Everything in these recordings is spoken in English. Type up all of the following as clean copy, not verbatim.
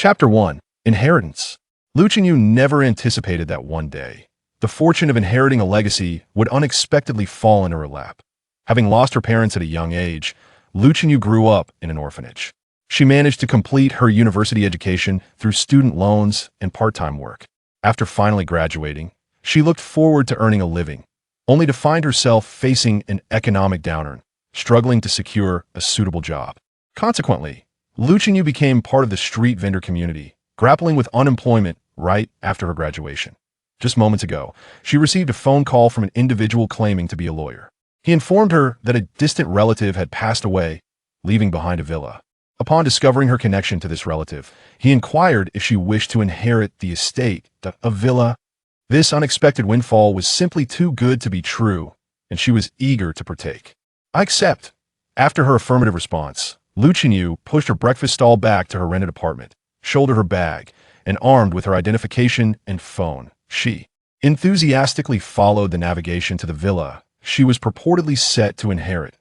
Chapter 1. Inheritance. Lu Qinyu never anticipated that one day, the fortune of inheriting a legacy would unexpectedly fall into her lap. Having lost her parents at a young age, Lu Qinyu grew up in an orphanage. She managed to complete her university education through student loans and part-time work. After finally graduating, she looked forward to earning a living, only to find herself facing an economic downturn, struggling to secure a suitable job. Consequently, Lu Qinyu became part of the street vendor community, grappling with unemployment right after her graduation. Just moments ago, she received a phone call from an individual claiming to be a lawyer. He informed her that a distant relative had passed away, leaving behind a villa. Upon discovering her connection to this relative, he inquired if she wished to inherit the estate, a villa. This unexpected windfall was simply too good to be true, and she was eager to partake. "I accept." After her affirmative response, Lu Qinyu pushed her breakfast stall back to her rented apartment, shouldered her bag, and armed with her identification and phone, she enthusiastically followed the navigation to the villa she was purportedly set to inherit.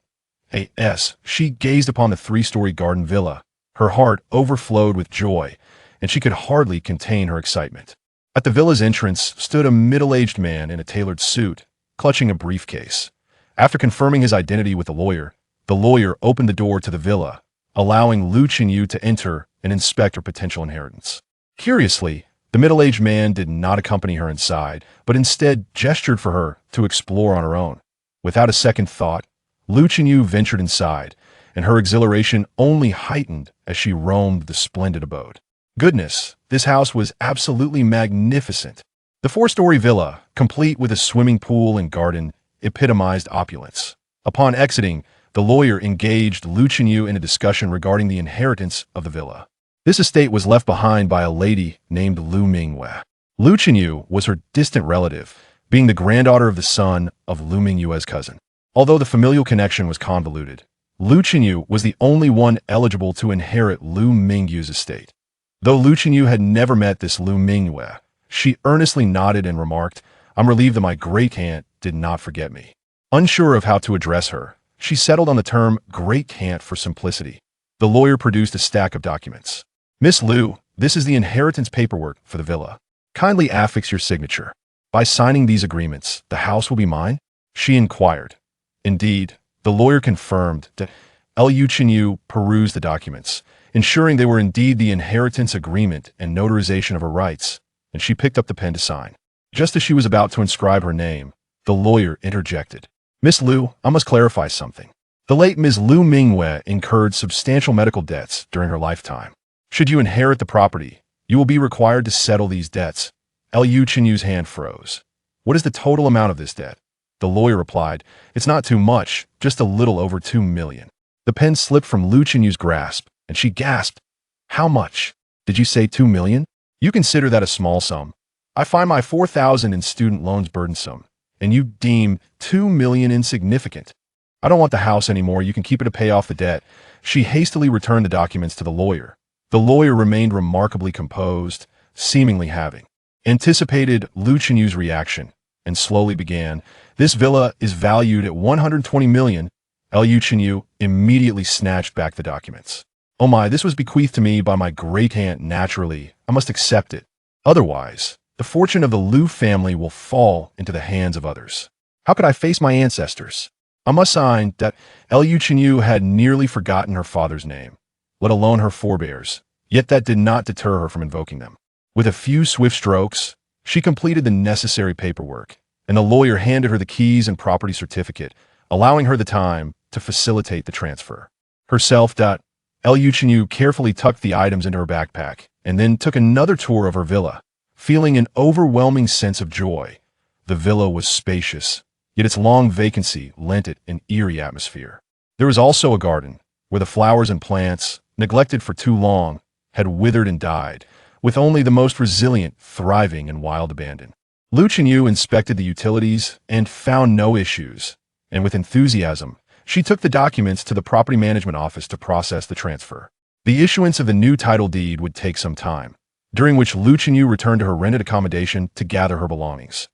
As she gazed upon the three-story garden villa, her heart overflowed with joy, and she could hardly contain her excitement. At the villa's entrance stood a middle-aged man in a tailored suit, clutching a briefcase. After confirming his identity with the lawyer opened the door to the villa, allowing Lu Qinyu to enter and inspect her potential inheritance. Curiously, the middle-aged man did not accompany her inside, but instead gestured for her to explore on her own. Without a second thought, Lu Qinyu ventured inside, and her exhilaration only heightened as she roamed the splendid abode. Goodness, this house was absolutely magnificent. The four-story villa, complete with a swimming pool and garden, epitomized opulence. Upon exiting, the lawyer engaged Lu Qinyu in a discussion regarding the inheritance of the villa. This estate was left behind by a lady named Lu Manhwa. Lu Qinyu was her distant relative, being the granddaughter of the son of Lu Manhwa's cousin. Although the familial connection was convoluted, Lu Qinyu was the only one eligible to inherit Lu Manhwa's estate. Though Lu Qinyu had never met this Lu Manhwa, she earnestly nodded and remarked, "I'm relieved that my great-aunt did not forget me." Unsure of how to address her, she settled on the term great-aunt for simplicity. The lawyer produced a stack of documents. "Miss Lu, this is the inheritance paperwork for the villa. Kindly affix your signature. By signing these agreements, the house will be mine?" she inquired. Indeed, the lawyer confirmed that Lu Qinyu perused the documents, ensuring they were indeed the inheritance agreement and notarization of her rights, and she picked up the pen to sign. Just as she was about to inscribe her name, the lawyer interjected. "Miss Lu, I must clarify something. The late Ms. Lu Manhwa incurred substantial medical debts during her lifetime. Should you inherit the property, you will be required to settle these debts." Lu Qinyu's hand froze. "What is the total amount of this debt?" The lawyer replied, "It's not too much, just a little over 2 million. The pen slipped from Lu Qinyu's grasp, and she gasped. "How much? Did you say 2 million? You consider that a small sum. I find my 4,000 in student loans burdensome, and you deem 2 million insignificant. I don't want the house anymore. You can keep it to pay off the debt." She hastily returned the documents to the lawyer. The lawyer remained remarkably composed, seemingly having anticipated Lu Qinyu's reaction, and slowly began, "This villa is valued at 120 million. Lu Qinyu immediately snatched back the documents. "Oh my, this was bequeathed to me by my great-aunt naturally. I must accept it. Otherwise, the fortune of the Lu family will fall into the hands of others. How could I face my ancestors? I must sign that." Lu Qinyu had nearly forgotten her father's name, let alone her forebears, yet that did not deter her from invoking them. With a few swift strokes, she completed the necessary paperwork, and the lawyer handed her the keys and property certificate, allowing her the time to facilitate the transfer. Herself, Lu Qinyu carefully tucked the items into her backpack, and then took another tour of her villa, feeling an overwhelming sense of joy. The villa was spacious, yet its long vacancy lent it an eerie atmosphere. There was also a garden, where the flowers and plants, neglected for too long, had withered and died, with only the most resilient thriving in wild abandon. Lu Qinyu inspected the utilities and found no issues, and with enthusiasm, she took the documents to the property management office to process the transfer. The issuance of the new title deed would take some time, during which Lu Qinyu returned to her rented accommodation to gather her belongings.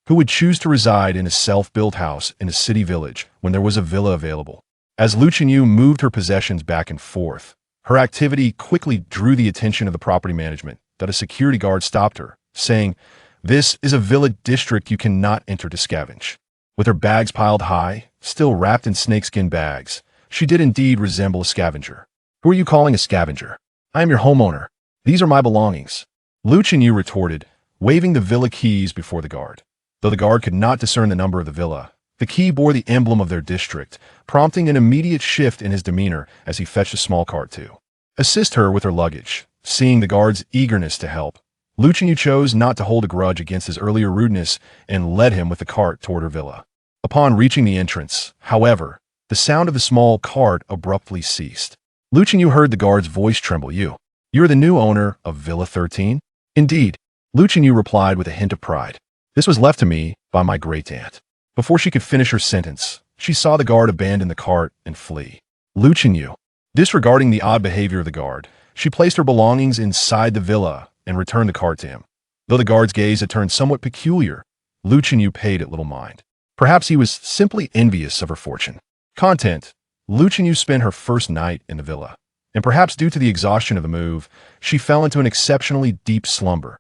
Who would choose to reside in a self-built house in a city village when there was a villa available? As Lu Qinyu moved her possessions back and forth, Her activity quickly drew the attention of the property management that a security guard stopped her, saying, "This is a villa district you cannot enter to scavenge." With her bags piled high, still wrapped in snakeskin bags, she did indeed resemble a scavenger. "Who are you calling a scavenger? I am your homeowner. These are my belongings," Lu Chenyu retorted, waving the villa keys before the guard. Though the guard could not discern the number of the villa, the key bore the emblem of their district, prompting an immediate shift in his demeanor as he fetched a small cart to assist her with her luggage. Seeing the guard's eagerness to help, Lu Chenyu chose not to hold a grudge against his earlier rudeness and led him with the cart toward her villa. Upon reaching the entrance, however, the sound of the small cart abruptly ceased. Lu Chenyu heard the guard's voice tremble. You're the new owner of Villa 13? Indeed, Lu Chenyu replied with a hint of pride. This was left to me by my great-aunt. Before she could finish her sentence, she saw the guard abandon the cart and flee. Lu Chenyu, disregarding the odd behavior of the guard, she placed her belongings inside the villa and returned the cart to him. Though the guard's gaze had turned somewhat peculiar, Lu Chenyu paid it little mind. Perhaps he was simply envious of her fortune. Content: Lu Chenyu spent her first night in the villa, and perhaps due to the exhaustion of the move, she fell into an exceptionally deep slumber.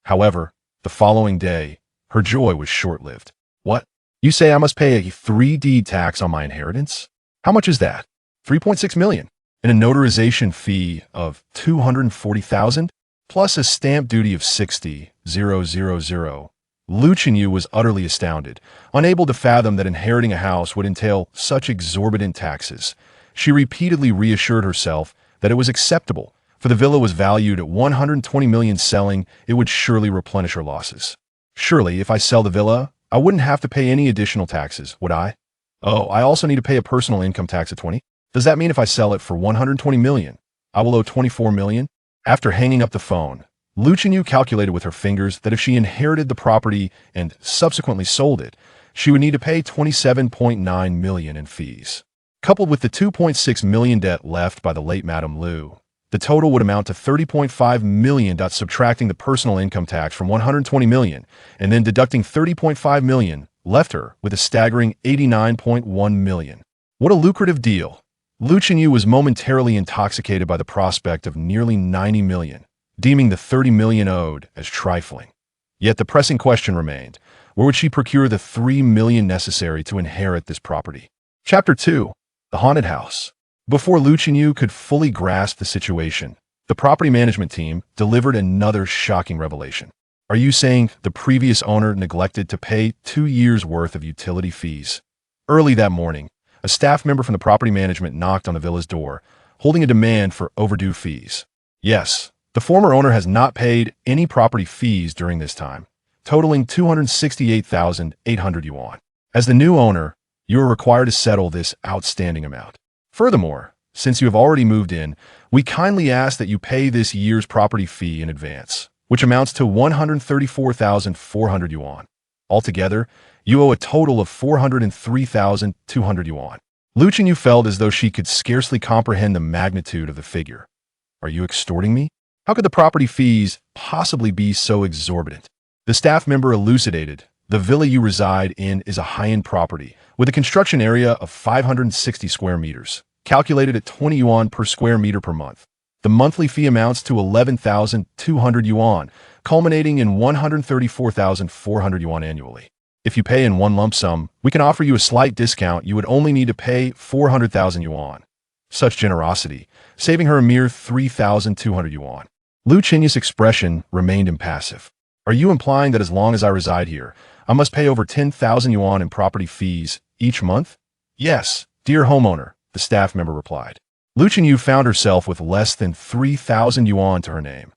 However, the following day, her joy was short-lived. What? You say I must pay a 3D tax on my inheritance? How much is that? 3.6 million. And a notarization fee of 240,000, plus a stamp duty of 60,000. Lu Chenyu was utterly astounded, unable to fathom that inheriting a house would entail such exorbitant taxes. She repeatedly reassured herself that it was acceptable, for the villa was valued at 120 million. Selling it would surely replenish her losses. Surely, if I sell the villa, I wouldn't have to pay any additional taxes, would I? Oh, I also need to pay a personal income tax of 20. Does that mean if I sell it for 120 million, I will owe 24 million? After hanging up the phone, Lu Chenyu calculated with her fingers that if she inherited the property and subsequently sold it, she would need to pay 27.9 million in fees. Coupled with the 2.6 million debt left by the late Madame Lu, the total would amount to 30.5 million. Subtracting the personal income tax from 120 million and then deducting 30.5 million left her with a staggering 89.1 million. What a lucrative deal! Lu Chenyu was momentarily intoxicated by the prospect of nearly 90 million, deeming the 30 million owed as trifling. Yet the pressing question remained, where would she procure the 3 million necessary to inherit this property? Chapter 2. The Haunted House. Before Lu Chenyu could fully grasp the situation, the property management team delivered another shocking revelation. Are you saying the previous owner neglected to pay 2 years' worth of utility fees? Early that morning, a staff member from the property management knocked on the villa's door, holding a demand for overdue fees. Yes, the former owner has not paid any property fees during this time, totaling 268,800 yuan. As the new owner, you are required to settle this outstanding amount. Furthermore, since you have already moved in, we kindly ask that you pay this year's property fee in advance, which amounts to 134,400 yuan. Altogether, you owe a total of 403,200 yuan. Lu Chenyu felt as though she could scarcely comprehend the magnitude of the figure. Are you extorting me? How could the property fees possibly be so exorbitant? The staff member elucidated. The villa you reside in is a high-end property with a construction area of 560 square meters, calculated at 20 yuan per square meter per month. The monthly fee amounts to 11,200 yuan, culminating in 134,400 yuan annually. If you pay in one lump sum, we can offer you a slight discount. You would only need to pay 400,000 yuan. Such generosity, saving her a mere 3,200 yuan. Lu Chenyu's expression remained impassive. Are you implying that as long as I reside here, I must pay over 10,000 yuan in property fees each month? Yes, dear homeowner, the staff member replied. Lu Chenyu found herself with less than 3,000 yuan to her name.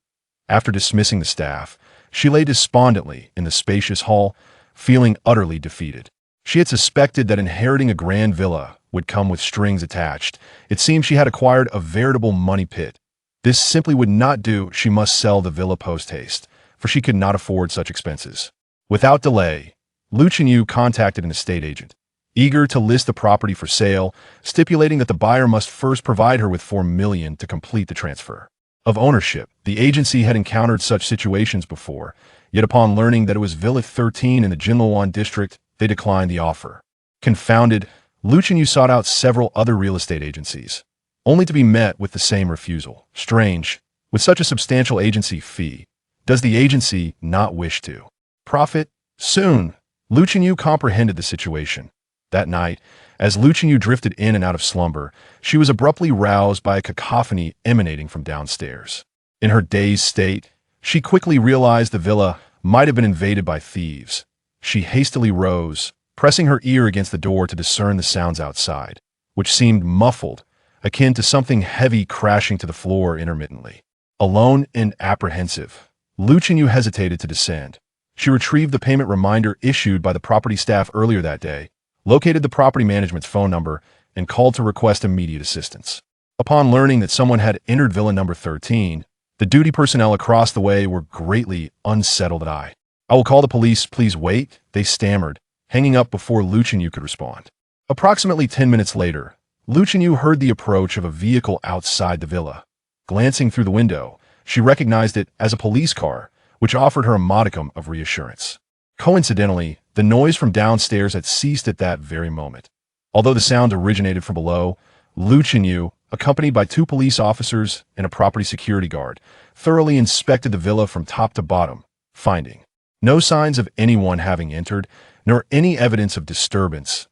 After dismissing the staff, she lay despondently in the spacious hall, feeling utterly defeated. She had suspected that inheriting a grand villa would come with strings attached. It seemed she had acquired a veritable money pit. This simply would not do. She must sell the villa post-haste, for she could not afford such expenses. Without delay, Lu Chenyu contacted an estate agent, eager to list the property for sale, stipulating that the buyer must first provide her with 4 million to complete the transfer of ownership. The agency had encountered such situations before, yet upon learning that it was Villa 13 in the Jinluan district, they declined the offer. Confounded, Lu Chenyu sought out several other real estate agencies. only to be met with the same refusal. Strange. With such a substantial agency fee, does the agency not wish to profit? Soon, Lu Chenyu comprehended the situation. That night, as Lu Chenyu drifted in and out of slumber, she was abruptly roused by a cacophony emanating from downstairs. In her dazed state, she quickly realized the villa might have been invaded by thieves. She hastily rose, pressing her ear against the door to discern the sounds outside, which seemed muffled, akin to something heavy crashing to the floor intermittently. Alone and apprehensive, Lu Chenyu hesitated to descend. She retrieved the payment reminder issued by the property staff earlier that day, located the property management's phone number, and called to request immediate assistance. Upon learning that someone had entered villa number 13, the duty personnel across the way were greatly unsettled. I will call the police, please wait, they stammered, hanging up before Lu Chenyu could respond. Approximately 10 minutes later, Lu Chenyu heard the approach of a vehicle outside the villa. Glancing through the window, she recognized it as a police car, which offered her a modicum of reassurance. Coincidentally, the noise from downstairs had ceased at that very moment. Although the sound originated from below, Lu Chenyu, accompanied by 2 police officers and a property security guard, thoroughly inspected the villa from top to bottom, finding no signs of anyone having entered, nor any evidence of disturbance.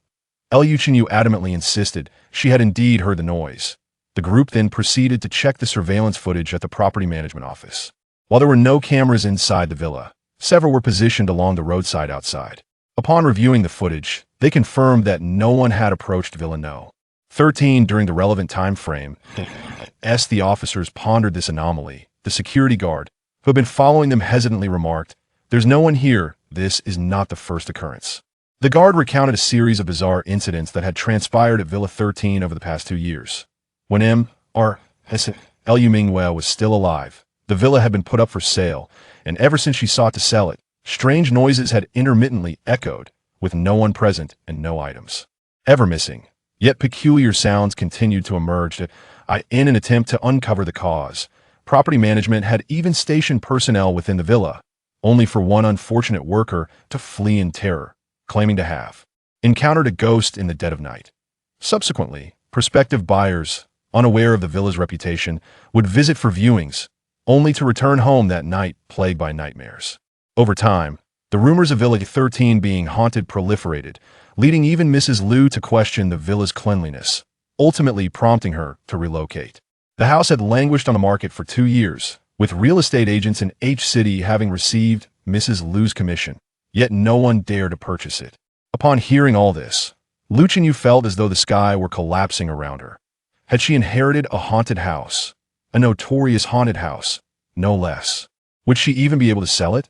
Lu Chenyu adamantly insisted she had indeed heard the noise. The group then proceeded to check the surveillance footage at the property management office. While there were no cameras inside the villa, several were positioned along the roadside outside. Upon reviewing the footage, they confirmed that no one had approached Villa No. 13 during the relevant time frame. As the officers pondered this anomaly, the security guard, who had been following them, hesitantly remarked, "There's no one here. This is not the first occurrence." The guard recounted a series of bizarre incidents that had transpired at Villa 13 over the past 2 years. When Lu Manhwa was still alive, the villa had been put up for sale, and ever since she sought to sell it, strange noises had intermittently echoed, with no one present and no items ever missing. Yet peculiar sounds continued to emerge in an attempt to uncover the cause. Property management had even stationed personnel within the villa, only for one unfortunate worker to flee in terror, claiming to have encountered a ghost in the dead of night. Subsequently, prospective buyers, unaware of the villa's reputation, would visit for viewings, only to return home that night plagued by nightmares. Over time, the rumors of Villa 13 being haunted proliferated, leading even Mrs. Liu to question the villa's cleanliness, ultimately prompting her to relocate. The house had languished on the market for 2 years, with real estate agents in H City having received Mrs. Liu's commission, yet no one dared to purchase it. Upon hearing all this, Lu Chenyu felt as though the sky were collapsing around her. Had she inherited a haunted house? A notorious haunted house, no less. Would she even be able to sell it?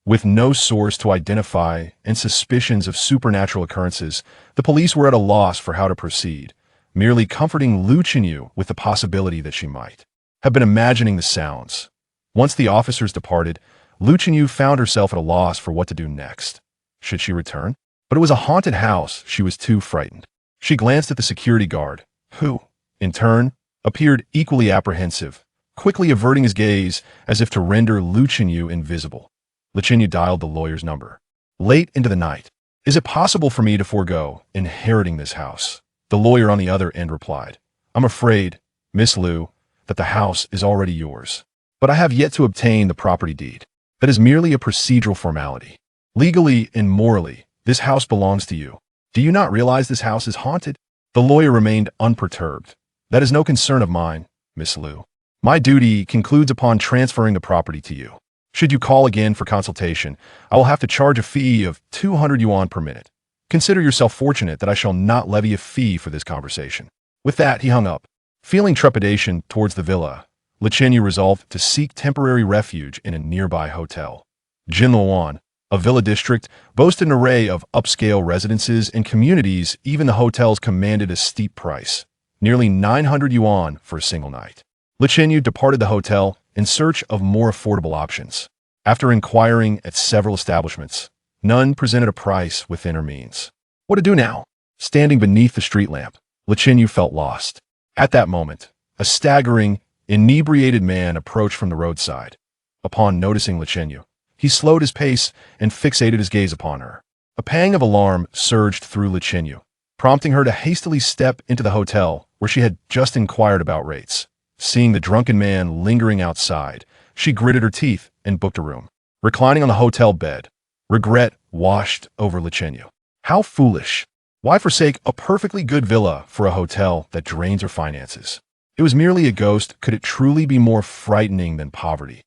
With no source to identify and suspicions of supernatural occurrences, the police were at a loss for how to proceed, merely comforting Lu Chenyu with the possibility that she might have been imagining the sounds. Once the officers departed, Lu Chenyu found herself at a loss for what to do next. Should she return? But it was a haunted house. She was too frightened. She glanced at the security guard, who, in turn, appeared equally apprehensive, quickly averting his gaze as if to render Lu Chenyu invisible. Lu Chenyu dialed the lawyer's number. Late into the night. "Is it possible for me to forego inheriting this house?" The lawyer on the other end replied. "I'm afraid, Miss Liu, that the house is already yours. But I have yet to obtain the property deed. That is merely a procedural formality. Legally and morally, this house belongs to you. Do you not realize this house is haunted?" The lawyer remained unperturbed. "That is no concern of mine, Miss Liu. My duty concludes upon transferring the property to you. Should you call again for consultation, I will have to charge a fee of 200 yuan per minute. Consider yourself fortunate that I shall not levy a fee for this conversation." With that, he hung up. Feeling trepidation towards the villa, Lu Chenyu resolved to seek temporary refuge in a nearby hotel. Jinluan, a villa district, boasted an array of upscale residences and communities. Even the hotels commanded a steep price, nearly 900 yuan for a single night. Lu Chenyu departed the hotel in search of more affordable options. After inquiring at several establishments, none presented a price within her means. What to do now? Standing beneath the street lamp, Lu Chenyu felt lost. At that moment, a staggering, inebriated man approached from the roadside. Upon noticing Lu Chenyu, he slowed his pace and fixated his gaze upon her. A pang of alarm surged through Lu Chenyu, prompting her to hastily step into the hotel, where where she had just inquired about rates. Seeing the drunken man lingering outside, she gritted her teeth and booked a room. Reclining on the hotel bed, regret washed over Luchenio. How foolish! Why forsake a perfectly good villa for a hotel that drains her finances? It was merely a ghost. Could it truly be more frightening than poverty?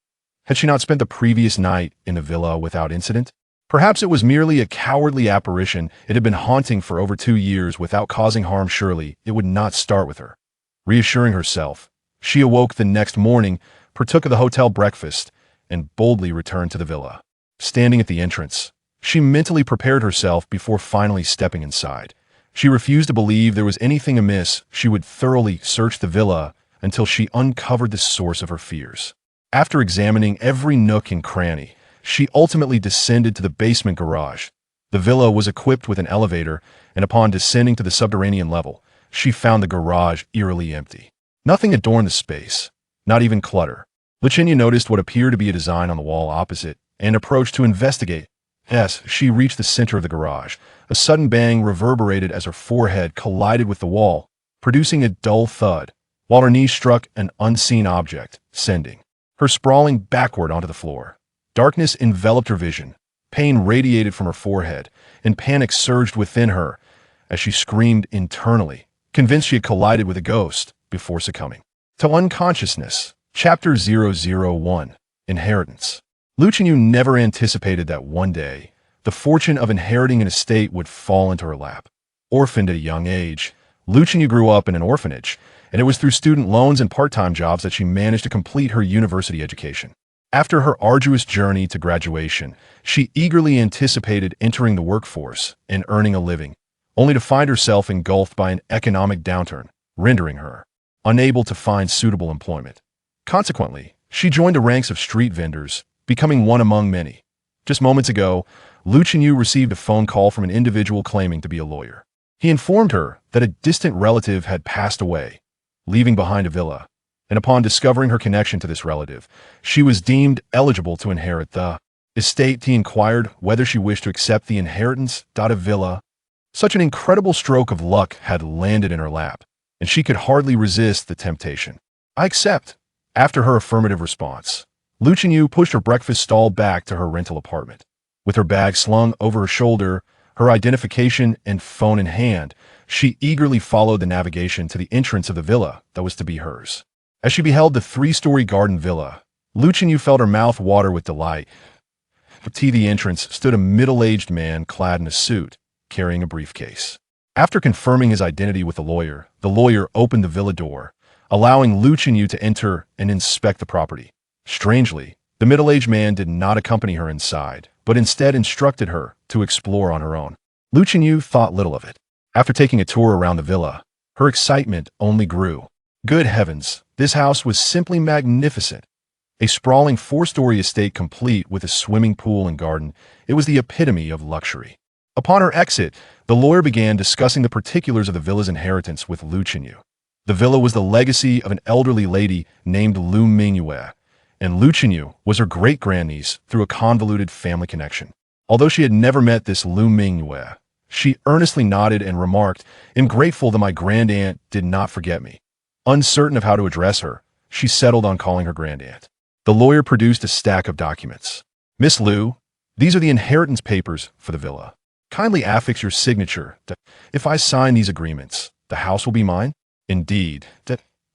Had she not spent the previous night in the villa without incident? Perhaps it was merely a cowardly apparition. It had been haunting for over 2 years without causing harm. Surely it would not start with her. Reassuring herself, she awoke the next morning, partook of the hotel breakfast, and boldly returned to the villa. Standing at the entrance, she mentally prepared herself before finally stepping inside. She refused to believe there was anything amiss. She would thoroughly search the villa until she uncovered the source of her fears. After examining every nook and cranny, she ultimately descended to the basement garage. The villa was equipped with an elevator, and upon descending to the subterranean level, she found the garage eerily empty. Nothing adorned the space, not even clutter. Luchenio noticed what appeared to be a design on the wall opposite and approached to investigate. As she reached the center of the garage, a sudden bang reverberated as her forehead collided with the wall, producing a dull thud, while her knee struck an unseen object, sending her sprawling backward onto the floor. Darkness enveloped her vision, pain radiated from her forehead, and panic surged within her as she screamed internally, convinced she had collided with a ghost before succumbing to unconsciousness. Chapter 001 Inheritance. Luchenio never anticipated that one day, the fortune of inheriting an estate would fall into her lap. Orphaned at a young age, Luchenio grew up in an orphanage, and it was through student loans and part-time jobs that she managed to complete her university education. After her arduous journey to graduation, she eagerly anticipated entering the workforce and earning a living, only to find herself engulfed by an economic downturn, rendering her unable to find suitable employment. Consequently, she joined the ranks of street vendors, becoming one among many. Just moments ago, Luchenio received a phone call from an individual claiming to be a lawyer. He informed her that a distant relative had passed away, leaving behind a villa, and upon discovering her connection to this relative, she was deemed eligible to inherit the estate. He inquired whether she wished to accept the inheritance. A villa. Such an incredible stroke of luck had landed in her lap, and she could hardly resist the temptation. I accept. After her affirmative response, Luchenio pushed her breakfast stall back to her rental apartment. With her bag slung over her shoulder, her identification and phone in hand, she eagerly followed the navigation to the entrance of the villa that was to be hers. As she beheld the 3-story garden villa, Luchenio felt her mouth water with delight. At the entrance stood a middle-aged man clad in a suit, carrying a briefcase. After confirming his identity with the lawyer opened the villa door, allowing Luchenio to enter and inspect the property. Strangely, the middle-aged man did not accompany her inside, but instead instructed her to explore on her own. Luchenio thought little of it. After taking a tour around the villa, her excitement only grew. Good heavens, this house was simply magnificent. A sprawling 4-story estate complete with a swimming pool and garden, it was the epitome of luxury. Upon her exit, the lawyer began discussing the particulars of the villa's inheritance with Luchenio. The villa was the legacy of an elderly lady named Lu Manhwa, and Luchenio was her great-grandniece through a convoluted family connection. Although she had never met this Lu Manhwa, she earnestly nodded and remarked, "I'm grateful that my grandaunt did not forget me." Uncertain of how to address her, she settled on calling her grandaunt. The lawyer produced a stack of documents. "Miss Lu, these are the inheritance papers for the villa. Kindly affix your signature. If I sign these agreements, the house will be mine?" "Indeed."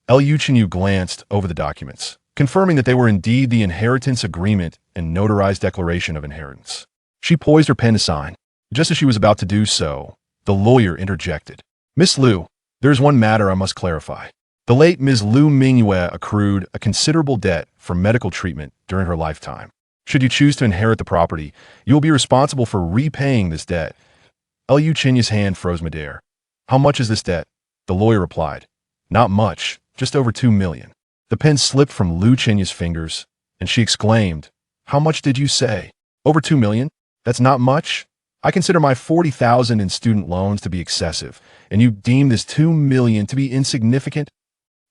Luchenio glanced over the documents, confirming that they were indeed the inheritance agreement and notarized declaration of inheritance. She poised her pen to sign. Just as she was about to do so, the lawyer interjected. "Miss Lu, there is one matter I must clarify. The late Ms. Lu Manhwa accrued a considerable debt for medical treatment during her lifetime. Should you choose to inherit the property, you will be responsible for repaying this debt." Luchenio's hand froze midair. "How much is this debt?" The lawyer replied. "Not much, just over 2 million. The pen slipped from Luchenio's fingers, and she exclaimed, "How much did you say? Over 2 million? That's not much? I consider my 40,000 in student loans to be excessive, and you deem this 2 million to be insignificant?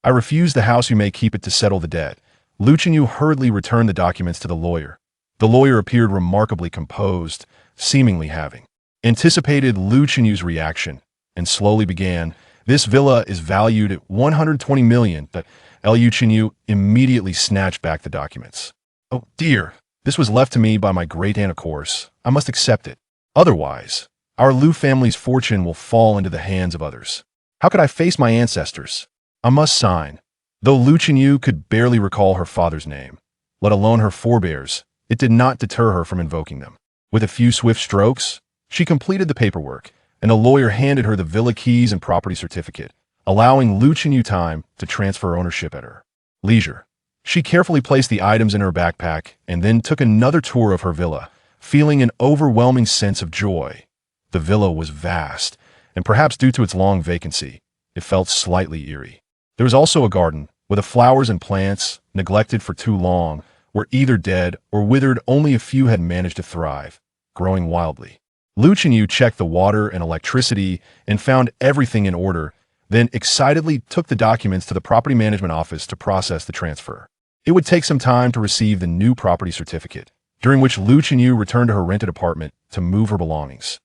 I refuse the house. You may keep it to settle the debt." Luchenio hurriedly returned the documents to the lawyer. The lawyer appeared remarkably composed, seemingly having anticipated Luchenio's reaction, and slowly began, This villa is valued at 120 million, but Liu Qinyu immediately snatched back the documents. Oh dear, this was left to me by my great-aunt, of course. I must accept it. Otherwise, our Liu family's fortune will fall into the hands of others. How could I face my ancestors? I must sign. Though Liu Qinyu could barely recall her father's name, let alone her forebears, it did not deter her from invoking them. With a few swift strokes, she completed the paperwork, and a lawyer handed her the villa keys and property certificate, allowing Liu Qinyu time to transfer ownership at her leisure. She carefully placed the items in her backpack and then took another tour of her villa, feeling an overwhelming sense of joy. The villa was vast, and perhaps due to its long vacancy, it felt slightly eerie. There was also a garden, where the flowers and plants, neglected for too long, were either dead or withered. Only a few had managed to thrive, growing wildly. Liu Qinyu checked the water and electricity and found everything in order, then excitedly took the documents to the property management office to process the transfer. It would take some time to receive the new property certificate, during which Liu Qinyu returned to her rented apartment to move her belongings.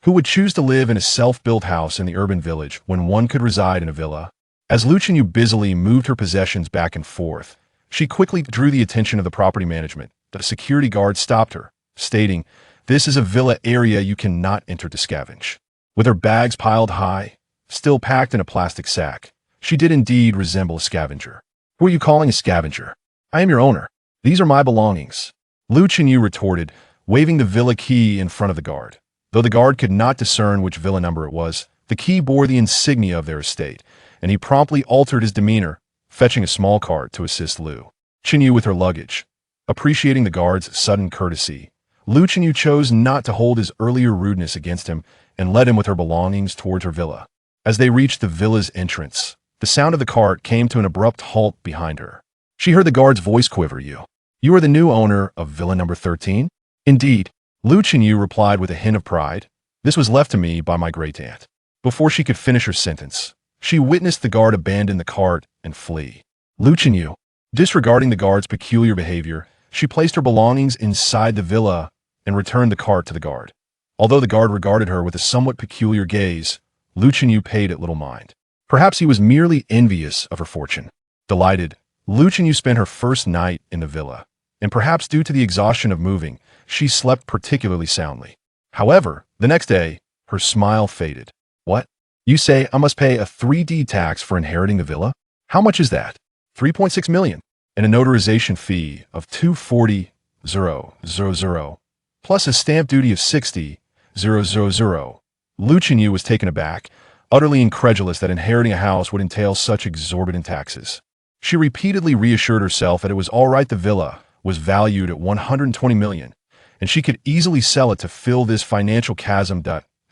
Who would choose to live in a self-built house in the urban village when one could reside in a villa? As Liu Qinyu busily moved her possessions back and forth, she quickly drew the attention of the property management. The security guard stopped her, stating, "This is a villa area you cannot enter to scavenge." With her bags piled high, still packed in a plastic sack, she did indeed resemble a scavenger. "Who are you calling a scavenger? I am your owner. These are my belongings," Liu Qinyu retorted, waving the villa key in front of the guard. Though the guard could not discern which villa number it was, the key bore the insignia of their estate, and he promptly altered his demeanor, fetching a small cart to assist Liu Qinyu with her luggage. Appreciating the guard's sudden courtesy, Liu Qinyu chose not to hold his earlier rudeness against him and led him with her belongings towards her villa. As they reached the villa's entrance, the sound of the cart came to an abrupt halt behind her. She heard the guard's voice quiver. You are the new owner of villa number 13? Indeed, Liu Qinyu replied with a hint of pride. This was left to me by my great-aunt. Before she could finish her sentence, she witnessed the guard abandon the cart and flee. Liu Qinyu, disregarding the guard's peculiar behavior, she placed her belongings inside the villa and returned the cart to the guard. Although the guard regarded her with a somewhat peculiar gaze, Liu Qinyu paid it little mind. Perhaps he was merely envious of her fortune. Delighted, Liu Qinyu spent her first night in the villa, and perhaps due to the exhaustion of moving, she slept particularly soundly. However, the next day, her smile faded. What? You say I must pay a 3D tax for inheriting the villa? How much is that? 3.6 million, and a notarization fee of 240,000, plus a stamp duty of 60,000. Liu Qinyu was taken aback, utterly incredulous that inheriting a house would entail such exorbitant taxes. She repeatedly reassured herself that it was all right. The villa was valued at 120 million, and she could easily sell it to fill this financial chasm.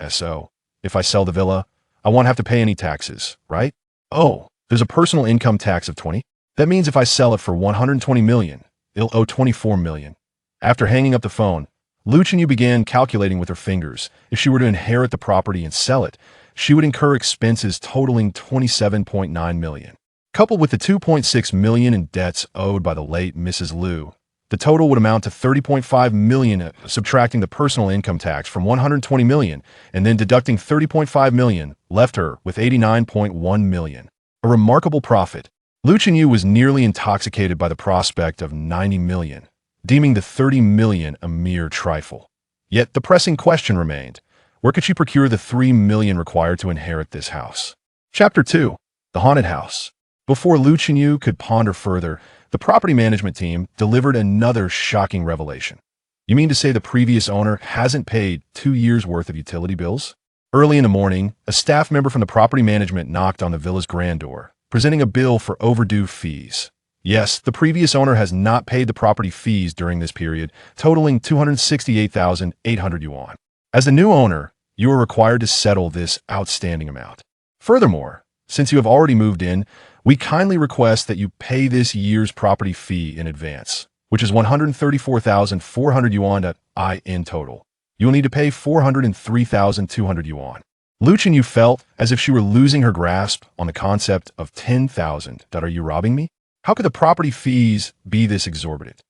So, if I sell the villa, I won't have to pay any taxes, right? Oh, there's a personal income tax of 20. That means if I sell it for 120 million, it'll owe 24 million. After hanging up the phone, Liu Qinyu began calculating with her fingers. If she were to inherit the property and sell it, she would incur expenses totaling 27.9 million. Coupled with the 2.6 million in debts owed by the late Mrs. Liu, the total would amount to 30.5 million, subtracting the personal income tax from 120 million and then deducting 30.5 million left her with 89.1 million. A remarkable profit. Liu Qinyu was nearly intoxicated by the prospect of 90 million, deeming the 30 million a mere trifle. Yet the pressing question remained, where could she procure the 3 million required to inherit this house? Chapter 2. The Haunted House. Before Liu Qinyu could ponder further, the property management team delivered another shocking revelation. You mean to say the previous owner hasn't paid 2 years' worth of utility bills? Early in the morning, a staff member from the property management knocked on the villa's grand door, presenting a bill for overdue fees. Yes, the previous owner has not paid the property fees during this period, totaling 268,800 yuan. As the new owner, you are required to settle this outstanding amount. Furthermore, since you have already moved in, we kindly request that you pay this year's property fee in advance, which is 134,400 yuan in total. You will need to pay 403,200 yuan. Liu Qinyu felt as if she were losing her grasp on the concept of 10,000. Are you robbing me? How could the property fees be this exorbitant?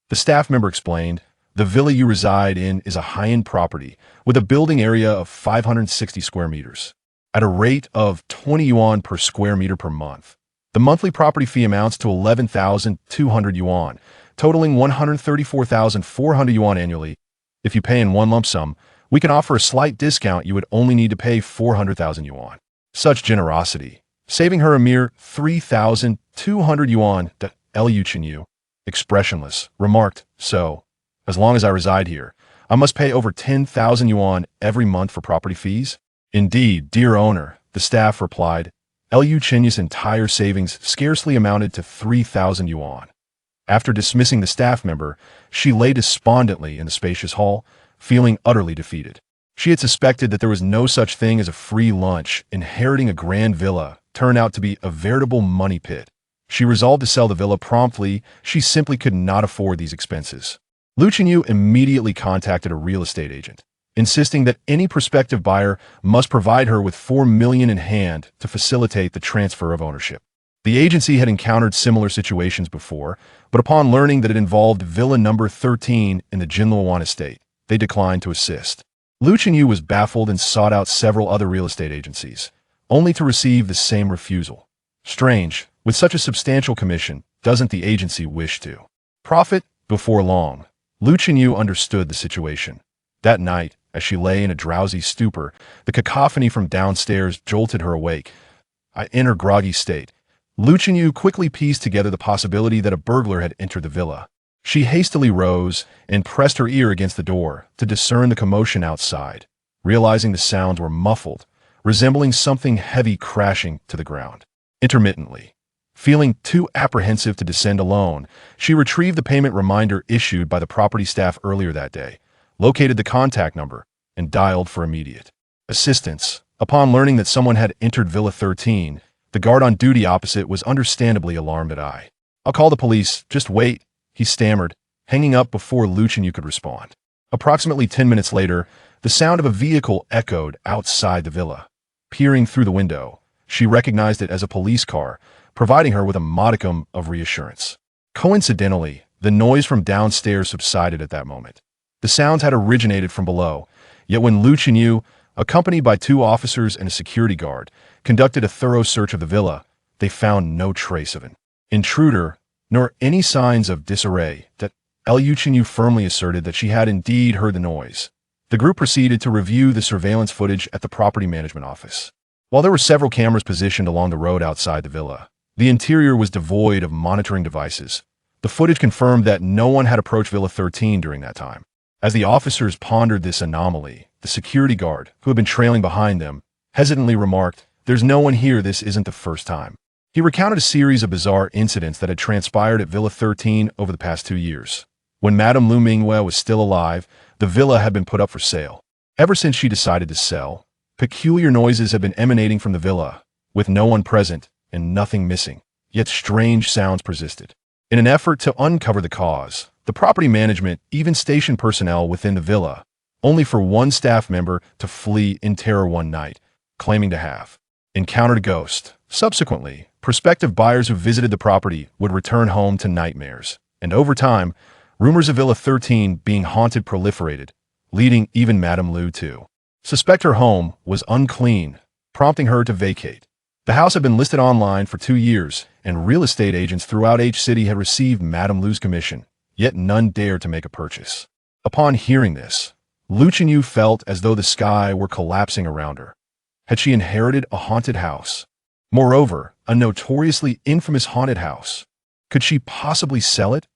The staff member explained, the villa you reside in is a high-end property with a building area of 560 square meters. at a rate of 20 yuan per square meter per month. The monthly property fee amounts to 11,200 yuan, totaling 134,400 yuan annually. If you pay in one lump sum, we can offer a slight discount. You would only need to pay 400,000 yuan. Such generosity, saving her a mere 3,200 yuan. Liu Chenyu, expressionless, remarked, "So, as long as I reside here, I must pay over 10,000 yuan every month for property fees?" "Indeed, dear owner," the staff replied. Liu Chenyu's entire savings scarcely amounted to 3,000 yuan. After dismissing the staff member, she lay despondently in the spacious hall, feeling utterly defeated. She had suspected that there was no such thing as a free lunch. Inheriting a grand villa turned out to be a veritable money pit. She resolved to sell the villa promptly. She simply could not afford these expenses. Liu Chenyu immediately contacted a real estate agent, insisting that any prospective buyer must provide her with 4 million in hand to facilitate the transfer of ownership. The agency had encountered similar situations before, but upon learning that it involved Villa number 13 in the Jinluowan estate, they declined to assist. Liu Chenyu was baffled and sought out several other real estate agencies, only to receive the same refusal. Strange, with such a substantial commission, doesn't the agency wish to profit? Before long, Liu Chenyu understood the situation. That night, as she lay in a drowsy stupor, the cacophony from downstairs jolted her awake. In her groggy state, Liu Chenyu quickly pieced together the possibility that a burglar had entered the villa. She hastily rose and pressed her ear against the door to discern the commotion outside, realizing the sounds were muffled, resembling something heavy crashing to the ground. Intermittently, feeling too apprehensive to descend alone, she retrieved the payment reminder issued by the property staff earlier that day, located the contact number, and dialed for immediate assistance. Upon learning that someone had entered Villa 13, the guard on duty opposite was understandably alarmed. "I'll call the police, just wait," he stammered, hanging up before Liu Chenyu could respond. Approximately 10 minutes later, the sound of a vehicle echoed outside the villa. Peering through the window, she recognized it as a police car, providing her with a modicum of reassurance. Coincidentally, the noise from downstairs subsided at that moment. The sounds had originated from below, yet when Liu Chenyu, accompanied by 2 officers and a security guard, conducted a thorough search of the villa, they found no trace of an intruder, nor any signs of disarray. Liu Chenyu firmly asserted that she had indeed heard the noise. The group proceeded to review the surveillance footage at the property management office. While there were several cameras positioned along the road outside the villa, the interior was devoid of monitoring devices. The footage confirmed that no one had approached Villa 13 during that time. As the officers pondered this anomaly, the security guard, who had been trailing behind them, hesitantly remarked, "There's no one here. This isn't the first time." He recounted a series of bizarre incidents that had transpired at Villa 13 over the past 2 years. When Madame Lu Minghua was still alive, the villa had been put up for sale. Ever since she decided to sell, peculiar noises had been emanating from the villa, with no one present and nothing missing. Yet strange sounds persisted. In an effort to uncover the cause, the property management even stationed personnel within the villa, only for one staff member to flee in terror one night, claiming to have encountered a ghost. Subsequently, prospective buyers who visited the property would return home to nightmares, and over time, rumors of Villa 13 being haunted proliferated, leading even Madame Lu to suspect her home was unclean, prompting her to vacate. The house had been listed online for 2 years, and real estate agents throughout H City had received Madame Lu's commission, yet none dared to make a purchase. Upon hearing this, Liu Chenyu felt as though the sky were collapsing around her. Had she inherited a haunted house? Moreover, a notoriously infamous haunted house. Could she possibly sell it?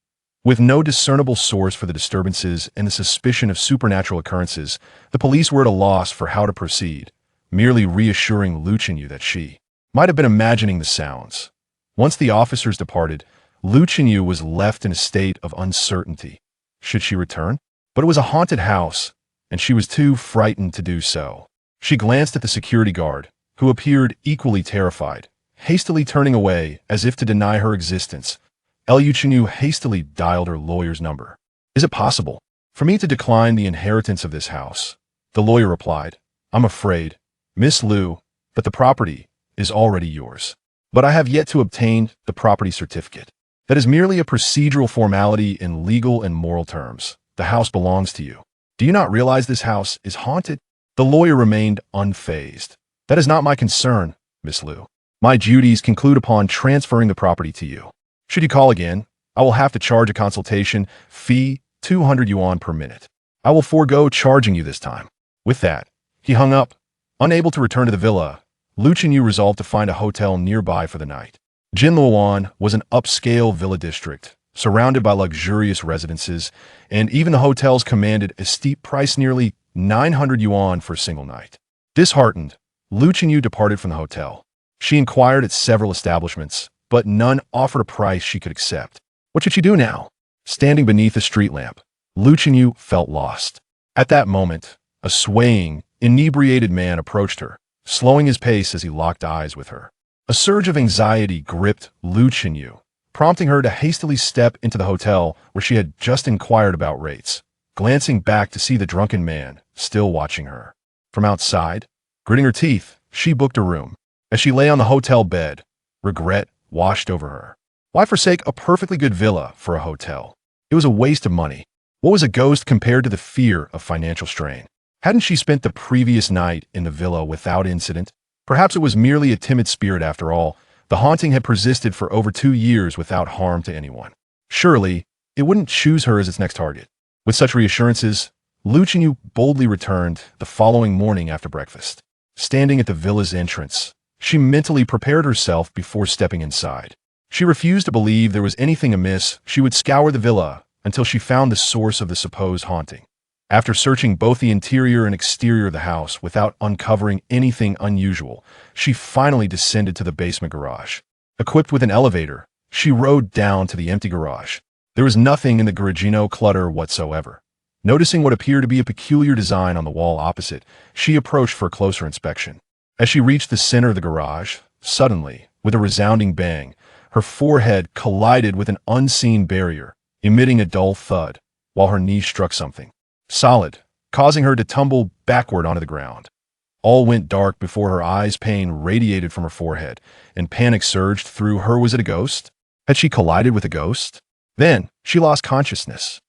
With no discernible source for the disturbances and the suspicion of supernatural occurrences, the police were at a loss for how to proceed, merely reassuring Liu Chenyu that she might have been imagining the sounds. Once the officers departed, Liu Chenyu was left in a state of uncertainty. Should she return? But it was a haunted house, and she was too frightened to do so. She glanced at the security guard, who appeared equally terrified, hastily turning away as if to deny her existence. Liu Chenyu hastily dialed her lawyer's number. "Is it possible for me to decline the inheritance of this house?" The lawyer replied, "I'm afraid, Miss Liu, that the property is already yours. But I have yet to obtain the property certificate. That is merely a procedural formality in legal and moral terms. The house belongs to you. Do you not realize this house is haunted?" The lawyer remained unfazed. That is not my concern, Miss Liu. My duties conclude upon transferring the property to you. Should you call again, I will have to charge a consultation fee 200 yuan per minute. I will forego charging you this time. With that, he hung up. Unable to return to the villa, Lu Chenyu resolved to find a hotel nearby for the night. Jinluan was an upscale villa district, surrounded by luxurious residences, and even the hotels commanded a steep price, nearly 900 yuan for a single night. Disheartened, Lu Chenyu departed from the hotel. She inquired at several establishments, but none offered a price she could accept. What should she do now? Standing beneath a street lamp, Lu Chenyu felt lost. At that moment, a swaying, inebriated man approached her, slowing his pace as he locked eyes with her. A surge of anxiety gripped Lu Chenyu, prompting her to hastily step into the hotel where she had just inquired about rates, glancing back to see the drunken man still watching her. From outside, gritting her teeth, she booked a room. As she lay on the hotel bed, regret washed over her. Why forsake a perfectly good villa for a hotel? It was a waste of money. What was a ghost compared to the fear of financial strain? Hadn't she spent the previous night in the villa without incident? Perhaps it was merely a timid spirit after all. The haunting had persisted for over 2 years without harm to anyone. Surely, it wouldn't choose her as its next target. With such reassurances, Lu Chenyu boldly returned the following morning after breakfast. Standing at the villa's entrance, she mentally prepared herself before stepping inside. She refused to believe there was anything amiss. She would scour the villa until she found the source of the supposed haunting. After searching both the interior and exterior of the house without uncovering anything unusual, she finally descended to the basement garage. Equipped with an elevator, she rode down to the empty garage. There was nothing in the garagino clutter whatsoever. Noticing what appeared to be a peculiar design on the wall opposite, she approached for a closer inspection. As she reached the center of the garage, suddenly, with a resounding bang, her forehead collided with an unseen barrier, emitting a dull thud, while her knee struck something solid, causing her to tumble backward onto the ground. All went dark before her eyes. Pain radiated from her forehead, and panic surged through her. Was it a ghost? Had she collided with a ghost? Then, she lost consciousness.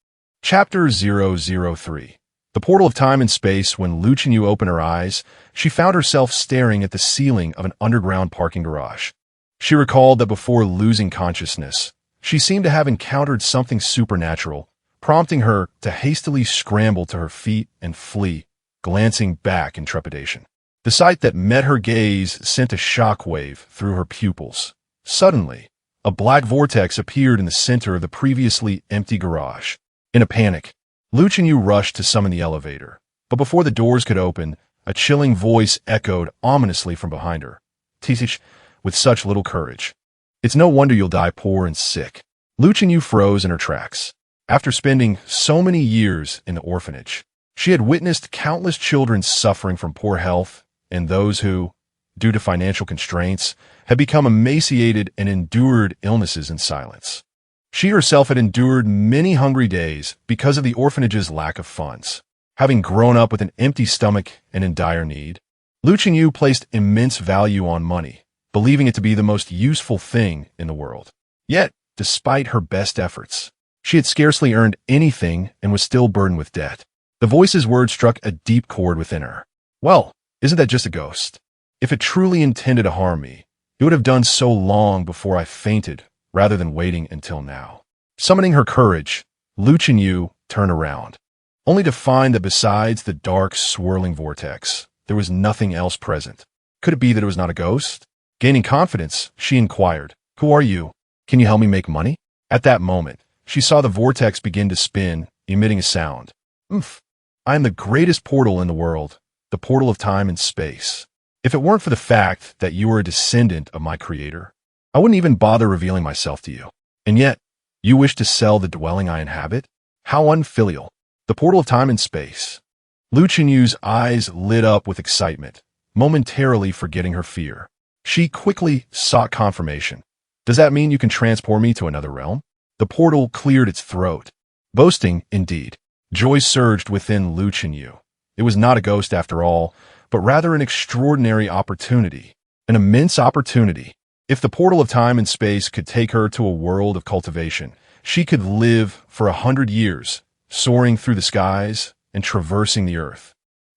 Chapter 003. The portal of time and space. When Lu Chenyu opened her eyes, she found herself staring at the ceiling of an underground parking garage. She recalled that before losing consciousness, she seemed to have encountered something supernatural, prompting her to hastily scramble to her feet and flee, glancing back in trepidation. The sight that met her gaze sent a shockwave through her pupils. Suddenly, a black vortex appeared in the center of the previously empty garage. In a panic, Lu Chenyu rushed to summon the elevator, but before the doors could open, a chilling voice echoed ominously from behind her. "Teach with such little courage. It's no wonder you'll die poor and sick." Lu Chenyu froze in her tracks. After spending so many years in the orphanage, she had witnessed countless children suffering from poor health and those who, due to financial constraints, had become emaciated and endured illnesses in silence. She herself had endured many hungry days because of the orphanage's lack of funds. Having grown up with an empty stomach and in dire need, Lu Chenyu placed immense value on money, believing it to be the most useful thing in the world. Yet, despite her best efforts, she had scarcely earned anything and was still burdened with debt. The voice's words struck a deep chord within her. Well, isn't that just a ghost? If it truly intended to harm me, it would have done so long before I fainted, rather than waiting until now. Summoning her courage, Lu Chenyu turned around, only to find that besides the dark, swirling vortex, there was nothing else present. Could it be that it was not a ghost? Gaining confidence, she inquired, "Who are you? Can you help me make money?" At that moment, she saw the vortex begin to spin, emitting a sound. "Oomph! I am the greatest portal in the world, the portal of time and space. If it weren't for the fact that you are a descendant of my creator, I wouldn't even bother revealing myself to you. And yet, you wish to sell the dwelling I inhabit? How unfilial. The portal of time and space." Lu Chenyu's eyes lit up with excitement, momentarily forgetting her fear. She quickly sought confirmation. "Does that mean you can transport me to another realm?" The portal cleared its throat. Boasting, indeed. Joy surged within Lu Chenyu. It was not a ghost after all, but rather an extraordinary opportunity. An immense opportunity. If the portal of time and space could take her to a world of cultivation, she could live for 100 years, soaring through the skies and traversing the earth.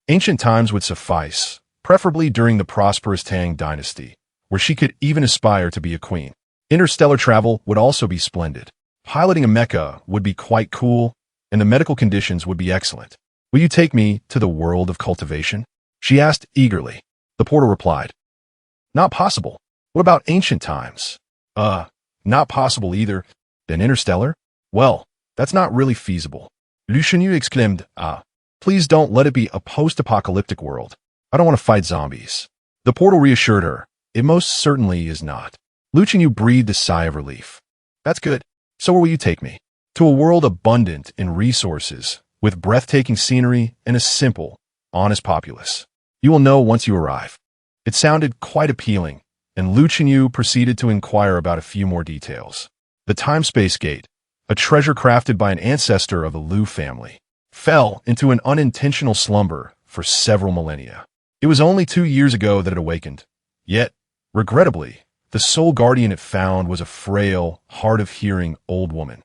Ancient times would suffice. preferably during the prosperous Tang dynasty, where she could even aspire to be a queen. Interstellar travel would also be splendid. Piloting a mecha would be quite cool, and the medical conditions would be excellent. Will you take me to the world of cultivation? She asked eagerly. The portal replied, Not possible. What about ancient times? Not possible either. Then interstellar? Well, that's not really feasible. Lu Shenyu exclaimed, Please don't let it be a post-apocalyptic world. I don't want to fight zombies. The portal reassured her. It most certainly is not. Lu Shenyu breathed a sigh of relief. That's good. So where will you take me? To a world abundant in resources, with breathtaking scenery and a simple, honest populace. You will know once you arrive. It sounded quite appealing, and Lu Shenyu proceeded to inquire about a few more details. The time-space gate, a treasure crafted by an ancestor of the Lu family, fell into an unintentional slumber for several millennia. It was only 2 years ago that it awakened. Yet, regrettably, the sole guardian it found was a frail, hard-of-hearing old woman.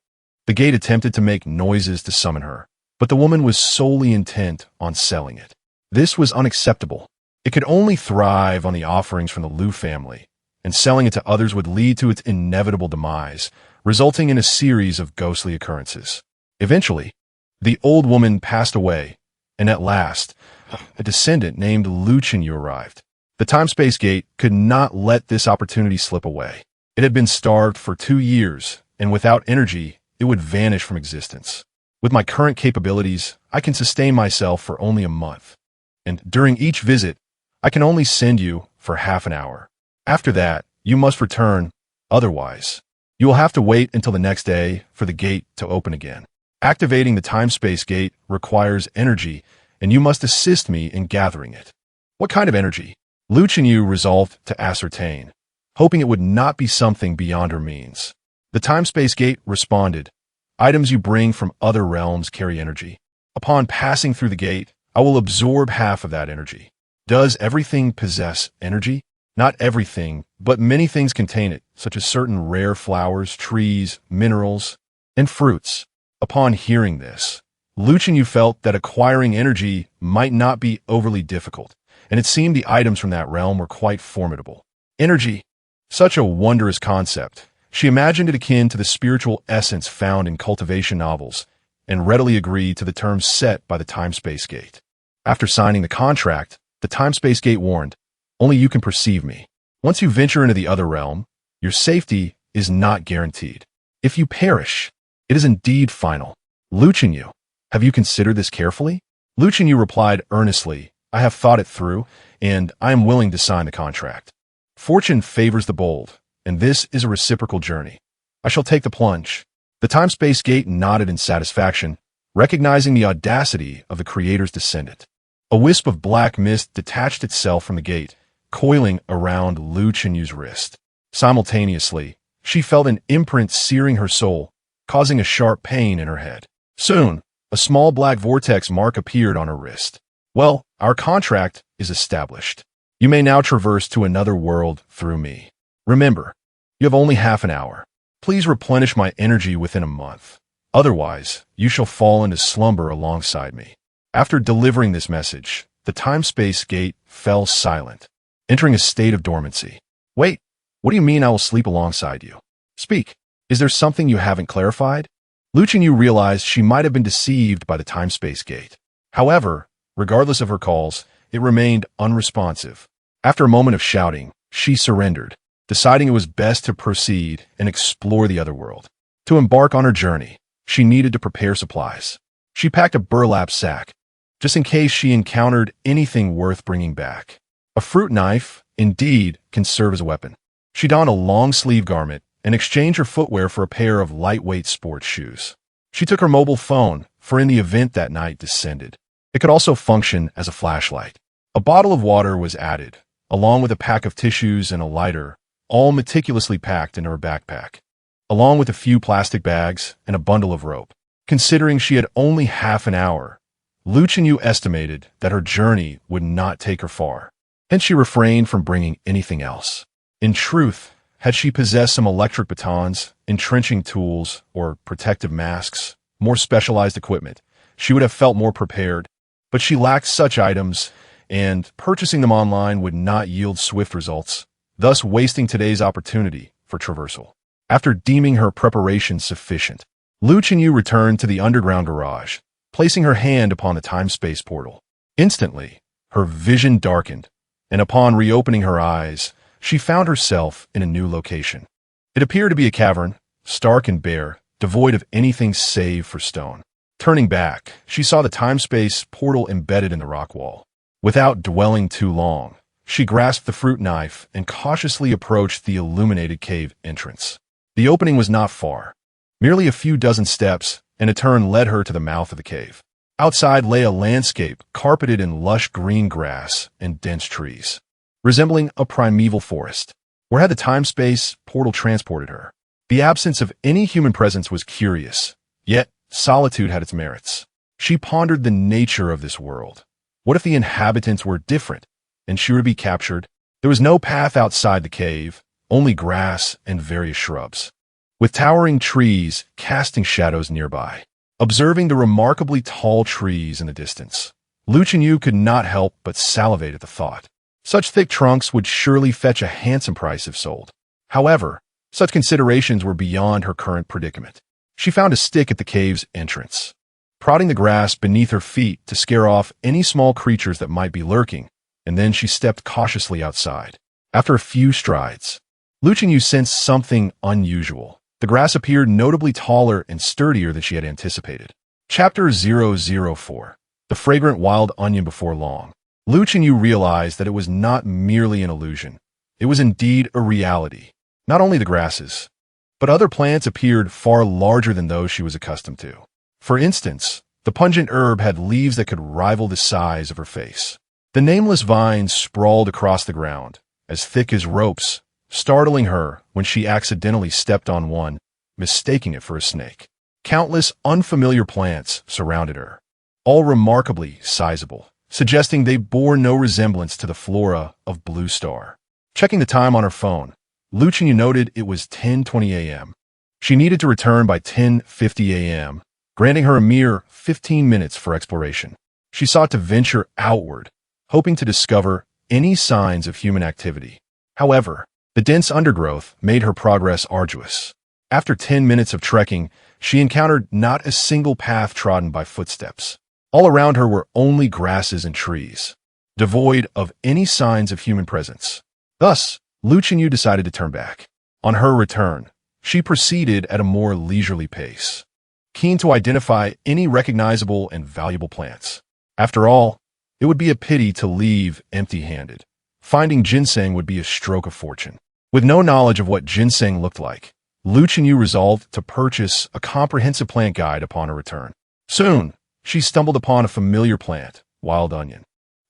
The gate attempted to make noises to summon her, but the woman was solely intent on selling it. This was unacceptable. It could only thrive on the offerings from the Lu family, and selling it to others would lead to its inevitable demise, resulting in a series of ghostly occurrences. Eventually, the old woman passed away, and at last, a descendant named Lu Shenyu arrived. The time-space gate could not let this opportunity slip away. It had been starved for 2 years, and without energy, it would vanish from existence. With my current capabilities, I can sustain myself for only a month. And during each visit, I can only send you for half an hour. After that, you must return. Otherwise, you will have to wait until the next day for the gate to open again. Activating the time-space gate requires energy, and you must assist me in gathering it. What kind of energy? Lu Shenyu resolved to ascertain, hoping it would not be something beyond her means. The time-space gate responded, Items you bring from other realms carry energy. Upon passing through the gate, I will absorb half of that energy. Does everything possess energy? Not everything, but many things contain it, such as certain rare flowers, trees, minerals, and fruits. Upon hearing this, Lu Shenyu felt that acquiring energy might not be overly difficult, and it seemed the items from that realm were quite formidable. Energy, such a wondrous concept. She imagined it akin to the spiritual essence found in cultivation novels, and readily agreed to the terms set by the time-space gate. After signing the contract, the time-space gate warned, Only you can perceive me. Once you venture into the other realm, your safety is not guaranteed. If you perish, it is indeed final. Lu Shenyu, have you considered this carefully? Lu Shenyu replied earnestly, I have thought it through, and I am willing to sign the contract. Fortune favors the bold, and this is a reciprocal journey. I shall take the plunge. The time-space gate nodded in satisfaction, recognizing the audacity of the Creator's descendant. A wisp of black mist detached itself from the gate, coiling around Lu Shenyu's wrist. Simultaneously, she felt an imprint searing her soul, causing a sharp pain in her head. Soon, a small black vortex mark appeared on her wrist. Well, our contract is established. You may now traverse to another world through me. Remember, you have only half an hour. Please replenish my energy within a month. Otherwise, you shall fall into slumber alongside me. After delivering this message, the time-space gate fell silent, entering a state of dormancy. Wait, what do you mean I will sleep alongside you? Speak. Is there something you haven't clarified? Lu Shenyu realized she might have been deceived by the time-space gate. However, regardless of her calls, it remained unresponsive. After a moment of shouting, she surrendered, deciding it was best to proceed and explore the other world. To embark on her journey, she needed to prepare supplies. She packed a burlap sack, just in case she encountered anything worth bringing back. A fruit knife, indeed, can serve as a weapon. She donned a long-sleeve garment and exchanged her footwear for a pair of lightweight sports shoes. She took her mobile phone, for in the event that night descended, it could also function as a flashlight. A bottle of water was added, along with a pack of tissues and a lighter, all meticulously packed into her backpack, along with a few plastic bags and a bundle of rope. Considering she had only half an hour, Lu Shenyu estimated that her journey would not take her far. Hence she refrained from bringing anything else. In truth, had she possessed some electric batons, entrenching tools, or protective masks, more specialized equipment, she would have felt more prepared. But she lacked such items, and purchasing them online would not yield swift results, thus wasting today's opportunity for traversal. After deeming her preparation sufficient, Lu Chenyu returned to the underground garage, placing her hand upon the time-space portal. Instantly, her vision darkened, and upon reopening her eyes, she found herself in a new location. It appeared to be a cavern, stark and bare, devoid of anything save for stone. Turning back, she saw the time-space portal embedded in the rock wall. Without dwelling too long, she grasped the fruit knife and cautiously approached the illuminated cave entrance. The opening was not far. Merely a few dozen steps, and a turn led her to the mouth of the cave. Outside lay a landscape carpeted in lush green grass and dense trees, resembling a primeval forest. Where had the time-space portal transported her? The absence of any human presence was curious, yet solitude had its merits. She pondered the nature of this world. What if the inhabitants were different, and she were to be captured? There was no path outside the cave, only grass and various shrubs, with towering trees casting shadows nearby. Observing the remarkably tall trees in the distance, Lu Chenyu could not help but salivate at the thought. Such thick trunks would surely fetch a handsome price if sold. However, such considerations were beyond her current predicament. She found a stick at the cave's entrance, prodding the grass beneath her feet to scare off any small creatures that might be lurking, and then she stepped cautiously outside. After a few strides, Lu Chenyu sensed something unusual. The grass appeared notably taller and sturdier than she had anticipated. Chapter 004. The Fragrant Wild Onion. Before long, Lu Chenyu realized that it was not merely an illusion. It was indeed a reality. Not only the grasses, but other plants appeared far larger than those she was accustomed to. For instance, the pungent herb had leaves that could rival the size of her face. The nameless vines sprawled across the ground, as thick as ropes, startling her when she accidentally stepped on one, mistaking it for a snake. Countless unfamiliar plants surrounded her, all remarkably sizable, suggesting they bore no resemblance to the flora of Blue Star. Checking the time on her phone, Lu Chenyu noted it was 10:20 a.m. She needed to return by 10:50 a.m., granting her a mere 15 minutes for exploration. She sought to venture outward, hoping to discover any signs of human activity. However, the dense undergrowth made her progress arduous. After 10 minutes of trekking, she encountered not a single path trodden by footsteps. All around her were only grasses and trees, devoid of any signs of human presence. Thus, Lu Chenyu decided to turn back. On her return, she proceeded at a more leisurely pace, keen to identify any recognizable and valuable plants. After all, it would be a pity to leave empty-handed. Finding ginseng would be a stroke of fortune. With no knowledge of what ginseng looked like, Lu Chenyu resolved to purchase a comprehensive plant guide upon her return. Soon, she stumbled upon a familiar plant, wild onion.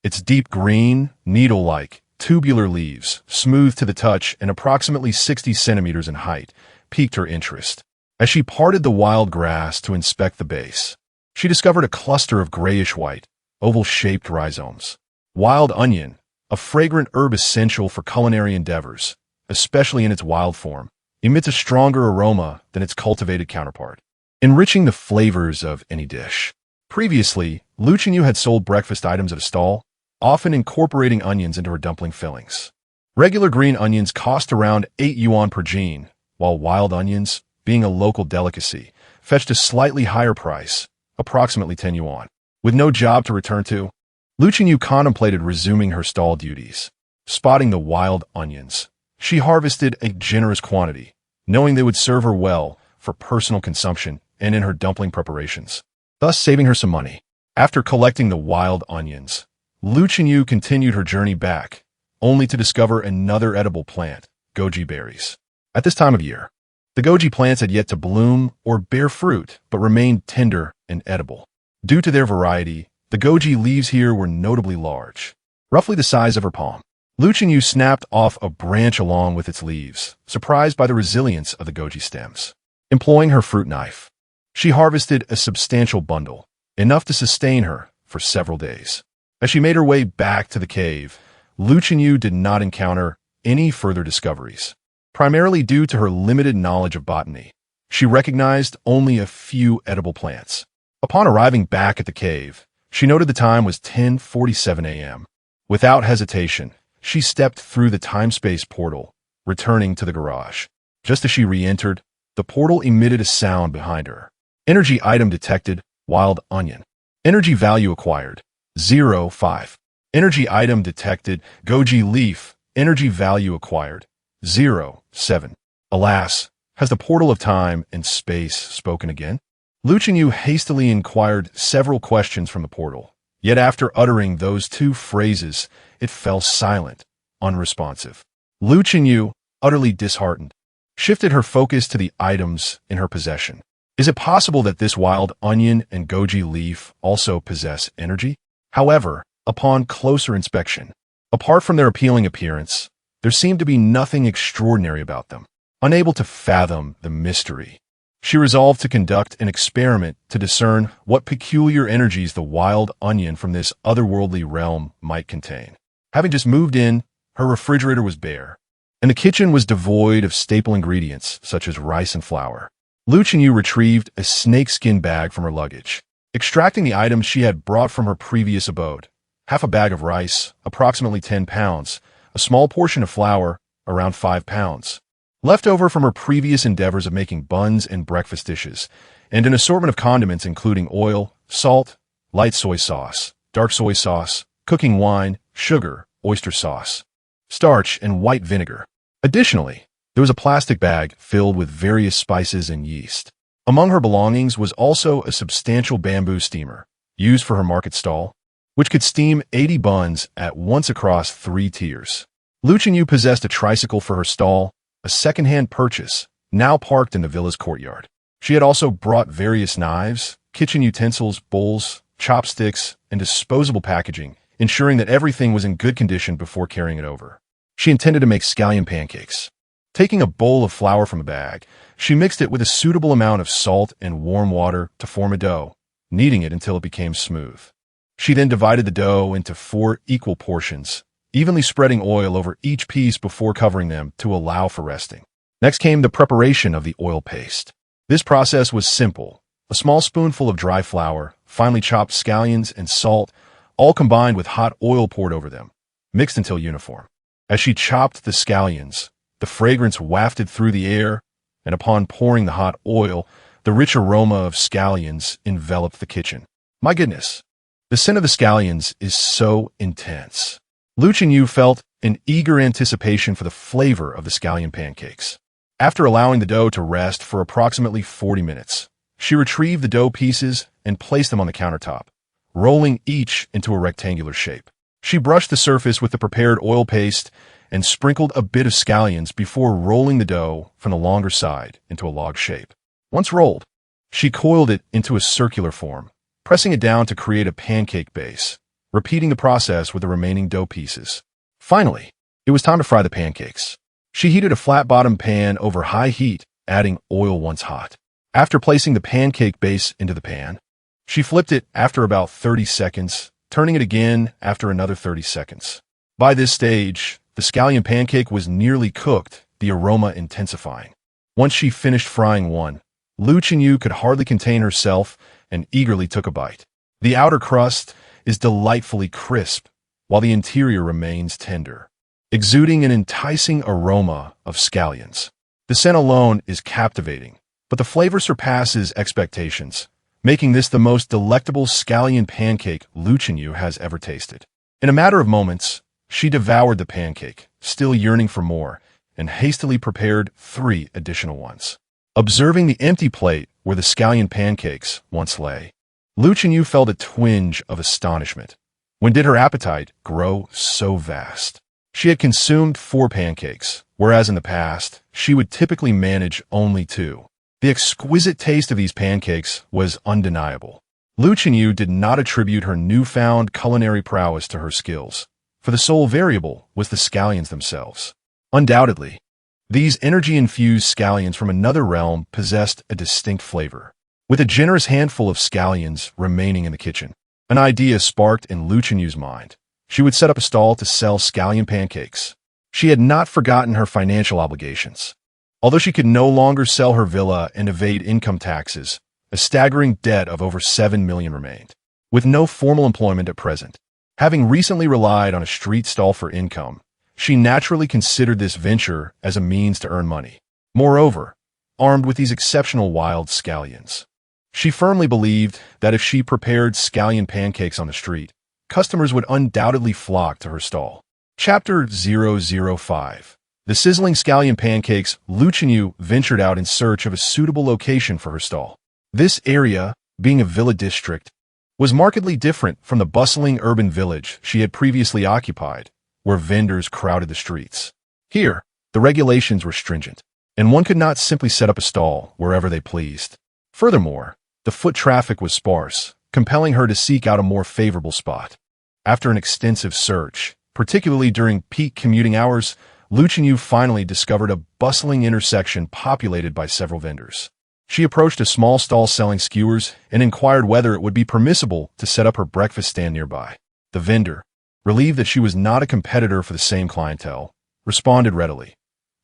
Its deep green, needle-like, tubular leaves, smooth to the touch and approximately 60 centimeters in height, piqued her interest. As she parted the wild grass to inspect the base, she discovered a cluster of grayish-white, oval-shaped rhizomes. Wild onion, a fragrant herb essential for culinary endeavors, especially in its wild form, emits a stronger aroma than its cultivated counterpart, enriching the flavors of any dish. Previously, Lu Chenyu had sold breakfast items at a stall, often incorporating onions into her dumpling fillings. Regular green onions cost around 8 yuan per jean, while wild onions, being a local delicacy, fetched a slightly higher price, approximately 10 yuan. With no job to return to, Lu Chenyu contemplated resuming her stall duties. Spotting the wild onions, she harvested a generous quantity, knowing they would serve her well for personal consumption and in her dumpling preparations, thus saving her some money. After collecting the wild onions, Lu Chenyu continued her journey back, only to discover another edible plant, goji berries. At this time of year, the goji plants had yet to bloom or bear fruit, but remained tender and edible. Due to their variety, the goji leaves here were notably large, roughly the size of her palm. Lu Chenyu snapped off a branch along with its leaves, surprised by the resilience of the goji stems. Employing her fruit knife, she harvested a substantial bundle, enough to sustain her for several days. As she made her way back to the cave, Lu Chenyu did not encounter any further discoveries. Primarily due to her limited knowledge of botany, she recognized only a few edible plants. Upon arriving back at the cave, she noted the time was 10:47 a.m. Without hesitation, she stepped through the time-space portal, returning to the garage. Just as she re-entered, the portal emitted a sound behind her. Energy item detected, wild onion. Energy value acquired, 0.5. Energy item detected, goji leaf. Energy value acquired, 0.7. Alas, has the portal of time and space spoken again? Lu Yu hastily inquired several questions from the portal. Yet after uttering those two phrases, it fell silent, unresponsive. Lu Yu, utterly disheartened, shifted her focus to the items in her possession. Is it possible that this wild onion and goji leaf also possess energy? However, upon closer inspection, apart from their appealing appearance, there seemed to be nothing extraordinary about them. Unable to fathom the mystery, she resolved to conduct an experiment to discern what peculiar energies the wild onion from this otherworldly realm might contain. Having just moved in, her refrigerator was bare, and the kitchen was devoid of staple ingredients such as rice and flour. Lu Yu retrieved a snakeskin bag from her luggage, extracting the items she had brought from her previous abode. Half a bag of rice, approximately 10 pounds, a small portion of flour, around 5 pounds, left over from her previous endeavors of making buns and breakfast dishes, and an assortment of condiments including oil, salt, light soy sauce, dark soy sauce, cooking wine, sugar, oyster sauce, starch, and white vinegar. Additionally, there was a plastic bag filled with various spices and yeast. Among her belongings was also a substantial bamboo steamer, used for her market stall, which could steam 80 buns at once across 3 tiers. Lu Yu possessed a tricycle for her stall, a second-hand purchase, now parked in the villa's courtyard. She had also brought various knives, kitchen utensils, bowls, chopsticks, and disposable packaging, ensuring that everything was in good condition before carrying it over. She intended to make scallion pancakes. Taking a bowl of flour from a bag, she mixed it with a suitable amount of salt and warm water to form a dough, kneading it until it became smooth. She then divided the dough into 4 equal portions, evenly spreading oil over each piece before covering them to allow for resting. Next came the preparation of the oil paste. This process was simple. A small spoonful of dry flour, finely chopped scallions, and salt, all combined with hot oil poured over them, mixed until uniform. As she chopped the scallions, the fragrance wafted through the air, and upon pouring the hot oil, the rich aroma of scallions enveloped the kitchen. My goodness, the scent of the scallions is so intense. Lu Yu felt an eager anticipation for the flavor of the scallion pancakes. After allowing the dough to rest for approximately 40 minutes, she retrieved the dough pieces and placed them on the countertop, rolling each into a rectangular shape. She brushed the surface with the prepared oil paste and sprinkled a bit of scallions before rolling the dough from the longer side into a log shape. Once rolled, she coiled it into a circular form, pressing it down to create a pancake base, repeating the process with the remaining dough pieces. Finally, it was time to fry the pancakes. She heated a flat-bottom pan over high heat, adding oil once hot. After placing the pancake base into the pan, she flipped it after about 30 seconds, turning it again after another 30 seconds. By this stage, the scallion pancake was nearly cooked, the aroma intensifying. Once she finished frying one, Lu Yu could hardly contain herself and eagerly took a bite. The outer crust is delightfully crisp, while the interior remains tender, exuding an enticing aroma of scallions. The scent alone is captivating, but the flavor surpasses expectations, making this the most delectable scallion pancake Lu Yu has ever tasted. In a matter of moments, she devoured the pancake, still yearning for more, and hastily prepared 3 additional ones. Observing the empty plate where the scallion pancakes once lay, Lu Yu felt a twinge of astonishment. When did her appetite grow so vast? She had consumed 4 pancakes, whereas in the past, she would typically manage only 2. The exquisite taste of these pancakes was undeniable. Lu Yu did not attribute her newfound culinary prowess to her skills, for the sole variable was the scallions themselves. Undoubtedly, these energy-infused scallions from another realm possessed a distinct flavor. With a generous handful of scallions remaining in the kitchen, an idea sparked in Lu Yu's mind. She would set up a stall to sell scallion pancakes. She had not forgotten her financial obligations. Although she could no longer sell her villa and evade income taxes, a staggering debt of over $7 million remained. With no formal employment at present, Having recently relied on a street stall for income, she naturally considered this venture as a means to earn money. Moreover, armed with these exceptional wild scallions, she firmly believed that if she prepared scallion pancakes on the street, customers would undoubtedly flock to her stall. Chapter 005. The sizzling scallion pancakes. Lucian ventured out in search of a suitable location for her stall. This area, being a villa district, was markedly different from the bustling urban village she had previously occupied, where vendors crowded the streets. Here, the regulations were stringent, and one could not simply set up a stall wherever they pleased. Furthermore, the foot traffic was sparse, compelling her to seek out a more favorable spot. After an extensive search, particularly during peak commuting hours, Lucian finally discovered a bustling intersection populated by several vendors. She approached a small stall selling skewers and inquired whether it would be permissible to set up her breakfast stand nearby. The vendor, relieved that she was not a competitor for the same clientele, responded readily.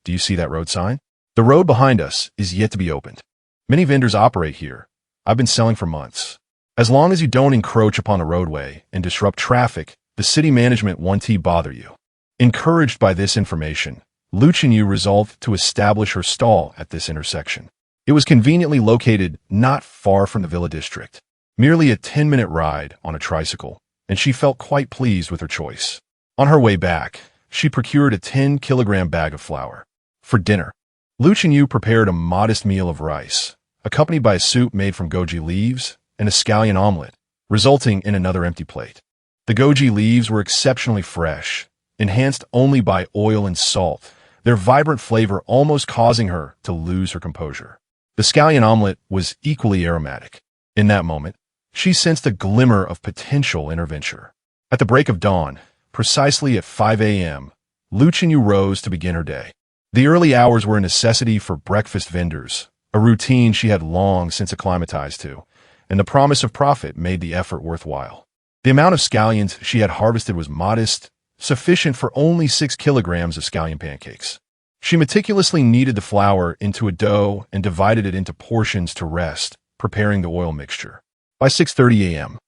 "Do you see that road sign? The road behind us is yet to be opened. Many vendors operate here. I've been selling for months. As long as you don't encroach upon the roadway and disrupt traffic, the city management won't bother you." Encouraged by this information, Lucian resolved to establish her stall at this intersection. It was conveniently located not far from the villa district, merely a 10-minute ride on a tricycle, and she felt quite pleased with her choice. On her way back, she procured a 10-kilogram bag of flour. For dinner, Lucian prepared a modest meal of rice, accompanied by a soup made from goji leaves and a scallion omelet, resulting in another empty plate. The goji leaves were exceptionally fresh, enhanced only by oil and salt, their vibrant flavor almost causing her to lose her composure. The scallion omelet was equally aromatic. In that moment, she sensed a glimmer of potential in her venture. At the break of dawn, precisely at 5 a.m., Lucian rose to begin her day. The early hours were a necessity for breakfast vendors, a routine she had long since acclimatized to, and the promise of profit made the effort worthwhile. The amount of scallions she had harvested was modest, sufficient for only 6 kilograms of scallion pancakes. She meticulously kneaded the flour into a dough and divided it into portions to rest, preparing the oil mixture. By 6:30 a.m.,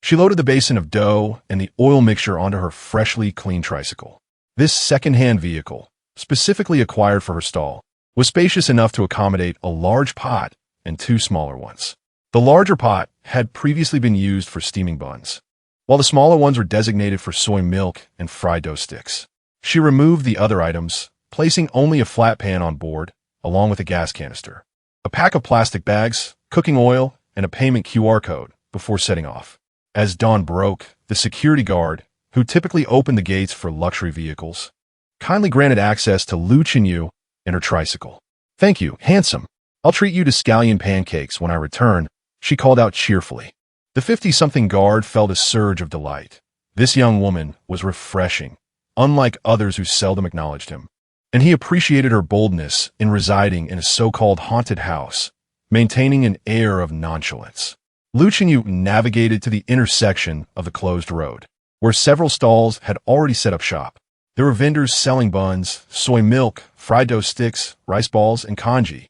she loaded the basin of dough and the oil mixture onto her freshly cleaned tricycle. This second-hand vehicle, specifically acquired for her stall, was spacious enough to accommodate a large pot and 2 smaller ones. The larger pot had previously been used for steaming buns, while the smaller ones were designated for soy milk and fried dough sticks. She removed the other items, placing only a flat pan on board, along with a gas canister, a pack of plastic bags, cooking oil, and a payment QR code before setting off. As dawn broke, the security guard, who typically opened the gates for luxury vehicles, kindly granted access to Lucian and her tricycle. "Thank you, handsome. I'll treat you to scallion pancakes when I return," she called out cheerfully. The 50-something guard felt a surge of delight. This young woman was refreshing, unlike others who seldom acknowledged him, and he appreciated her boldness in residing in a so-called haunted house, maintaining an air of nonchalance. Lucian navigated to the intersection of the closed road, where several stalls had already set up shop. There were vendors selling buns, soy milk, fried dough sticks, rice balls, and congee,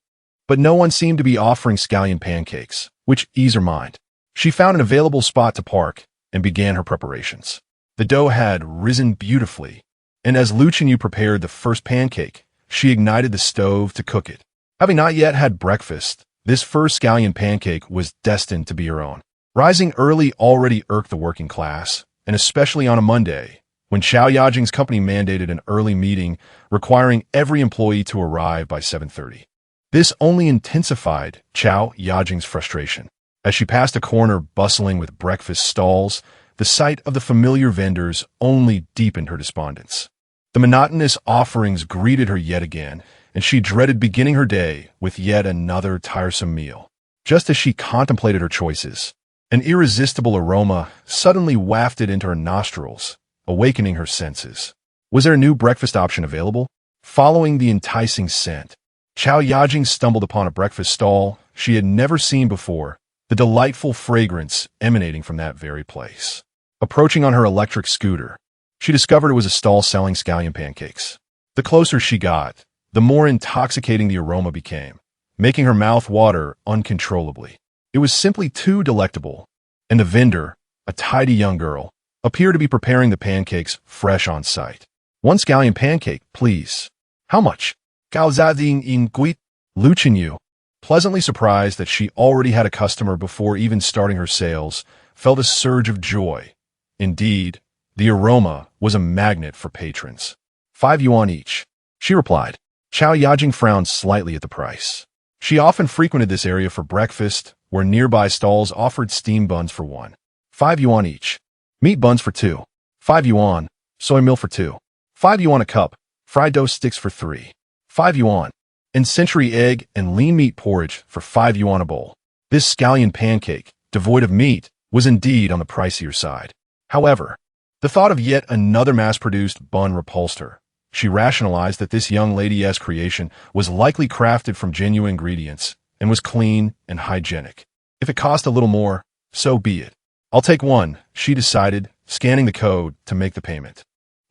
but no one seemed to be offering scallion pancakes, which eased her mind. She found an available spot to park and began her preparations. The dough had risen beautifully, and as Lucian prepared the first pancake, she ignited the stove to cook it. Having not yet had breakfast, this first scallion pancake was destined to be her own. Rising early already irked the working class, and especially on a Monday, when Xiao Yajing's company mandated an early meeting requiring every employee to arrive by 7:30. This only intensified Xiao Yajing's frustration. As she passed a corner bustling with breakfast stalls, the sight of the familiar vendors only deepened her despondence. The monotonous offerings greeted her yet again, and she dreaded beginning her day with yet another tiresome meal. Just as she contemplated her choices, an irresistible aroma suddenly wafted into her nostrils, awakening her senses. Was there a new breakfast option available? Following the enticing scent, Xiao Yajing stumbled upon a breakfast stall she had never seen before, the delightful fragrance emanating from that very place. Approaching on her electric scooter, she discovered it was a stall selling scallion pancakes. The closer she got, the more intoxicating the aroma became, making her mouth water uncontrollably. It was simply too delectable, and the vendor, a tidy young girl, appear to be preparing the pancakes fresh on site. One scallion pancake, please. How much? Gaozading in guit. Lu Chenyu, pleasantly surprised that she already had a customer before even starting her sales, felt a surge of joy. Indeed, the aroma was a magnet for patrons. 5 yuan each, she replied. Chao Yajing frowned slightly at the price. She often frequented this area for breakfast, where nearby stalls offered steam buns for 1. 5 yuan each. Meat buns for 2. 5 yuan. Soy milk for 2. 5 yuan a cup. Fried dough sticks for 3. 5 yuan. And century egg and lean meat porridge for 5 yuan a bowl. This scallion pancake, devoid of meat, was indeed on the pricier side. However, the thought of yet another mass-produced bun repulsed her. She rationalized that this young lady's creation was likely crafted from genuine ingredients and was clean and hygienic. If it cost a little more, so be it. I'll take one, she decided, scanning the code to make the payment.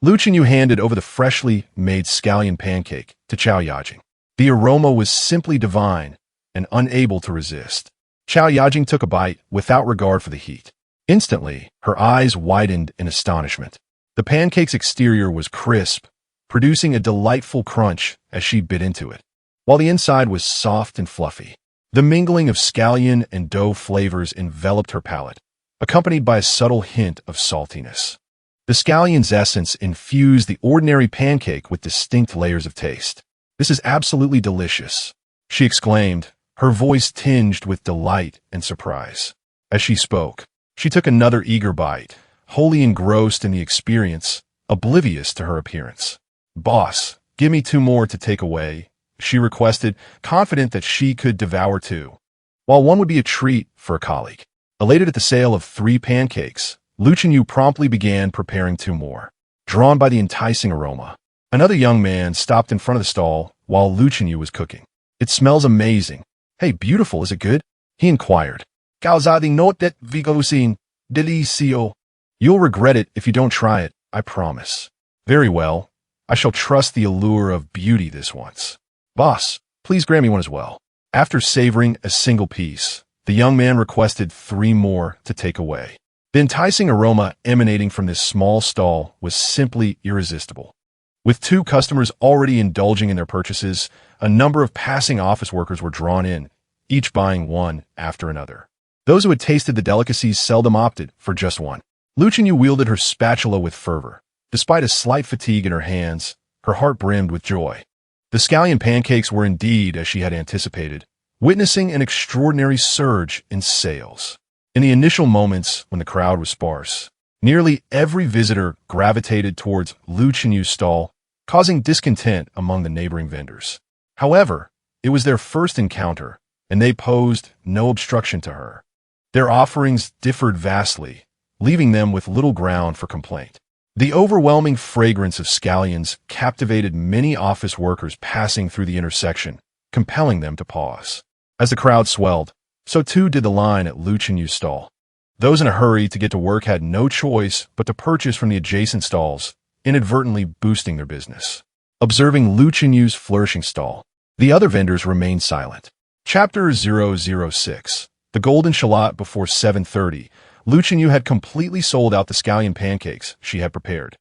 Lu Chenyu handed over the freshly made scallion pancake to Chao Yajing. The aroma was simply divine and unable to resist. Chao Yajing took a bite without regard for the heat. Instantly, her eyes widened in astonishment. The pancake's exterior was crisp, producing a delightful crunch as she bit into it, while the inside was soft and fluffy. The mingling of scallion and dough flavors enveloped her palate, accompanied by a subtle hint of saltiness. The scallion's essence infused the ordinary pancake with distinct layers of taste. This is absolutely delicious, she exclaimed, her voice tinged with delight and surprise. As she spoke, she took another eager bite, wholly engrossed in the experience, oblivious to her appearance. Boss, give me 2 more to take away, she requested, confident that she could devour 2, while one would be a treat for a colleague. Elated at the sale of 3 pancakes, Lu Chenyu promptly began preparing 2 more. Drawn by the enticing aroma, another young man stopped in front of the stall while Lu Chenyu was cooking. It smells amazing. Hey, beautiful, is it good? He inquired. Gaozading note that vigousin, delicio. You'll regret it if you don't try it, I promise. Very well. I shall trust the allure of beauty this once. Boss, please grant me one as well. After savoring a single piece, the young man requested 3 more to take away. The enticing aroma emanating from this small stall was simply irresistible. With 2 customers already indulging in their purchases, a number of passing office workers were drawn in, each buying one after another. Those who had tasted the delicacies seldom opted for just one. Lu Chenyu wielded her spatula with fervor. Despite a slight fatigue in her hands, her heart brimmed with joy. The scallion pancakes were indeed as she had anticipated, witnessing an extraordinary surge in sales. In the initial moments when the crowd was sparse, nearly every visitor gravitated towards Lu Chenyu's stall, causing discontent among the neighboring vendors. However, it was their first encounter, and they posed no obstruction to her. Their offerings differed vastly, leaving them with little ground for complaint. The overwhelming fragrance of scallions captivated many office workers passing through the intersection, compelling them to pause. As the crowd swelled, so too did the line at Lu Chenyu's stall. Those in a hurry to get to work had no choice but to purchase from the adjacent stalls, inadvertently boosting their business. Observing Lu Chenyu's flourishing stall, the other vendors remained silent. Chapter 006. The Golden Shallot. Before 7:30, Lu Chenyu had completely sold out the scallion pancakes she had prepared.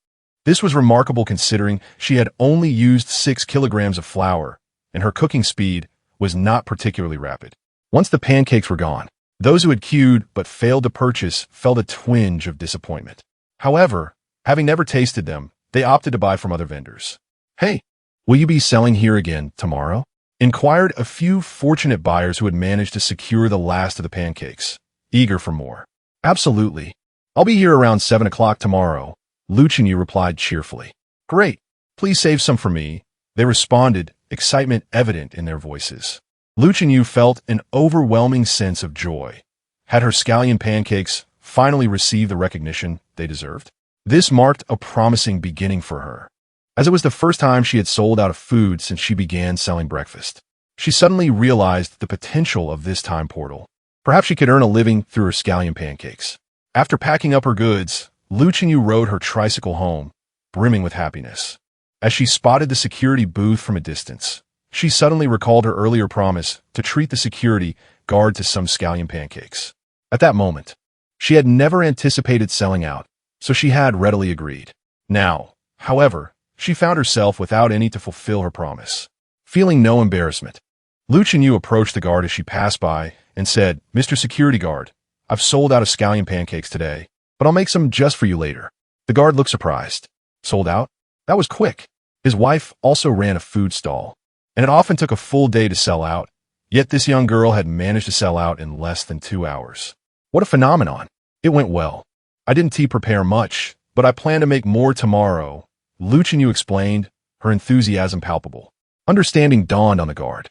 This was remarkable considering she had only used 6 kilograms of flour, and her cooking speed was not particularly rapid. Once the pancakes were gone, those who had queued but failed to purchase felt a twinge of disappointment. However, having never tasted them, they opted to buy from other vendors. Hey, will you be selling here again tomorrow? Inquired a few fortunate buyers who had managed to secure the last of the pancakes, eager for more. Absolutely. I'll be here around 7 o'clock tomorrow, Lu Chenyu replied cheerfully. Great. Please save some for me, they responded, excitement evident in their voices. Lu Chenyu felt an overwhelming sense of joy. Had her scallion pancakes finally received the recognition they deserved? This marked a promising beginning for her, as it was the first time she had sold out of food since she began selling breakfast. She suddenly realized the potential of this time portal. Perhaps she could earn a living through her scallion pancakes. After packing up her goods, Lu Chenyu rode her tricycle home, brimming with happiness. As she spotted the security booth from a distance, she suddenly recalled her earlier promise to treat the security guard to some scallion pancakes. At that moment, she had never anticipated selling out, so she had readily agreed. Now, however, she found herself without any to fulfill her promise. Feeling no embarrassment, Lu Chenyu approached the guard as she passed by and said, "Mr. Security Guard, I've sold out of scallion pancakes today, but I'll make some just for you later." The guard looked surprised. Sold out? That was quick. His wife also ran a food stall, and it often took a full day to sell out, yet this young girl had managed to sell out in less than 2 hours. What a phenomenon. It went well. I didn't prepare much, but I plan to make more tomorrow, Lu Chenyu explained, her enthusiasm palpable. Understanding dawned on the guard.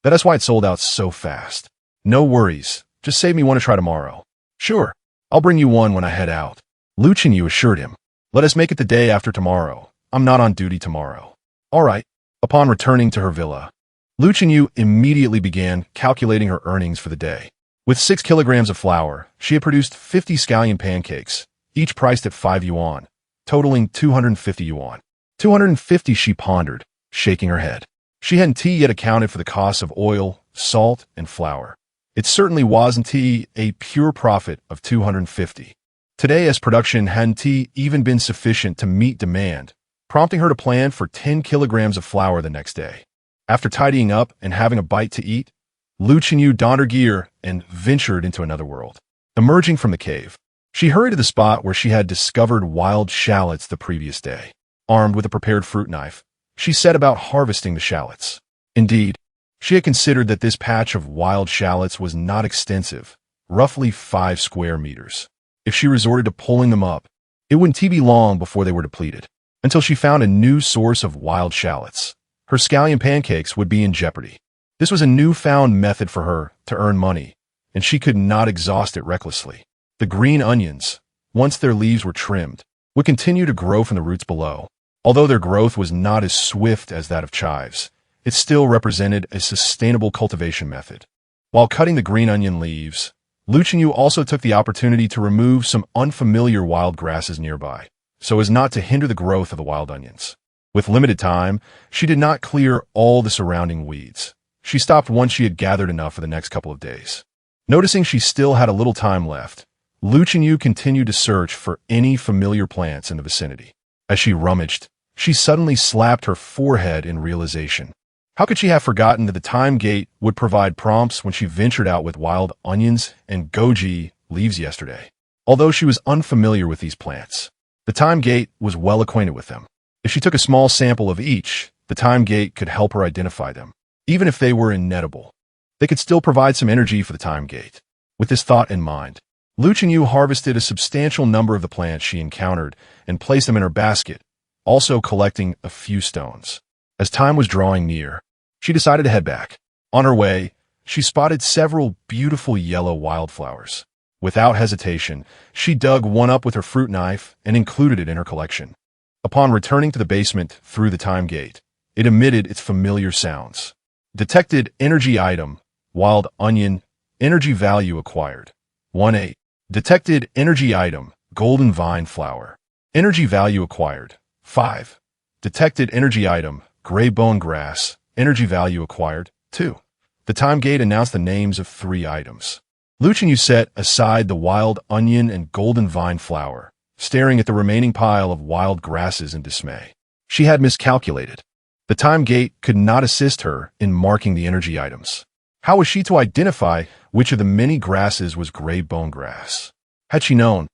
That's why it sold out so fast. No worries. Just save me one to try tomorrow. Sure. I'll bring you one when I head out. Lu Chenyu assured him. Let us make it the day after tomorrow. I'm not on duty tomorrow. All right. Upon returning to her villa, Lu Chenyu immediately began calculating her earnings for the day. With 6 kilograms of flour, she had produced 50 scallion pancakes, each priced at 5 yuan, totaling 250 yuan. 250, she pondered, shaking her head. She hadn't yet accounted for the costs of oil, salt, and flour. It certainly wasn't a pure profit of 250. Today, as production hadn't even been sufficient to meet demand, prompting her to plan for 10 kilograms of flour the next day. After tidying up and having a bite to eat, Lu Chenyu donned her gear and ventured into another world. Emerging from the cave, she hurried to the spot where she had discovered wild shallots the previous day. Armed with a prepared fruit knife, she set about harvesting the shallots. Indeed, she had considered that this patch of wild shallots was not extensive, roughly 5 square meters. If she resorted to pulling them up, it wouldn't be long before they were depleted. Until she found a new source of wild shallots, her scallion pancakes would be in jeopardy. This was a newfound method for her to earn money, and she could not exhaust it recklessly. The green onions, once their leaves were trimmed, would continue to grow from the roots below. Although their growth was not as swift as that of chives, it still represented a sustainable cultivation method. While cutting the green onion leaves, Lu Chenyu also took the opportunity to remove some unfamiliar wild grasses nearby, so as not to hinder the growth of the wild onions. With limited time, she did not clear all the surrounding weeds. She stopped once she had gathered enough for the next couple of days. Noticing she still had a little time left, Lu Chenyu continued to search for any familiar plants in the vicinity. As she rummaged, she suddenly slapped her forehead in realization. How could she have forgotten that the time gate would provide prompts when she ventured out with wild onions and goji leaves yesterday? Although she was unfamiliar with these plants, the time gate was well acquainted with them. If she took a small sample of each, the time gate could help her identify them. Even if they were inedible, they could still provide some energy for the time gate. With this thought in mind, Lu Chenyu harvested a substantial number of the plants she encountered and placed them in her basket, also collecting a few stones. As time was drawing near, she decided to head back. On her way, she spotted several beautiful yellow wildflowers. Without hesitation, she dug one up with her fruit knife and included it in her collection. Upon returning to the basement through the time gate, it emitted its familiar sounds. Detected energy item, wild onion, energy value acquired. 1-8. Detected energy item, golden vine flower. Energy value acquired. 5. Detected energy item, gray bone grass. Energy value acquired. 2. The time gate announced the names of 3 items. Lu Chenyu set aside the wild onion and golden vine flower, staring at the remaining pile of wild grasses in dismay. She had miscalculated. The time gate could not assist her in marking the energy items. How was she to identify which of the many grasses was gray bone grass? Had she known,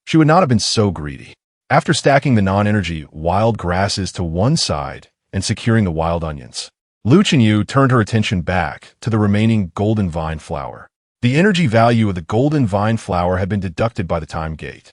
she would not have been so greedy. After stacking the non-energy wild grasses to one side and securing the wild onions, Lu Chenyu turned her attention back to the remaining golden vine flower. The energy value of the golden vine flower had been deducted by the time gate,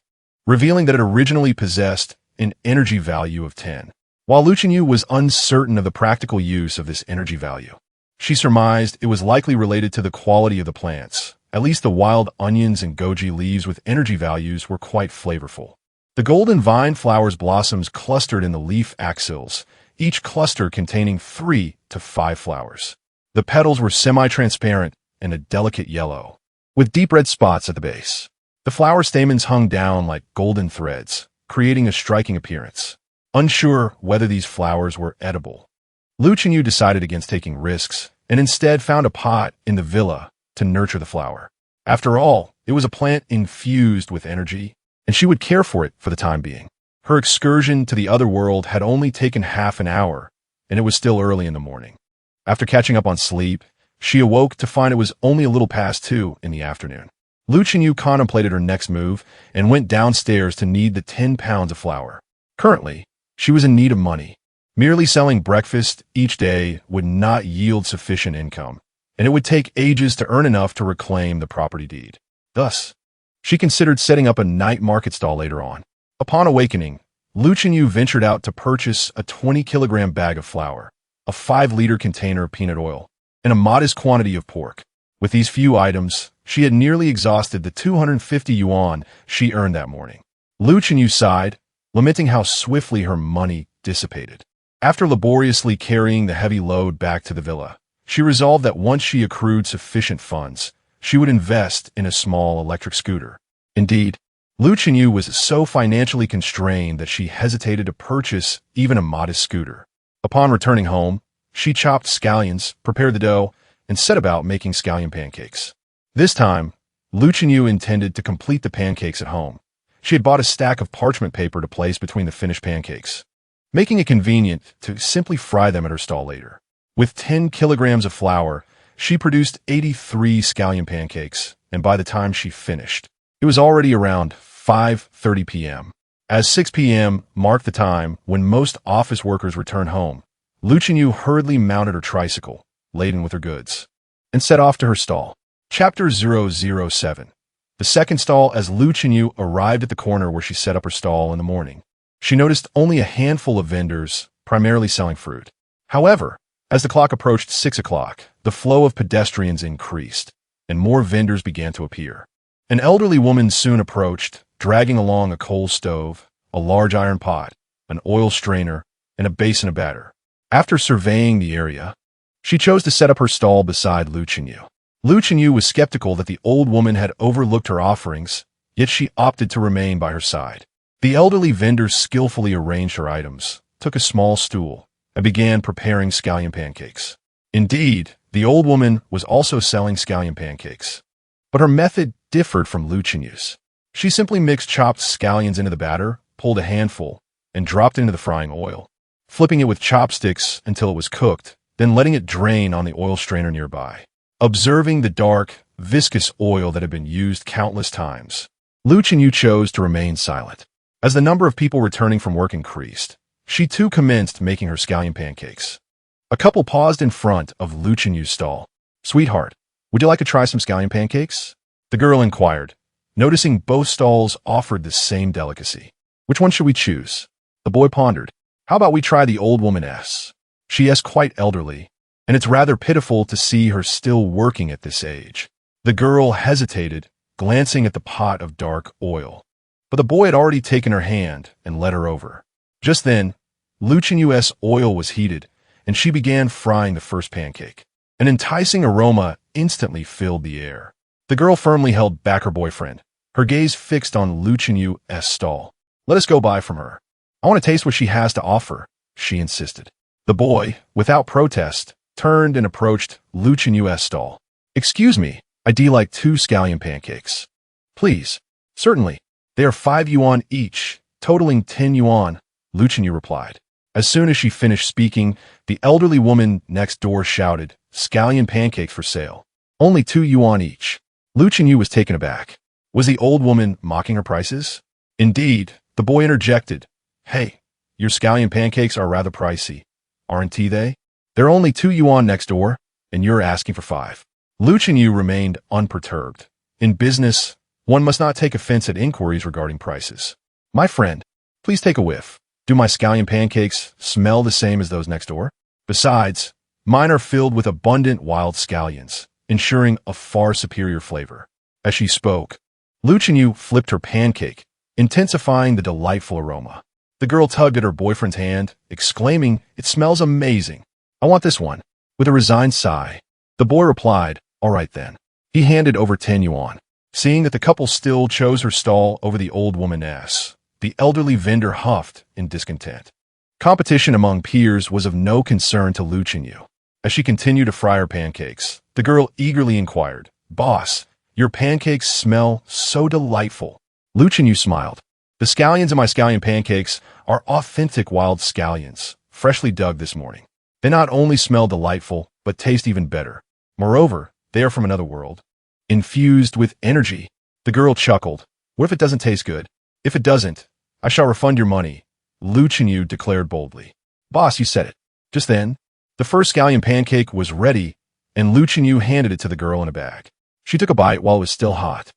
revealing that it originally possessed an energy value of 10. While Lu Chenyu was uncertain of the practical use of this energy value, she surmised it was likely related to the quality of the plants. At least the wild onions and goji leaves with energy values were quite flavorful. The golden vine flower's blossoms clustered in the leaf axils, each cluster containing 3 to 5 flowers. The petals were semi-transparent and a delicate yellow, with deep red spots at the base. The flower stamens hung down like golden threads, creating a striking appearance. Unsure whether these flowers were edible, Lu Chenyu decided against taking risks and instead found a pot in the villa to nurture the flower. After all, it was a plant infused with energy, and she would care for it for the time being. Her excursion to the other world had only taken half an hour, and it was still early in the morning. After catching up on sleep, she awoke to find it was only a little past 2 in the afternoon. Lu Chenyu contemplated her next move and went downstairs to knead the 10 pounds of flour. Currently, she was in need of money. Merely selling breakfast each day would not yield sufficient income, and it would take ages to earn enough to reclaim the property deed. Thus, she considered setting up a night market stall later on. Upon awakening, Lu Chenyu ventured out to purchase a 20-kilogram bag of flour, a 5-liter container of peanut oil, and a modest quantity of pork. With these few items, she had nearly exhausted the 250 yuan she earned that morning. Lu Chenyu sighed, lamenting how swiftly her money dissipated. After laboriously carrying the heavy load back to the villa, she resolved that once she accrued sufficient funds, she would invest in a small electric scooter. Indeed, Lu Chenyu was so financially constrained that she hesitated to purchase even a modest scooter. Upon returning home, she chopped scallions, prepared the dough, and set about making scallion pancakes. This time, Lu Chenyu intended to complete the pancakes at home. She had bought a stack of parchment paper to place between the finished pancakes, making it convenient to simply fry them at her stall later. With 10 kilograms of flour, she produced 83 scallion pancakes, and by the time she finished, it was already around 5:30 p.m. As 6 p.m. marked the time when most office workers returned home, Lu Chenyu hurriedly mounted her tricycle, laden with her goods, and set off to her stall. Chapter 007. The second stall. As Lu Chenyu arrived at the corner where she set up her stall in the morning, she noticed only a handful of vendors, primarily selling fruit. However, as the clock approached 6 o'clock, the flow of pedestrians increased, and more vendors began to appear. An elderly woman soon approached, dragging along a coal stove, a large iron pot, an oil strainer, and a basin of batter. After surveying the area, she chose to set up her stall beside Lu Chenyu. Lu Chenyu was skeptical that the old woman had overlooked her offerings, yet she opted to remain by her side. The elderly vendor skillfully arranged her items, took a small stool, and began preparing scallion pancakes. Indeed, the old woman was also selling scallion pancakes, but her method differed from Lu Chenyu's. She simply mixed chopped scallions into the batter, pulled a handful, and dropped it into the frying oil, flipping it with chopsticks until it was cooked, then letting it drain on the oil strainer nearby. Observing the dark, viscous oil that had been used countless times, Lu Chenyu chose to remain silent. As the number of people returning from work increased, she too commenced making her scallion pancakes. A couple paused in front of Lu Chenyu's stall. "Sweetheart, would you like to try some scallion pancakes?" the girl inquired, noticing both stalls offered the same delicacy. "Which one should we choose?" The boy pondered. "How about we try the old woman's?" She is quite elderly, and it's rather pitiful to see her still working at this age. The girl hesitated, glancing at the pot of dark oil, but the boy had already taken her hand and led her over. Just then, Lu Chenyu's oil was heated, and she began frying the first pancake. An enticing aroma instantly filled the air. The girl firmly held back her boyfriend, her gaze fixed on Lu Chenyu's stall. "Let us go buy from her. I want to taste what she has to offer," she insisted. The boy, without protest, turned and approached Lu Chenyu's stall. "Excuse me, I'd like 2 scallion pancakes." "Please." "Certainly. They are 5 yuan each, totaling 10 yuan, Lu Chenyu replied. As soon as she finished speaking, the elderly woman next door shouted, "Scallion pancakes for sale. Only 2 yuan each." Lu Chenyu was taken aback. Was the old woman mocking her prices? Indeed, the boy interjected, "Hey, your scallion pancakes are rather pricey, aren't they? They're only 2 yuan next door, and you're asking for 5. Lu Chenyu remained unperturbed. In business, one must not take offense at inquiries regarding prices. "My friend, please take a whiff. Do my scallion pancakes smell the same as those next door? Besides, mine are filled with abundant wild scallions, ensuring a far superior flavor." As she spoke, Lu Chenyu flipped her pancake, intensifying the delightful aroma. The girl tugged at her boyfriend's hand, exclaiming, "It smells amazing. I want this one." With a resigned sigh, the boy replied, "All right then." He handed over 10 yuan. Seeing that the couple still chose her stall over the old woman's, the elderly vendor huffed in discontent. Competition among peers was of no concern to Lu Chenyu. As she continued to fry her pancakes, the girl eagerly inquired, "Boss, your pancakes smell so delightful. Lu Chenyu smiled. The scallions in my scallion pancakes are authentic wild scallions, freshly dug this morning. They not only smell delightful, but taste even better. Moreover, they are from another world. Infused with energy. The girl chuckled. What if it doesn't taste good? If it doesn't, I shall refund your money, Lu Chenyu declared boldly. Boss, you said it. Just then, the first scallion pancake was ready, and Lu Chenyu handed it to the girl in a bag. She took a bite while it was still hot.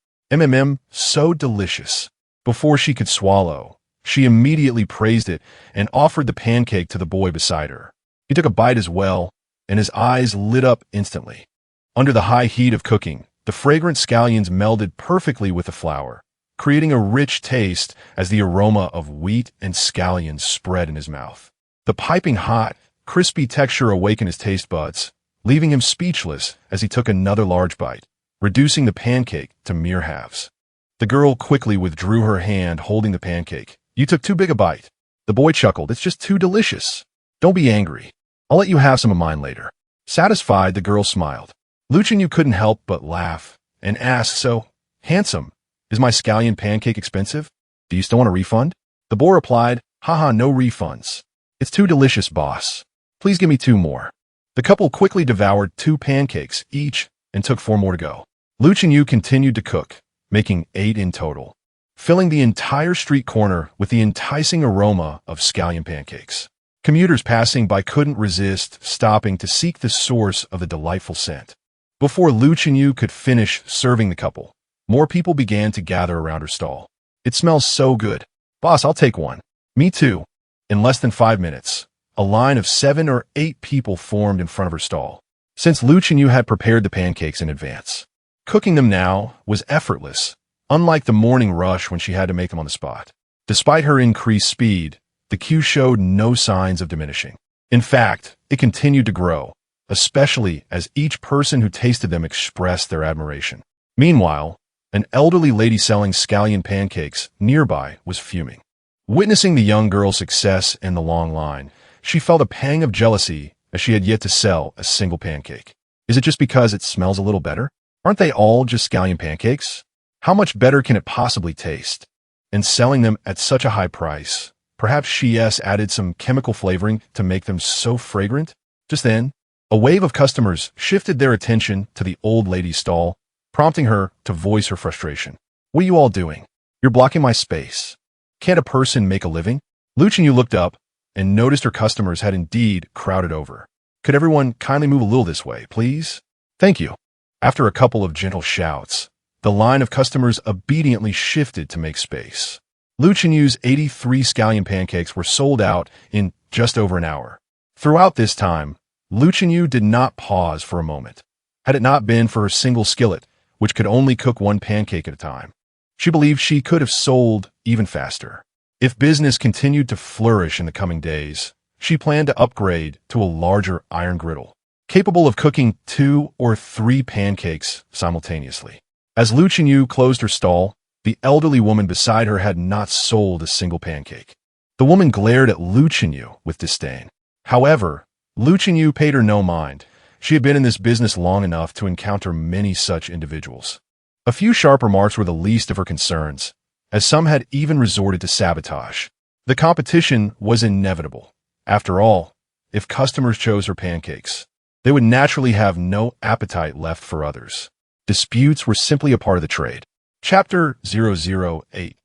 So delicious. Before she could swallow, she immediately praised it and offered the pancake to the boy beside her. He took a bite as well, and his eyes lit up instantly. Under the high heat of cooking, the fragrant scallions melded perfectly with the flour, creating a rich taste as the aroma of wheat and scallions spread in his mouth. The piping hot, crispy texture awakened his taste buds, leaving him speechless as he took another large bite, reducing the pancake to mere halves. The girl quickly withdrew her hand holding the pancake. You took too big a bite. The boy chuckled. It's just too delicious. Don't be angry. I'll let you have some of mine later. Satisfied, the girl smiled. Lu Chenyu couldn't help but laugh and asked, so, handsome, is my scallion pancake expensive? Do you still want a refund? The boy replied, haha, no refunds. It's too delicious, boss. Please give me 2 more. The couple quickly devoured 2 pancakes each and took 4 more to go. Lu Chenyu continued to cook, making 8 in total, filling the entire street corner with the enticing aroma of scallion pancakes. Commuters passing by couldn't resist stopping to seek the source of the delightful scent. Before Lu Chenyu could finish serving the couple, more people began to gather around her stall. It smells so good. Boss, I'll take one. Me too. In less than 5 minutes, a line of 7 or 8 people formed in front of her stall. Since Lu Chenyu had prepared the pancakes in advance, cooking them now was effortless, unlike the morning rush when she had to make them on the spot. Despite her increased speed, the queue showed no signs of diminishing. In fact, it continued to grow, especially as each person who tasted them expressed their admiration. Meanwhile, an elderly lady selling scallion pancakes nearby was fuming. Witnessing the young girl's success in the long line, she felt a pang of jealousy as she had yet to sell a single pancake. Is it just because it smells a little better? Aren't they all just scallion pancakes? How much better can it possibly taste? And selling them at such a high price, perhaps she added some chemical flavoring to make them so fragrant? Just then, a wave of customers shifted their attention to the old lady's stall, prompting her to voice her frustration. What are you all doing? You're blocking my space. Can't a person make a living? Lu Chenyu looked up and noticed her customers had indeed crowded over. Could everyone kindly move a little this way, please? Thank you. After a couple of gentle shouts, the line of customers obediently shifted to make space. Lu Chenyu's 83 scallion pancakes were sold out in just over an hour. Throughout this time, Lu Chenyu did not pause for a moment. Had it not been for her single skillet, which could only cook 1 pancake at a time, she believed she could have sold even faster. If business continued to flourish in the coming days, she planned to upgrade to a larger iron griddle, capable of cooking 2 or 3 pancakes simultaneously. As Lu Chenyu closed her stall, the elderly woman beside her had not sold a single pancake. The woman glared at Lu Chenyu with disdain. However, Lu Chenyu paid her no mind. She had been in this business long enough to encounter many such individuals. A few sharp remarks were the least of her concerns, as some had even resorted to sabotage. The competition was inevitable. After all, if customers chose her pancakes, they would naturally have no appetite left for others. Disputes were simply a part of the trade. Chapter 008.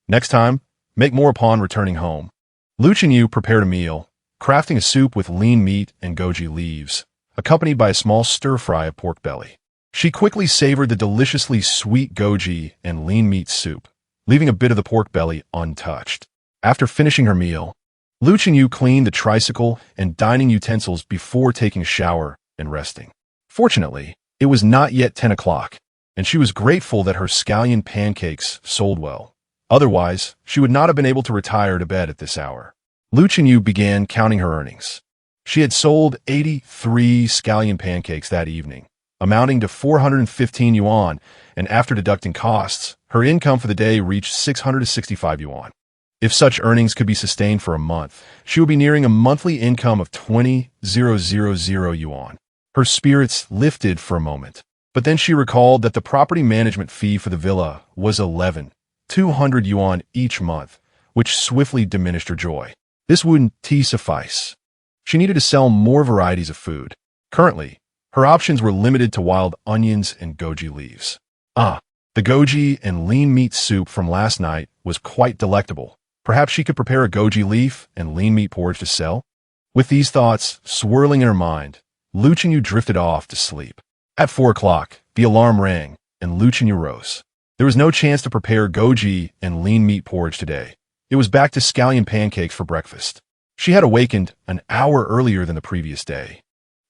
Next time, make more upon returning home. Lu Chenyu prepared a meal, crafting a soup with lean meat and goji leaves, accompanied by a small stir-fry of pork belly. She quickly savored the deliciously sweet goji and lean meat soup, leaving a bit of the pork belly untouched. After finishing her meal, Lu Chenyu cleaned the tricycle and dining utensils before taking a shower and resting. Fortunately, it was not yet 10 o'clock, and she was grateful that her scallion pancakes sold well. Otherwise, she would not have been able to retire to bed at this hour. Lu Chenyu began counting her earnings. She had sold 83 scallion pancakes that evening, amounting to 415 yuan, and after deducting costs, her income for the day reached 665 yuan. If such earnings could be sustained for a month, she would be nearing a monthly income of 20,000 yuan. Her spirits lifted for a moment, but then she recalled that the property management fee for the villa was 11 200 yuan each month, which swiftly diminished her joy. This wouldn't suffice. She needed to sell more varieties of food. Currently, her options were limited to wild onions and goji leaves. The goji and lean meat soup from last night was quite delectable. Perhaps she could prepare a goji leaf and lean meat porridge to sell? With these thoughts swirling in her mind, Lu Chenyu drifted off to sleep. At 4 o'clock, the alarm rang, and Lu Chenyu rose. There was no chance to prepare goji and lean meat porridge today. It was back to scallion pancakes for breakfast. She had awakened an hour earlier than the previous day,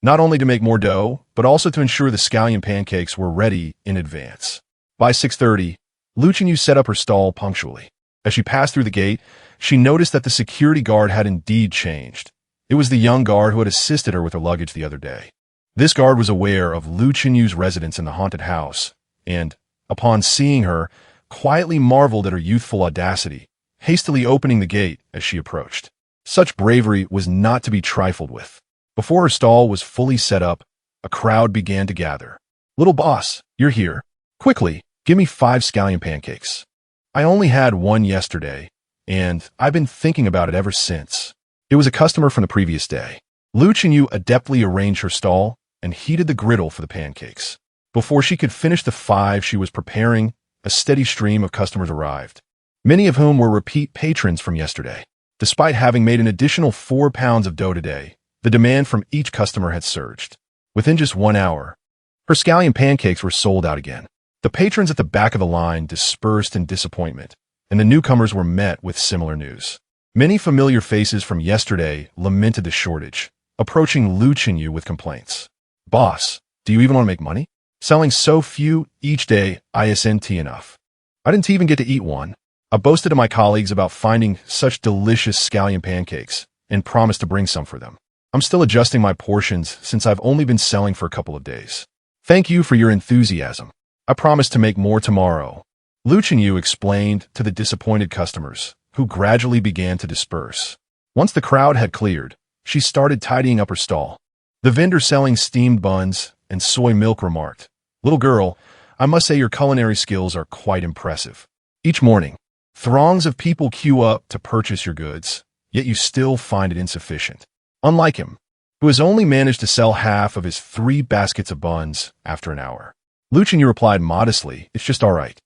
not only to make more dough, but also to ensure the scallion pancakes were ready in advance. By 6:30, Lu Chenyu set up her stall punctually. As she passed through the gate, she noticed that the security guard had indeed changed. It was the young guard who had assisted her with her luggage the other day. This guard was aware of Lu Chenyu's residence in the haunted house, and, upon seeing her, quietly marveled at her youthful audacity, hastily opening the gate as she approached. Such bravery was not to be trifled with. Before her stall was fully set up, a crowd began to gather. "Little boss, you're here. Quickly, give me 5 scallion pancakes. I only had one yesterday, and I've been thinking about it ever since." It was a customer from the previous day. Lu Chenyu adeptly arranged her stall and heated the griddle for the pancakes. Before she could finish the 5 she was preparing, a steady stream of customers arrived, many of whom were repeat patrons from yesterday. Despite having made an additional 4 pounds of dough today, the demand from each customer had surged. Within just 1 hour, her scallion pancakes were sold out again. The patrons at the back of the line dispersed in disappointment, and the newcomers were met with similar news. Many familiar faces from yesterday lamented the shortage, approaching Lu Chenyu with complaints. "Boss, do you even want to make money? Selling so few each day isn't enough. I didn't even get to eat one." I boasted to my colleagues about finding such delicious scallion pancakes and promised to bring some for them. "I'm still adjusting my portions since I've only been selling for a couple of days. Thank you for your enthusiasm. I promise to make more tomorrow," Lu Chenyu explained to the disappointed customers, who gradually began to disperse. Once the crowd had cleared, she started tidying up her stall. The vendor selling steamed buns and soy milk remarked, "Little girl, I must say your culinary skills are quite impressive. Each morning, throngs of people queue up to purchase your goods, yet you still find it insufficient. Unlike him, who has only managed to sell half of his 3 baskets of buns after an hour." Lu Chenyu replied modestly, "It's just all right.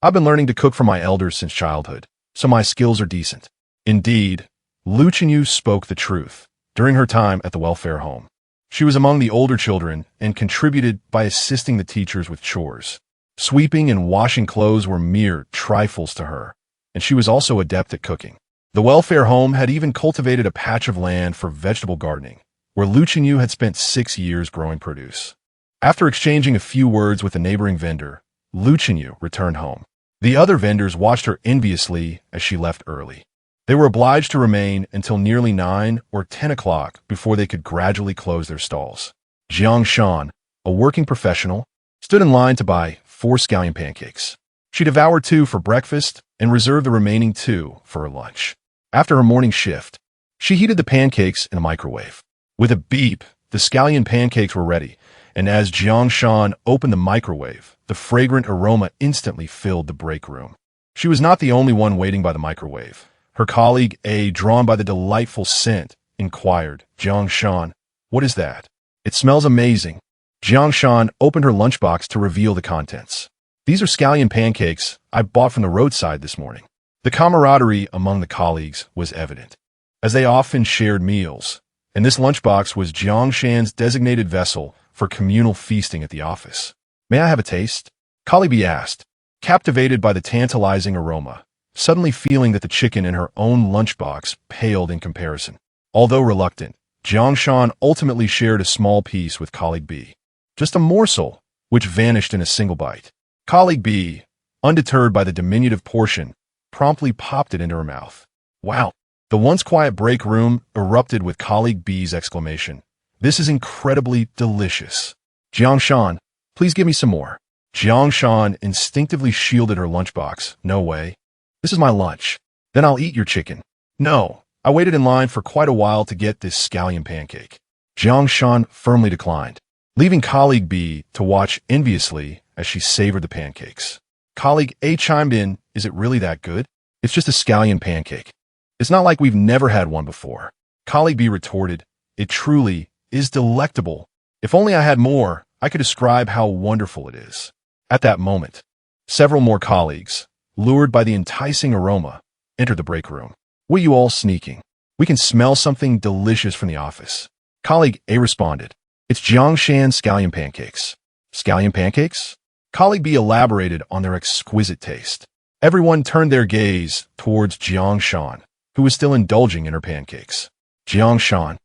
I've been learning to cook for my elders since childhood, so my skills are decent." Indeed, Lu Chenyu spoke the truth. During her time at the welfare home, she was among the older children and contributed by assisting the teachers with chores. Sweeping and washing clothes were mere trifles to her, and she was also adept at cooking. The welfare home had even cultivated a patch of land for vegetable gardening, where Lu Chenyu had spent 6 years growing produce. After exchanging a few words with a neighboring vendor, Lu Chenyu returned home. The other vendors watched her enviously as she left early. They were obliged to remain until nearly 9 or 10 o'clock before they could gradually close their stalls. Jiang Shan, a working professional, stood in line to buy 4 scallion pancakes. She devoured 2 for breakfast and reserved the remaining 2 for her lunch. After her morning shift, she heated the pancakes in a microwave. With a beep, the scallion pancakes were ready, and as Jiang Shan opened the microwave, the fragrant aroma instantly filled the break room. She was not the only one waiting by the microwave. Her colleague A, drawn by the delightful scent, inquired, "Jiang Shan, what is that? It smells amazing." Jiang Shan opened her lunchbox to reveal the contents. "These are scallion pancakes I bought from the roadside this morning." The camaraderie among the colleagues was evident, as they often shared meals, and this lunchbox was Jiang Shan's designated vessel for communal feasting at the office. "May I have a taste?" Colleague B asked, captivated by the tantalizing aroma, suddenly feeling that the chicken in her own lunchbox paled in comparison. Although reluctant, Jiang Shan ultimately shared a small piece with colleague B. Just a morsel, which vanished in a single bite. Colleague B, undeterred by the diminutive portion, promptly popped it into her mouth. "Wow!" The once quiet break room erupted with colleague B's exclamation. "This is incredibly delicious. Jiang Shan, please give me some more." Jiang Shan instinctively shielded her lunchbox. "No way. This is my lunch. Then I'll eat your chicken." "No, I waited in line for quite a while to get this scallion pancake." Jiang Shan firmly declined, leaving colleague B to watch enviously as she savored the pancakes. Colleague A chimed in, is it really that good? It's just a scallion pancake. It's not like we've never had one before. Colleague B retorted, it truly is delectable. If only I had more, I could describe how wonderful it is. At that moment, several more colleagues, lured by the enticing aroma, entered the break room. What are you all sneaking? We can smell something delicious from the office. Colleague A responded, it's Jiangshan scallion pancakes. Scallion pancakes? Colleague B elaborated on their exquisite taste. Everyone turned their gaze towards Jiangshan, who was still indulging in her pancakes. Jiangshan,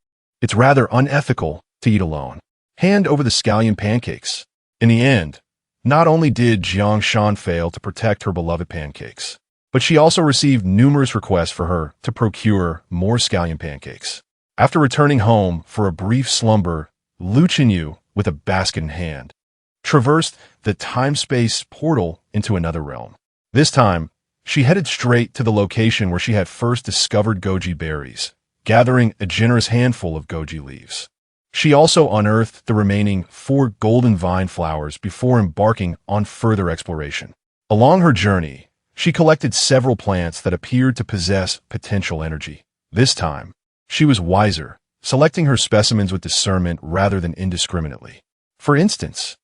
it's rather unethical to eat alone. Hand over the scallion pancakes. In the end, not only did Jiangshan fail to protect her beloved pancakes, but she also received numerous requests for her to procure more scallion pancakes. After returning home for a brief slumber, Lu Chenyu, with a basket in hand, traversed the time-space portal into another realm. This time, she headed straight to the location where she had first discovered goji berries, gathering a generous handful of goji leaves. She also unearthed the remaining 4 golden vine flowers before embarking on further exploration. Along her journey, she collected several plants that appeared to possess potential energy. This time, she was wiser, selecting her specimens with discernment rather than indiscriminately. For instance,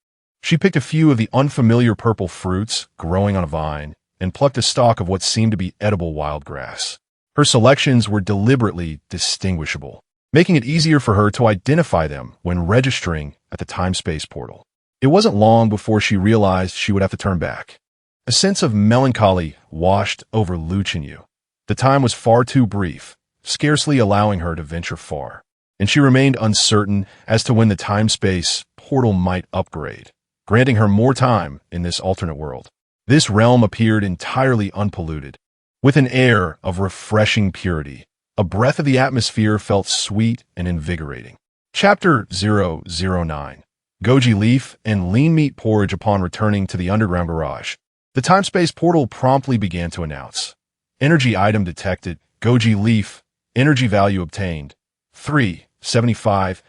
she picked a few of the unfamiliar purple fruits growing on a vine and plucked a stalk of what seemed to be edible wild grass. Her selections were deliberately distinguishable, making it easier for her to identify them when registering at the time-space portal. It wasn't long before she realized she would have to turn back. A sense of melancholy washed over Lu Chenyu. The time was far too brief, scarcely allowing her to venture far, and she remained uncertain as to when the time-space portal might upgrade, granting her more time in this alternate world. This realm appeared entirely unpolluted, with an air of refreshing purity. A breath of the atmosphere felt sweet and invigorating. Chapter 009. Goji Leaf and Lean Meat Porridge. Upon returning to the underground garage, the time-space portal promptly began to announce. Energy item detected. Goji Leaf. Energy value obtained. 375.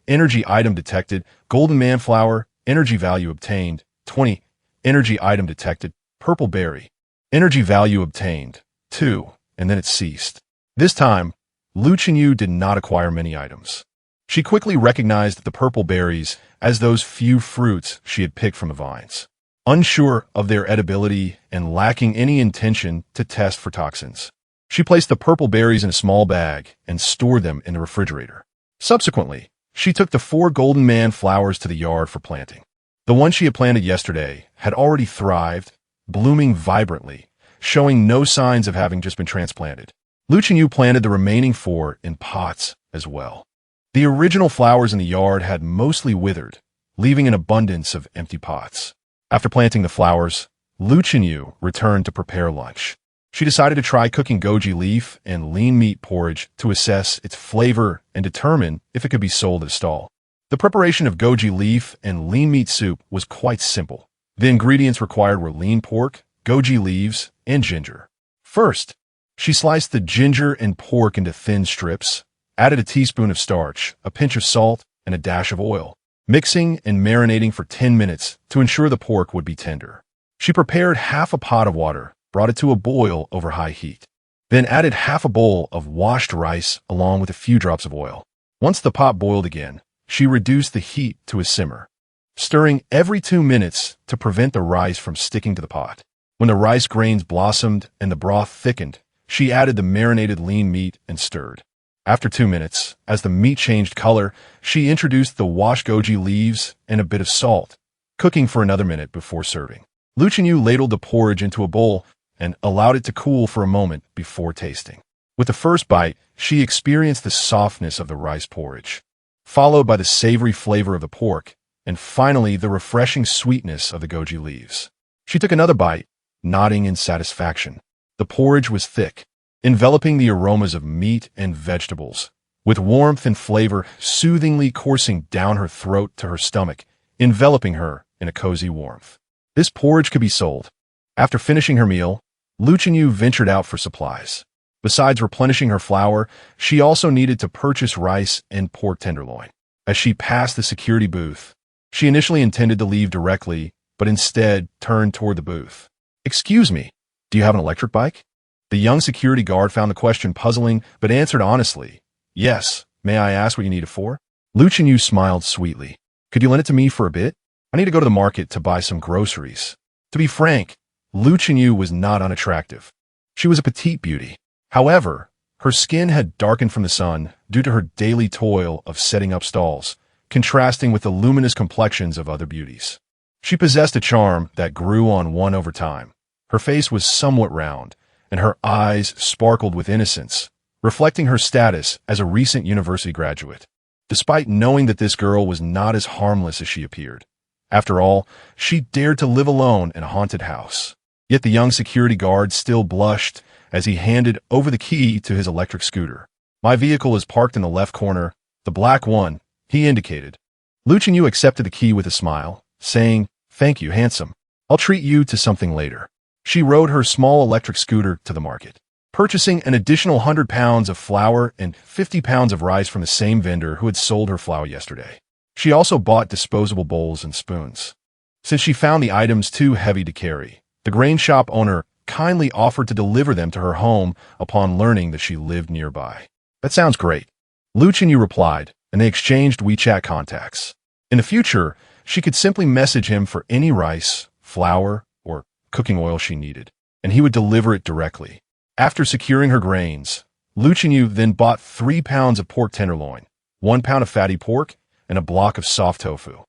Energy item detected. Golden Manflower. Energy value obtained. 20. Energy item detected. Purple Berry. Energy value obtained. 2. And then it ceased. This time, Lu Chenyu did not acquire many items. She quickly recognized the purple berries as those few fruits she had picked from the vines. Unsure of their edibility and lacking any intention to test for toxins, she placed the purple berries in a small bag and stored them in the refrigerator. Subsequently, she took the 4 golden man flowers to the yard for planting. The one she had planted yesterday had already thrived, blooming vibrantly, showing no signs of having just been transplanted. Lu Chenyu planted the remaining 4 in pots as well. The original flowers in the yard had mostly withered, leaving an abundance of empty pots. After planting the flowers, Lu Chenyu returned to prepare lunch. She decided to try cooking goji leaf and lean meat porridge to assess its flavor and determine if it could be sold at a stall. The preparation of goji leaf and lean meat soup was quite simple. The ingredients required were lean pork, goji leaves, and ginger. First, she sliced the ginger and pork into thin strips, added a teaspoon of starch, a pinch of salt, and a dash of oil, mixing and marinating for 10 minutes to ensure the pork would be tender. She prepared half a pot of water, brought it to a boil over high heat, then added half a bowl of washed rice along with a few drops of oil. Once the pot boiled again, she reduced the heat to a simmer, stirring every 2 minutes to prevent the rice from sticking to the pot. When the rice grains blossomed and the broth thickened, she added the marinated lean meat and stirred. After 2 minutes, as the meat changed color, she introduced the washed goji leaves and a bit of salt, cooking for another minute before serving. Lu Chenyu ladled the porridge into a bowl and allowed it to cool for a moment before tasting. With the first bite, she experienced the softness of the rice porridge, followed by the savory flavor of the pork, and finally the refreshing sweetness of the goji leaves. She took another bite, nodding in satisfaction. The porridge was thick, enveloping the aromas of meat and vegetables, with warmth and flavor soothingly coursing down her throat to her stomach, enveloping her in a cozy warmth. This porridge could be sold. After finishing her meal, Lu Chenyu ventured out for supplies. Besides replenishing her flour, she also needed to purchase rice and pork tenderloin. As she passed the security booth, she initially intended to leave directly, but instead turned toward the booth. "Excuse me, do you have an electric bike?" The young security guard found the question puzzling, but answered honestly, "Yes, may I ask what you need it for?" Lu Chenyu smiled sweetly. "Could you lend it to me for a bit? I need to go to the market to buy some groceries." To be frank, Lu Chenyu was not unattractive. She was a petite beauty. However, her skin had darkened from the sun due to her daily toil of setting up stalls, contrasting with the luminous complexions of other beauties. She possessed a charm that grew on one over time. Her face was somewhat round, and her eyes sparkled with innocence, reflecting her status as a recent university graduate. Despite knowing that this girl was not as harmless as she appeared. After all, she dared to live alone in a haunted house. Yet the young security guard still blushed as he handed over the key to his electric scooter. "My vehicle is parked in the left corner, the black one," he indicated. Lu Chenyu accepted the key with a smile, saying, "Thank you, handsome. I'll treat you to something later." She rode her small electric scooter to the market, purchasing an additional 100 pounds of flour and 50 pounds of rice from the same vendor who had sold her flour yesterday. She also bought disposable bowls and spoons. Since she found the items too heavy to carry, the grain shop owner kindly offered to deliver them to her home upon learning that she lived nearby. "That sounds great," Lu Chenyu replied, and they exchanged WeChat contacts. In the future, she could simply message him for any rice, flour, or cooking oil she needed, and he would deliver it directly. After securing her grains, Lu Chenyu then bought 3 pounds of pork tenderloin, 1 pound of fatty pork, and a block of soft tofu.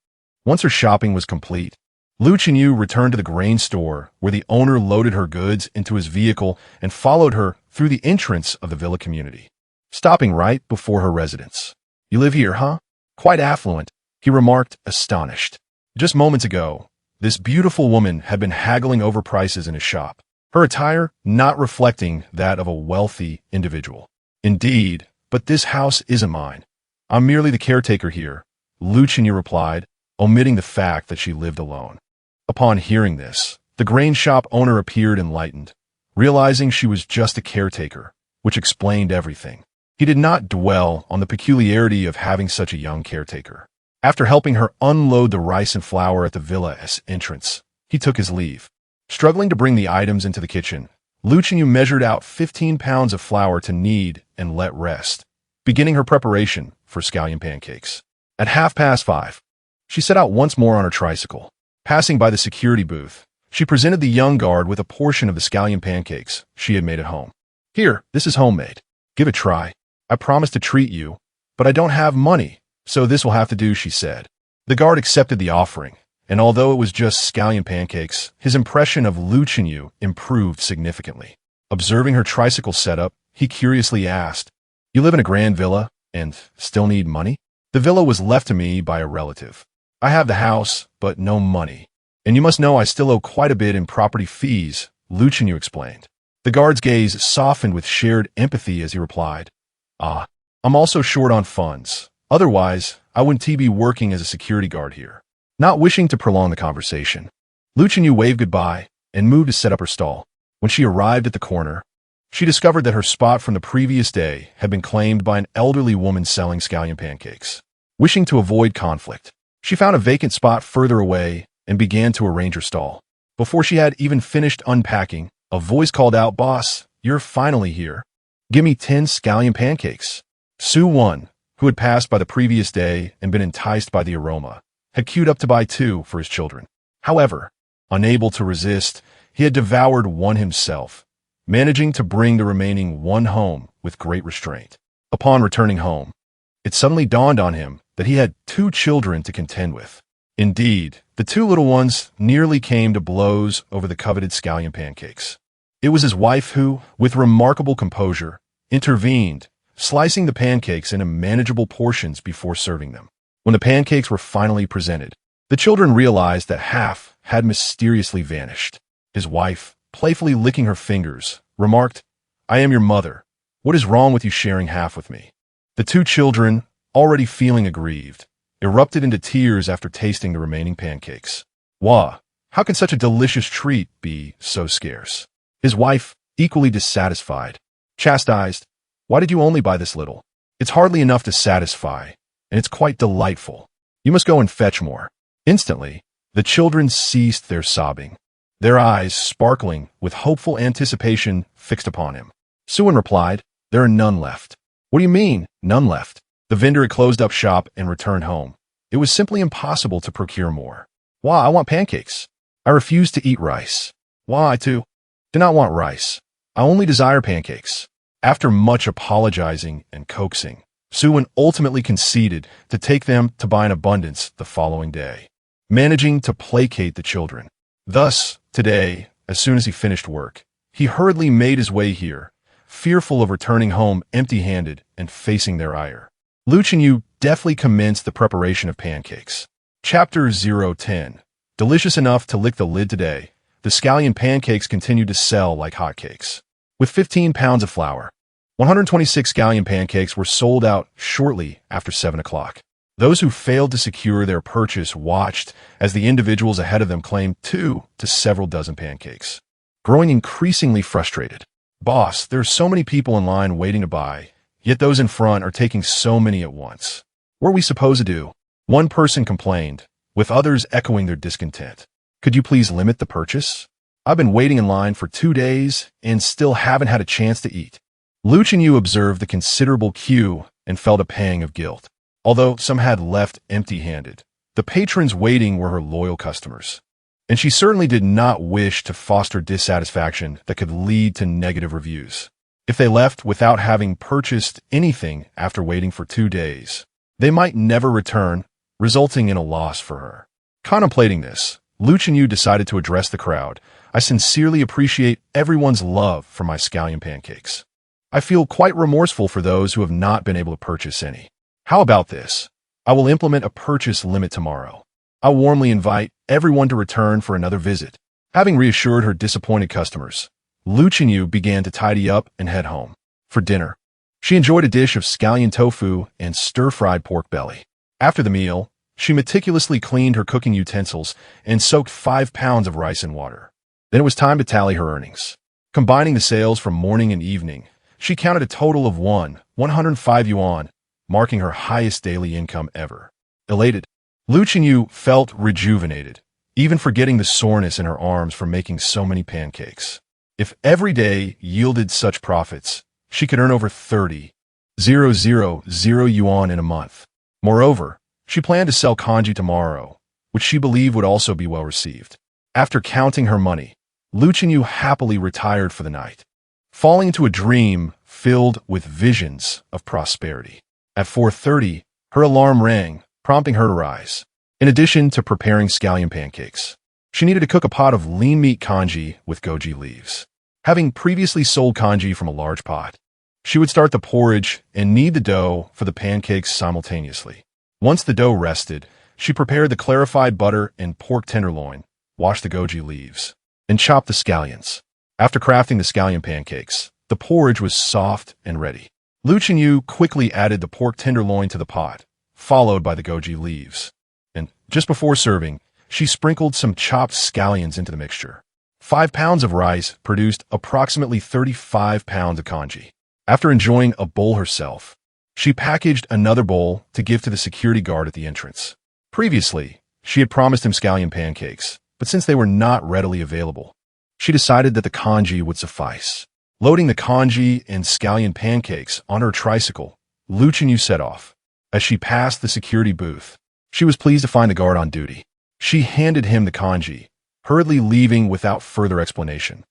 Once her shopping was complete, Lu Chenyu returned to the grain store where the owner loaded her goods into his vehicle and followed her through the entrance of the villa community, stopping right before her residence. "You live here, huh? Quite affluent," he remarked, astonished. Just moments ago, this beautiful woman had been haggling over prices in his shop, her attire not reflecting that of a wealthy individual. "Indeed, but this house isn't mine. I'm merely the caretaker here," Lu Chenyu replied, omitting the fact that she lived alone. Upon hearing this, the grain shop owner appeared enlightened, realizing she was just a caretaker, which explained everything. He did not dwell on the peculiarity of having such a young caretaker. After helping her unload the rice and flour at the villa's entrance, he took his leave. Struggling to bring the items into the kitchen, Lu Chenyu measured out 15 pounds of flour to knead and let rest, beginning her preparation for scallion pancakes. At 5:30, she set out once more on her tricycle. Passing by the security booth, she presented the young guard with a portion of the scallion pancakes she had made at home. "Here, this is homemade. Give it a try. I promise to treat you, but I don't have money, so this will have to do," she said. The guard accepted the offering, and although it was just scallion pancakes, his impression of Lu Chenyu improved significantly. Observing her tricycle setup, he curiously asked, "You live in a grand villa and still need money?" "The villa was left to me by a relative. I have the house, but no money. And you must know I still owe quite a bit in property fees," Lu Chenyu explained. The guard's gaze softened with shared empathy as he replied, I'm also short on funds. Otherwise, I wouldn't be working as a security guard here." Not wishing to prolong the conversation, Lu Chenyu waved goodbye and moved to set up her stall. When she arrived at the corner, she discovered that her spot from the previous day had been claimed by an elderly woman selling scallion pancakes. Wishing to avoid conflict, she found a vacant spot further away and began to arrange her stall. Before she had even finished unpacking, a voice called out, "Boss, you're finally here. Give me 10 scallion pancakes." Su Won, who had passed by the previous day and been enticed by the aroma, had queued up to buy 2 for his children. However, unable to resist, he had devoured one himself, managing to bring the remaining 1 home with great restraint. Upon returning home, it suddenly dawned on him that he had 2 children to contend with. Indeed, the 2 little ones nearly came to blows over the coveted scallion pancakes. It was his wife who, with remarkable composure, intervened, slicing the pancakes into manageable portions before serving them. When the pancakes were finally presented, the children realized that half had mysteriously vanished. His wife, playfully licking her fingers, remarked, "I am your mother. What is wrong with you sharing half with me?" The 2 children, already feeling aggrieved, erupted into tears after tasting the remaining pancakes. Wah, how can such a delicious treat be so scarce? His wife, equally dissatisfied, chastised, "Why did you only buy this little? It's hardly enough to satisfy, and it's quite delightful. You must go and fetch more." Instantly, the children ceased their sobbing. their eyes sparkling with hopeful anticipation fixed upon him. Suwon replied, "There are none left." "What do you mean, none left?" The vendor had closed up shop and returned home. It was simply impossible to procure more. "Why, I want pancakes. I refuse to eat rice." "Why, I too do not want rice. I only desire pancakes." After much apologizing and coaxing, Suwon ultimately conceded to take them to buy in abundance the following day, managing to placate the children. Thus, today, as soon as he finished work, he hurriedly made his way here, fearful of returning home empty-handed and facing their ire. Lu Chenyu deftly commenced the preparation of pancakes. Chapter 010. Delicious enough to lick the lid today, the scallion pancakes continued to sell like hotcakes. With 15 pounds of flour, 126 scallion pancakes were sold out shortly after 7 o'clock. Those who failed to secure their purchase watched as the individuals ahead of them claimed 2 to several dozen pancakes. Growing increasingly frustrated, "Boss, there are so many people in line waiting to buy, yet those in front are taking so many at once. What are we supposed to do?" One person complained, with others echoing their discontent. "Could you please limit the purchase? I've been waiting in line for 2 days and still haven't had a chance to eat." Lu Chenyu observed the considerable queue and felt a pang of guilt. Although some had left empty-handed, the patrons waiting were her loyal customers, and she certainly did not wish to foster dissatisfaction that could lead to negative reviews. If they left without having purchased anything after waiting for 2 days, they might never return, resulting in a loss for her. Contemplating this, Lu Chenyu decided to address the crowd. "I sincerely appreciate everyone's love for my scallion pancakes. I feel quite remorseful for those who have not been able to purchase any. How about this? I will implement a purchase limit tomorrow. I warmly invite everyone to return for another visit." Having reassured her disappointed customers, Lu Chenyu began to tidy up and head home. For dinner, she enjoyed a dish of scallion tofu and stir-fried pork belly. After the meal, she meticulously cleaned her cooking utensils and soaked 5 pounds of rice in water. Then it was time to tally her earnings. Combining the sales from morning and evening, she counted a total of 105 yuan, marking her highest daily income ever. Elated, Lu Chenyu felt rejuvenated, even forgetting the soreness in her arms from making so many pancakes. If every day yielded such profits, she could earn over 30,000 yuan in a month. Moreover, she planned to sell kanji tomorrow, which she believed would also be well received. After counting her money, Lu Chenyu happily retired for the night, falling into a dream filled with visions of prosperity. At 4:30, her alarm rang, prompting her to rise. In addition to preparing scallion pancakes, she needed to cook a pot of lean meat kanji with goji leaves. Having previously sold kanji from a large pot, she would start the porridge and knead the dough for the pancakes simultaneously. Once the dough rested, she prepared the clarified butter and pork tenderloin, washed the goji leaves, and chopped the scallions. After crafting the scallion pancakes, the porridge was soft and ready. Lu Chenyu quickly added the pork tenderloin to the pot, followed by the goji leaves. And just before serving, she sprinkled some chopped scallions into the mixture. 5 pounds of rice produced approximately 35 pounds of kanji. After enjoying a bowl herself, she packaged another bowl to give to the security guard at the entrance. Previously, she had promised him scallion pancakes, but since they were not readily available, she decided that the kanji would suffice. Loading the kanji and scallion pancakes on her tricycle, Lu Chenyu set off. As she passed the security booth, she was pleased to find the guard on duty. She handed him the kanji, hurriedly leaving without further explanation,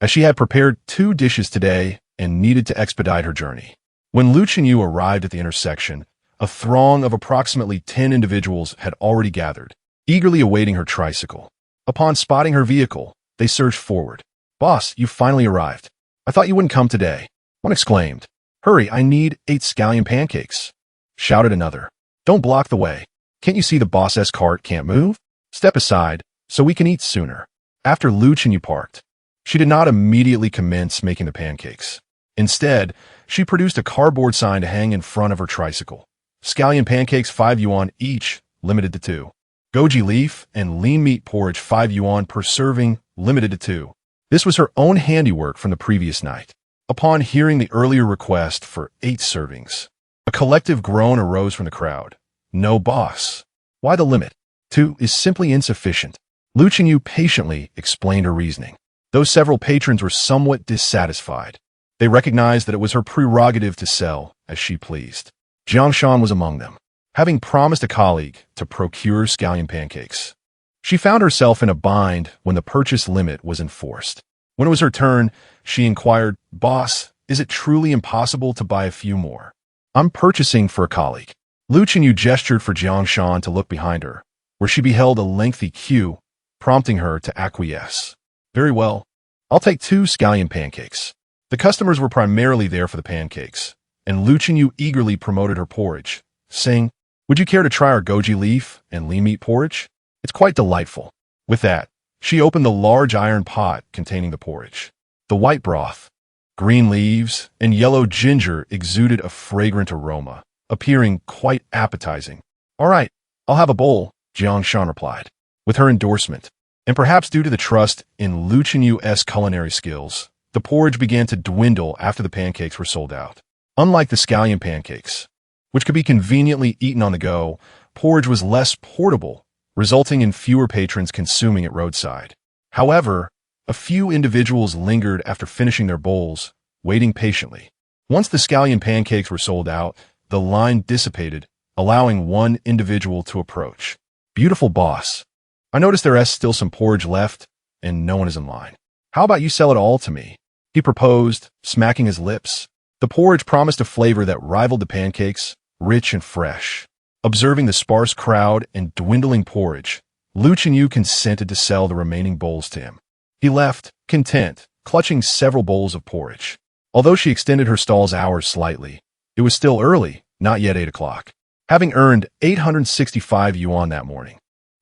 as she had prepared 2 dishes today and needed to expedite her journey. When Lu Chenyu arrived at the intersection, a throng of approximately 10 individuals had already gathered, eagerly awaiting her tricycle. Upon spotting her vehicle, they surged forward. "Boss, you finally arrived. I thought you wouldn't come today," one exclaimed. "Hurry, I need 8 scallion pancakes," shouted another. "Don't block the way. Can't you see the boss's cart can't move? Step aside, so we can eat sooner." After Lu Chenyu parked, she did not immediately commence making the pancakes. Instead, she produced a cardboard sign to hang in front of her tricycle. Scallion pancakes 5 yuan each, limited to 2. Goji leaf and lean meat porridge 5 yuan per serving, limited to 2. This was her own handiwork from the previous night. Upon hearing the earlier request for 8 servings, a collective groan arose from the crowd. "No, boss. Why the limit? 2 is simply insufficient." Lu Qingyu patiently explained her reasoning. Though several patrons were somewhat dissatisfied, they recognized that it was her prerogative to sell as she pleased. Jiang Shan was among them, having promised a colleague to procure scallion pancakes. She found herself in a bind when the purchase limit was enforced. When it was her turn, she inquired, "Boss, is it truly impossible to buy a few more? I'm purchasing for a colleague." Lu Qingyu gestured for Jiang Shan to look behind her, where she beheld a lengthy queue, prompting her to acquiesce. "Very well. I'll take 2 scallion pancakes." The customers were primarily there for the pancakes, and Lu Qingyu eagerly promoted her porridge, saying, "Would you care to try our goji leaf and lean meat porridge? It's quite delightful." With that, she opened the large iron pot containing the porridge. The white broth, green leaves, and yellow ginger exuded a fragrant aroma, appearing quite appetizing. "All right, I'll have a bowl," Jiang Shan replied, with her endorsement. And perhaps due to the trust in Lu Qinyu's culinary skills, the porridge began to dwindle after the pancakes were sold out. Unlike the scallion pancakes, which could be conveniently eaten on the go, porridge was less portable, resulting in fewer patrons consuming it roadside. However, a few individuals lingered after finishing their bowls, waiting patiently. Once the scallion pancakes were sold out, the line dissipated, allowing one individual to approach. "Beautiful boss, I noticed there is still some porridge left, and no one is in line. How about you sell it all to me?" he proposed, smacking his lips. The porridge promised a flavor that rivaled the pancakes, rich and fresh. Observing the sparse crowd and dwindling porridge, Lu Qingyu consented to sell the remaining bowls to him. He left, content, clutching several bowls of porridge. Although she extended her stall's hours slightly, it was still early, not yet 8 o'clock. Having earned 865 yuan that morning,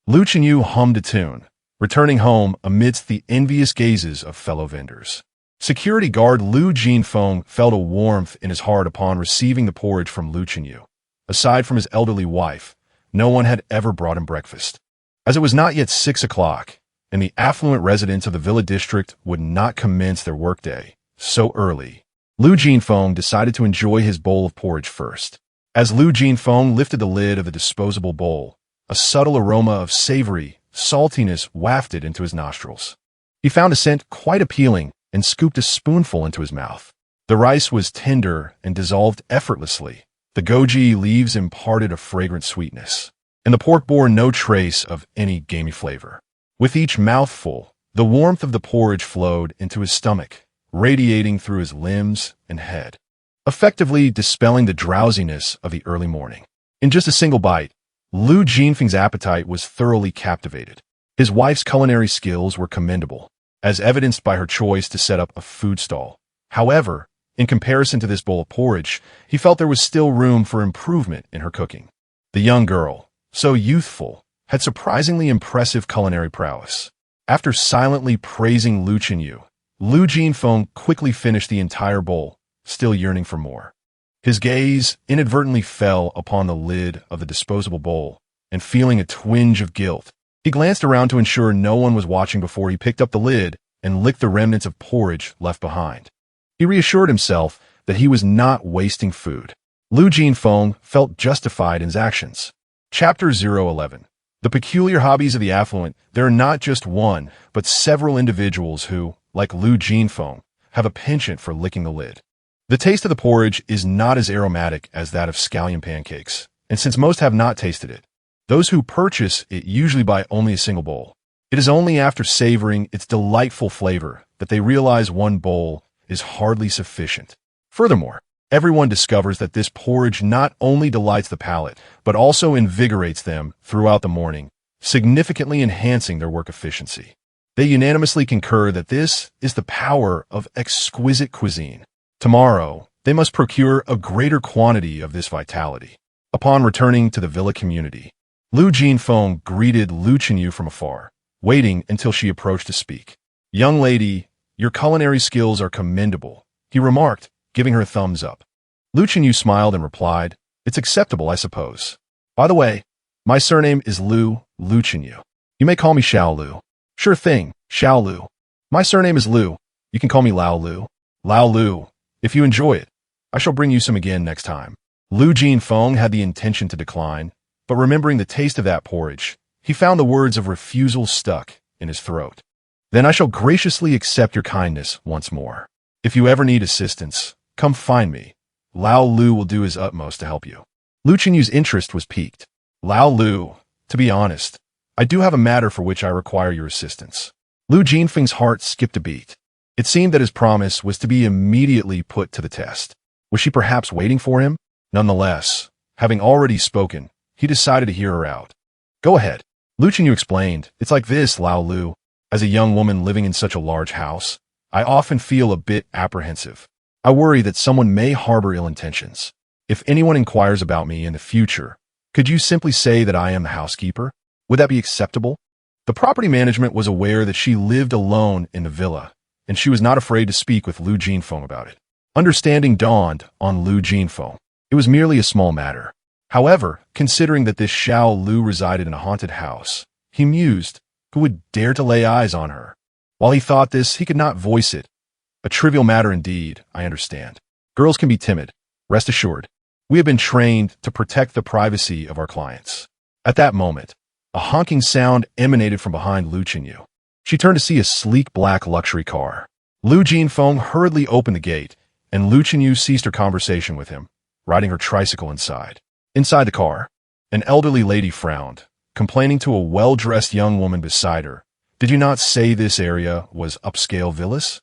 Lu Qingyu hummed a tune, returning home amidst the envious gazes of fellow vendors. Security guard Lu Jinfeng felt a warmth in his heart upon receiving the porridge from Lu Qingyu. Aside from his elderly wife, no one had ever brought him breakfast. As it was not yet 6 o'clock, and the affluent residents of the villa district would not commence their workday so early, Lu Jinfeng decided to enjoy his bowl of porridge first. As Lu Jinfeng lifted the lid of the disposable bowl, a subtle aroma of savory saltiness wafted into his nostrils. He found the scent quite appealing and scooped a spoonful into his mouth. The rice was tender and dissolved effortlessly. The goji leaves imparted a fragrant sweetness, and the pork bore no trace of any gamey flavor. With each mouthful, the warmth of the porridge flowed into his stomach, radiating through his limbs and head, effectively dispelling the drowsiness of the early morning. In just a single bite, Lu Jinfeng's appetite was thoroughly captivated. His wife's culinary skills were commendable, as evidenced by her choice to set up a food stall. However, in comparison to this bowl of porridge, he felt there was still room for improvement in her cooking. The young girl, so youthful, had surprisingly impressive culinary prowess. After silently praising Lu Qingyu, Lu Jinfeng quickly finished the entire bowl, still yearning for more. His gaze inadvertently fell upon the lid of the disposable bowl, and feeling a twinge of guilt, he glanced around to ensure no one was watching before he picked up the lid and licked the remnants of porridge left behind. He reassured himself that he was not wasting food. Lu Jinfeng felt justified in his actions. Chapter 011. The peculiar hobbies of the affluent. There are not just one, but several individuals who, like Lu Jinfeng, have a penchant for licking the lid. The taste of the porridge is not as aromatic as that of scallion pancakes, and since most have not tasted it, those who purchase it usually buy only a single bowl. It is only after savoring its delightful flavor that they realize one bowl is hardly sufficient. Furthermore, everyone discovers that this porridge not only delights the palate, but also invigorates them throughout the morning, significantly enhancing their work efficiency. They unanimously concur that this is the power of exquisite cuisine. Tomorrow, they must procure a greater quantity of this vitality. Upon returning to the villa community, Lu Jinfeng greeted Lu Qingyu from afar, waiting until she approached to speak. "Young lady, your culinary skills are commendable," he remarked, giving her a thumbs up. Lu Qingyu smiled and replied, "It's acceptable, I suppose. By the way, my surname is Lu Qingyu. You may call me Xiao Lu." "Sure thing, Xiao Lu. My surname is Lu. You can call me Lao Lu." "Lao Lu, if you enjoy it, I shall bring you some again next time." Lu Jinfeng had the intention to decline, but remembering the taste of that porridge, he found the words of refusal stuck in his throat. Then I shall graciously accept your kindness once more. If you ever need assistance, come find me. Lao Lu will do his utmost to help you. Lu Qinyu's interest was piqued. Lao Lu, to be honest, I do have a matter for which I require your assistance. Lu Jinfeng's heart skipped a beat. It seemed that his promise was to be immediately put to the test. Was she perhaps waiting for him? Nonetheless, having already spoken, he decided to hear her out. Go ahead. Lu Qinyu explained, it's like this, Lao Lu. As a young woman living in such a large house, I often feel a bit apprehensive. I worry that someone may harbor ill intentions. If anyone inquires about me in the future, could you simply say that I am the housekeeper? Would that be acceptable? The property management was aware that she lived alone in the villa, and she was not afraid to speak with Lu Jinfeng about it. Understanding dawned on Lu Jinfeng. It was merely a small matter. However, considering that this Xiao Lu resided in a haunted house, he mused, who would dare to lay eyes on her? While he thought this, he could not voice it. A trivial matter indeed, I understand. Girls can be timid. Rest assured, we have been trained to protect the privacy of our clients. At that moment, a honking sound emanated from behind Lu Qinyu. She turned to see a sleek black luxury car. Lu Jinfeng hurriedly opened the gate, and Lu Qinyu ceased her conversation with him, riding her tricycle inside. Inside the car, an elderly lady frowned, complaining to a well-dressed young woman beside her. Did you not say this area was upscale villas?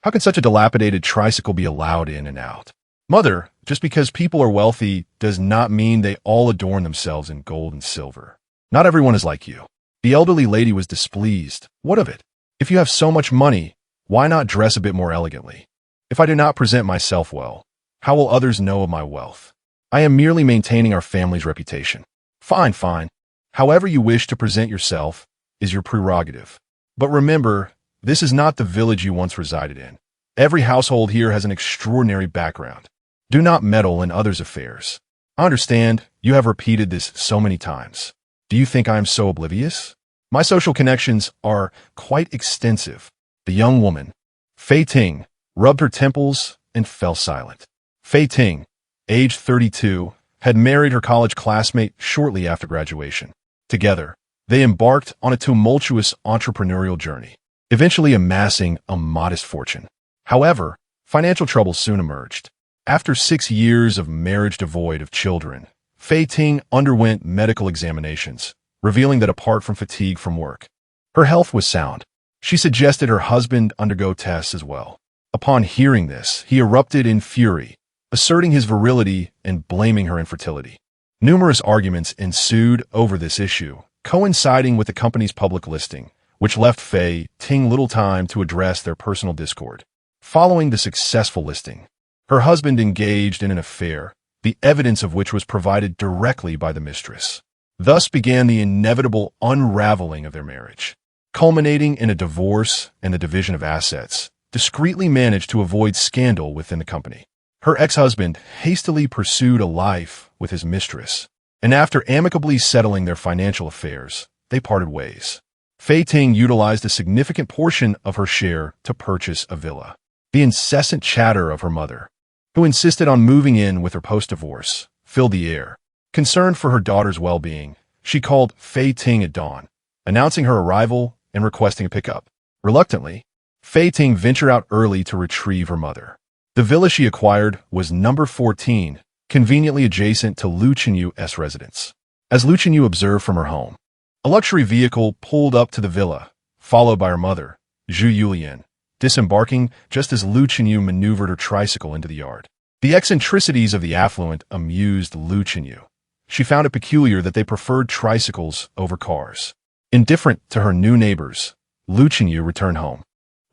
How can such a dilapidated tricycle be allowed in and out? Mother, just because people are wealthy does not mean they all adorn themselves in gold and silver. Not everyone is like you. The elderly lady was displeased. What of it? If you have so much money, why not dress a bit more elegantly? If I do not present myself well, how will others know of my wealth? I am merely maintaining our family's reputation. Fine, fine. However you wish to present yourself is your prerogative. But remember, this is not the village you once resided in. Every household here has an extraordinary background. Do not meddle in others' affairs. I understand you have repeated this so many times. Do you think I am so oblivious? My social connections are quite extensive. The young woman, Fei Ting, rubbed her temples and fell silent. Fei Ting, age 32, had married her college classmate shortly after graduation. Together, they embarked on a tumultuous entrepreneurial journey, eventually amassing a modest fortune. However, financial troubles soon emerged. After 6 years of marriage devoid of children, Fei Ting underwent medical examinations, revealing that apart from fatigue from work, her health was sound. She suggested her husband undergo tests as well. Upon hearing this, he erupted in fury, asserting his virility and blaming her infertility. Numerous arguments ensued over this issue, coinciding with the company's public listing, which left Fei Ting little time to address their personal discord. Following the successful listing, her husband engaged in an affair, the evidence of which was provided directly by the mistress. Thus began the inevitable unraveling of their marriage, culminating in a divorce and the division of assets, discreetly managed to avoid scandal within the company. Her ex-husband hastily pursued a life with his mistress, and after amicably settling their financial affairs, they parted ways. Fei Ting utilized a significant portion of her share to purchase a villa. The incessant chatter of her mother, who insisted on moving in with her post-divorce, filled the air. Concerned for her daughter's well-being, she called Fei Ting at dawn, announcing her arrival and requesting a pickup. Reluctantly, Fei Ting ventured out early to retrieve her mother. The villa she acquired was number 14, conveniently adjacent to Lu Qinyu's residence. As Lu Qinyu observed from her home, a luxury vehicle pulled up to the villa, followed by her mother, Zhu Yulian, disembarking just as Lu Qinyu maneuvered her tricycle into the yard. The eccentricities of the affluent amused Lu Qinyu. She found it peculiar that they preferred tricycles over cars. Indifferent to her new neighbors, Lu Qinyu returned home,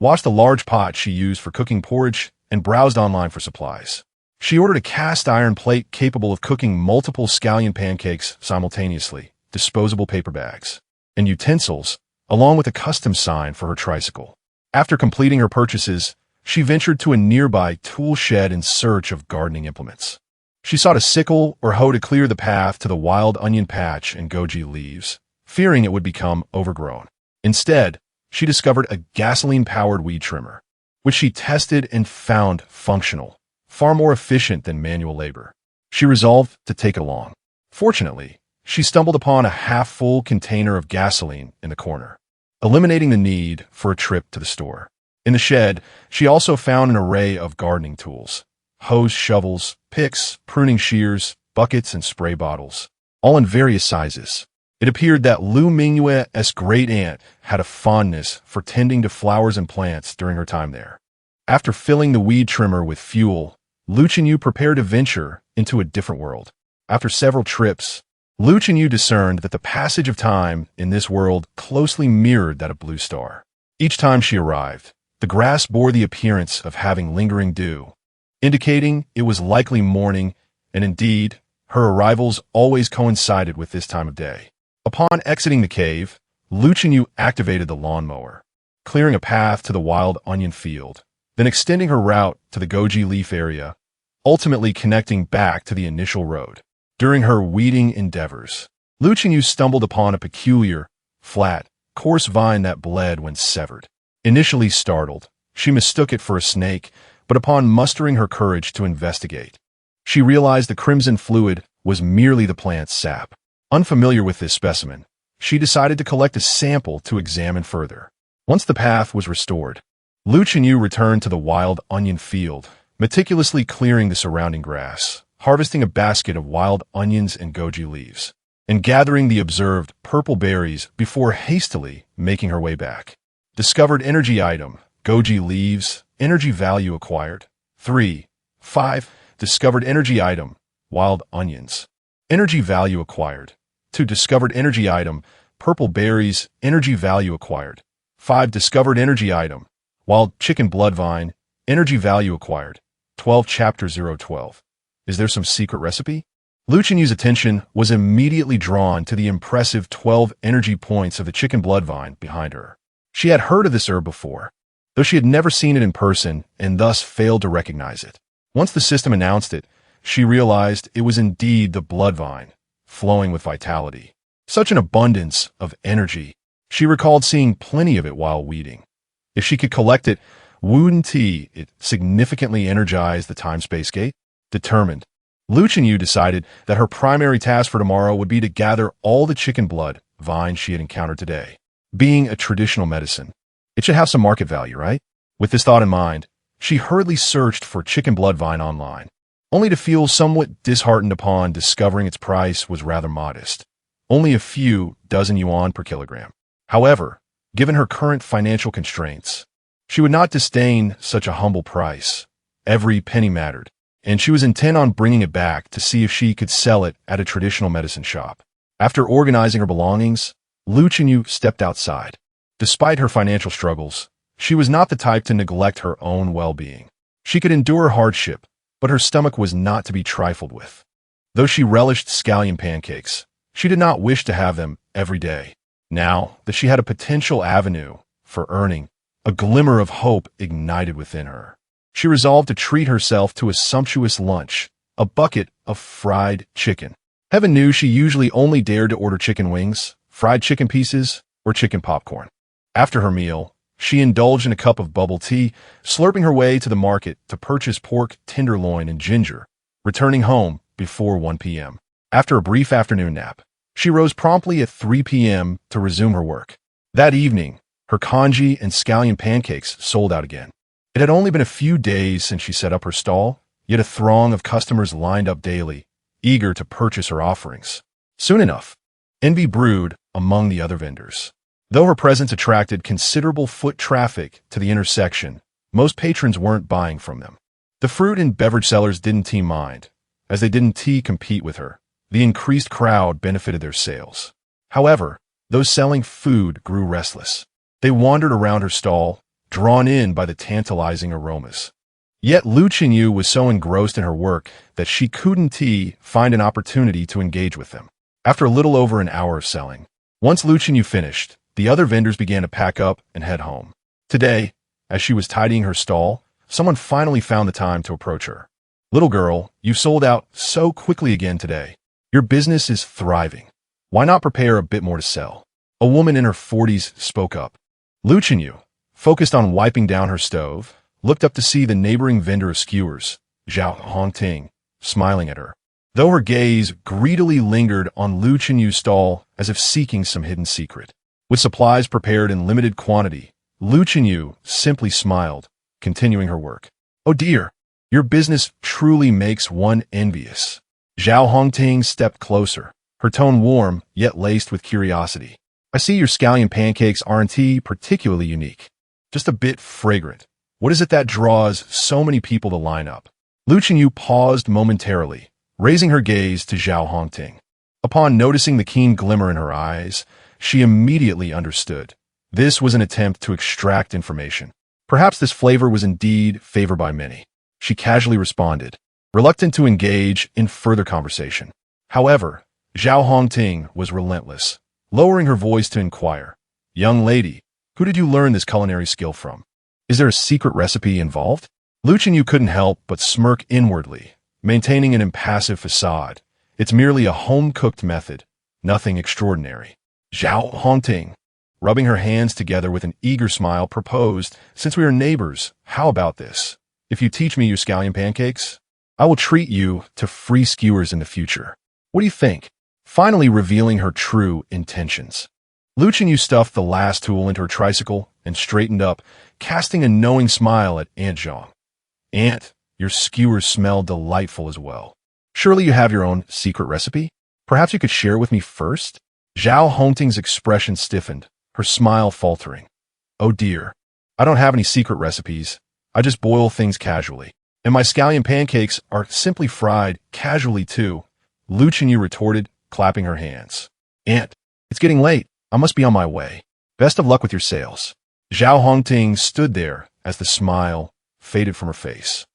washed the large pot she used for cooking porridge, and browsed online for supplies. She ordered a cast-iron plate capable of cooking multiple scallion pancakes simultaneously, disposable paper bags, and utensils, along with a custom sign for her tricycle. After completing her purchases, she ventured to a nearby tool shed in search of gardening implements. She sought a sickle or hoe to clear the path to the wild onion patch and goji leaves, fearing it would become overgrown. Instead, she discovered a gasoline-powered weed trimmer, which she tested and found functional, far more efficient than manual labor. She resolved to take it along. Fortunately, she stumbled upon a half-full container of gasoline in the corner. eliminating the need for a trip to the store. In the shed, she also found an array of gardening tools: hoes, shovels, picks, pruning shears, buckets, and spray bottles, all in various sizes. It appeared that Lu Mingyue's great-aunt had a fondness for tending to flowers and plants during her time there. After filling the weed trimmer with fuel, Lu Chenyu prepared to venture into a different world. After several trips, Lu Chenyu discerned that the passage of time in this world closely mirrored that of Blue Star. Each time she arrived, the grass bore the appearance of having lingering dew, indicating it was likely morning, and indeed, her arrivals always coincided with this time of day. Upon exiting the cave, Lu Chenyu activated the lawnmower, clearing a path to the wild onion field, then extending her route to the goji leaf area, ultimately connecting back to the initial road. During her weeding endeavors, Lu Chenyu stumbled upon a peculiar, flat, coarse vine that bled when severed. Initially startled, she mistook it for a snake, but upon mustering her courage to investigate, she realized the crimson fluid was merely the plant's sap. Unfamiliar with this specimen, she decided to collect a sample to examine further. Once the path was restored, Lu Chenyu returned to the wild onion field, meticulously clearing the surrounding grass, harvesting a basket of wild onions and goji leaves, and gathering the observed purple berries before hastily making her way back. Discovered energy item: goji leaves, energy value acquired. 3. 5. Discovered energy item: wild onions, energy value acquired. 2. Discovered energy item: purple berries, energy value acquired. 5. Discovered energy item: wild chicken bloodvine, energy value acquired. 12. Chapter 012. Is there some secret recipe? Lu Chenyu's attention was immediately drawn to the impressive 12 energy points of the chicken bloodvine behind her. She had heard of this herb before, though she had never seen it in person and thus failed to recognize it. Once the system announced it, she realized it was indeed the bloodvine, flowing with vitality. Such an abundance of energy. She recalled seeing plenty of it while weeding. If she could collect it, wouldn't it significantly energize the time-space gate? Determined, Lu Chenyu decided that her primary task for tomorrow would be to gather all the chicken blood vines she had encountered today. Being a traditional medicine, it should have some market value, right? With this thought in mind, she hurriedly searched for chicken blood vine online, only to feel somewhat disheartened upon discovering its price was rather modest, only a few dozen yuan per kilogram. However, given her current financial constraints, she would not disdain such a humble price. Every penny mattered, and she was intent on bringing it back to see if she could sell it at a traditional medicine shop. After organizing her belongings, Lu Chenyu stepped outside. Despite her financial struggles, she was not the type to neglect her own well-being. She could endure hardship, but her stomach was not to be trifled with. Though she relished scallion pancakes, she did not wish to have them every day. Now that she had a potential avenue for earning, a glimmer of hope ignited within her. She resolved to treat herself to a sumptuous lunch, a bucket of fried chicken. Heaven knew she usually only dared to order chicken wings, fried chicken pieces, or chicken popcorn. After her meal, she indulged in a cup of bubble tea, slurping her way to the market to purchase pork tenderloin and ginger, returning home before 1 p.m. After a brief afternoon nap, she rose promptly at 3 p.m. to resume her work. That evening, her congee and scallion pancakes sold out again. It had only been a few days since she set up her stall, yet a throng of customers lined up daily, eager to purchase her offerings. Soon enough, envy brewed among the other vendors. Though her presence attracted considerable foot traffic to the intersection, most patrons weren't buying from them. The fruit and beverage sellers didn't mind, as they didn't compete with her. The increased crowd benefited their sales. However, those selling food grew restless. They wandered around her stall, drawn in by the tantalizing aromas. Yet Lu Chenyu was so engrossed in her work that she couldn't find an opportunity to engage with them. After a little over an hour of selling, once Lu Chenyu finished, the other vendors began to pack up and head home. Today, as she was tidying her stall, someone finally found the time to approach her. "Little girl, you sold out so quickly again today. Your business is thriving. Why not prepare a bit more to sell?" A woman in her 40s spoke up. Lu Chenyu, focused on wiping down her stove, looked up to see the neighboring vendor of skewers, Zhao Hongting, smiling at her. Though her gaze greedily lingered on Lu Chenyu's stall as if seeking some hidden secret, With supplies prepared in limited quantity, Lu Chenyu simply smiled, continuing her work. Oh dear, your business truly makes one envious. Zhao Hongting stepped closer, her tone warm yet laced with curiosity. I see your scallion pancakes aren't particularly unique. Just a bit fragrant. What is it that draws so many people to line up? Lu Chenyu paused momentarily, raising her gaze to Zhao Hongting. Upon noticing the keen glimmer in her eyes, she immediately understood. This was an attempt to extract information. Perhaps this flavor was indeed favored by many. She casually responded, reluctant to engage in further conversation. However, Zhao Hongting was relentless, lowering her voice to inquire, "Young lady, who did you learn this culinary skill from? Is there a secret recipe involved?" Lu Chenyu couldn't help but smirk inwardly, maintaining an impassive facade. It's merely a home-cooked method, nothing extraordinary. Zhao Hongting, rubbing her hands together with an eager smile, proposed, "Since we are neighbors, how about this? If you teach me your scallion pancakes, I will treat you to free skewers in the future. What do you think?" Finally revealing her true intentions. Lu Chenyu stuffed the last tool into her tricycle and straightened up, casting a knowing smile at Aunt Zhang. "Aunt, your skewers smell delightful as well. Surely you have your own secret recipe? Perhaps you could share it with me first?" Zhao Hongting's expression stiffened, her smile faltering. "Oh dear, I don't have any secret recipes. I just boil things casually. And my scallion pancakes are simply fried casually too," Lu Chenyu retorted, clapping her hands. "Aunt, it's getting late. I must be on my way. Best of luck with your sales." Zhao Hongting stood there as the smile faded from her face.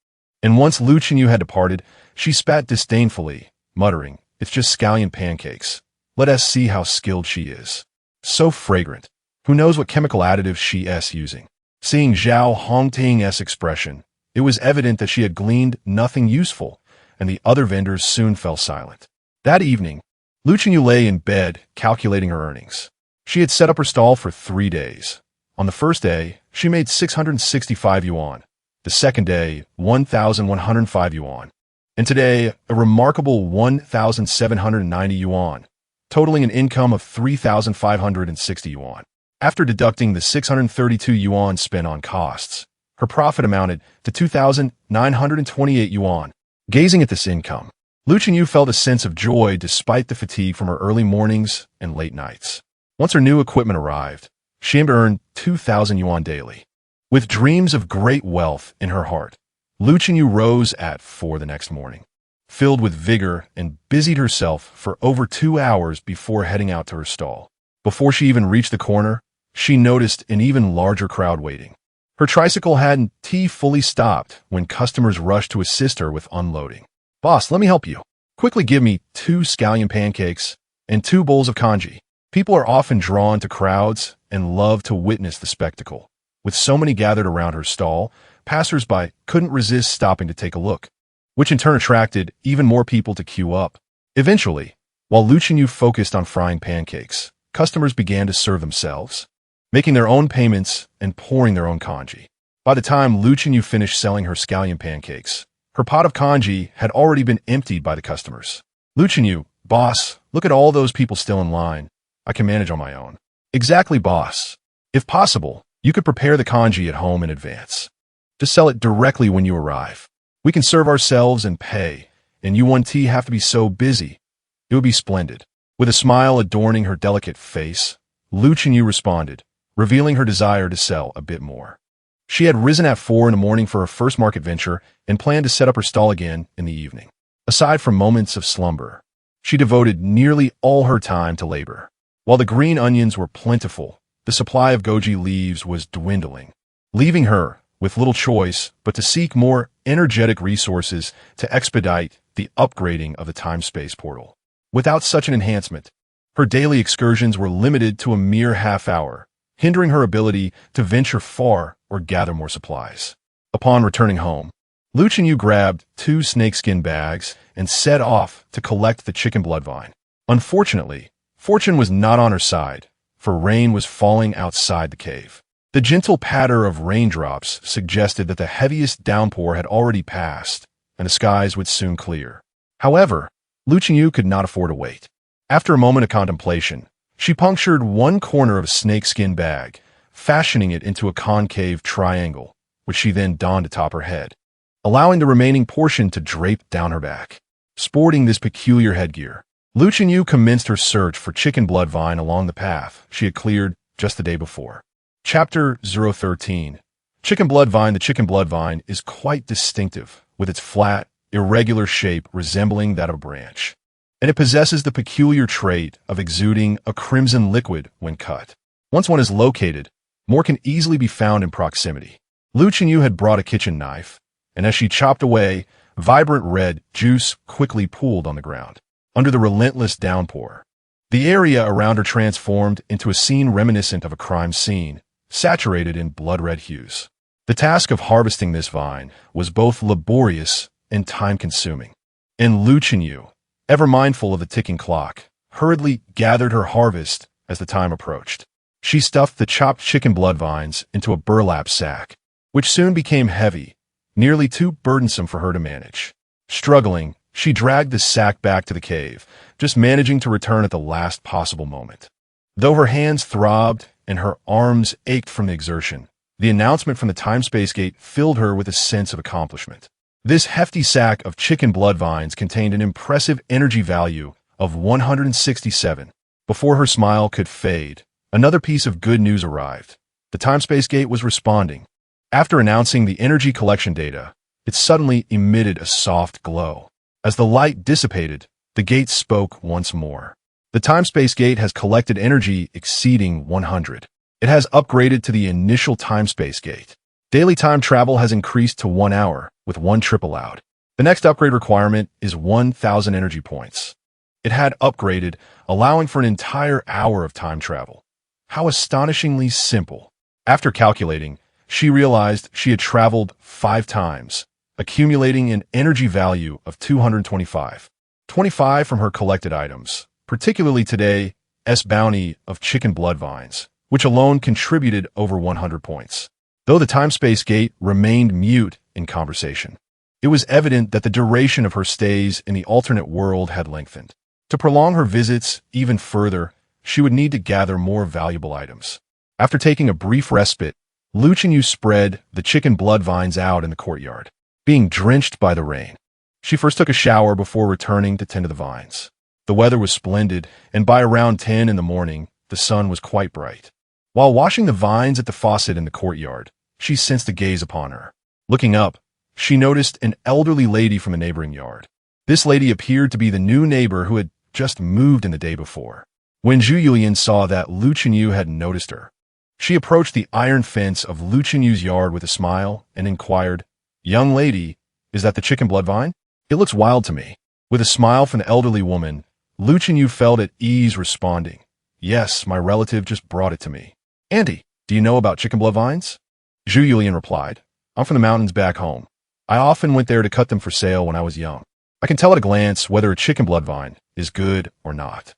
And once Lu Chenyu had departed, she spat disdainfully, muttering, "It's just scallion pancakes. Let us see how skilled she is. So fragrant. Who knows what chemical additives she's using?" Seeing Zhao Hongting's expression, it was evident that she had gleaned nothing useful, and the other vendors soon fell silent. That evening, Lu Chenyu lay in bed, calculating her earnings. She had set up her stall for 3 days. On the first day, she made 665 yuan. The second day, 1,105 yuan. And today, a remarkable 1,790 yuan, totaling an income of 3,560 yuan. After deducting the 632 yuan spent on costs, her profit amounted to 2,928 yuan. Gazing at this income, Lu Chenyu felt a sense of joy despite the fatigue from her early mornings and late nights. Once her new equipment arrived, she aimed to earn 2,000 yuan daily. With dreams of great wealth in her heart, Lu Chenyu rose at 4 the next morning, filled with vigor, and busied herself for over 2 hours before heading out to her stall. Before she even reached the corner, she noticed an even larger crowd waiting. Her tricycle hadn't fully stopped when customers rushed to assist her with unloading. "Boss, let me help you. Quickly give me 2 scallion pancakes and 2 bowls of congee." People are often drawn to crowds and love to witness the spectacle. With so many gathered around her stall, passers-by couldn't resist stopping to take a look, which in turn attracted even more people to queue up. Eventually, while Lu Chenyu focused on frying pancakes, customers began to serve themselves, making their own payments and pouring their own congee. By the time Lu Chenyu finished selling her scallion pancakes, her pot of congee had already been emptied by the customers. "Lu Chenyu, boss, look at all those people still in line. I can manage on my own." "Exactly, boss. If possible, you could prepare the congee at home in advance. Just sell it directly when you arrive. We can serve ourselves and pay, and you won't have to be so busy. It would be splendid." With a smile adorning her delicate face, Lu Chenyu responded, revealing her desire to sell a bit more. She had risen at 4 in the morning for her first market venture and planned to set up her stall again in the evening. Aside from moments of slumber, she devoted nearly all her time to labor. While the green onions were plentiful, the supply of goji leaves was dwindling, leaving her with little choice but to seek more energetic resources to expedite the upgrading of the time-space portal. Without such an enhancement, her daily excursions were limited to a mere half hour, hindering her ability to venture far or gather more supplies. Upon returning home, Lu Chenyu grabbed 2 snakeskin bags and set off to collect the chicken blood vine. Unfortunately, fortune was not on her side, for rain was falling outside the cave. The gentle patter of raindrops suggested that the heaviest downpour had already passed, and the skies would soon clear. However, Lu Chenyu could not afford to wait. After a moment of contemplation, She punctured one corner of a snakeskin bag, fashioning it into a concave triangle, which she then donned atop her head, allowing the remaining portion to drape down her back. Sporting this peculiar headgear, Lu Chenyu commenced her search for chicken blood vine along the path she had cleared just the day before. Chapter 013. Chicken blood vine. The chicken blood vine is quite distinctive, with its flat, irregular shape resembling that of a branch, and it possesses the peculiar trait of exuding a crimson liquid when cut. Once one is located, more can easily be found in proximity. Lu Chenyu had brought a kitchen knife, and as she chopped away, vibrant red juice quickly pooled on the ground. Under the relentless downpour, the area around her transformed into a scene reminiscent of a crime scene, saturated in blood-red hues. The task of harvesting this vine was both laborious and time-consuming, and Lu Chenyu, ever mindful of the ticking clock, hurriedly gathered her harvest as the time approached. She stuffed the chopped chicken blood vines into a burlap sack, which soon became heavy, nearly too burdensome for her to manage. Struggling, she dragged the sack back to the cave, just managing to return at the last possible moment. Though her hands throbbed and her arms ached from the exertion, the announcement from the time-space gate filled her with a sense of accomplishment. This hefty sack of chicken blood vines contained an impressive energy value of 167. Before her smile could fade, another piece of good news arrived. The time-space gate was responding. After announcing the energy collection data, it suddenly emitted a soft glow. As the light dissipated, the gate spoke once more. The time-space gate has collected energy exceeding 100. It has upgraded to the initial time-space gate. Daily time travel has increased to 1 hour, with 1 trip allowed. The next upgrade requirement is 1,000 energy points. It had upgraded, allowing for an entire hour of time travel. How astonishingly simple. After calculating, she realized she had traveled 5 times, accumulating an energy value of 225. 25 from her collected items, particularly today's bounty of chicken blood vines, which alone contributed over 100 points. Though the time-space gate remained mute in conversation, it was evident that the duration of her stays in the alternate world had lengthened. To prolong her visits even further, she would need to gather more valuable items. After taking a brief respite, Lu Chenyu spread the chicken blood vines out in the courtyard, being drenched by the rain. She first took a shower before returning to tend to the vines. The weather was splendid, and by around 10 in the morning, the sun was quite bright. While washing the vines at the faucet in the courtyard, she sensed a gaze upon her. Looking up, she noticed an elderly lady from a neighboring yard. This lady appeared to be the new neighbor who had just moved in the day before. When Zhu Yulian saw that Lu Chenyu had noticed her, she approached the iron fence of Lu Chenyu's yard with a smile and inquired, "Young lady, is that the chicken blood vine? It looks wild to me." With a smile from the elderly woman, Lu Chenyu felt at ease responding, "Yes, my relative just brought it to me." "Auntie, do you know about chicken blood vines?" Zhu Yulian replied, "I'm from the mountains back home. I often went there to cut them for sale when I was young. I can tell at a glance whether a chicken blood vine is good or not."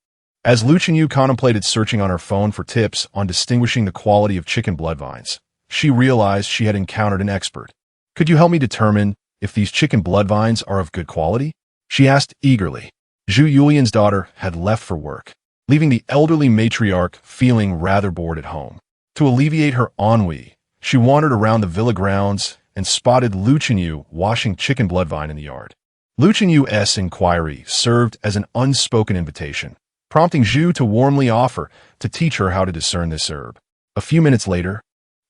As Lu Chenyu contemplated searching on her phone for tips on distinguishing the quality of chicken blood vines, she realized she had encountered an expert. "Could you help me determine if these chicken blood vines are of good quality?" she asked eagerly. Zhu Yulian's daughter had left for work, leaving the elderly matriarch feeling rather bored at home. To alleviate her ennui, she wandered around the villa grounds and spotted Lu Chenyu washing chicken blood vine in the yard. Lu Chenyu's inquiry served as an unspoken invitation, prompting Zhu to warmly offer to teach her how to discern this herb. A few minutes later,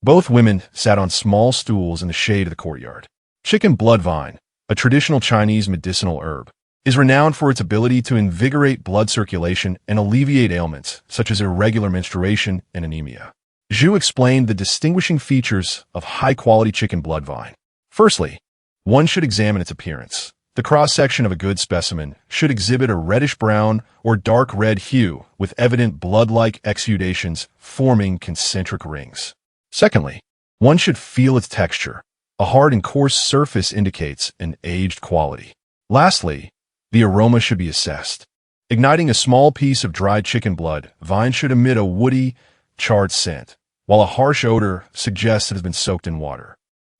both women sat on small stools in the shade of the courtyard. Chicken blood vine, a traditional Chinese medicinal herb, is renowned for its ability to invigorate blood circulation and alleviate ailments such as irregular menstruation and anemia. Zhu explained the distinguishing features of high-quality chicken blood vine. Firstly, one should examine its appearance. The cross-section of a good specimen should exhibit a reddish-brown or dark red hue with evident blood-like exudations forming concentric rings. Secondly, one should feel its texture. A hard and coarse surface indicates an aged quality. Lastly, the aroma should be assessed. Igniting a small piece of dried chicken blood, vine should emit a woody, charred scent, while a harsh odor suggests it has been soaked in water.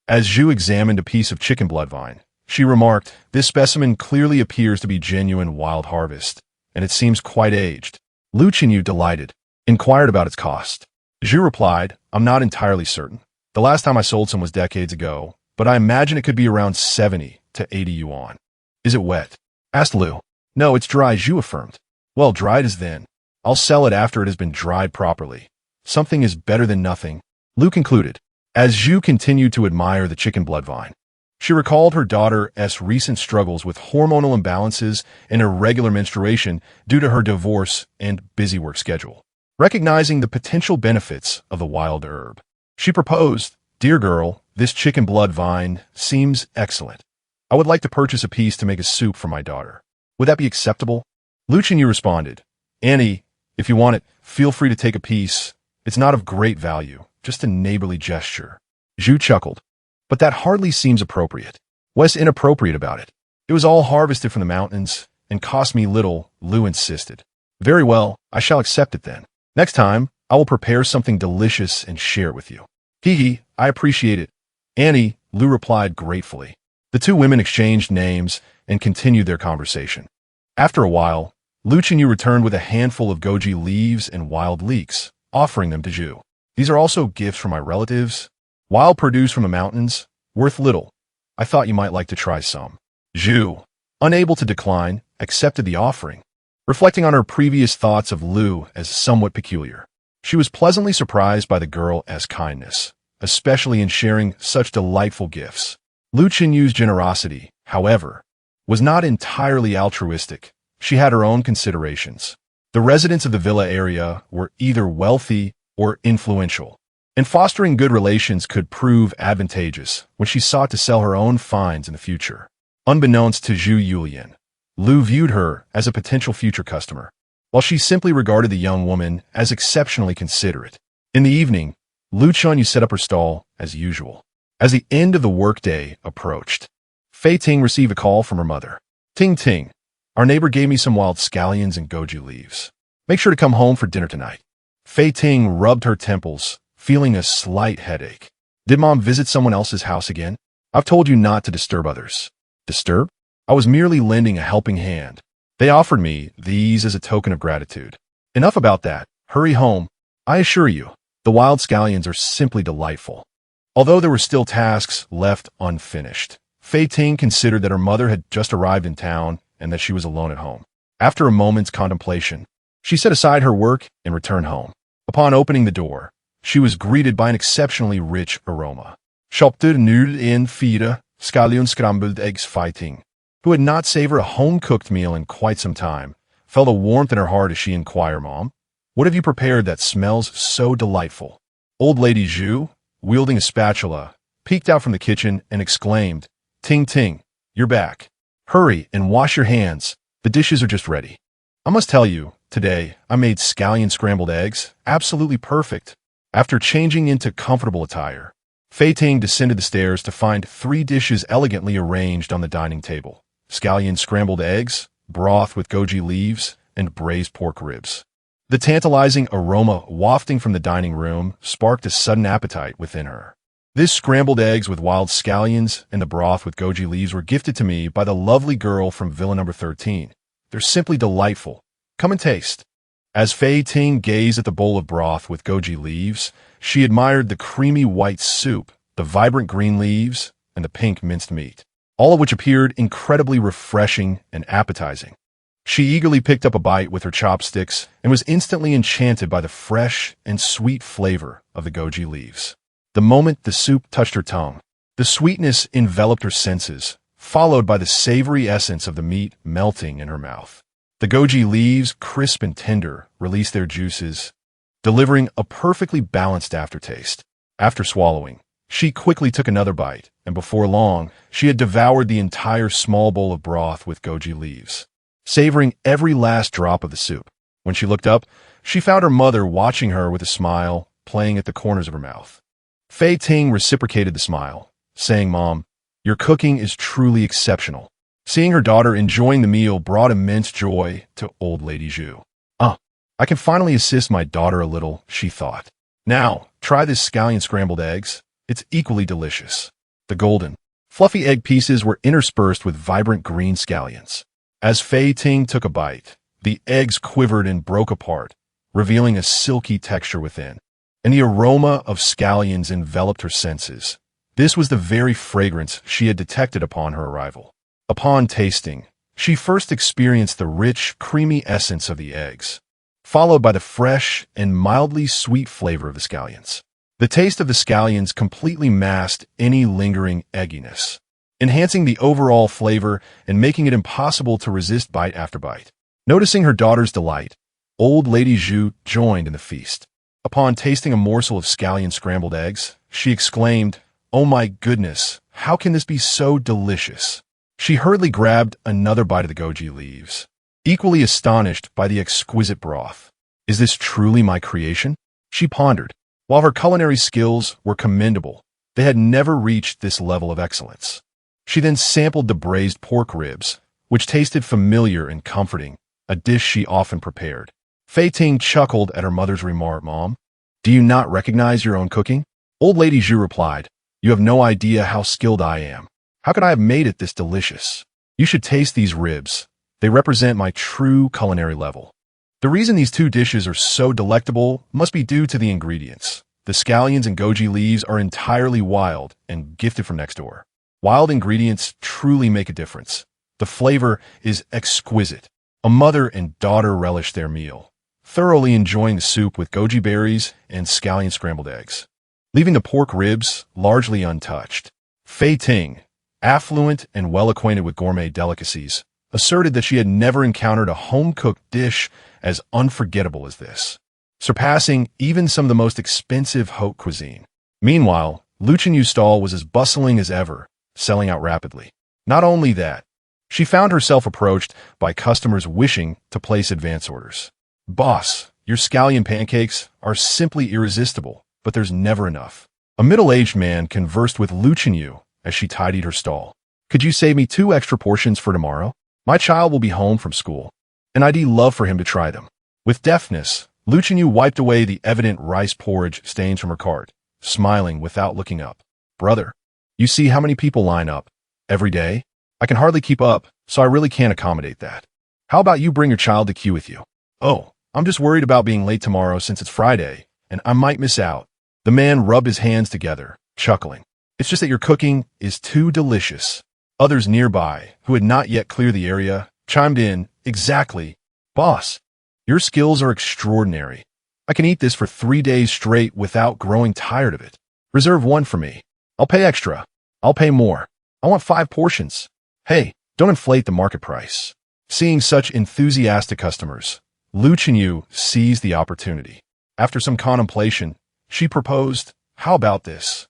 As Zhu examined a piece of chicken blood vine, she remarked, "This specimen clearly appears to be genuine wild harvest, and it seems quite aged." Lu Chenyu, delighted, inquired about its cost. Zhu replied, I'm not entirely certain. The last time I sold some was decades ago, but I imagine it could be around 70 to 80 yuan. Is it wet? Asked Lu. No, it's dry, Zhu affirmed. Well, dried as then. I'll sell it after it has been dried properly. Something is better than nothing, Lu concluded, as Zhu continued to admire the chicken blood vine. She recalled her daughter's recent struggles with hormonal imbalances and irregular menstruation due to her divorce and busy work schedule. Recognizing the potential benefits of the wild herb, she proposed, Dear girl, this chicken blood vine seems excellent. I would like to purchase a piece to make a soup for my daughter. Would that be acceptable? Lu Chenyu responded, Annie, if you want it, feel free to take a piece. It's not of great value, just a neighborly gesture. Zhu chuckled. But that hardly seems appropriate. What's inappropriate about it? It was all harvested from the mountains and cost me little, Lu insisted. Very well, I shall accept it then. Next time, I will prepare something delicious and share it with you. Hee, I appreciate it. Annie, Lu replied gratefully. The two women exchanged names and continued their conversation. After a while, Lu Chenyu returned with a handful of goji leaves and wild leeks, offering them to Zhu. These are also gifts from my relatives. Wild produce from the mountains, worth little. I thought you might like to try some. Zhu, unable to decline, accepted the offering, reflecting on her previous thoughts of Lu as somewhat peculiar. She was pleasantly surprised by the girl's kindness, especially in sharing such delightful gifts. Lu Chenyu's generosity, however, was not entirely altruistic. She had her own considerations. The residents of the villa area were either wealthy or influential, and fostering good relations could prove advantageous when she sought to sell her own finds in the future. Unbeknownst to Zhu Yulian, Lu viewed her as a potential future customer, while she simply regarded the young woman as exceptionally considerate. In the evening, Lu Chenyu set up her stall as usual. As the end of the workday approached, Fei Ting received a call from her mother. Ting Ting, our neighbor gave me some wild scallions and goji leaves. Make sure to come home for dinner tonight. Fei Ting rubbed her temples, feeling a slight headache. Did Mom visit someone else's house again? I've told you not to disturb others. Disturb? I was merely lending a helping hand. They offered me these as a token of gratitude. Enough about that. Hurry home. I assure you, the wild scallions are simply delightful. Although there were still tasks left unfinished, Fei Ting considered that her mother had just arrived in town and that she was alone at home. After a moment's contemplation, she set aside her work and returned home. Upon opening the door, she was greeted by an exceptionally rich aroma. Shopte nu in fire, scallion scrambled eggs Fei Ting, who had not savored a home-cooked meal in quite some time, felt a warmth in her heart as she inquired, Mom, what have you prepared that smells so delightful? Old Lady Zhu, wielding a spatula, peeked out from the kitchen and exclaimed, Ting Ting, you're back. Hurry and wash your hands. The dishes are just ready. I must tell you, today I made scallion scrambled eggs, absolutely perfect. After changing into comfortable attire, Fei Ting descended the stairs to find 3 dishes elegantly arranged on the dining table. Scallion scrambled eggs, broth with goji leaves, and braised pork ribs. The tantalizing aroma wafting from the dining room sparked a sudden appetite within her. This scrambled eggs with wild scallions and the broth with goji leaves were gifted to me by the lovely girl from Villa number 13. They're simply delightful. Come and taste. As Fei Ting gazed at the bowl of broth with goji leaves, she admired the creamy white soup, the vibrant green leaves, and the pink minced meat, all of which appeared incredibly refreshing and appetizing. She eagerly picked up a bite with her chopsticks and was instantly enchanted by the fresh and sweet flavor of the goji leaves. The moment the soup touched her tongue, the sweetness enveloped her senses, followed by the savory essence of the meat melting in her mouth. The goji leaves, crisp and tender, released their juices, delivering a perfectly balanced aftertaste. After swallowing, she quickly took another bite, and before long, she had devoured the entire small bowl of broth with goji leaves, savoring every last drop of the soup. When she looked up, she found her mother watching her with a smile playing at the corners of her mouth. Fei Ting reciprocated the smile, saying, Mom, your cooking is truly exceptional. Seeing her daughter enjoying the meal brought immense joy to old Lady Zhu. I can finally assist my daughter a little, she thought. Now, try this scallion scrambled eggs. It's equally delicious. The golden, fluffy egg pieces were interspersed with vibrant green scallions. As Fei Ting took a bite, the eggs quivered and broke apart, revealing a silky texture within. And the aroma of scallions enveloped her senses. This was the very fragrance she had detected upon her arrival. Upon tasting, she first experienced the rich, creamy essence of the eggs, followed by the fresh and mildly sweet flavor of the scallions. The taste of the scallions completely masked any lingering egginess, enhancing the overall flavor and making it impossible to resist bite after bite. Noticing her daughter's delight, old lady Zhu joined in the feast. Upon tasting a morsel of scallion scrambled eggs, she exclaimed, "Oh my goodness, how can this be so delicious?" She hurriedly grabbed another bite of the goji leaves, equally astonished by the exquisite broth. "Is this truly my creation?" she pondered. While her culinary skills were commendable, they had never reached this level of excellence. She then sampled the braised pork ribs, which tasted familiar and comforting, a dish she often prepared. Fei Ting chuckled at her mother's remark, "Mom, do you not recognize your own cooking?" Old lady Zhu replied, "You have no idea how skilled I am. How could I have made it this delicious? You should taste these ribs. They represent my true culinary level." The reason these two dishes are so delectable must be due to the ingredients. The scallions and goji leaves are entirely wild and gifted from next door. Wild ingredients truly make a difference. The flavor is exquisite. A mother and daughter relished their meal, thoroughly enjoying the soup with goji berries and scallion scrambled eggs, leaving the pork ribs largely untouched. Fei Ting, affluent and well acquainted with gourmet delicacies, asserted that she had never encountered a home-cooked dish as unforgettable as this, surpassing even some of the most expensive haute cuisine. Meanwhile, Lu Chenyu's stall was as bustling as ever, selling out rapidly. Not only that, she found herself approached by customers wishing to place advance orders. "Boss, your scallion pancakes are simply irresistible, but there's never enough." A middle-aged man conversed with Lu Chenyu as she tidied her stall. "Could you save me 2 extra portions for tomorrow? My child will be home from school, and I'd love for him to try them." With deftness, Lu Chenyu wiped away the evident rice porridge stains from her cart, smiling without looking up. "Brother, you see how many people line up every day? I can hardly keep up, so I really can't accommodate that. How about you bring your child to queue with you?" "Oh, I'm just worried about being late tomorrow since it's Friday, and I might miss out." The man rubbed his hands together, chuckling. "It's just that your cooking is too delicious." Others nearby, who had not yet cleared the area, chimed in, "Exactly. Boss, your skills are extraordinary. I can eat this for 3 days straight without growing tired of it. Reserve one for me. I'll pay extra. I'll pay more. I want 5 portions. Hey, don't inflate the market price." Seeing such enthusiastic customers, Lu Chenyu seized the opportunity. After some contemplation, she proposed, "How about this?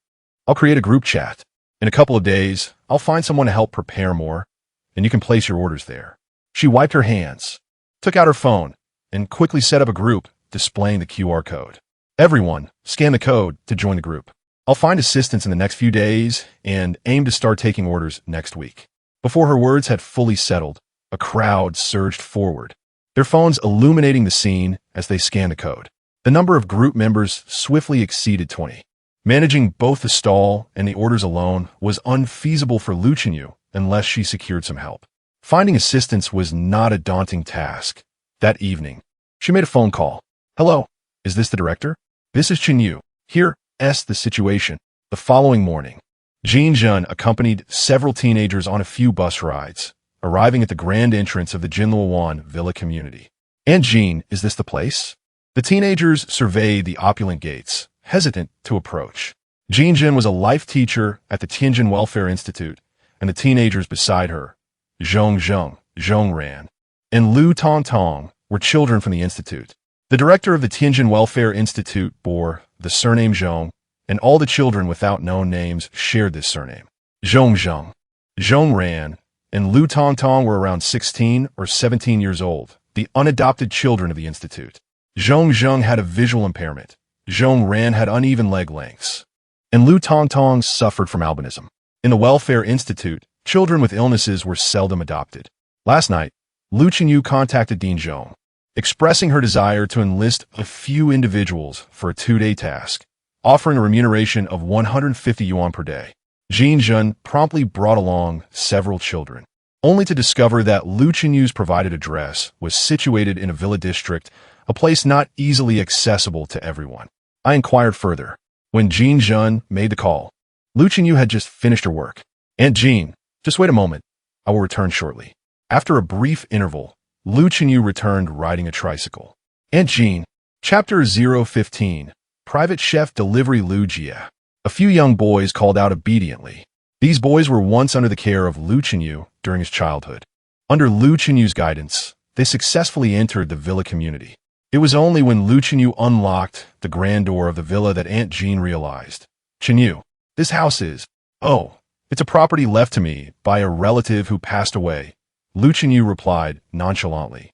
I'll create a group chat. In a couple of days, I'll find someone to help prepare more, and you can place your orders there." She wiped her hands, took out her phone, and quickly set up a group displaying the QR code. "Everyone, scan the code to join the group. I'll find assistance in the next few days and aim to start taking orders next week." Before her words had fully settled, a crowd surged forward, their phones illuminating the scene as they scanned the code. The number of group members swiftly exceeded 20. Managing both the stall and the orders alone was unfeasible for Lu Chenyu unless she secured some help. Finding assistance was not a daunting task. That evening, she made a phone call. "Hello, is this the director? This is Chenyu. Here's the situation." The following morning, Jin Jun accompanied several teenagers on a few bus rides, arriving at the grand entrance of the Jinluowan Villa community. "And Jean, is this the place?" The teenagers surveyed the opulent gates, hesitant to approach. Jin Jun was a life teacher at the Tianjin Welfare Institute, and the teenagers beside her, Zhong Zheng, Zhong Ran, and Lu Tong Tong, were children from the institute. The director of the Tianjin Welfare Institute bore the surname Zhong, and all the children without known names shared this surname. Zhong Zheng, Zhong Ran, and Lu Tong Tong were around 16 or 17 years old, the unadopted children of the institute. Zhong Zheng had a visual impairment. Zhong Ran had uneven leg lengths, and Lu Tong Tong suffered from albinism. In the Welfare Institute, children with illnesses were seldom adopted. Last night, Lu Chenyu contacted Dean Zhong, expressing her desire to enlist a few individuals for a 2-day task, offering a remuneration of 150 yuan per day. Jin Jun promptly brought along several children. only to discover that Lu Chenyu's provided address was situated in a villa district, a place not easily accessible to everyone. I inquired further. When Jean Jun made the call, Lu Chenyu had just finished her work. Aunt Jean, just wait a moment. I will return shortly. After a brief interval, Lu Chenyu returned riding a tricycle. Aunt Jean, Chapter 015, Private Chef Delivery Lu Jia. A few young boys called out obediently. These boys were once under the care of Lu Chenyu during his childhood. Under Lu Chenyu's guidance, they successfully entered the villa community. It was only when Lu Chenyu unlocked the grand door of the villa that Aunt Jean realized. Chenyu, this house is... Oh, it's a property left to me by a relative who passed away. Lu Chenyu replied nonchalantly,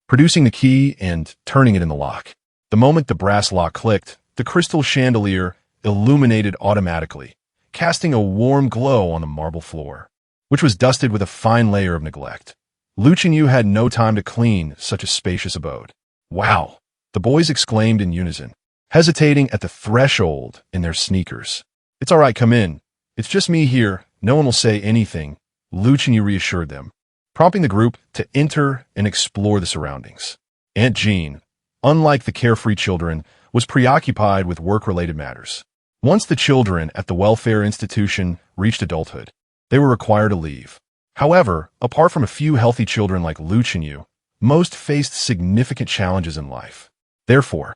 producing the key and turning it in the lock. The moment the brass lock clicked, the crystal chandelier illuminated automatically, casting a warm glow on the marble floor, which was dusted with a fine layer of neglect. Lu Chenyu had no time to clean such a spacious abode. Wow! The boys exclaimed in unison, hesitating at the threshold in their sneakers. It's all right, come in. It's just me here. No one will say anything, Lu Chenyu reassured them, prompting the group to enter and explore the surroundings. Aunt Jean, unlike the carefree children, was preoccupied with work-related matters. Once the children at the welfare institution reached adulthood, they were required to leave. However, apart from a few healthy children like Lu Chenyu, most faced significant challenges in life. Therefore,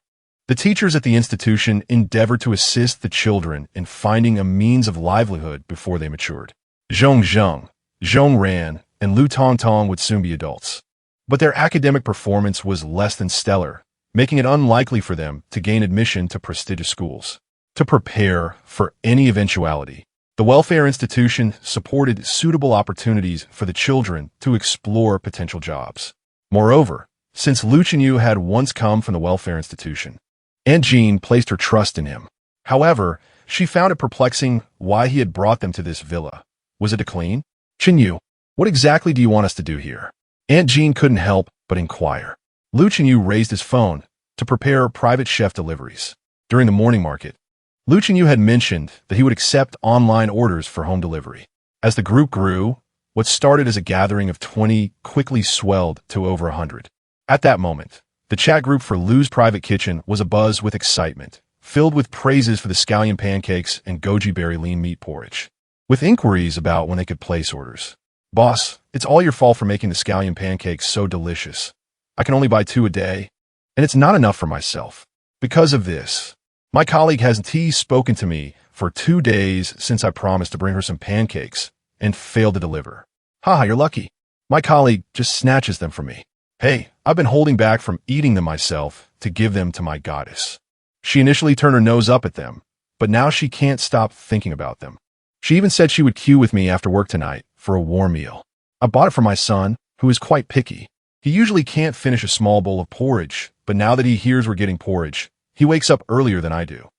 the teachers at the institution endeavored to assist the children in finding a means of livelihood before they matured. Zhong Zheng, Zhong Ran, and Lu Tongtong would soon be adults. But their academic performance was less than stellar, making it unlikely for them to gain admission to prestigious schools. To prepare for any eventuality, the welfare institution supported suitable opportunities for the children to explore potential jobs. Moreover, since Lu Chenyu had once come from the welfare institution, Aunt Jean placed her trust in him. However, she found it perplexing why he had brought them to this villa. Was it to clean? Chenyu, what exactly do you want us to do here? Aunt Jean couldn't help but inquire. Lu Chenyu raised his phone to prepare private chef deliveries. During the morning market, Lu Chenyu had mentioned that he would accept online orders for home delivery. As the group grew, what started as a gathering of 20 quickly swelled to over 100. At that moment, the chat group for Lu's private kitchen was abuzz with excitement, filled with praises for the scallion pancakes and goji berry lean meat porridge, with inquiries about when they could place orders. Boss, it's all your fault for making the scallion pancakes so delicious. I can only buy 2 a day, and it's not enough for myself. Because of this, my colleague hasn't spoken to me for 2 days since I promised to bring her some pancakes and failed to deliver. Haha, you're lucky. My colleague just snatches them from me. Hey, I've been holding back from eating them myself to give them to my goddess. She initially turned her nose up at them, but now she can't stop thinking about them. She even said she would queue with me after work tonight for a warm meal. I bought it for my son, who is quite picky. He usually can't finish a small bowl of porridge, but now that he hears we're getting porridge, he wakes up earlier than I do.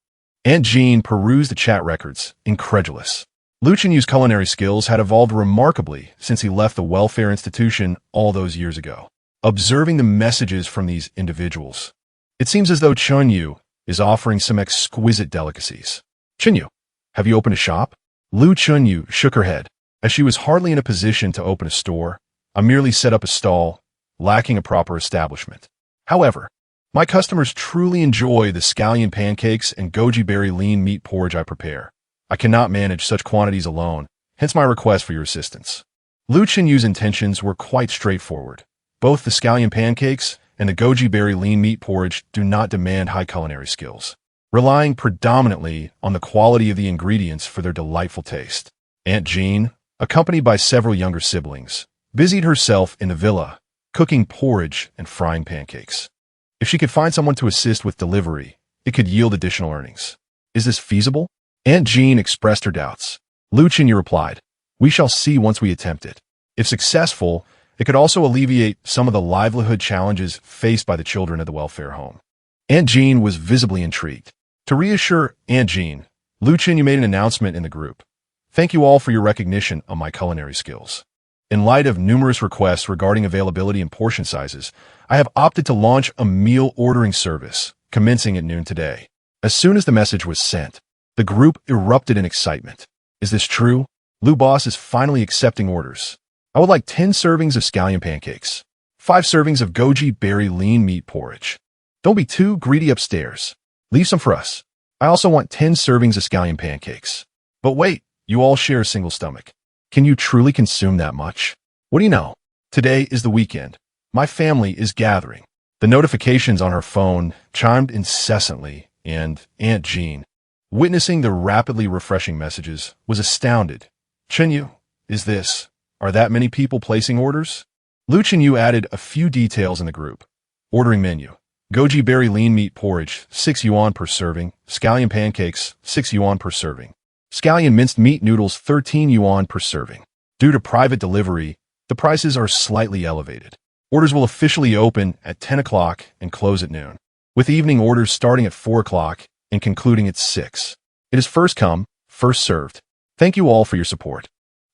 Aunt Jean perused the chat records, incredulous. Lu Chenyu's culinary skills had evolved remarkably since he left the welfare institution all those years ago. Observing the messages from these individuals, it seems as though Chenyu is offering some exquisite delicacies. Chenyu, have you opened a shop? Lu Chenyu shook her head, as she was hardly in a position to open a store. I merely set up a stall, lacking a proper establishment. However, my customers truly enjoy the scallion pancakes and goji berry lean meat porridge I prepare. I cannot manage such quantities alone, hence my request for your assistance. Lu Chenyu's intentions were quite straightforward. Both the scallion pancakes and the goji berry lean meat porridge do not demand high culinary skills, relying predominantly on the quality of the ingredients for their delightful taste. Aunt Jean, accompanied by several younger siblings, busied herself in the villa, cooking porridge and frying pancakes. If she could find someone to assist with delivery, it could yield additional earnings. Is this feasible? Aunt Jean expressed her doubts. Lu Chenyu replied, we shall see once we attempt it. If successful, it could also alleviate some of the livelihood challenges faced by the children at the welfare home. Aunt Jean was visibly intrigued. To reassure Aunt Jean, Lu Chenyu made an announcement in the group. Thank you all for your recognition of my culinary skills. In light of numerous requests regarding availability and portion sizes, I have opted to launch a meal ordering service, commencing at noon today. As soon as the message was sent, the group erupted in excitement. Is this true? Lu Boss is finally accepting orders. I would like 10 servings of scallion pancakes, 5 servings of goji berry lean meat porridge. Don't be too greedy upstairs. Leave some for us. I also want 10 servings of scallion pancakes. But wait, you all share a single stomach. Can you truly consume that much? What do you know? Today is the weekend. My family is gathering. The notifications on her phone chimed incessantly, and Aunt Jean, witnessing the rapidly refreshing messages, was astounded. Chenyu, are that many people placing orders? Lu Chenyu added a few details in the group. Ordering menu. Goji berry lean meat porridge, 6 yuan per serving. Scallion pancakes, 6 yuan per serving. Scallion minced meat noodles, 13 yuan per serving. Due to private delivery, the prices are slightly elevated. Orders will officially open at 10 o'clock and close at noon, with evening orders starting at 4 o'clock and concluding at 6. It is first come, first served. Thank you all for your support.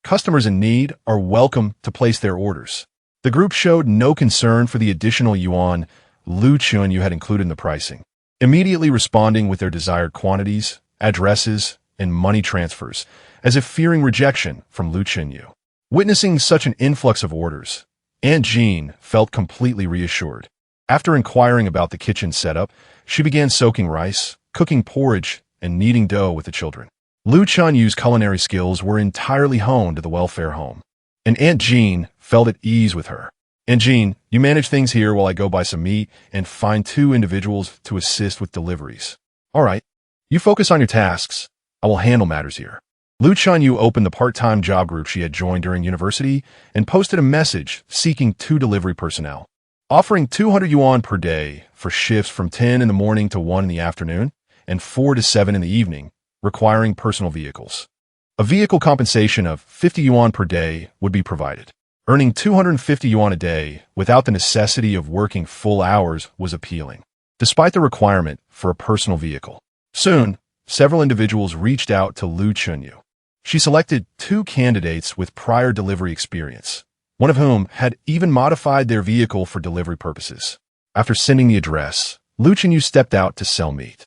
Customers in need are welcome to place their orders. The group showed no concern for the additional yuan Lu Chenyu had included in the pricing, immediately responding with their desired quantities, addresses, and money transfers, as if fearing rejection from Lu Chenyu. Witnessing such an influx of orders, Aunt Jean felt completely reassured. After inquiring about the kitchen setup, she began soaking rice, cooking porridge, and kneading dough with the children. Lu Chenyu's culinary skills were entirely honed to the welfare home, and Aunt Jean felt at ease with her. Aunt Jean, you manage things here while I go buy some meat and find 2 individuals to assist with deliveries. All right, you focus on your tasks. I will handle matters here. Lu Chenyu opened the part-time job group she had joined during university and posted a message seeking 2 delivery personnel, offering 200 yuan per day for shifts from 10 in the morning to 1 in the afternoon and 4 to 7 in the evening, requiring personal vehicles. A vehicle compensation of 50 yuan per day would be provided. Earning 250 yuan a day without the necessity of working full hours was appealing, despite the requirement for a personal vehicle. Soon, several individuals reached out to Lu Chenyu. She selected 2 candidates with prior delivery experience, one of whom had even modified their vehicle for delivery purposes. After sending the address, Lu Chenyu stepped out to sell meat.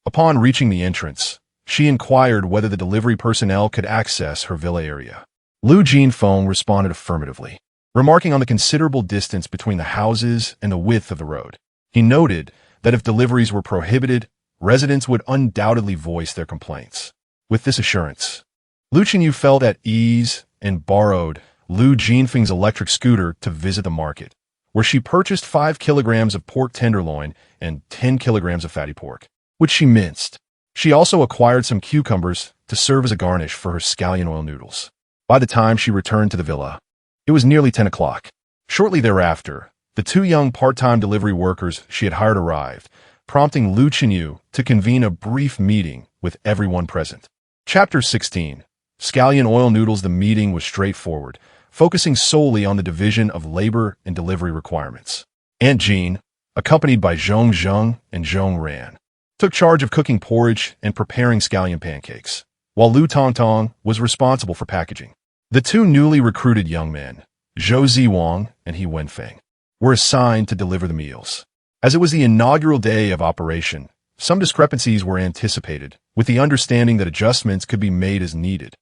Upon reaching the entrance, she inquired whether the delivery personnel could access her villa area. Lu Jinfeng responded affirmatively, remarking on the considerable distance between the houses and the width of the road. He noted that if deliveries were prohibited, residents would undoubtedly voice their complaints. With this assurance, Lu Chenyu felt at ease and borrowed Lu Jinfeng's electric scooter to visit the market, where she purchased 5 kilograms of pork tenderloin and 10 kilograms of fatty pork, which she minced. She also acquired some cucumbers to serve as a garnish for her scallion oil noodles. By the time she returned to the villa, it was nearly 10 o'clock. Shortly thereafter, the 2 young part-time delivery workers she had hired arrived, prompting Lu Chenyu to convene a brief meeting with everyone present. Chapter 16. Scallion oil noodles. The meeting was straightforward, focusing solely on the division of labor and delivery requirements. Aunt Jean, accompanied by Zhong Zheng and Zhong Ran, took charge of cooking porridge and preparing scallion pancakes, while Lu Tongtong was responsible for packaging. The 2 newly recruited young men, Zhou Ziwang and He Wenfeng, were assigned to deliver the meals. As it was the inaugural day of operation, some discrepancies were anticipated, with the understanding that adjustments could be made as needed.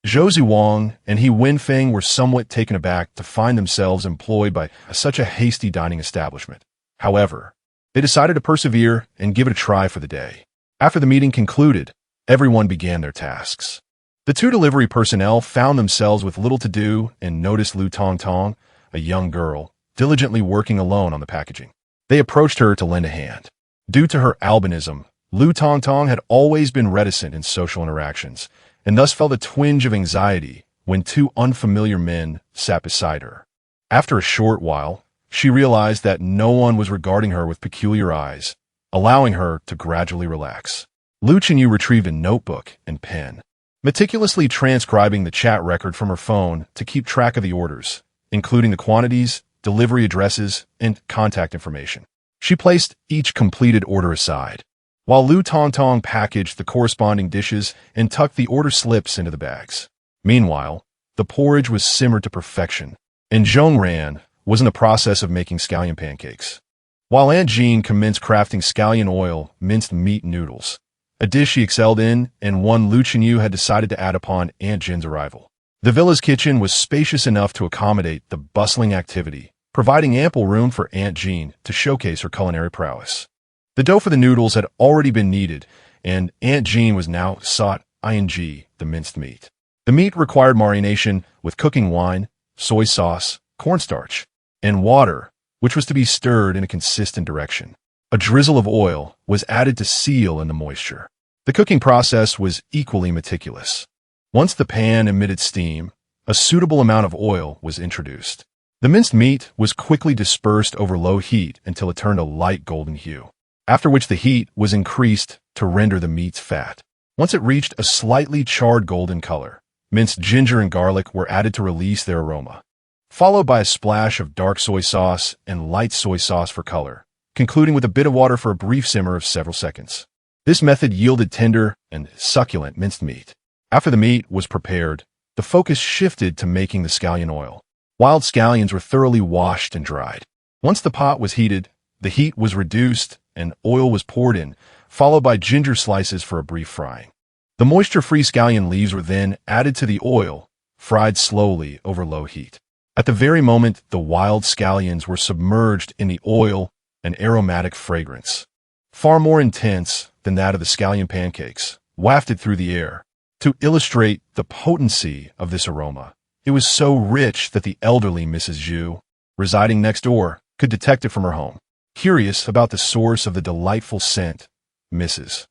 Zhou Ziwang and He Wenfeng were somewhat taken aback to find themselves employed by such a hasty dining establishment. However, they decided to persevere and give it a try for the day. After the meeting concluded, everyone began their tasks. The 2 delivery personnel found themselves with little to do and noticed Lu Tongtong, a young girl, diligently working alone on the packaging. They approached her to lend a hand. Due to her albinism, Lu Tongtong had always been reticent in social interactions, and thus felt a twinge of anxiety when 2 unfamiliar men sat beside her. After a short while, she realized that no one was regarding her with peculiar eyes, allowing her to gradually relax. Lu Chenyu retrieved a notebook and pen, meticulously transcribing the chat record from her phone to keep track of the orders, including the quantities, delivery addresses, and contact information. She placed each completed order aside, while Lu Tongtong packaged the corresponding dishes and tucked the order slips into the bags. Meanwhile, the porridge was simmered to perfection, and Zhong Ran was in the process of making scallion pancakes, while Aunt Jean commenced crafting scallion oil minced meat noodles, a dish she excelled in and one Lu Chenyu had decided to add upon Aunt Jin's arrival. The villa's kitchen was spacious enough to accommodate the bustling activity, providing ample room for Aunt Jean to showcase her culinary prowess. The dough for the noodles had already been kneaded, and Aunt Jean was now sought ing the minced meat. The meat required marination with cooking wine, soy sauce, cornstarch, and water, which was to be stirred in a consistent direction. A drizzle of oil was added to seal in the moisture. The cooking process was equally meticulous. Once the pan emitted steam, a suitable amount of oil was introduced. The minced meat was quickly dispersed over low heat until it turned a light golden hue, after which the heat was increased to render the meats fat. Once it reached a slightly charred golden color, minced ginger and garlic were added to release their aroma, followed by a splash of dark soy sauce and light soy sauce for color, concluding with a bit of water for a brief simmer of several seconds. This method yielded tender and succulent minced meat. After the meat was prepared, the focus shifted to making the scallion oil. Wild scallions were thoroughly washed and dried. Once the pot was heated, the heat was reduced and oil was poured in, followed by ginger slices for a brief frying. The moisture-free scallion leaves were then added to the oil, fried slowly over low heat. At the very moment the wild scallions were submerged in the oil, an aromatic fragrance, far more intense than that of the scallion pancakes, wafted through the air. To illustrate the potency of this aroma, it was so rich that the elderly Mrs. Zhu, residing next door, could detect it from her home. Curious about the source of the delightful scent, Mrs.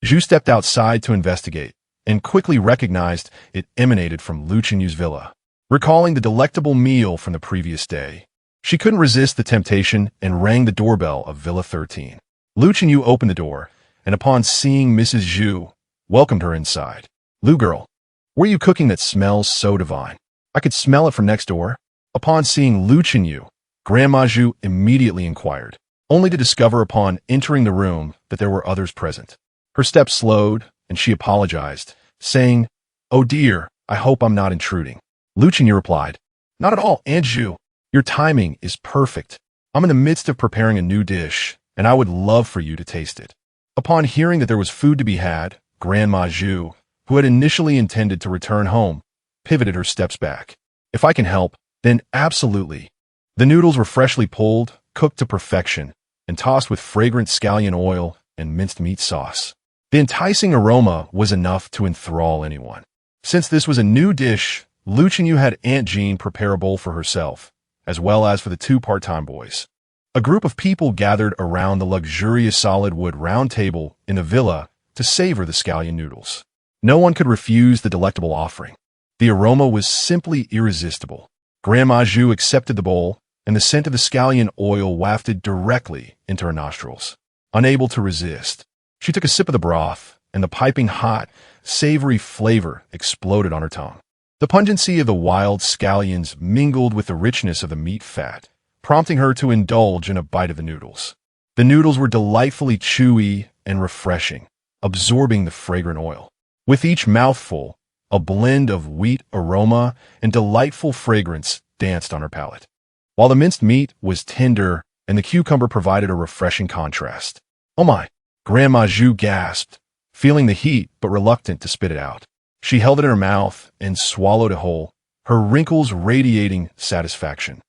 Zhu stepped outside to investigate and quickly recognized it emanated from Lu Chenyu's villa. Recalling the delectable meal from the previous day, she couldn't resist the temptation and rang the doorbell of Villa 13. Lu Chenyu opened the door, and upon seeing Mrs. Zhu, welcomed her inside. "Lu girl, what are you cooking that smells so divine? I could smell it from next door." Upon seeing Lu Chenyu, Grandma Zhu immediately inquired, only to discover upon entering the room that there were others present. Her steps slowed, and she apologized, saying, "Oh dear, I hope I'm not intruding." Lu Chenyu replied, "Not at all, Aunt Zhu. Your timing is perfect. I'm in the midst of preparing a new dish, and I would love for you to taste it." Upon hearing that there was food to be had, Grandma Zhu, who had initially intended to return home, pivoted her steps back. "If I can help, then absolutely." The noodles were freshly pulled, cooked to perfection, and tossed with fragrant scallion oil and minced meat sauce. The enticing aroma was enough to enthrall anyone. Since this was a new dish, Lu Chenyu had Aunt Jean prepare a bowl for herself, as well as for the two part-time boys. A group of people gathered around the luxurious solid wood round table in the villa to savor the scallion noodles. No one could refuse the delectable offering. The aroma was simply irresistible. Grandma Zhu accepted the bowl, and the scent of the scallion oil wafted directly into her nostrils. Unable to resist, she took a sip of the broth, and the piping hot, savory flavor exploded on her tongue. The pungency of the wild scallions mingled with the richness of the meat fat, prompting her to indulge in a bite of the noodles. The noodles were delightfully chewy and refreshing, absorbing the fragrant oil. With each mouthful, a blend of wheat aroma and delightful fragrance danced on her palate, while the minced meat was tender and the cucumber provided a refreshing contrast. "Oh my!" Grandma Zhu gasped, feeling the heat but reluctant to spit it out. She held it in her mouth and swallowed it whole, her wrinkles radiating satisfaction.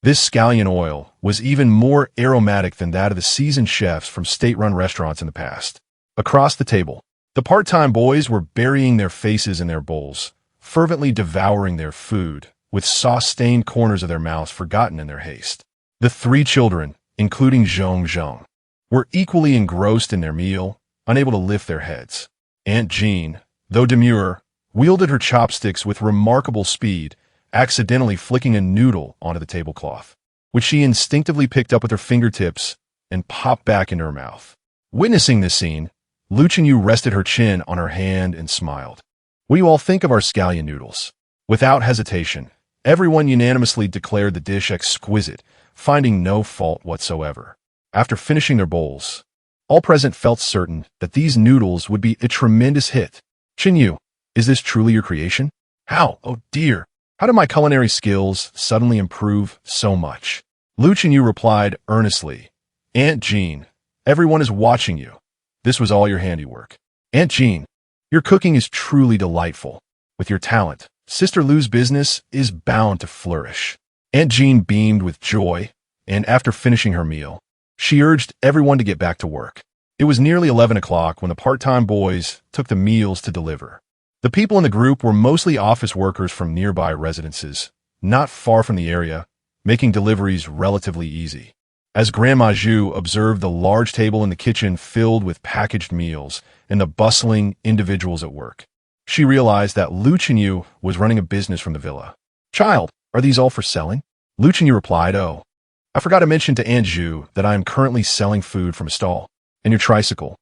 This scallion oil was even more aromatic than that of the seasoned chefs from state-run restaurants in the past. Across the table, the part-time boys were burying their faces in their bowls, fervently devouring their food, with sauce-stained corners of their mouths forgotten in their haste. The three children, including Zhong, were equally engrossed in their meal, unable to lift their heads. Aunt Jean, though demure, wielded her chopsticks with remarkable speed, accidentally flicking a noodle onto the tablecloth, which she instinctively picked up with her fingertips and popped back into her mouth. Witnessing this scene, Lu Chenyu rested her chin on her hand and smiled. "What do you all think of our scallion noodles?" Without hesitation, everyone unanimously declared the dish exquisite, finding no fault whatsoever. After finishing their bowls, all present felt certain that these noodles would be a tremendous hit. "Chenyu, is this truly your creation? How? Oh dear! How did my culinary skills suddenly improve so much?" Lu Chenyu replied earnestly, "Aunt Jean, everyone is watching you. This was all your handiwork. Aunt Jean, your cooking is truly delightful. With your talent, Sister Lou's business is bound to flourish. Aunt Jean beamed with joy, and after finishing her meal, she urged everyone to get back to work. It was nearly 11 o'clock when the part-time boys took the meals to deliver. The people in the group were mostly office workers from nearby residences, not far from the area, making deliveries relatively easy. As Grandma Zhu observed the large table in the kitchen filled with packaged meals and the bustling individuals at work, she realized that Lu Chenyu was running a business from the villa. "Child, are these all for selling?" Lu Chenyu replied, "Oh, I forgot to mention to Aunt Zhu that I am currently selling food from a stall. And your tricycle?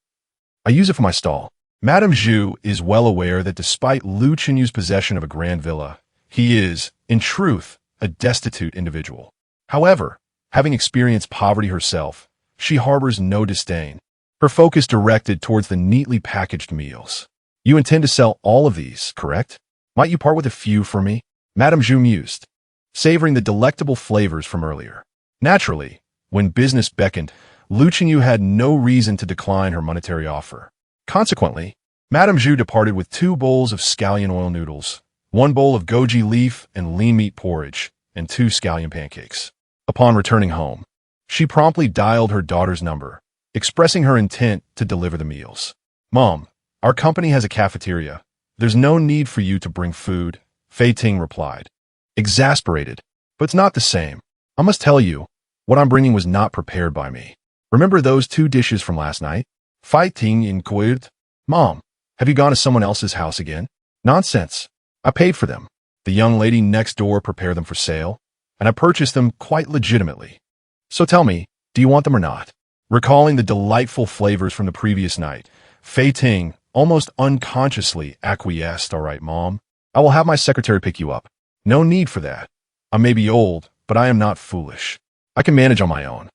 I use it for my stall." Madame Zhu is well aware that despite Lu Chenyu's possession of a grand villa, he is, in truth, a destitute individual. However, having experienced poverty herself, she harbors no disdain, her focus directed towards the neatly packaged meals. "You intend to sell all of these, correct? Might you part with a few for me?" Madame Zhu mused, savoring the delectable flavors from earlier. Naturally, when business beckoned, Lu Chenyu had no reason to decline her monetary offer. Consequently, Madame Zhu departed with 2 bowls of scallion oil noodles, 1 bowl of goji leaf and lean meat porridge, and 2 scallion pancakes. Upon returning home, she promptly dialed her daughter's number, expressing her intent to deliver the meals. "Mom, our company has a cafeteria. There's no need for you to bring food," Fei Ting replied. Exasperated, "But it's not the same. I must tell you, what I'm bringing was not prepared by me. Remember those 2 dishes from last night?" Fei Ting inquired. "Mom, have you gone to someone else's house again?" "Nonsense. I paid for them. The young lady next door prepared them for sale, and I purchased them quite legitimately. So tell me, do you want them or not?" Recalling the delightful flavors from the previous night, Fei Ting almost unconsciously acquiesced. "All right, Mom. I will have my secretary pick you up. No need for that. I may be old, but I am not foolish. I can manage on my own.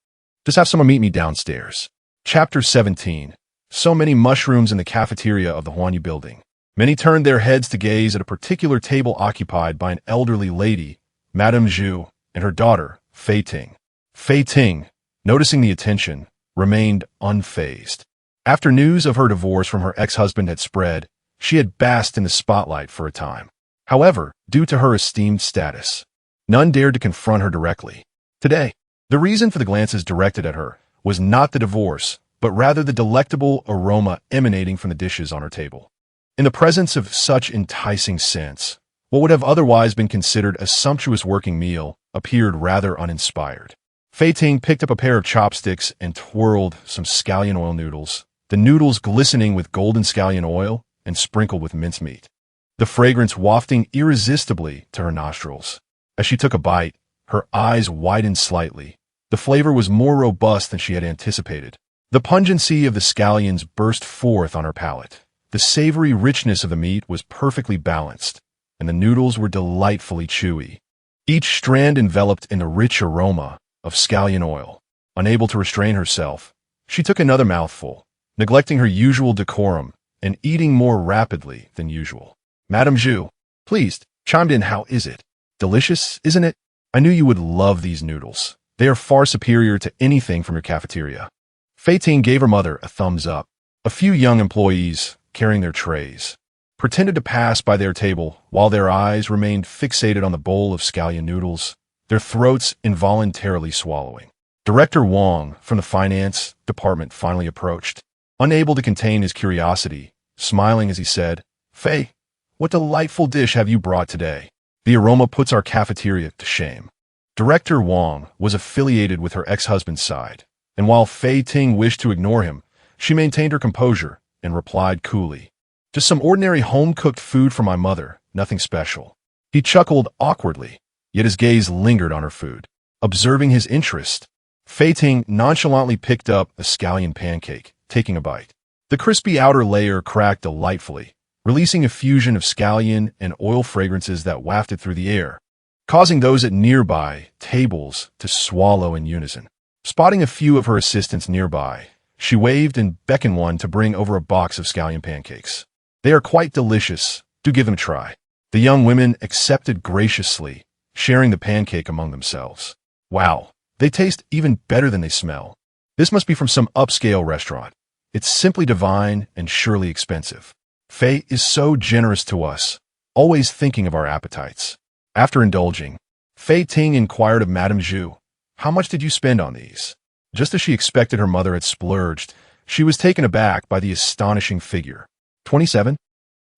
Just have someone meet me downstairs." Chapter 17. So many mushrooms in the cafeteria of the Huanyu building. Many turned their heads to gaze at a particular table occupied by an elderly lady, Madame Zhu, and her daughter, Fei Ting. Fei Ting, noticing the attention, remained unfazed. After news of her divorce from her ex-husband had spread, she had basked in the spotlight for a time. However, due to her esteemed status, none dared to confront her directly. Today, the reason for the glances directed at her was not the divorce, but rather the delectable aroma emanating from the dishes on her table. In the presence of such enticing scents, what would have otherwise been considered a sumptuous working meal appeared rather uninspired. Fei Ting picked up a pair of chopsticks and twirled some scallion oil noodles, the noodles glistening with golden scallion oil and sprinkled with mincemeat, the fragrance wafting irresistibly to her nostrils. As she took a bite, her eyes widened slightly. The flavor was more robust than she had anticipated. The pungency of the scallions burst forth on her palate. The savory richness of the meat was perfectly balanced, and the noodles were delightfully chewy, each strand enveloped in the rich aroma of scallion oil. Unable to restrain herself, she took another mouthful, neglecting her usual decorum and eating more rapidly than usual. Madame Zhu, pleased, chimed in, "How is it? Delicious, isn't it? I knew you would love these noodles. They are far superior to anything from your cafeteria." Fei Ting gave her mother a thumbs up. A few young employees, carrying their trays, pretended to pass by their table while their eyes remained fixated on the bowl of scallion noodles, their throats involuntarily swallowing. Director Wang from the finance department finally approached, unable to contain his curiosity, smiling as he said, "Fei, what delightful dish have you brought today? The aroma puts our cafeteria to shame." Director Wang was affiliated with her ex-husband's side, and while Fei Ting wished to ignore him, she maintained her composure and replied coolly, "Just some ordinary home-cooked food for my mother, nothing special." He chuckled awkwardly, yet his gaze lingered on her food. Observing his interest, Fei Ting nonchalantly picked up a scallion pancake, taking a bite. The crispy outer layer cracked delightfully, releasing a fusion of scallion and oil fragrances that wafted through the air, causing those at nearby tables to swallow in unison. Spotting a few of her assistants nearby, she waved and beckoned one to bring over a box of scallion pancakes. "They are quite delicious. Do give them a try." The young women accepted graciously, sharing the pancake among themselves. "Wow, they taste even better than they smell. This must be from some upscale restaurant. It's simply divine and surely expensive. Fei is so generous to us. always thinking of our appetites. After indulging, Fei Ting inquired of Madame Zhu, "How much did you spend on these?" Just as she expected, her mother had splurged, she was taken aback by the astonishing figure. 27?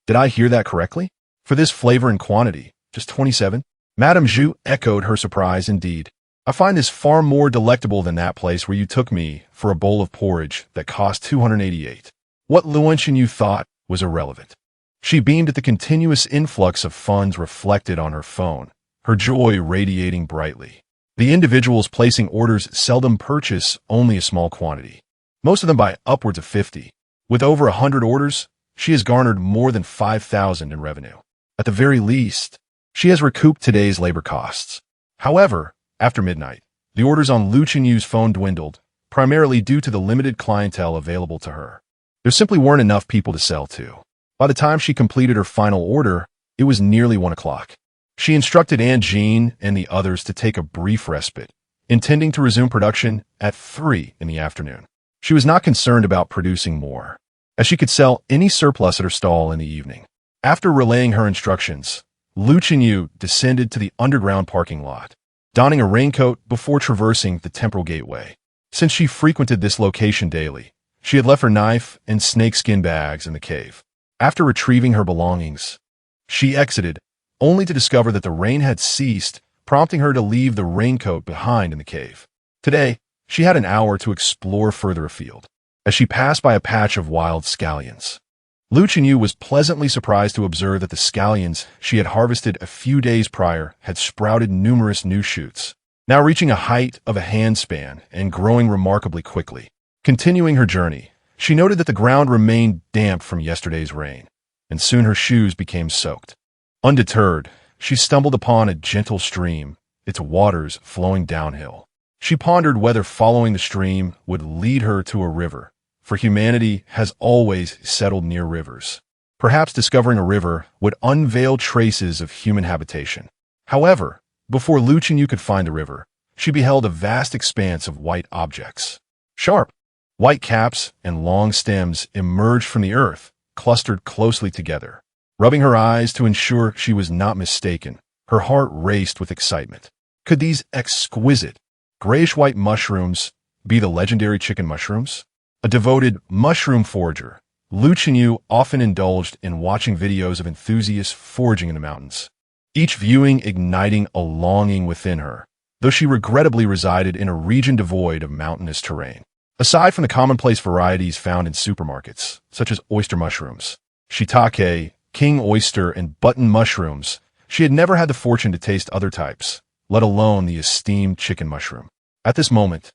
Did I hear that correctly? For this flavor and quantity, just 27? Madame Zhu echoed her surprise. Indeed. I find this far more delectable than that place where you took me for a bowl of porridge that cost 288. What Luotian you thought was irrelevant. She beamed at the continuous influx of funds reflected on her phone, her joy radiating brightly. The individuals placing orders seldom purchase only a small quantity. Most of them buy upwards of 50. With over 100 orders, she has garnered more than 5,000 in revenue. At the very least, she has recouped today's labor costs. However, after midnight, the orders on Lu Qinyu's phone dwindled, primarily due to the limited clientele available to her. There simply weren't enough people to sell to. By the time she completed her final order, it was nearly 1 o'clock. She instructed Aunt Jean and the others to take a brief respite, intending to resume production at 3 in the afternoon. She was not concerned about producing more, as she could sell any surplus at her stall in the evening. After relaying her instructions, Lu Qinyu descended to the underground parking lot, donning a raincoat before traversing the temporal gateway. Since she frequented this location daily, she had left her knife and snakeskin bags in the cave. After retrieving her belongings, she exited, only to discover that the rain had ceased, prompting her to leave the raincoat behind in the cave. Today, she had an hour to explore further afield, as she passed by a patch of wild scallions. Lu Qinyu was pleasantly surprised to observe that the scallions she had harvested a few days prior had sprouted numerous new shoots, now reaching a height of a handspan and growing remarkably quickly. Continuing her journey, she noted that the ground remained damp from yesterday's rain, and soon her shoes became soaked. Undeterred, she stumbled upon a gentle stream, its waters flowing downhill. She pondered whether following the stream would lead her to a river, for humanity has always settled near rivers. Perhaps discovering a river would unveil traces of human habitation. However, before Lu Qinyu could find the river, she beheld a vast expanse of white objects. Sharp, white caps and long stems emerged from the earth, clustered closely together. Rubbing her eyes to ensure she was not mistaken, her heart raced with excitement. Could these exquisite, grayish-white mushrooms be the legendary chicken mushrooms? A devoted mushroom forager, Lu Qinyu often indulged in watching videos of enthusiasts foraging in the mountains, each viewing igniting a longing within her, though she regrettably resided in a region devoid of mountainous terrain. Aside from the commonplace varieties found in supermarkets, such as oyster mushrooms, shiitake, king oyster, and button mushrooms, she had never had the fortune to taste other types, let alone the esteemed chicken mushroom. At this moment,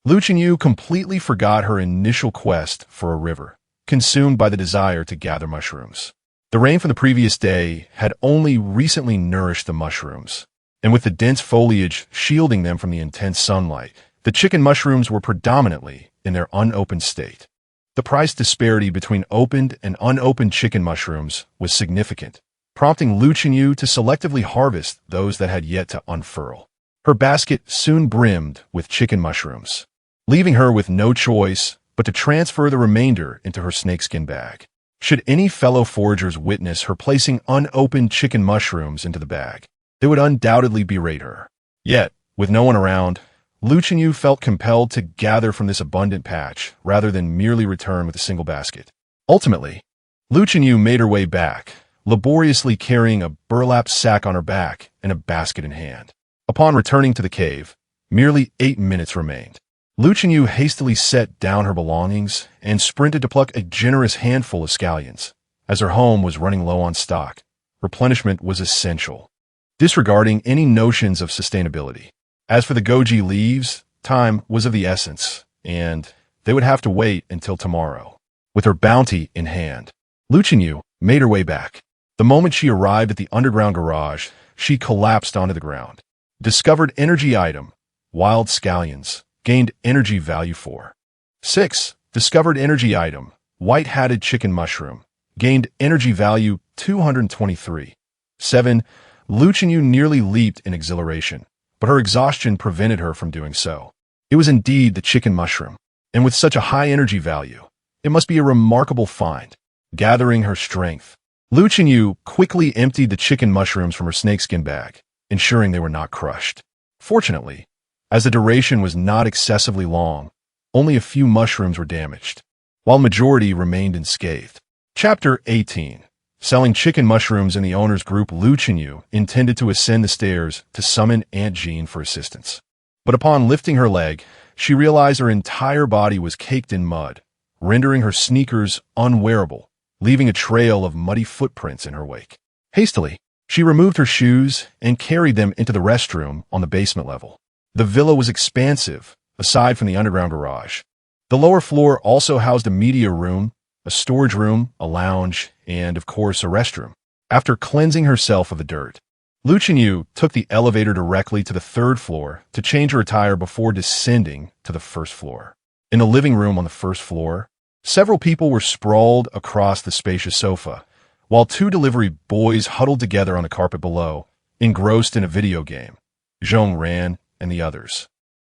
Lu Qinyu completely forgot her initial quest for a river, consumed by the desire to gather mushrooms. The rain from the previous day had only recently nourished the mushrooms, and with the dense foliage shielding them from the intense sunlight, the chicken mushrooms were predominantly in their unopened state. The price disparity between opened and unopened chicken mushrooms was significant, prompting Lu Qinyu to selectively harvest those that had yet to unfurl. Her basket soon brimmed with chicken mushrooms, leaving her with no choice but to transfer the remainder into her snakeskin bag. Should any fellow foragers witness her placing unopened chicken mushrooms into the bag, they would undoubtedly berate her. Yet, with no one around, Lu Qinyu felt compelled to gather from this abundant patch rather than merely return with a single basket. Ultimately, Lu Qinyu made her way back, laboriously carrying a burlap sack on her back and a basket in hand. Upon returning to the cave, merely 8 minutes remained. Lu Qinyu hastily set down her belongings and sprinted to pluck a generous handful of scallions. As her home was running low on stock, replenishment was essential, disregarding any notions of sustainability. As for the goji leaves, time was of the essence, and they would have to wait until tomorrow. With her bounty in hand, Lu Qinyu made her way back. The moment she arrived at the underground garage, she collapsed onto the ground. Discovered energy item, wild scallions, gained energy value 4. 6. Discovered energy item, white-hatted chicken mushroom, gained energy value 223. 7. Lu Qinyu nearly leaped in exhilaration, but her exhaustion prevented her from doing so. It was indeed the chicken mushroom, and with such a high energy value, it must be a remarkable find. Gathering her strength, Lu Chenyu quickly emptied the chicken mushrooms from her snakeskin bag, ensuring they were not crushed. Fortunately, as the duration was not excessively long, only a few mushrooms were damaged, while majority remained unscathed. Chapter 18. Selling chicken mushrooms in the owner's group. Lu Chenyu intended to ascend the stairs to summon Aunt Jean for assistance. But upon lifting her leg, she realized her entire body was caked in mud, rendering her sneakers unwearable, leaving a trail of muddy footprints in her wake. Hastily, she removed her shoes and carried them into the restroom on the basement level. The villa was expansive, aside from the underground garage. The lower floor also housed a media room, a storage room, a lounge, and, of course, a restroom. After cleansing herself of the dirt, Lu Chenyu took the elevator directly to the third floor to change her attire before descending to the first floor. In the living room on the first floor, several people were sprawled across the spacious sofa, while two delivery boys huddled together on the carpet below, engrossed in a video game. Zhong Ran and the others,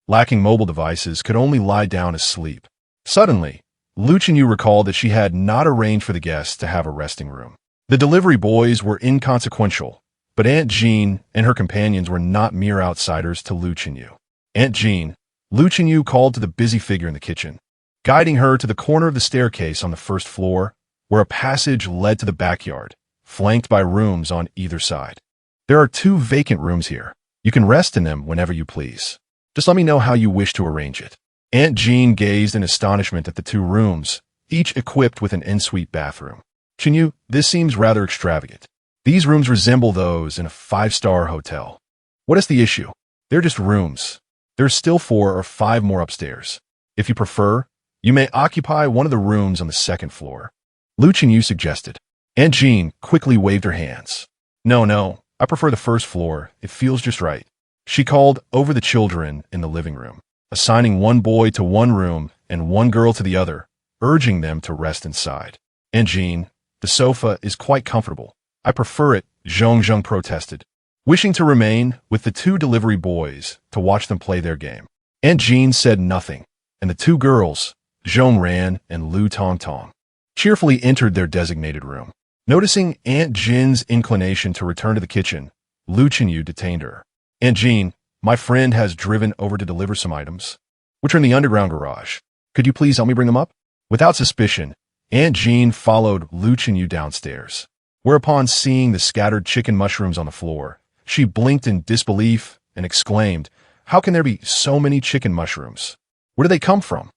lacking mobile devices, could only lie down asleep. Suddenly, Lu Chenyu recalled that she had not arranged for the guests to have a resting room. The delivery boys were inconsequential, but Aunt Jean and her companions were not mere outsiders to Lu Chenyu. Aunt Jean, Lu Chenyu called to the busy figure in the kitchen, guiding her to the corner of the staircase on the first floor, where a passage led to the backyard, flanked by rooms on either side. There are 2 vacant rooms here. You can rest in them whenever you please. Just let me know how you wish to arrange it. Aunt Jean gazed in astonishment at the 2 rooms, each equipped with an ensuite bathroom. Chenyu, this seems rather extravagant. These rooms resemble those in a 5-star hotel. What is the issue? They're just rooms. There's still 4 or 5 more upstairs. If you prefer, you may occupy one of the rooms on the second floor. Lu Chenyu suggested. Aunt Jean quickly waved her hands. No, I prefer the first floor. It feels just right. She called over the children in the living room, assigning one boy to one room and one girl to the other, urging them to rest inside. Aunt Jean, the sofa is quite comfortable. I prefer it, Zhong protested, wishing to remain with the 2 delivery boys to watch them play their game. Aunt Jean said nothing, and the 2 girls, Zhong Ran and Lu Tongtong, cheerfully entered their designated room. Noticing Aunt Jean's inclination to return to the kitchen, Lu Chenyu detained her. Aunt Jean, my friend has driven over to deliver some items, which are in the underground garage. Could you please help me bring them up? Without suspicion, Aunt Jean followed Lu Chenyu downstairs, whereupon seeing the scattered chicken mushrooms on the floor, she blinked in disbelief and exclaimed, "How can there be so many chicken mushrooms? Where do they come from?"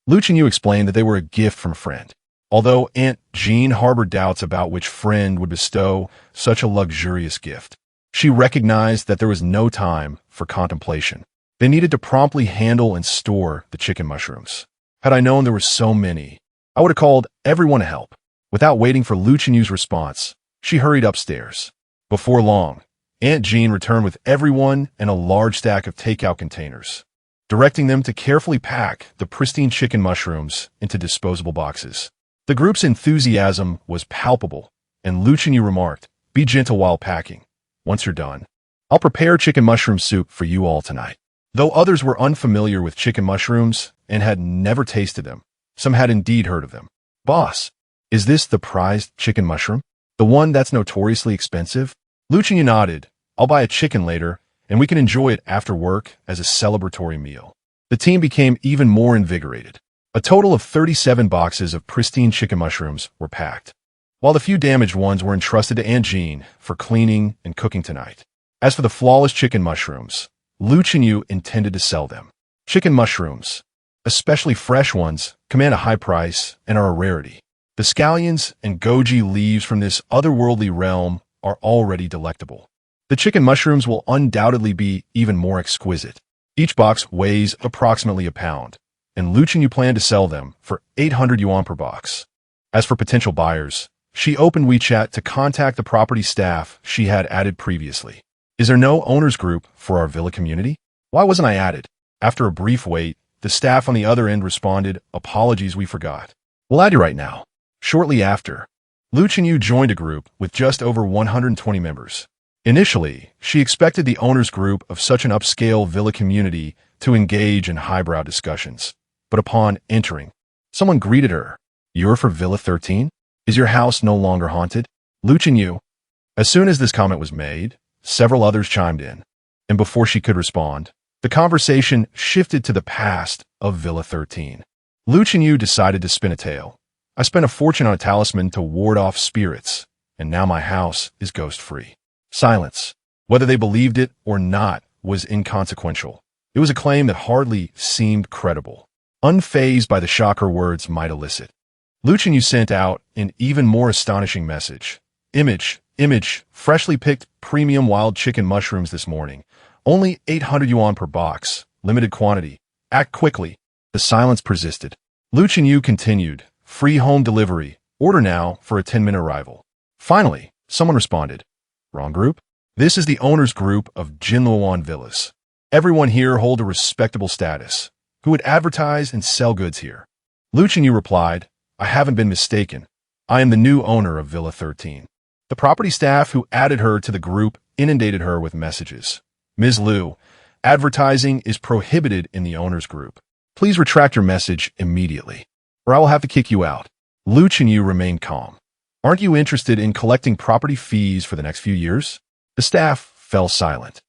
Lu Chenyu explained that they were a gift from a friend. Although Aunt Jean harbored doubts about which friend would bestow such a luxurious gift, she recognized that there was no time for contemplation. They needed to promptly handle and store the chicken mushrooms. Had I known there were so many, I would have called everyone to help. Without waiting for Lu Chenyu's response, she hurried upstairs. Before long, Aunt Jean returned with everyone and a large stack of takeout containers, directing them to carefully pack the pristine chicken mushrooms into disposable boxes. The group's enthusiasm was palpable, and Lu Chenyu remarked, "Be gentle while packing. Once you're done, I'll prepare chicken mushroom soup for you all tonight." Though others were unfamiliar with chicken mushrooms and had never tasted them, some had indeed heard of them. "Boss, is this the prized chicken mushroom? The one that's notoriously expensive?" Lu Chenyu nodded. "I'll buy a chicken later, and we can enjoy it after work as a celebratory meal." The team became even more invigorated. A total of 37 boxes of pristine chicken mushrooms were packed, while the few damaged ones were entrusted to Aunt Jean for cleaning and cooking tonight. As for the flawless chicken mushrooms, Lu Chenyu intended to sell them. Chicken mushrooms, especially fresh ones, command a high price and are a rarity. The scallions and goji leaves from this otherworldly realm are already delectable. The chicken mushrooms will undoubtedly be even more exquisite. Each box weighs approximately a pound, and Lu Chenyu planned to sell them for 800 yuan per box. As for potential buyers, she opened WeChat to contact the property staff she had added previously. "Is there no owners group for our villa community? Why wasn't I added?" After a brief wait, the staff on the other end responded, "Apologies, we forgot. We'll add you right now." Shortly after, Lu Chenyu joined a group with just over 120 members. Initially, she expected the owners group of such an upscale villa community to engage in highbrow discussions. But upon entering, someone greeted her. "You're for Villa 13? Is your house no longer haunted?" Lu Yu. As soon as this comment was made, several others chimed in, and before she could respond, the conversation shifted to the past of Villa 13. Lu Yu decided to spin a tale. I spent a fortune on a talisman to ward off spirits, and now my house is ghost-free. Silence. Whether they believed it or not was inconsequential. It was a claim that hardly seemed credible, unfazed by the shock her words might elicit. Lu Yu sent out an even more astonishing message. Image, freshly picked premium wild chicken mushrooms this morning. Only 800 yuan per box. Limited quantity. Act quickly. The silence persisted. Lu Yu continued. Free home delivery. Order now for a 10-minute arrival. Finally, someone responded. Wrong group? This is the owner's group of Jinluan Villas. Everyone here hold a respectable status. Who would advertise and sell goods here? Lu Yu replied, I haven't been mistaken. I am the new owner of Villa 13. The property staff who added her to the group inundated her with messages. Ms. Liu, advertising is prohibited in the owner's group. Please retract your message immediately, or I will have to kick you out. Lu Yu remained calm. Aren't you interested in collecting property fees for the next few years? The staff fell silent.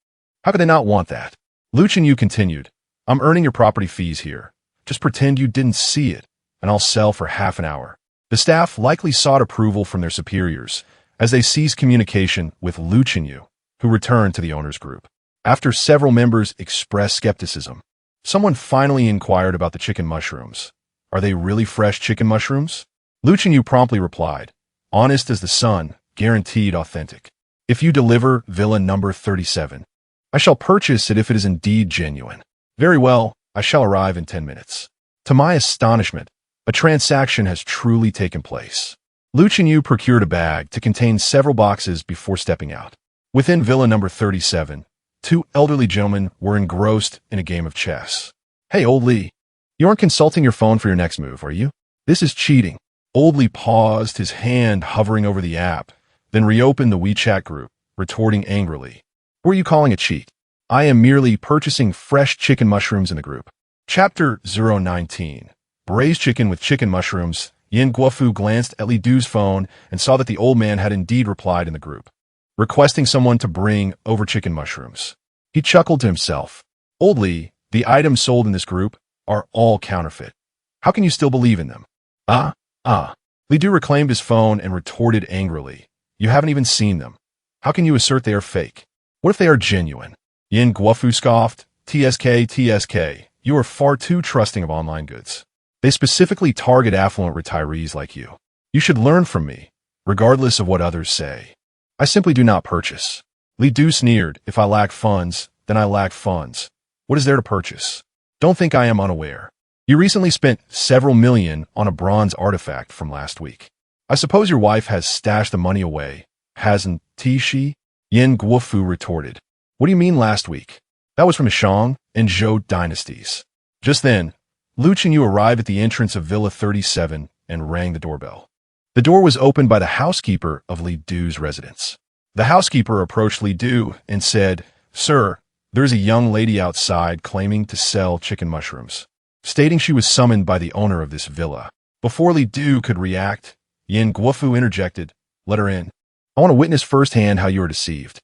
How could they not want that? Lu Yu continued, I'm earning your property fees here. Just pretend you didn't see it, and I'll sell for half an hour. The staff likely sought approval from their superiors as they ceased communication with Lu Yu, who returned to the owner's group. After several members expressed skepticism, someone finally inquired about the chicken mushrooms. Are they really fresh chicken mushrooms? Lu Yu promptly replied, honest as the sun, guaranteed authentic. If you deliver Villa number 37, I shall purchase it if it is indeed genuine. Very well, I shall arrive in 10 minutes. To my astonishment, a transaction has truly taken place. Lu Yu procured a bag to contain several boxes before stepping out. Within Villa number 37, two elderly gentlemen were engrossed in a game of chess. Hey, Old Lee, you aren't consulting your phone for your next move, are you? This is cheating. Old Lee paused, his hand hovering over the app, then reopened the WeChat group, retorting angrily. What are you calling a cheat? I am merely purchasing fresh chicken mushrooms in the group. Chapter 019. Braised chicken with chicken mushrooms. Yin Guofu glanced at Li Du's phone and saw that the old man had indeed replied in the group, requesting someone to bring over chicken mushrooms. He chuckled to himself. Old Li, the items sold in this group are all counterfeit. How can you still believe in them? Li Du reclaimed his phone and retorted angrily. You haven't even seen them. How can you assert they are fake? What if they are genuine? Yin Guofu scoffed. TSK, you are far too trusting of online goods. They specifically target affluent retirees like you. You should learn from me, regardless of what others say. I simply do not purchase. Li Du sneered, if I lack funds, then I lack funds. What is there to purchase? Don't think I am unaware. You recently spent several million on a bronze artifact from last week. I suppose your wife has stashed the money away, hasn't she? Yin Guofu retorted. What do you mean last week? That was from the Shang and Zhou dynasties. Just then, Lu Yu arrived at the entrance of Villa 37 and rang the doorbell. The door was opened by the housekeeper of Li Du's residence. The housekeeper approached Li Du and said, Sir, there is a young lady outside claiming to sell chicken mushrooms, stating she was summoned by the owner of this villa. Before Li Du could react, Yin Guofu interjected, Let her in. I want to witness firsthand how you are deceived.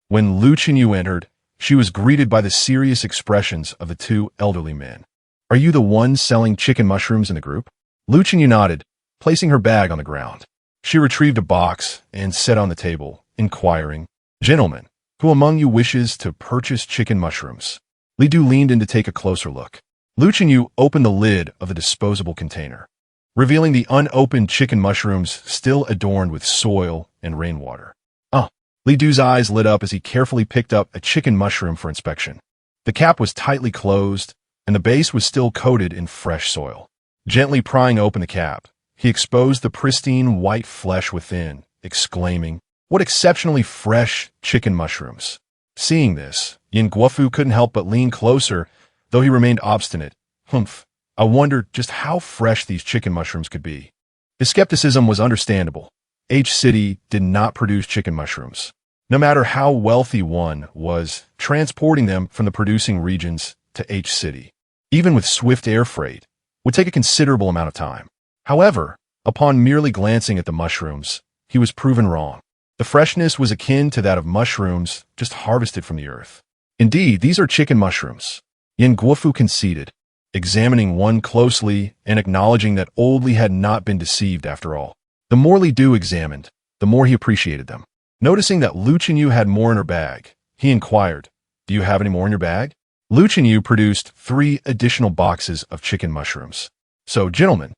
When Lu Yu entered, she was greeted by the serious expressions of the two elderly men. Are you the one selling chicken mushrooms in the group? Lu Yu nodded, placing her bag on the ground. She retrieved a box and set on the table, inquiring, Gentlemen, who among you wishes to purchase chicken mushrooms? Li Du leaned in to take a closer look. Lu Yu opened the lid of the disposable container, revealing the unopened chicken mushrooms still adorned with soil and rainwater. Li Du's eyes lit up as he carefully picked up a chicken mushroom for inspection. The cap was tightly closed, and the base was still coated in fresh soil. Gently prying open the cap, he exposed the pristine white flesh within, exclaiming, What exceptionally fresh chicken mushrooms! Seeing this, Yin Guofu couldn't help but lean closer, though he remained obstinate. I wondered just how fresh these chicken mushrooms could be. His skepticism was understandable. H City did not produce chicken mushrooms. No matter how wealthy one was, transporting them from the producing regions to H City, even with swift air freight, would take a considerable amount of time. However, upon merely glancing at the mushrooms, he was proven wrong. The freshness was akin to that of mushrooms just harvested from the earth. Indeed, these are chicken mushrooms. Yin Guofu conceded, examining one closely and acknowledging that Old Li had not been deceived after all. The more Li Du examined, the more he appreciated them. Noticing that Lu Chenyu had more in her bag, he inquired, "Do you have any more in your bag?" Lu Chenyu produced 3 additional boxes of chicken mushrooms. "So, gentlemen,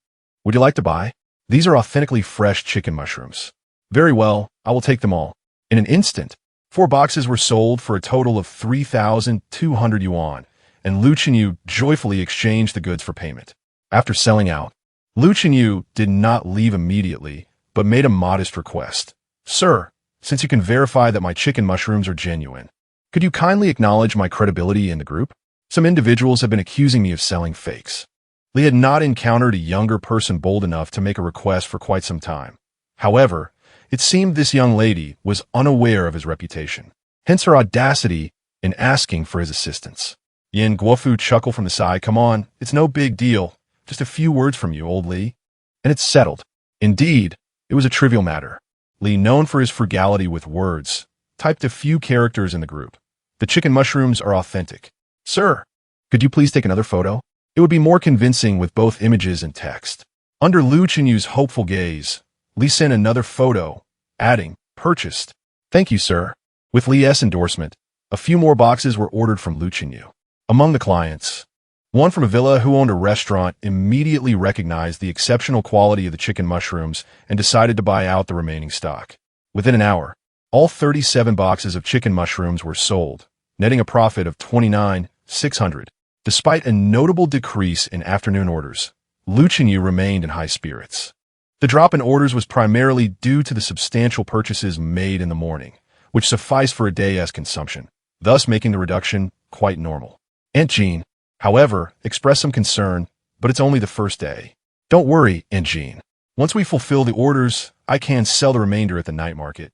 would you like to buy? These are authentically fresh chicken mushrooms." "Very well, I will take them all." In an instant, 4 boxes were sold for a total of 3,200 yuan, and Lu Chenyu joyfully exchanged the goods for payment. After selling out, Lu Chenyu did not leave immediately, but made a modest request. "Sir, since you can verify that my chicken mushrooms are genuine, could you kindly acknowledge my credibility in the group? Some individuals have been accusing me of selling fakes." Li had not encountered a younger person bold enough to make a request for quite some time. However, it seemed this young lady was unaware of his reputation, hence her audacity in asking for his assistance. Yin Guofu chuckled from the side. "Come on, it's no big deal. Just a few words from you, Old Li, and it's settled." Indeed, it was a trivial matter. Li, known for his frugality with words, typed a few characters in the group. "The chicken mushrooms are authentic. Sir, could you please take another photo? It would be more convincing with both images and text." Under Lu Chenyu's hopeful gaze, Li sent another photo, adding, "Purchased." "Thank you, sir." With Li's endorsement, a few more boxes were ordered from Lu Chenyu. Among the clients, one from a villa who owned a restaurant immediately recognized the exceptional quality of the chicken mushrooms and decided to buy out the remaining stock. Within an hour, all 37 boxes of chicken mushrooms were sold, netting a profit of 29,600. Despite a notable decrease in afternoon orders, Lu Chenyu remained in high spirits. The drop in orders was primarily due to the substantial purchases made in the morning, which sufficed for a day as consumption, thus making the reduction quite normal. Aunt Jean, however, expressed some concern, but it's only the first day. "Don't worry, Aunt Jean. Once we fulfill the orders, I can sell the remainder at the night market."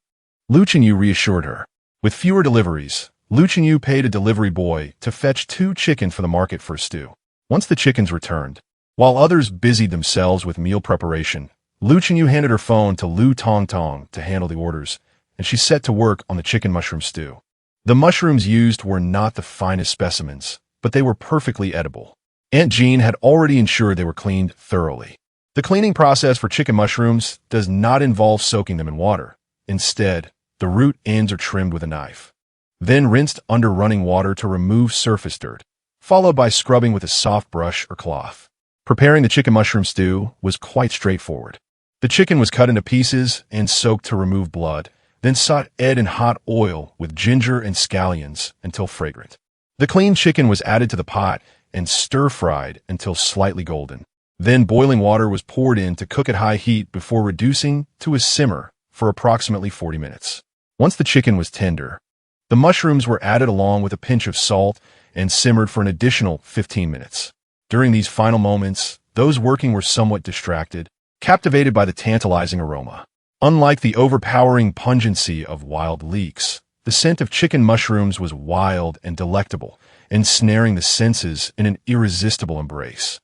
Lu Chenyu reassured her. With fewer deliveries, Lu Chenyu paid a delivery boy to fetch 2 chicken for the market for a stew. Once the chickens returned, while others busied themselves with meal preparation, Lu Chenyu handed her phone to Lu Tongtong to handle the orders, and she set to work on the chicken mushroom stew. The mushrooms used were not the finest specimens, but they were perfectly edible. Aunt Jean had already ensured they were cleaned thoroughly. The cleaning process for chicken mushrooms does not involve soaking them in water. Instead, the root ends are trimmed with a knife, then rinsed under running water to remove surface dirt, followed by scrubbing with a soft brush or cloth. Preparing the chicken mushroom stew was quite straightforward. The chicken was cut into pieces and soaked to remove blood, then sautéed in hot oil with ginger and scallions until fragrant. The cleaned chicken was added to the pot and stir-fried until slightly golden. Then boiling water was poured in to cook at high heat before reducing to a simmer for approximately 40 minutes. Once the chicken was tender, the mushrooms were added along with a pinch of salt and simmered for an additional 15 minutes. During these final moments, those working were somewhat distracted, captivated by the tantalizing aroma. Unlike the overpowering pungency of wild leeks, the scent of chicken mushrooms was wild and delectable, ensnaring the senses in an irresistible embrace.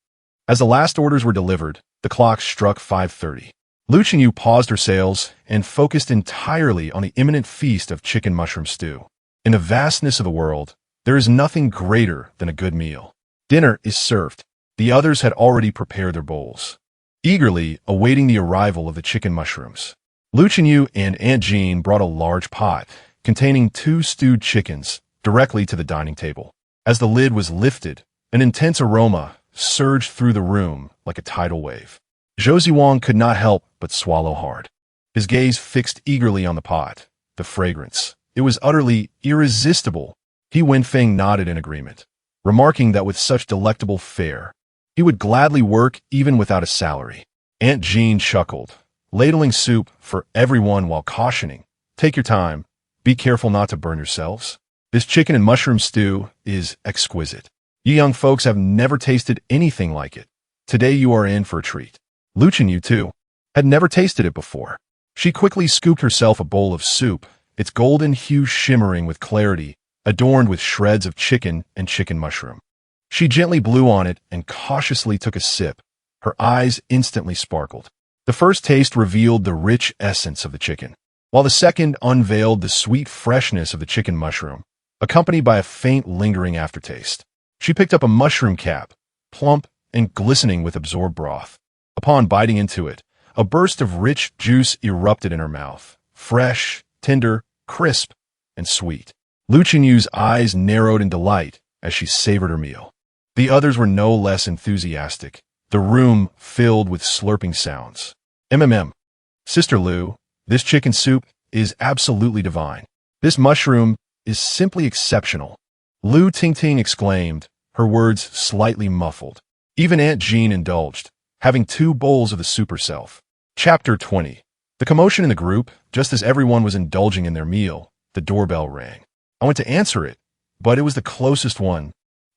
As the last orders were delivered, the clock struck 5:30. Lu Chenyu paused her sales and focused entirely on the imminent feast of chicken mushroom stew. In the vastness of the world, there is nothing greater than a good meal. Dinner is served. The others had already prepared their bowls, eagerly awaiting the arrival of the chicken mushrooms. Lu Chenyu and Aunt Jean brought a large pot containing 2 stewed chickens directly to the dining table. As the lid was lifted, an intense aroma surged through the room like a tidal wave. Zhou Ziwang could not help but swallow hard. His gaze fixed eagerly on the pot. The fragrance. It was utterly irresistible. He Wenfeng nodded in agreement, remarking that with such delectable fare, he would gladly work even without a salary. Aunt Jean chuckled, ladling soup for everyone while cautioning, "Take your time. Be careful not to burn yourselves. This chicken and mushroom stew is exquisite. You young folks have never tasted anything like it. Today you are in for a treat." Lu Chenyu, too, had never tasted it before. She quickly scooped herself a bowl of soup, its golden hue shimmering with clarity, adorned with shreds of chicken and chicken mushroom. She gently blew on it and cautiously took a sip. Her eyes instantly sparkled. The first taste revealed the rich essence of the chicken, while the second unveiled the sweet freshness of the chicken mushroom, accompanied by a faint lingering aftertaste. She picked up a mushroom cap, plump and glistening with absorbed broth. Upon biting into it, a burst of rich juice erupted in her mouth, fresh, tender, crisp, and sweet. Lu Qinyu's eyes narrowed in delight as she savored her meal. The others were no less enthusiastic, the room filled with slurping sounds. Sister Lu, this chicken soup is absolutely divine. This mushroom is simply exceptional. Lu Tingting exclaimed, her words slightly muffled. Even Aunt Jean indulged, having 2 bowls of the soup herself. Chapter 20. The commotion in the group, just as everyone was indulging in their meal, the doorbell rang. I went to answer it, but it was the closest one,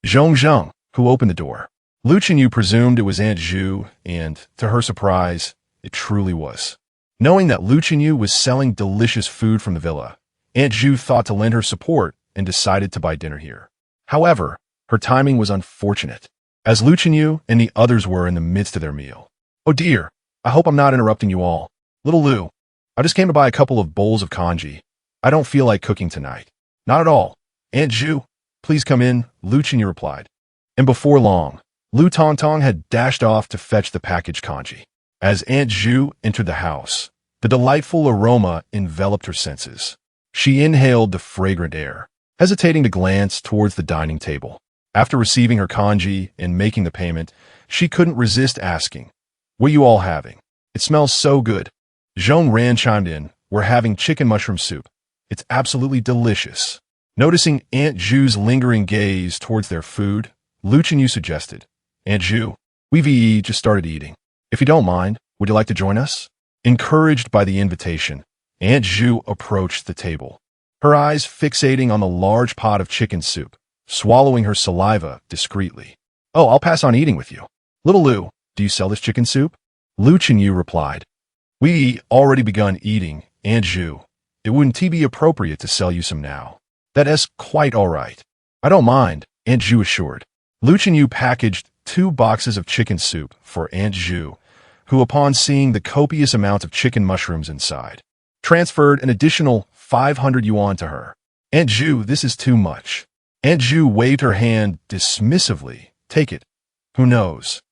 Zhong, who opened the door. Lu Qinyu presumed it was Aunt Zhu, and, to her surprise, it truly was. Knowing that Lu Qinyu was selling delicious food from the villa, Aunt Zhu thought to lend her support and decided to buy dinner here. However, her timing was unfortunate, as Lu Qinyu and the others were in the midst of their meal. Oh dear, I hope I'm not interrupting you all. Little Lu, I just came to buy a couple of bowls of congee. I don't feel like cooking tonight. Not at all. Aunt Zhu, please come in, Lu Qinyu replied. And before long, Lu Tongtong had dashed off to fetch the packaged congee. As Aunt Zhu entered the house, the delightful aroma enveloped her senses. She inhaled the fragrant air, hesitating to glance towards the dining table. After receiving her congee and making the payment, she couldn't resist asking, "What are you all having? It smells so good." Zhong Ran chimed in, "We're having chicken mushroom soup. It's absolutely delicious." Noticing Aunt Zhu's lingering gaze towards their food, Lu Qinyu suggested, "Aunt Zhu, we've just started eating. If you don't mind, would you like to join us?" Encouraged by the invitation, Aunt Zhu approached the table, her eyes fixating on the large pot of chicken soup, swallowing her saliva discreetly. "Oh, I'll pass on eating with you. Little Lu, do you sell this chicken soup?" Lu Qinyu replied, "We already begun eating, Aunt Zhu. It wouldn't be appropriate to sell you some now." "That's quite all right. I don't mind," Aunt Zhu assured. Lu Qinyu packaged 2 boxes of chicken soup for Aunt Zhu, who, upon seeing the copious amount of chicken mushrooms inside, transferred an additional 500 yuan to her. "Aunt Zhu, this is too much." Aunt Zhu waved her hand dismissively. "Take it. Who knows?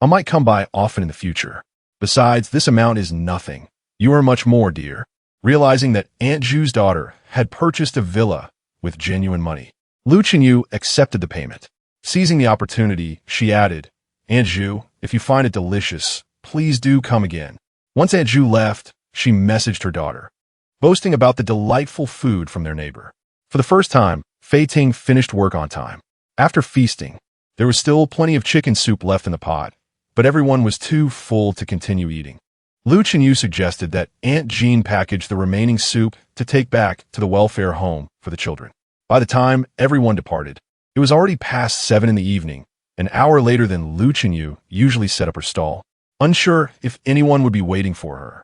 I might come by often in the future. Besides, this amount is nothing. You are much more, dear." Realizing that Aunt Zhu's daughter had purchased a villa with genuine money, Lu Qinyu accepted the payment. Seizing the opportunity, she added, "Aunt Zhu, if you find it delicious, please do come again." Once Aunt Zhu left, she messaged her daughter, boasting about the delightful food from their neighbor. For the first time, Fei Ting finished work on time. After feasting, there was still plenty of chicken soup left in the pot, but everyone was too full to continue eating. Lu Qinyu suggested that Aunt Jean package the remaining soup to take back to the welfare home for the children. By the time everyone departed, it was already past 7 in the evening, an hour later than Lu Qinyu usually set up her stall. Unsure if anyone would be waiting for her,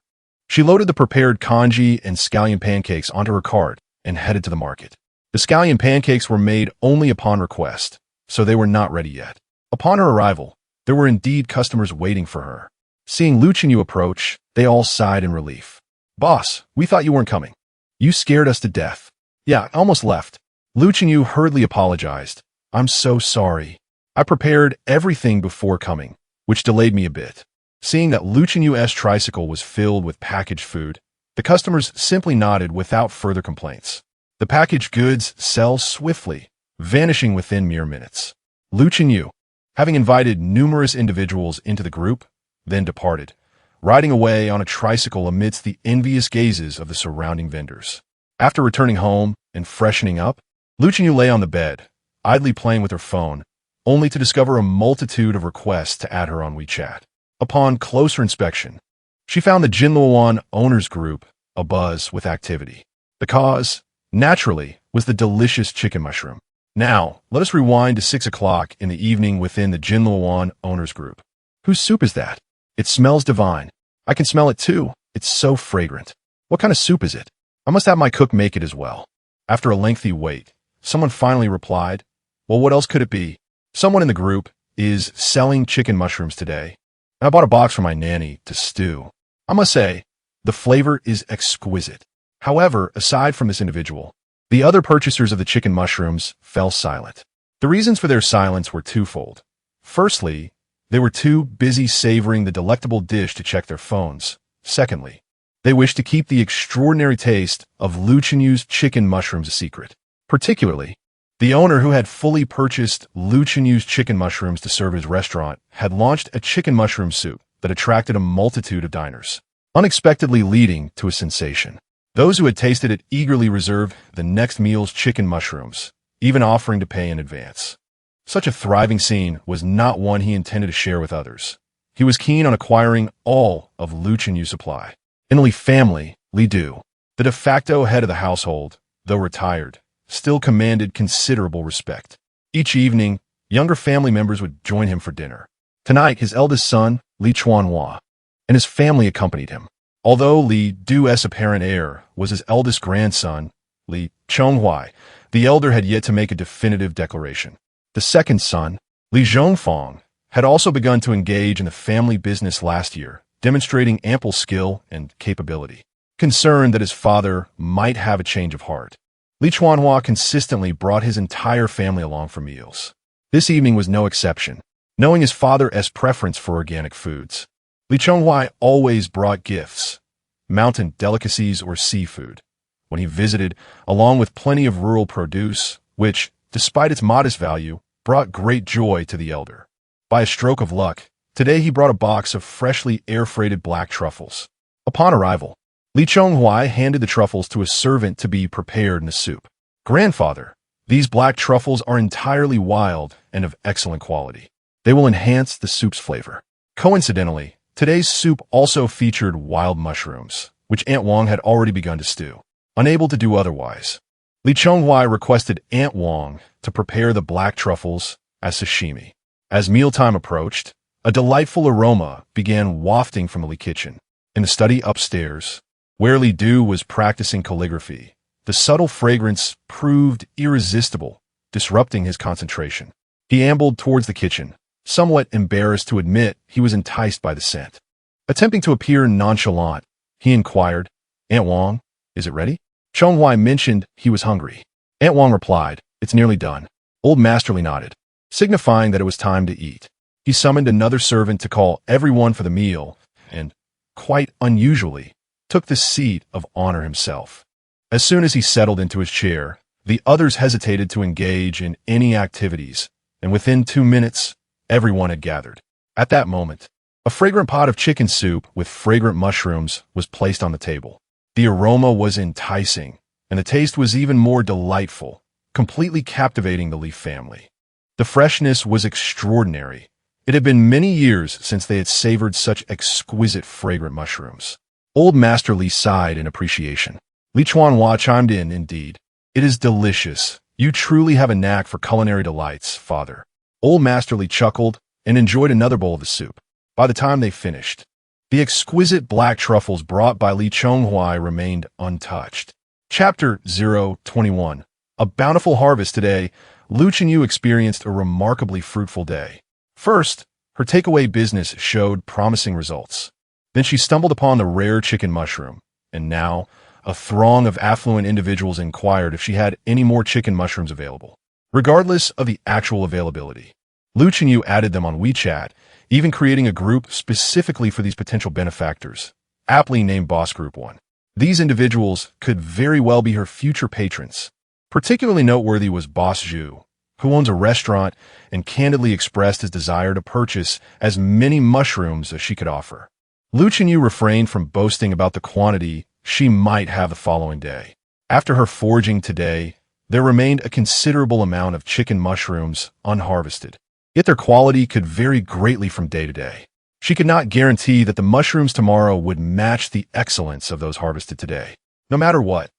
she loaded the prepared congee and scallion pancakes onto her cart and headed to the market. The scallion pancakes were made only upon request, so they were not ready yet. Upon her arrival, there were indeed customers waiting for her. Seeing Lu Qinyu approach, they all sighed in relief. "Boss, we thought you weren't coming. You scared us to death." "Yeah, I almost left." Lu Qinyu hurriedly apologized. "I'm so sorry. I prepared everything before coming, which delayed me a bit." Seeing that Lu Qinyu's tricycle was filled with packaged food, the customers simply nodded without further complaints. The packaged goods sell swiftly, vanishing within mere minutes. Lu Qinyu, having invited numerous individuals into the group, then departed, riding away on a tricycle amidst the envious gazes of the surrounding vendors. After returning home and freshening up, Lu Qinyu lay on the bed, idly playing with her phone, only to discover a multitude of requests to add her on WeChat. Upon closer inspection, she found the Jinluowan owners group abuzz with activity. The cause, naturally, was the delicious chicken mushroom. Now, let us rewind to 6 o'clock in the evening within the Jinluowan owners group. "Whose soup is that? It smells divine. I can smell it too. It's so fragrant. What kind of soup is it? I must have my cook make it as well." After a lengthy wait, someone finally replied, "Well, what else could it be? Someone in the group is selling chicken mushrooms today. I bought a box for my nanny to stew." I must say, the flavor is exquisite. However, aside from this individual, the other purchasers of the chicken mushrooms fell silent. The reasons for their silence were twofold. Firstly, they were too busy savoring the delectable dish to check their phones. Secondly, they wished to keep the extraordinary taste of Lu Chenyu's chicken mushrooms a secret. Particularly, the owner, who had fully purchased Lu Chenyu's chicken mushrooms to serve his restaurant, had launched a chicken mushroom soup that attracted a multitude of diners, unexpectedly leading to a sensation. Those who had tasted it eagerly reserved the next meal's chicken mushrooms, even offering to pay in advance. Such a thriving scene was not one he intended to share with others. He was keen on acquiring all of Lu Chenyu's supply. In the Li family, Li Du, the de facto head of the household, though retired, still commanded considerable respect. Each evening, younger family members would join him for dinner. Tonight, his eldest son, Li Chuanhua, and his family accompanied him. Although Li Du's apparent heir was his eldest grandson, Li Chonghuai, the elder had yet to make a definitive declaration. The second son, Li Zhongfang, had also begun to engage in the family business last year, demonstrating ample skill and capability. Concerned that his father might have a change of heart, Li Chuanhua consistently brought his entire family along for meals. This evening was no exception. Knowing his father's preference for organic foods, Li Chonghuai always brought gifts, mountain delicacies or seafood, when he visited, along with plenty of rural produce, which, despite its modest value, brought great joy to the elder. By a stroke of luck, today he brought a box of freshly air-freighted black truffles. Upon arrival, Li Chonghuai handed the truffles to a servant to be prepared in the soup. "Grandfather, these black truffles are entirely wild and of excellent quality. They will enhance the soup's flavor." Coincidentally, today's soup also featured wild mushrooms, which Aunt Wang had already begun to stew. Unable to do otherwise, Li Chonghuai requested Aunt Wang to prepare the black truffles as sashimi. As mealtime approached, a delightful aroma began wafting from the Li kitchen. In the study upstairs, where Li Du was practicing calligraphy, the subtle fragrance proved irresistible, disrupting his concentration. He ambled towards the kitchen, somewhat embarrassed to admit he was enticed by the scent. Attempting to appear nonchalant, he inquired, "Aunt Wang, is it ready?" Chonghuai mentioned he was hungry. Aunt Wang replied, "It's nearly done." Old Master Li nodded, signifying that it was time to eat. He summoned another servant to call everyone for the meal and, quite unusually, took the seat of honor himself. As soon as he settled into his chair, the others hesitated to engage in any activities, and within 2 minutes, everyone had gathered. At that moment, a fragrant pot of chicken soup with fragrant mushrooms was placed on the table. The aroma was enticing, and the taste was even more delightful, completely captivating the Li family. The freshness was extraordinary. It had been many years since they had savored such exquisite fragrant mushrooms. Old Master Li sighed in appreciation. Li Chuanhua chimed in, "Indeed, it is delicious. You truly have a knack for culinary delights, father." Old Master Li chuckled and enjoyed another bowl of the soup. By the time they finished, the exquisite black truffles brought by Li Chonghuai remained untouched. Chapter 021. A bountiful harvest. Today, Lu Chenyu experienced a remarkably fruitful day. First, her takeaway business showed promising results. Then she stumbled upon the rare chicken mushroom, and now a throng of affluent individuals inquired if she had any more chicken mushrooms available. Regardless of the actual availability, Lu Chenyu added them on WeChat, even creating a group specifically for these potential benefactors, aptly named Boss Group 1. These individuals could very well be her future patrons. Particularly noteworthy was Boss Zhu, who owns a restaurant and candidly expressed his desire to purchase as many mushrooms as she could offer. Lu Chenyu refrained from boasting about the quantity she might have the following day. After her foraging today, there remained a considerable amount of chicken mushrooms unharvested. Yet their quality could vary greatly from day to day. She could not guarantee that the mushrooms tomorrow would match the excellence of those harvested today. No matter what,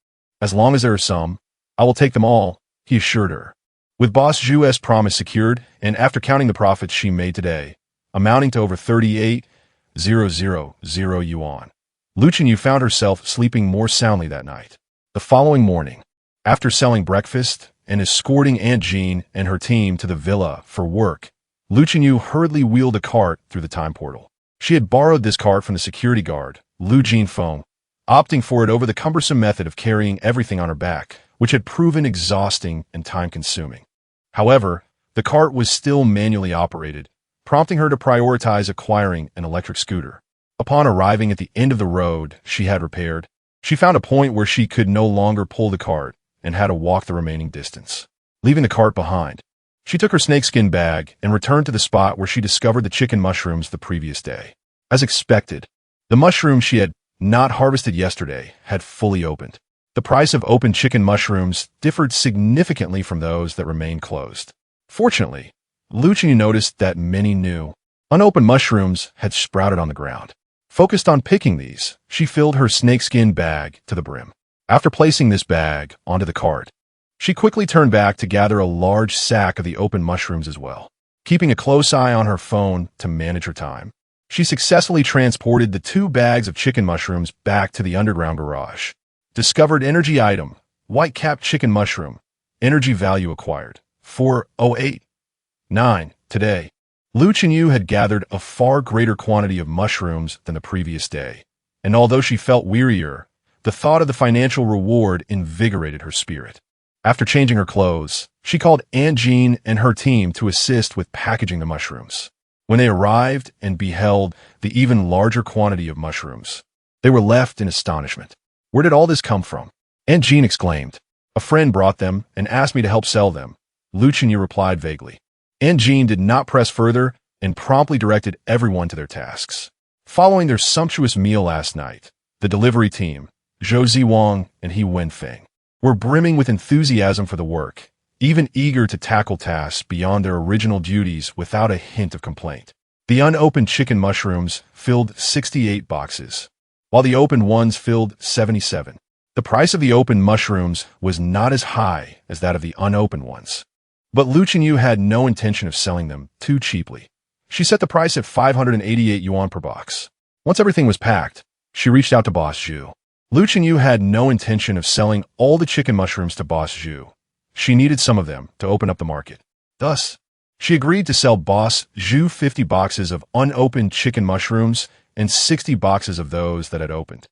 as long as there are some, I will take them all, he assured her. With Boss Zhu's promise secured, and after counting the profits she made today, amounting to over 38,000 yuan, Lu Chenyu found herself sleeping more soundly that night. The following morning, after selling breakfast and escorting Aunt Jean and her team to the villa for work, Lu Chenyu hurriedly wheeled a cart through the time portal. She had borrowed this cart from the security guard, Lu Jinfeng, opting for it over the cumbersome method of carrying everything on her back, which had proven exhausting and time-consuming. However, the cart was still manually operated, prompting her to prioritize acquiring an electric scooter. Upon arriving at the end of the road she had repaired, she found a point where she could no longer pull the cart and had to walk the remaining distance. Leaving the cart behind, she took her snakeskin bag and returned to the spot where she discovered the chicken mushrooms the previous day. As expected, the mushrooms she had not harvested yesterday had fully opened. The price of open chicken mushrooms differed significantly from those that remained closed. Fortunately, Lucian noticed that many new, unopened mushrooms had sprouted on the ground. Focused on picking these, she filled her snakeskin bag to the brim. After placing this bag onto the cart, she quickly turned back to gather a large sack of the open mushrooms as well. Keeping a close eye on her phone to manage her time, she successfully transported the 2 bags of chicken mushrooms back to the underground garage. Discovered energy item, white-capped chicken mushroom, energy value acquired, 408.9. Today, Lu Chenyu had gathered a far greater quantity of mushrooms than the previous day, and although she felt wearier, the thought of the financial reward invigorated her spirit. After changing her clothes, she called Aunt Jean and her team to assist with packaging the mushrooms. When they arrived and beheld the even larger quantity of mushrooms, they were left in astonishment. "Where did all this come from?" Aunt Jean exclaimed. "A friend brought them and asked me to help sell them," Lu Chenyu replied vaguely. Aunt Jean did not press further and promptly directed everyone to their tasks. Following their sumptuous meal last night, the delivery team, Zhou Ziwang and He Wenfeng, were brimming with enthusiasm for the work, even eager to tackle tasks beyond their original duties without a hint of complaint. The unopened chicken mushrooms filled 68 boxes, while the opened ones filled 77. The price of the opened mushrooms was not as high as that of the unopened ones, but Lu Chenyu had no intention of selling them too cheaply. She set the price at 588 yuan per box. Once everything was packed, she reached out to Boss Zhu. Lu Chenyu had no intention of selling all the chicken mushrooms to Boss Zhu. She needed some of them to open up the market. Thus, she agreed to sell Boss Zhu 50 boxes of unopened chicken mushrooms and 60 boxes of those that had opened.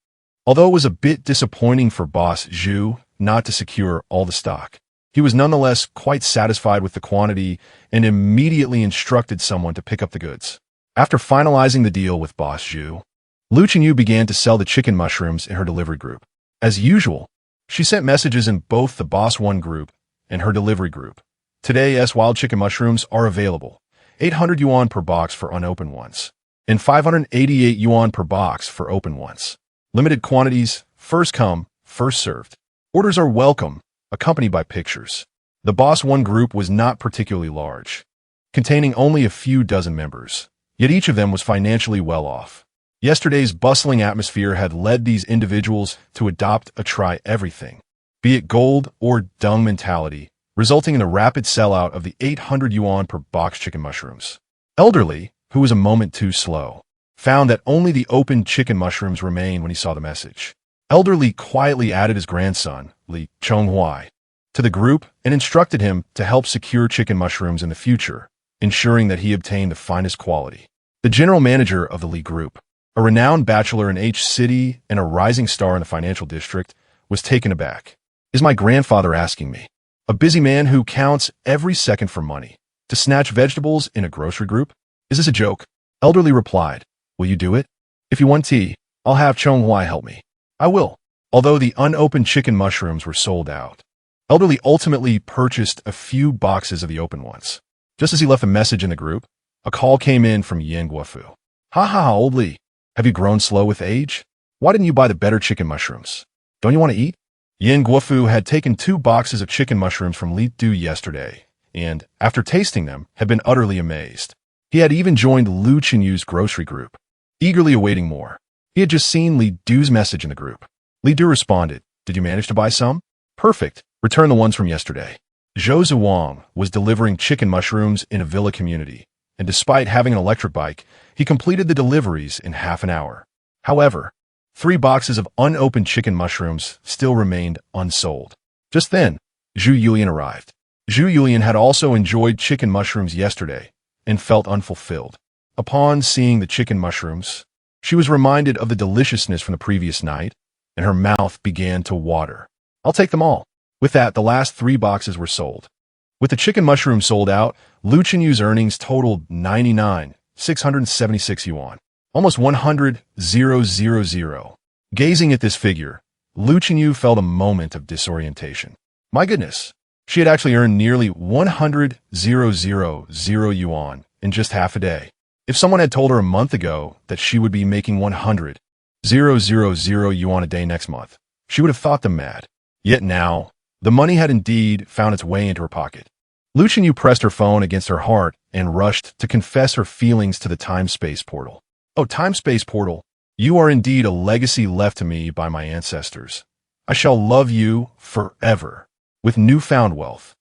Although it was a bit disappointing for Boss Zhu not to secure all the stock, he was nonetheless quite satisfied with the quantity and immediately instructed someone to pick up the goods. After finalizing the deal with Boss Zhu, Lu Chenyu began to sell the chicken mushrooms in her delivery group. As usual, she sent messages in both the Boss 1 group and her delivery group. Today's wild chicken mushrooms are available, 800 yuan per box for unopened ones, and 588 yuan per box for open ones. Limited quantities, first come, first served. Orders are welcome, accompanied by pictures. The Boss 1 group was not particularly large, containing only a few dozen members, yet each of them was financially well off. Yesterday's bustling atmosphere had led these individuals to adopt a try-everything, be it gold or dung mentality, resulting in the rapid sellout of the 800 yuan per box chicken mushrooms. Elderly, who was a moment too slow, found that only the open chicken mushrooms remained when he saw the message. Elderly quietly added his grandson, Li Chonghuai, to the group and instructed him to help secure chicken mushrooms in the future, ensuring that he obtained the finest quality. The general manager of the Li group, a renowned bachelor in H City and a rising star in the financial district, was taken aback. "Is my grandfather asking me, a busy man who counts every second for money, to snatch vegetables in a grocery group? Is this a joke?" Elderly replied, "Will you do it? If you want tea, I'll have Chonghuai help me." "I will." Although the unopened chicken mushrooms were sold out, Elderly ultimately purchased a few boxes of the open ones. Just as he left a message in the group, a call came in from Yan Guofu. "Ha ha, old Li. Have you grown slow with age? Why didn't you buy the better chicken mushrooms? Don't you want to eat?" Yan Guofu had taken 2 boxes of chicken mushrooms from Li Du yesterday, and, after tasting them, had been utterly amazed. He had even joined Lu Chenyu's grocery group, eagerly awaiting more. He had just seen Li Du's message in the group. Li Du responded, "Did you manage to buy some? Perfect. Return the ones from yesterday." Zhou Ziwang was delivering chicken mushrooms in a villa community, and despite having an electric bike, he completed the deliveries in half an hour. However, 3 boxes of unopened chicken mushrooms still remained unsold. Just then, Zhu Yulian arrived. Zhu Yulian had also enjoyed chicken mushrooms yesterday and felt unfulfilled. Upon seeing the chicken mushrooms, she was reminded of the deliciousness from the previous night, and her mouth began to water. I'll take them all. With that, the last 3 boxes were sold. With the chicken mushrooms sold out, Lu Chenyu's earnings totaled 99,676 yuan, almost 100,000. Gazing at this figure, Lu Chenyu felt a moment of disorientation. My goodness, she had actually earned nearly 100,000 yuan in just half a day. If someone had told her a month ago that she would be making 100,000 yuan a day next month, she would have thought them mad. Yet now, the money had indeed found its way into her pocket. Lu Chenyu pressed her phone against her heart and rushed to confess her feelings to the time-space portal. Oh, time-space portal, you are indeed a legacy left to me by my ancestors. I shall love you forever. With newfound wealth,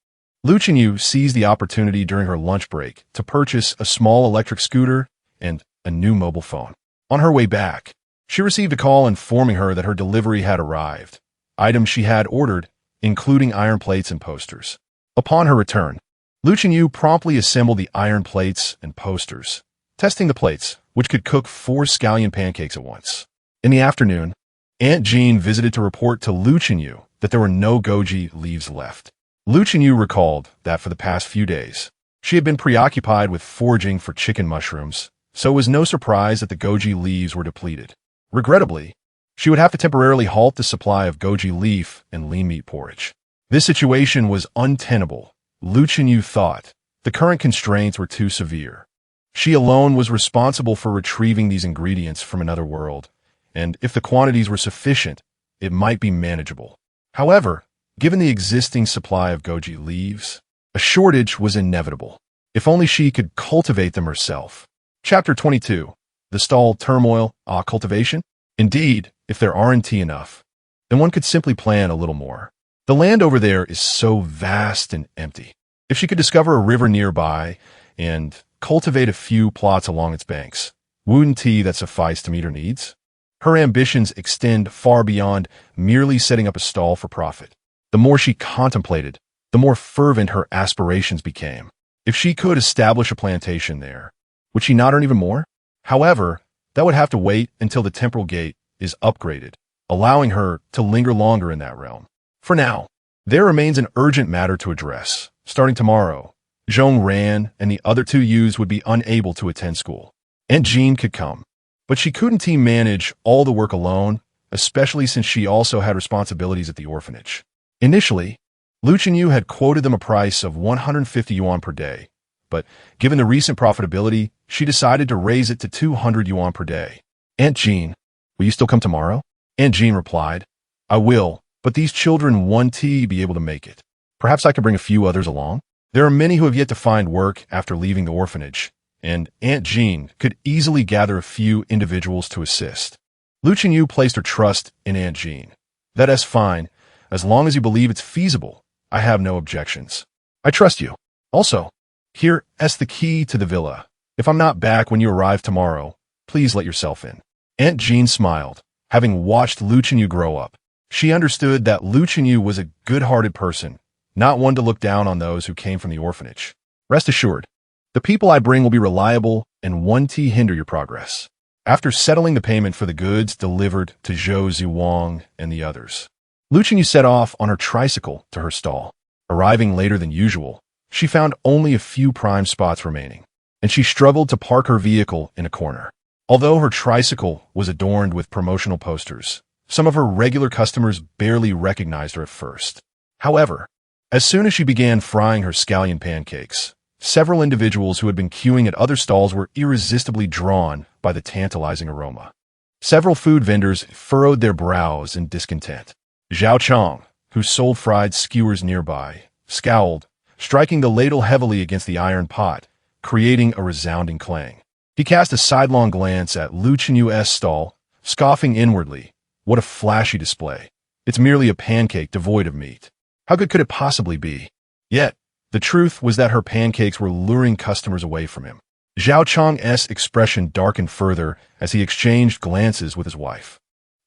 Lu Chenyu seized the opportunity during her lunch break to purchase a small electric scooter and a new mobile phone. On her way back, she received a call informing her that her delivery had arrived. Items she had ordered, including iron plates and posters. Upon her return, Lu Chenyu promptly assembled the iron plates and posters, testing the plates, which could cook 4 scallion pancakes at once. In the afternoon, Aunt Jean visited to report to Lu Chenyu that there were no goji leaves left. Lu Chenyu recalled that for the past few days, she had been preoccupied with foraging for chicken mushrooms, so it was no surprise that the goji leaves were depleted. Regrettably, she would have to temporarily halt the supply of goji leaf and lean meat porridge. This situation was untenable. Lu Chenyu thought the current constraints were too severe. She alone was responsible for retrieving these ingredients from another world, and if the quantities were sufficient, it might be manageable. However, given the existing supply of goji leaves, a shortage was inevitable. If only she could cultivate them herself. Chapter 22. The stall turmoil, cultivation? Indeed, if there aren't enough, then one could simply plan a little more. The land over there is so vast and empty. If she could discover a river nearby and cultivate a few plots along its banks, wouldn't that suffice to meet her needs? Her ambitions extend far beyond merely setting up a stall for profit. The more she contemplated, the more fervent her aspirations became. If she could establish a plantation there, would she not earn even more? However, that would have to wait until the temporal gate is upgraded, allowing her to linger longer in that realm. For now, there remains an urgent matter to address. Starting tomorrow, Zhong Ran and the other 2 youths would be unable to attend school. Aunt Jean could come, but she couldn't manage all the work alone, especially since she also had responsibilities at the orphanage. Initially, Lu Chenyu had quoted them a price of 150 yuan per day, but given the recent profitability, she decided to raise it to 200 yuan per day. Aunt Jean, will you still come tomorrow? Aunt Jean replied, I will, but these children won't be able to make it. Perhaps I could bring a few others along? There are many who have yet to find work after leaving the orphanage, and Aunt Jean could easily gather a few individuals to assist. Lu Chenyu placed her trust in Aunt Jean. That's fine. As long as you believe it's feasible, I have no objections. I trust you. Also, here is the key to the villa. If I'm not back when you arrive tomorrow, please let yourself in. Aunt Jean smiled. Having watched Lu Chenyu grow up, she understood that Lu Chenyu was a good-hearted person, not one to look down on those who came from the orphanage. Rest assured, the people I bring will be reliable and won't hinder your progress. After settling the payment for the goods delivered to Zhou Ziwang and the others, Lu Chenyu set off on her tricycle to her stall. Arriving later than usual, she found only a few prime spots remaining, and she struggled to park her vehicle in a corner. Although her tricycle was adorned with promotional posters, some of her regular customers barely recognized her at first. However, as soon as she began frying her scallion pancakes, several individuals who had been queuing at other stalls were irresistibly drawn by the tantalizing aroma. Several food vendors furrowed their brows in discontent. Zhao Chong, who sold fried skewers nearby, scowled, striking the ladle heavily against the iron pot, creating a resounding clang. He cast a sidelong glance at Lu Chenyu's stall, scoffing inwardly. What a flashy display. It's merely a pancake devoid of meat. How good could it possibly be? Yet, the truth was that her pancakes were luring customers away from him. Zhao Chong's expression darkened further as he exchanged glances with his wife.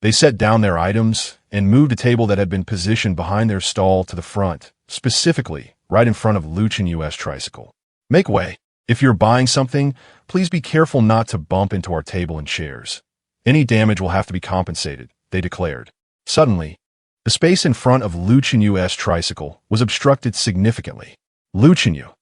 They set down their items and moved a table that had been positioned behind their stall to the front, specifically right in front of Lu Chenyu's tricycle. Make way. If you're buying something, please be careful not to bump into our table and chairs. Any damage will have to be compensated, they declared. Suddenly, the space in front of Lu Qinyu's tricycle was obstructed significantly. Lu Qinyu.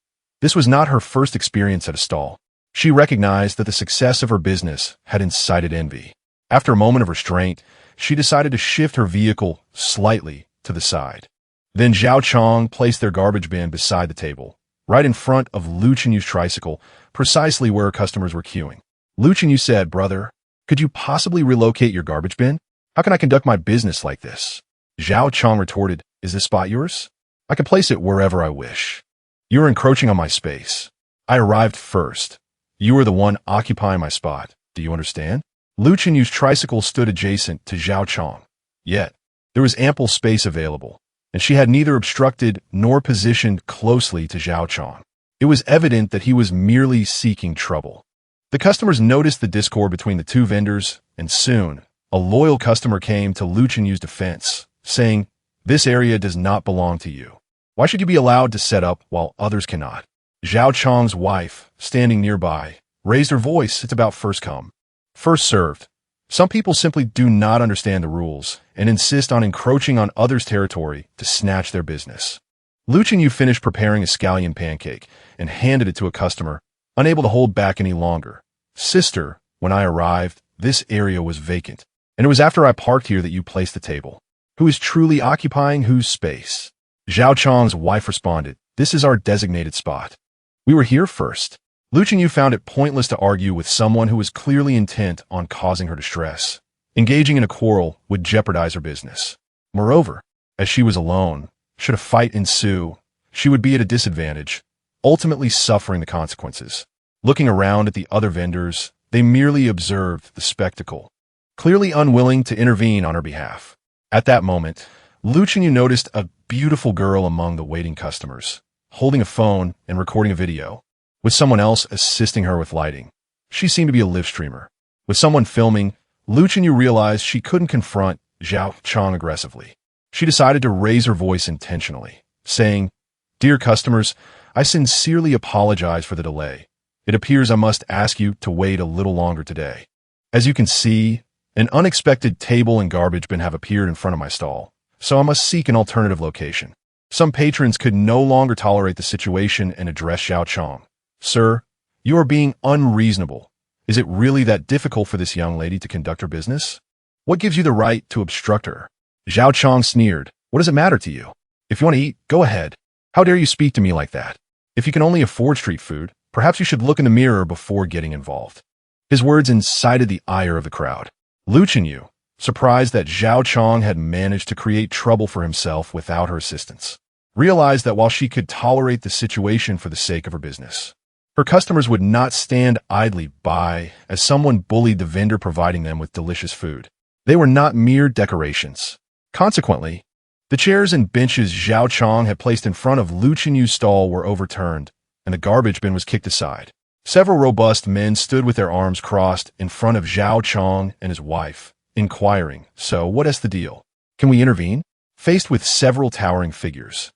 This was not her first experience at a stall. She recognized that the success of her business had incited envy. After a moment of restraint, she decided to shift her vehicle slightly to the side. Then Zhao Chong placed their garbage bin beside the table, right in front of Lu Qinyu's tricycle, precisely where her customers were queuing. Lu Qinyu said, "Brother, could you possibly relocate your garbage bin? How can I conduct my business like this?" Zhao Chong retorted, "Is this spot yours? I can place it wherever I wish. You're encroaching on my space. I arrived first. You are the one occupying my spot. Do you understand?" Lu Qinyu's tricycle stood adjacent to Zhao Chong. Yet, there was ample space available, and she had neither obstructed nor positioned closely to Zhao Chong. It was evident that he was merely seeking trouble. The customers noticed the discord between the two vendors, and soon, a loyal customer came to Lu Qinyu's defense, saying, "This area does not belong to you. Why should you be allowed to set up while others cannot?" Zhao Chong's wife, standing nearby, raised her voice. "It's about first come, first served. Some people simply do not understand the rules and insist on encroaching on others' territory to snatch their business." Lu Qinyu finished preparing a scallion pancake and handed it to a customer, unable to hold back any longer. "Sister, when I arrived, this area was vacant, and it was after I parked here that you placed the table. Who is truly occupying whose space?" Zhao Chong's wife responded, "This is our designated spot. We were here first." Lu Qinyu found it pointless to argue with someone who was clearly intent on causing her distress. Engaging in a quarrel would jeopardize her business. Moreover, as she was alone, should a fight ensue, she would be at a disadvantage, ultimately suffering the consequences. Looking around at the other vendors, they merely observed the spectacle, clearly unwilling to intervene on her behalf. At that moment, Lu Qinyu noticed a beautiful girl among the waiting customers, holding a phone and recording a video, with someone else assisting her with lighting. She seemed to be a live streamer. With someone filming, Lu Qinyu realized she couldn't confront Zhao Chong aggressively. She decided to raise her voice intentionally, saying, "Dear customers, I sincerely apologize for the delay. It appears I must ask you to wait a little longer today. As you can see, an unexpected table and garbage bin have appeared in front of my stall, so I must seek an alternative location." Some patrons could no longer tolerate the situation and addressed Zhao Chong. "Sir, you are being unreasonable. Is it really that difficult for this young lady to conduct her business? What gives you the right to obstruct her?" Zhao Chong sneered. "What does it matter to you? If you want to eat, go ahead. How dare you speak to me like that? If you can only afford street food, perhaps you should look in the mirror before getting involved." His words incited the ire of the crowd. Lu Qinyu, surprised that Zhao Chong had managed to create trouble for himself without her assistance, realized that while she could tolerate the situation for the sake of her business, her customers would not stand idly by as someone bullied the vendor providing them with delicious food. They were not mere decorations. Consequently, the chairs and benches Zhao Chong had placed in front of Lu Qinyu's stall were overturned, and the garbage bin was kicked aside. Several robust men stood with their arms crossed in front of Zhao Chong and his wife, inquiring, "So, what is the deal? Can we intervene?" Faced with several towering figures,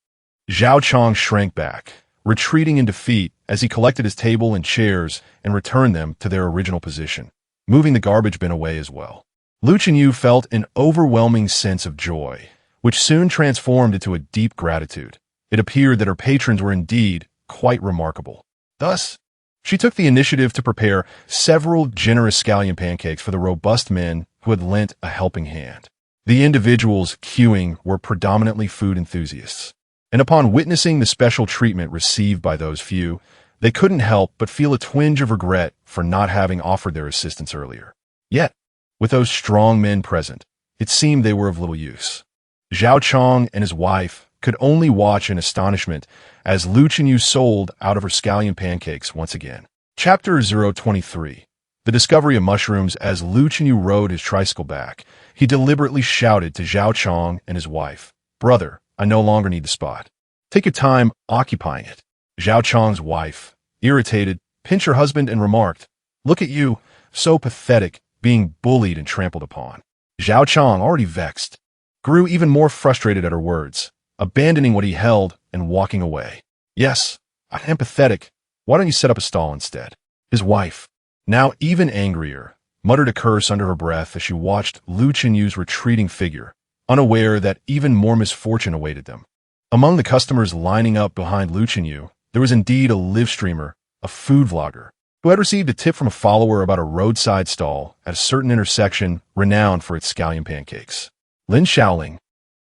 Zhao Chong shrank back, retreating in defeat as he collected his table and chairs and returned them to their original position, moving the garbage bin away as well. Lu Qinyu felt an overwhelming sense of joy, which soon transformed into a deep gratitude. It appeared that her patrons were indeed quite remarkable. Thus, she took the initiative to prepare several generous scallion pancakes for the robust men who had lent a helping hand. The individuals queuing were predominantly food enthusiasts, and upon witnessing the special treatment received by those few, they couldn't help but feel a twinge of regret for not having offered their assistance earlier. Yet, with those strong men present, it seemed they were of little use. Zhao Chong and his wife could only watch in astonishment as Lu Qinyu sold out of her scallion pancakes once again. Chapter 023. The discovery of mushrooms. As Lu Qinyu rode his tricycle back, he deliberately shouted to Zhao Chong and his wife, "Brother, I no longer need the spot. Take your time occupying it." Zhao Chong's wife, irritated, pinched her husband and remarked, "Look at you, so pathetic, being bullied and trampled upon." Zhao Chong, already vexed, grew even more frustrated at her words, abandoning what he held and walking away. "Yes, I am pathetic, Why don't you set up a stall instead? His wife, now even angrier, muttered a curse under her breath as she watched Lu Qinyu's retreating figure, unaware that even more misfortune awaited them. Among the customers lining up behind Lu Qinyu, there was indeed a live streamer, a food vlogger, who had received a tip from a follower about a roadside stall at a certain intersection renowned for its scallion pancakes. Lin Xiaoling,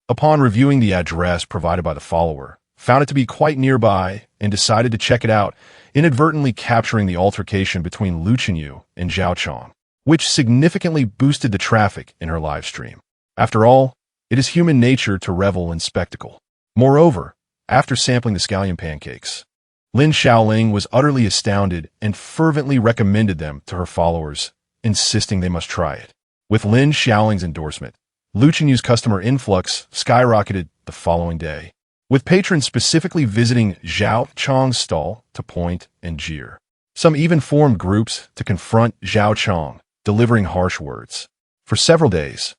upon reviewing the address provided by the follower, found it to be quite nearby and decided to check it out, inadvertently capturing the altercation between Lu Qinyu and Zhao Chong, which significantly boosted the traffic in her live stream. After all, it is human nature to revel in spectacle. Moreover, after sampling the scallion pancakes, Lin Xiaoling was utterly astounded and fervently recommended them to her followers, insisting they must try it. With Lin Xiaoling's endorsement, Lu Qinyu's customer influx skyrocketed the following day, with patrons specifically visiting Zhao Chong's stall to point and jeer. Some even formed groups to confront Zhao Chong, delivering harsh words. For several days,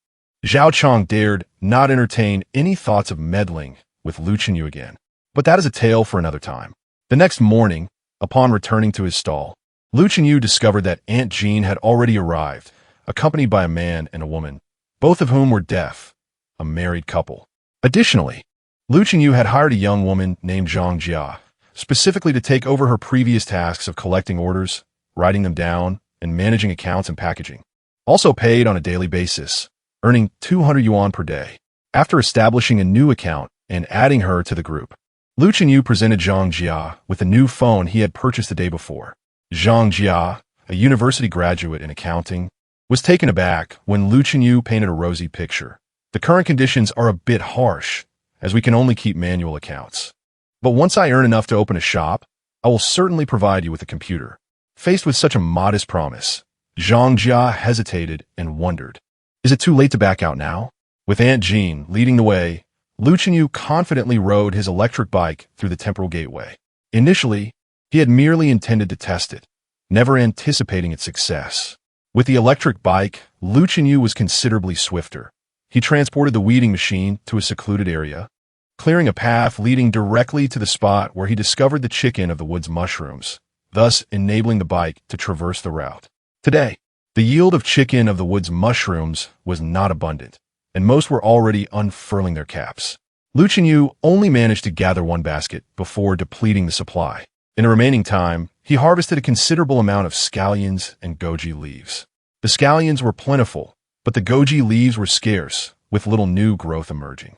Zhao Chong dared not entertain any thoughts of meddling with Lu Qinyu again. But that is a tale for another time. The next morning, upon returning to his stall, Lu Qinyu discovered that Aunt Jean had already arrived, accompanied by a man and a woman, both of whom were deaf, a married couple. Additionally, Lu Qinyu had hired a young woman named Zhang Jia, specifically to take over her previous tasks of collecting orders, writing them down, and managing accounts and packaging. Also paid on a daily basis, earning 200 yuan per day. After establishing a new account and adding her to the group, Lu Qinyu presented Zhang Jia with a new phone he had purchased the day before. Zhang Jia, a university graduate in accounting, was taken aback when Lu Qinyu painted a rosy picture. The current conditions are a bit harsh, as we can only keep manual accounts. But once I earn enough to open a shop, I will certainly provide you with a computer. Faced with such a modest promise, Zhang Jia hesitated and wondered, is it too late to back out now? With Aunt Jean leading the way, Lu Qinyu confidently rode his electric bike through the temporal gateway. Initially, he had merely intended to test it, never anticipating its success. With the electric bike, Lu Qinyu was considerably swifter. He transported the weeding machine to a secluded area, clearing a path leading directly to the spot where he discovered the chicken of the woods mushrooms, thus enabling the bike to traverse the route. Today, the yield of chicken of the woods mushrooms was not abundant, and most were already unfurling their caps. Lu Qinyu only managed to gather one basket before depleting the supply. In the remaining time, he harvested a considerable amount of scallions and goji leaves. The scallions were plentiful, but the goji leaves were scarce, with little new growth emerging.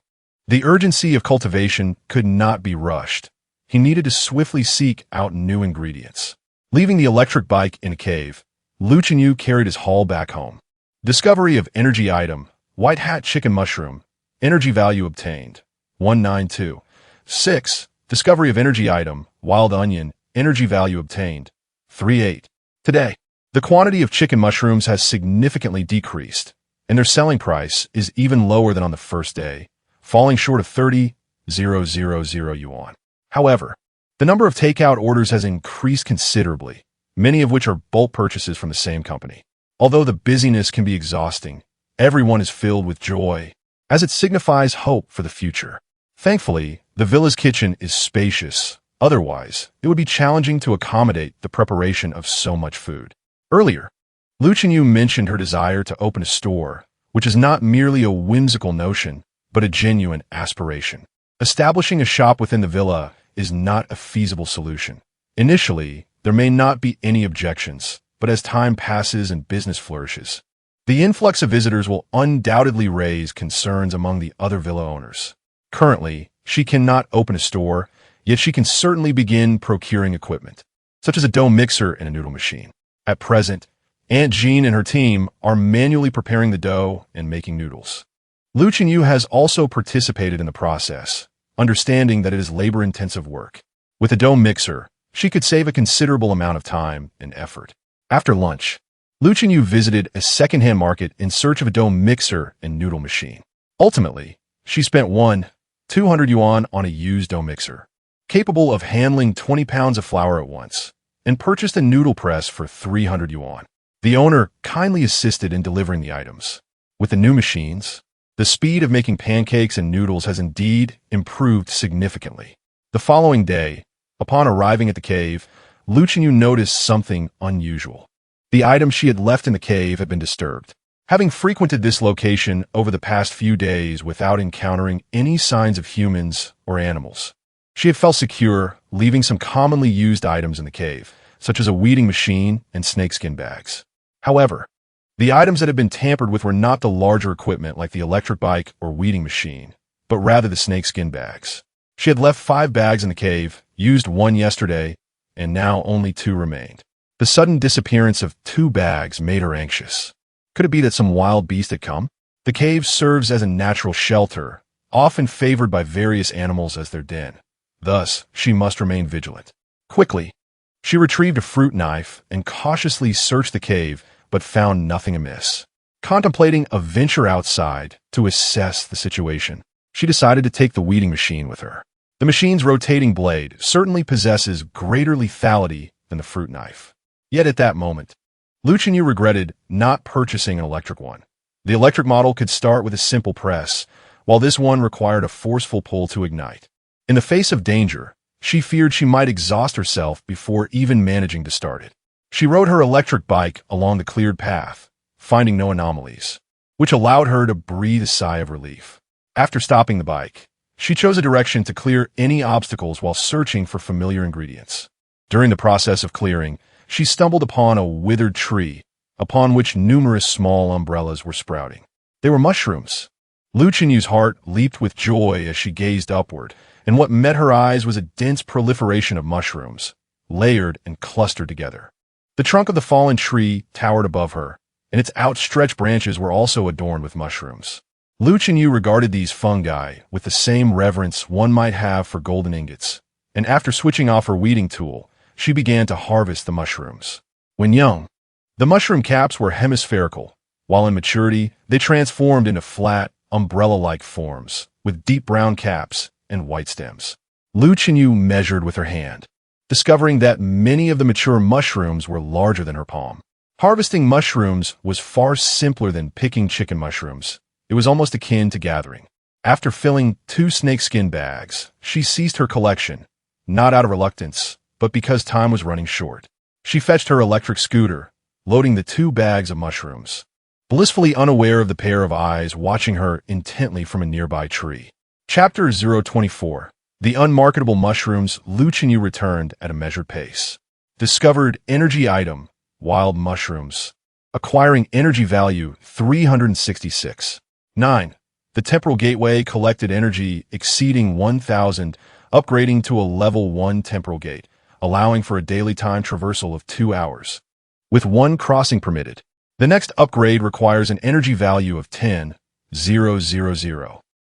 The urgency of cultivation could not be rushed. He needed to swiftly seek out new ingredients. Leaving the electric bike in a cave, Lu Qinyu carried his haul back home. Discovery of energy item, white hat chicken mushroom, energy value obtained, 192. 6. Discovery of energy item, wild onion, energy value obtained, 38. Today, the quantity of chicken mushrooms has significantly decreased, and their selling price is even lower than on the first day, falling short of 30,000 yuan. However, the number of takeout orders has increased considerably, many of which are bulk purchases from the same company. Although the busyness can be exhausting, everyone is filled with joy, as it signifies hope for the future. Thankfully, the villa's kitchen is spacious. Otherwise, it would be challenging to accommodate the preparation of so much food. Earlier, Lu Qinyu mentioned her desire to open a store, which is not merely a whimsical notion, but a genuine aspiration. Establishing a shop within the villa is not a feasible solution. Initially, there may not be any objections, but as time passes and business flourishes, the influx of visitors will undoubtedly raise concerns among the other villa owners. Currently, she cannot open a store, yet she can certainly begin procuring equipment, such as a dough mixer and a noodle machine. At present, Aunt Jean and her team are manually preparing the dough and making noodles. Lu Qinyu has also participated in the process, understanding that it is labor-intensive work. With a dough mixer, she could save a considerable amount of time and effort. After lunch, Lu Qinyu visited a second-hand market in search of a dough mixer and noodle machine. Ultimately, she spent 200 yuan on a used dough mixer, capable of handling 20 pounds of flour at once, and purchased a noodle press for 300 yuan. The owner kindly assisted in delivering the items. With the new machines, the speed of making pancakes and noodles has indeed improved significantly. The following day, upon arriving at the cave, Lu Chenyu noticed something unusual. The items she had left in the cave had been disturbed. Having frequented this location over the past few days without encountering any signs of humans or animals, she had felt secure, leaving some commonly used items in the cave, such as a weeding machine and snakeskin bags. However, the items that had been tampered with were not the larger equipment like the electric bike or weeding machine, but rather the snakeskin bags. She had left 5 bags in the cave, used 1 yesterday, and now only 2 remained. The sudden disappearance of 2 bags made her anxious. Could it be that some wild beast had come? The cave serves as a natural shelter, often favored by various animals as their den. Thus, she must remain vigilant. Quickly, she retrieved a fruit knife and cautiously searched the cave, but found nothing amiss. Contemplating a venture outside to assess the situation, she decided to take the weeding machine with her. The machine's rotating blade certainly possesses greater lethality than the fruit knife. Yet at that moment, Lu Chenyu regretted not purchasing an electric one. The electric model could start with a simple press, while this one required a forceful pull to ignite. In the face of danger, she feared she might exhaust herself before even managing to start it. She rode her electric bike along the cleared path, finding no anomalies, which allowed her to breathe a sigh of relief. After stopping the bike, she chose a direction to clear any obstacles while searching for familiar ingredients. During the process of clearing, she stumbled upon a withered tree, upon which numerous small umbrellas were sprouting. They were mushrooms. Lu Chenyu's heart leaped with joy as she gazed upward, and what met her eyes was a dense proliferation of mushrooms, layered and clustered together. The trunk of the fallen tree towered above her, and its outstretched branches were also adorned with mushrooms. Lu Chenyu regarded these fungi with the same reverence one might have for golden ingots, and after switching off her weeding tool, she began to harvest the mushrooms. When young, the mushroom caps were hemispherical, while in maturity, they transformed into flat, umbrella-like forms, with deep brown caps and white stems. Lu Chenyu measured with her hand, discovering that many of the mature mushrooms were larger than her palm. Harvesting mushrooms was far simpler than picking chicken mushrooms. It was almost akin to gathering. After filling 2 snakeskin bags, she ceased her collection, not out of reluctance, but because time was running short. She fetched her electric scooter, loading the 2 bags of mushrooms, blissfully unaware of the pair of eyes watching her intently from a nearby tree. Chapter 024. The unmarketable mushrooms. Lu Chenyu returned at a measured pace. Discovered energy item, wild mushrooms. Acquiring energy value 366. 9. The temporal gateway collected energy exceeding 1,000, upgrading to a level 1 temporal gate, allowing for a daily time traversal of 2 hours, with 1 crossing permitted. The next upgrade requires an energy value of 10,000.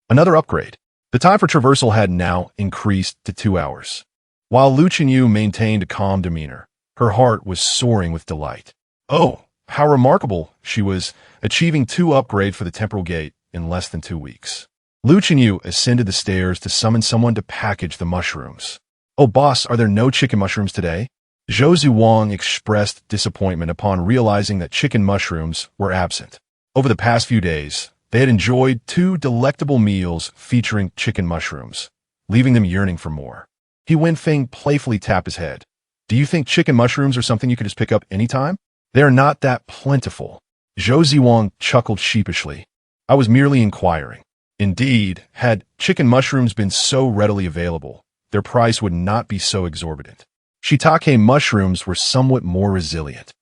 Another upgrade. The time for traversal had now increased to 2 hours. While Lu Chenyu maintained a calm demeanor, her heart was soaring with delight. Oh, how remarkable! She was achieving 2 upgrades for the temporal gate in less than 2 weeks. Lu Chenyu ascended the stairs to summon someone to package the mushrooms. "Oh boss, are there no chicken mushrooms today?" Zhou Zuwang expressed disappointment upon realizing that chicken mushrooms were absent. Over the past few days, they had enjoyed 2 delectable meals featuring chicken mushrooms, leaving them yearning for more. He Wenfeng playfully tapped his head. "Do you think chicken mushrooms are something you could just pick up anytime? They are not that plentiful." Zhou Ziwang chuckled sheepishly. "I was merely inquiring." Indeed, had chicken mushrooms been so readily available, their price would not be so exorbitant. Shiitake mushrooms were somewhat more resilient.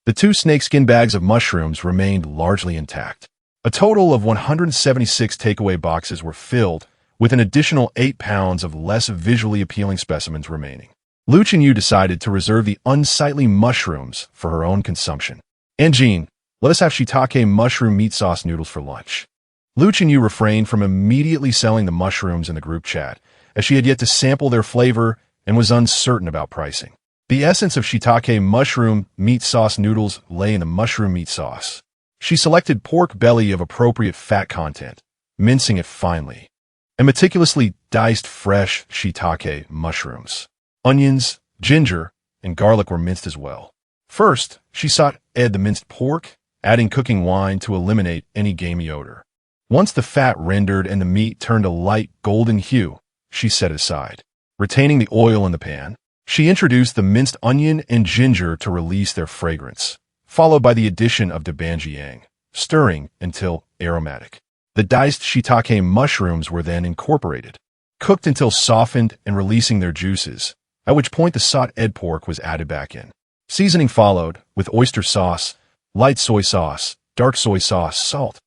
The 2 snakeskin bags of mushrooms remained largely intact. A total of 176 takeaway boxes were filled, with an additional 8 pounds of less visually appealing specimens remaining. Lu Chenyu decided to reserve the unsightly mushrooms for her own consumption. "Anjin, let us have shiitake mushroom meat sauce noodles for lunch." Lu Chenyu refrained from immediately selling the mushrooms in the group chat, as she had yet to sample their flavor and was uncertain about pricing. The essence of shiitake mushroom meat sauce noodles lay in the mushroom meat sauce. She selected pork belly of appropriate fat content, mincing it finely, and meticulously diced fresh shiitake mushrooms. Onions, ginger, and garlic were minced as well. First, she sauteed the minced pork, adding cooking wine to eliminate any gamey odor. Once the fat rendered and the meat turned a light golden hue, she set it aside. Retaining the oil in the pan, She introduced the minced onion and ginger to release their fragrance, followed by the addition of dobanjiang, stirring until aromatic. The diced shiitake mushrooms were then incorporated, cooked until softened and releasing their juices, at which point the sautéed pork was added back in. Seasoning followed, with oyster sauce, light soy sauce, dark soy sauce, salt,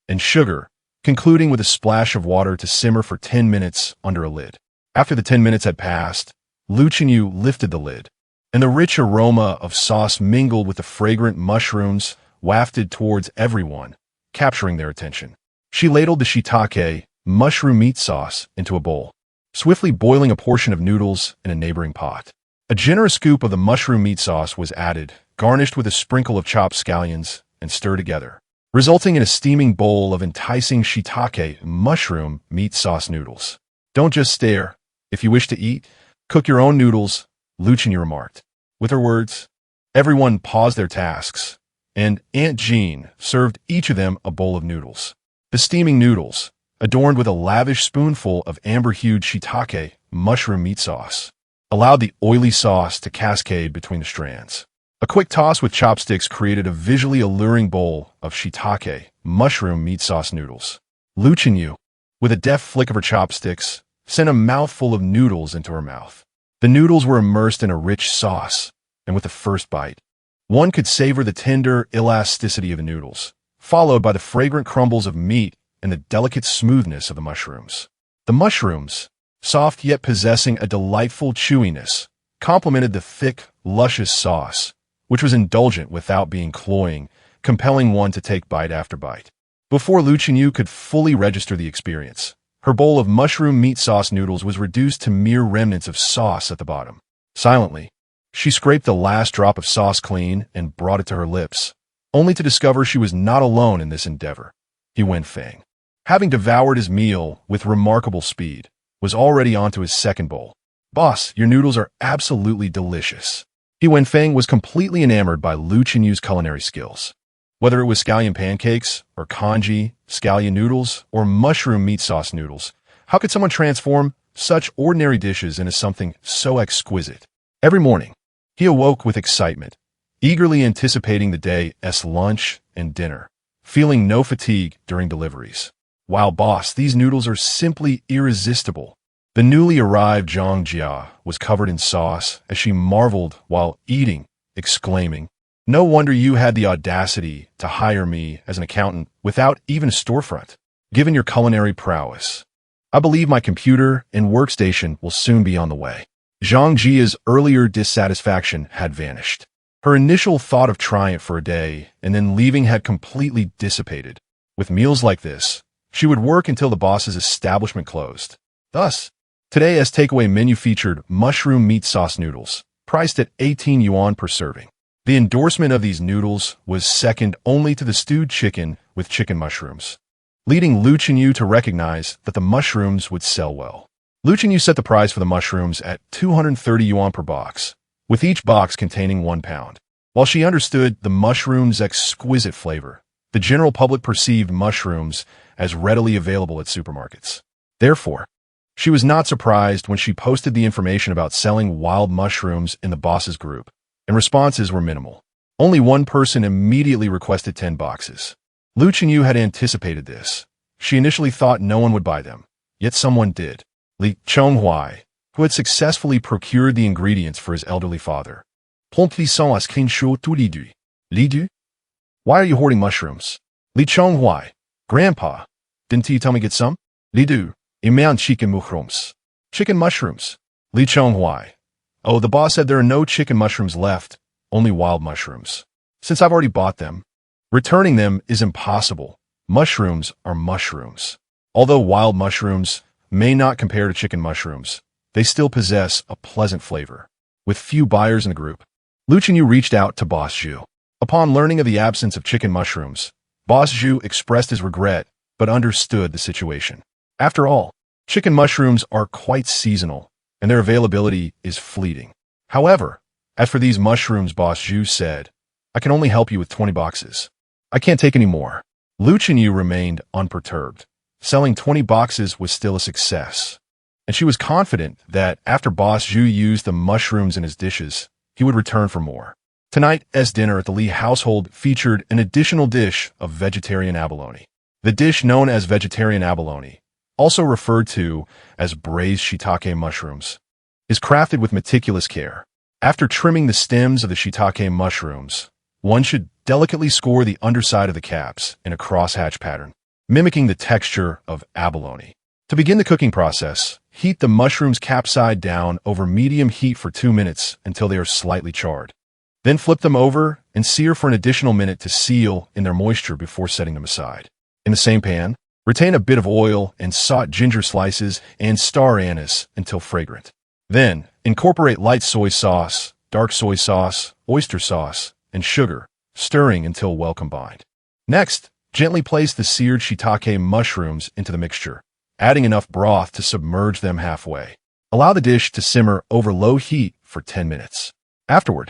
and sugar, concluding with a splash of water to simmer for 10 minutes under a lid. After the 10 minutes had passed, Lu Chenyu lifted the lid, and the rich aroma of sauce mingled with the fragrant mushrooms wafted towards everyone, capturing their attention. She ladled the shiitake, mushroom meat sauce, into a bowl, swiftly boiling a portion of noodles in a neighboring pot. A generous scoop of the mushroom meat sauce was added, garnished with a sprinkle of chopped scallions, and stirred together, resulting in a steaming bowl of enticing shiitake mushroom meat sauce noodles. Don't just stare. If you wish to eat, cook your own noodles, Lu Chenyu remarked. With her words, everyone paused their tasks, and Aunt Jean served each of them a bowl of noodles. The steaming noodles, adorned with a lavish spoonful of amber-hued shiitake mushroom meat sauce, allowed the oily sauce to cascade between the strands. A quick toss with chopsticks created a visually alluring bowl of shiitake mushroom meat sauce noodles. Lu Chenyu, with a deft flick of her chopsticks, sent a mouthful of noodles into her mouth. The noodles were immersed in a rich sauce, and with the first bite, one could savor the tender elasticity of the noodles, followed by the fragrant crumbles of meat and the delicate smoothness of the mushrooms. The mushrooms, soft yet possessing a delightful chewiness, complemented the thick, luscious sauce, which was indulgent without being cloying, compelling one to take bite after bite. Before Lu Chenyu could fully register the experience, her bowl of mushroom meat sauce noodles was reduced to mere remnants of sauce at the bottom. Silently, she scraped the last drop of sauce clean and brought it to her lips, only to discover she was not alone in this endeavor. He Wenfeng, having devoured his meal with remarkable speed, was already onto his second bowl. Boss, your noodles are absolutely delicious. He Wenfeng was completely enamored by Lu Chenyu's culinary skills. Whether it was scallion pancakes, or congee, scallion noodles, or mushroom meat sauce noodles, how could someone transform such ordinary dishes into something so exquisite? Every morning, he awoke with excitement, eagerly anticipating the day's lunch and dinner, feeling no fatigue during deliveries. Wow, boss, these noodles are simply irresistible. The newly arrived Zhang Jia was covered in sauce as she marveled while eating, exclaiming, "No wonder you had the audacity to hire me as an accountant without even a storefront. Given your culinary prowess, I believe my computer and workstation will soon be on the way." Zhang Jia's earlier dissatisfaction had vanished. Her initial thought of trying it for a day and then leaving had completely dissipated. With meals like this, she would work until the boss's establishment closed. Thus, today's takeaway menu featured mushroom meat sauce noodles, priced at 18 yuan per serving. The endorsement of these noodles was second only to the stewed chicken with chicken mushrooms, leading Lu Chenyu to recognize that the mushrooms would sell well. Lu Chenyu set the price for the mushrooms at 230 yuan per box, with each box containing 1 pound. While she understood the mushroom's exquisite flavor, the general public perceived mushrooms as readily available at supermarkets. Therefore, she was not surprised when she posted the information about selling wild mushrooms in the boss's group, and responses were minimal. Only one person immediately requested 10 boxes. Lu Chenyu had anticipated this. She initially thought no one would buy them, yet someone did. Li Chonghuai, who had successfully procured the ingredients for his elderly father. Lidu? Why are you hoarding mushrooms? Li Chonghuai, Grandpa, didn't you tell me get some? Lidu, iman chicken mushrooms. Chicken mushrooms. Li Chonghuai. Oh, the boss said there are no chicken mushrooms left, only wild mushrooms. Since I've already bought them, returning them is impossible. Mushrooms are mushrooms. Although wild mushrooms may not compare to chicken mushrooms, they still possess a pleasant flavor. With few buyers in the group, Lu Chenyu reached out to Boss Zhu. Upon learning of the absence of chicken mushrooms, Boss Zhu expressed his regret, but understood the situation. After all, chicken mushrooms are quite seasonal, and their availability is fleeting. However, as for these mushrooms, Boss Zhu said, I can only help you with 20 boxes. I can't take any more. Lu Chenyu remained unperturbed. Selling 20 boxes was still a success, and she was confident that after Boss Zhu used the mushrooms in his dishes, he would return for more. Tonight's dinner at the Li household featured an additional dish of vegetarian abalone. The dish known as vegetarian abalone, also referred to as braised shiitake mushrooms, is crafted with meticulous care. After trimming the stems of the shiitake mushrooms, one should delicately score the underside of the caps in a crosshatch pattern, mimicking the texture of abalone. To begin the cooking process, heat the mushrooms capside down over medium heat for 2 minutes until they are slightly charred. Then flip them over and sear for an additional minute to seal in their moisture before setting them aside. In the same pan, retain a bit of oil and saute ginger slices and star anise until fragrant. Then, incorporate light soy sauce, dark soy sauce, oyster sauce, and sugar, stirring until well combined. Next, gently place the seared shiitake mushrooms into the mixture, adding enough broth to submerge them halfway. Allow the dish to simmer over low heat for 10 minutes. Afterward,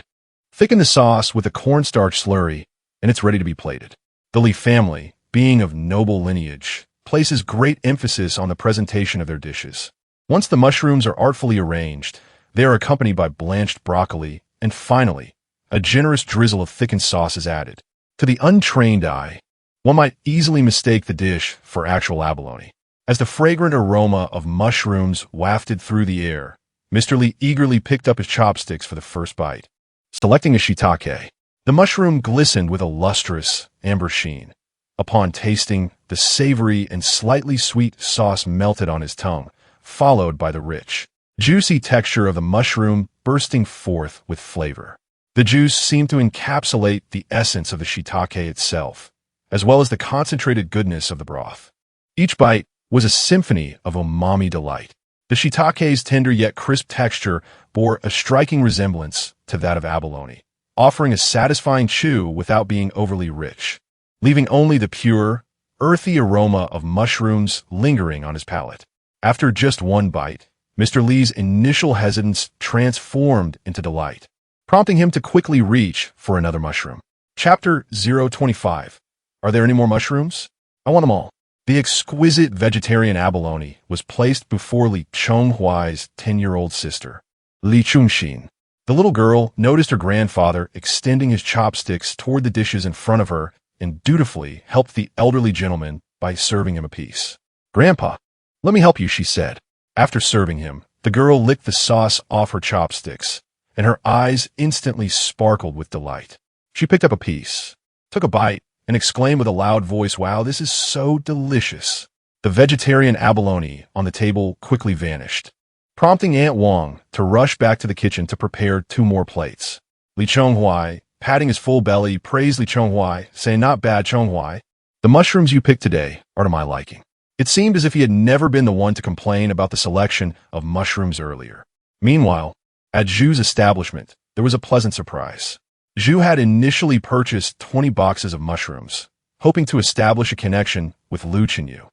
thicken the sauce with a cornstarch slurry, and it's ready to be plated. The Li family, being of noble lineage, places great emphasis on the presentation of their dishes. Once the mushrooms are artfully arranged, they are accompanied by blanched broccoli, and finally, a generous drizzle of thickened sauce is added. To the untrained eye, one might easily mistake the dish for actual abalone. As the fragrant aroma of mushrooms wafted through the air, Mr. Li eagerly picked up his chopsticks for the first bite. Selecting a shiitake, the mushroom glistened with a lustrous, amber sheen. Upon tasting, the savory and slightly sweet sauce melted on his tongue, followed by the rich, juicy texture of the mushroom bursting forth with flavor. The juice seemed to encapsulate the essence of the shiitake itself, as well as the concentrated goodness of the broth. Each bite was a symphony of umami delight. The shiitake's tender yet crisp texture bore a striking resemblance to that of abalone, offering a satisfying chew without being overly rich, leaving only the pure, earthy aroma of mushrooms lingering on his palate. After just one bite, Mr. Li's initial hesitance transformed into delight, prompting him to quickly reach for another mushroom. Chapter 025. Are there any more mushrooms? I want them all. The exquisite vegetarian abalone was placed before Li Chonghuai's 10-year-old sister, Li Chungxin. The little girl noticed her grandfather extending his chopsticks toward the dishes in front of her and dutifully helped the elderly gentleman by serving him a piece. "Grandpa, let me help you," she said. After serving him, the girl licked the sauce off her chopsticks, and her eyes instantly sparkled with delight. She picked up a piece, took a bite, and exclaimed with a loud voice, "Wow, this is so delicious." The vegetarian abalone on the table quickly vanished, prompting Aunt Wang to rush back to the kitchen to prepare 2 more plates. Li Chonghuai, patting his full belly, praised Li Chonghuai, saying, "Not bad, Chonghuai. The mushrooms you picked today are to my liking." It seemed as if he had never been the one to complain about the selection of mushrooms earlier. Meanwhile, at Zhu's establishment, there was a pleasant surprise. Zhu had initially purchased 20 boxes of mushrooms, hoping to establish a connection with Lu Chenyu,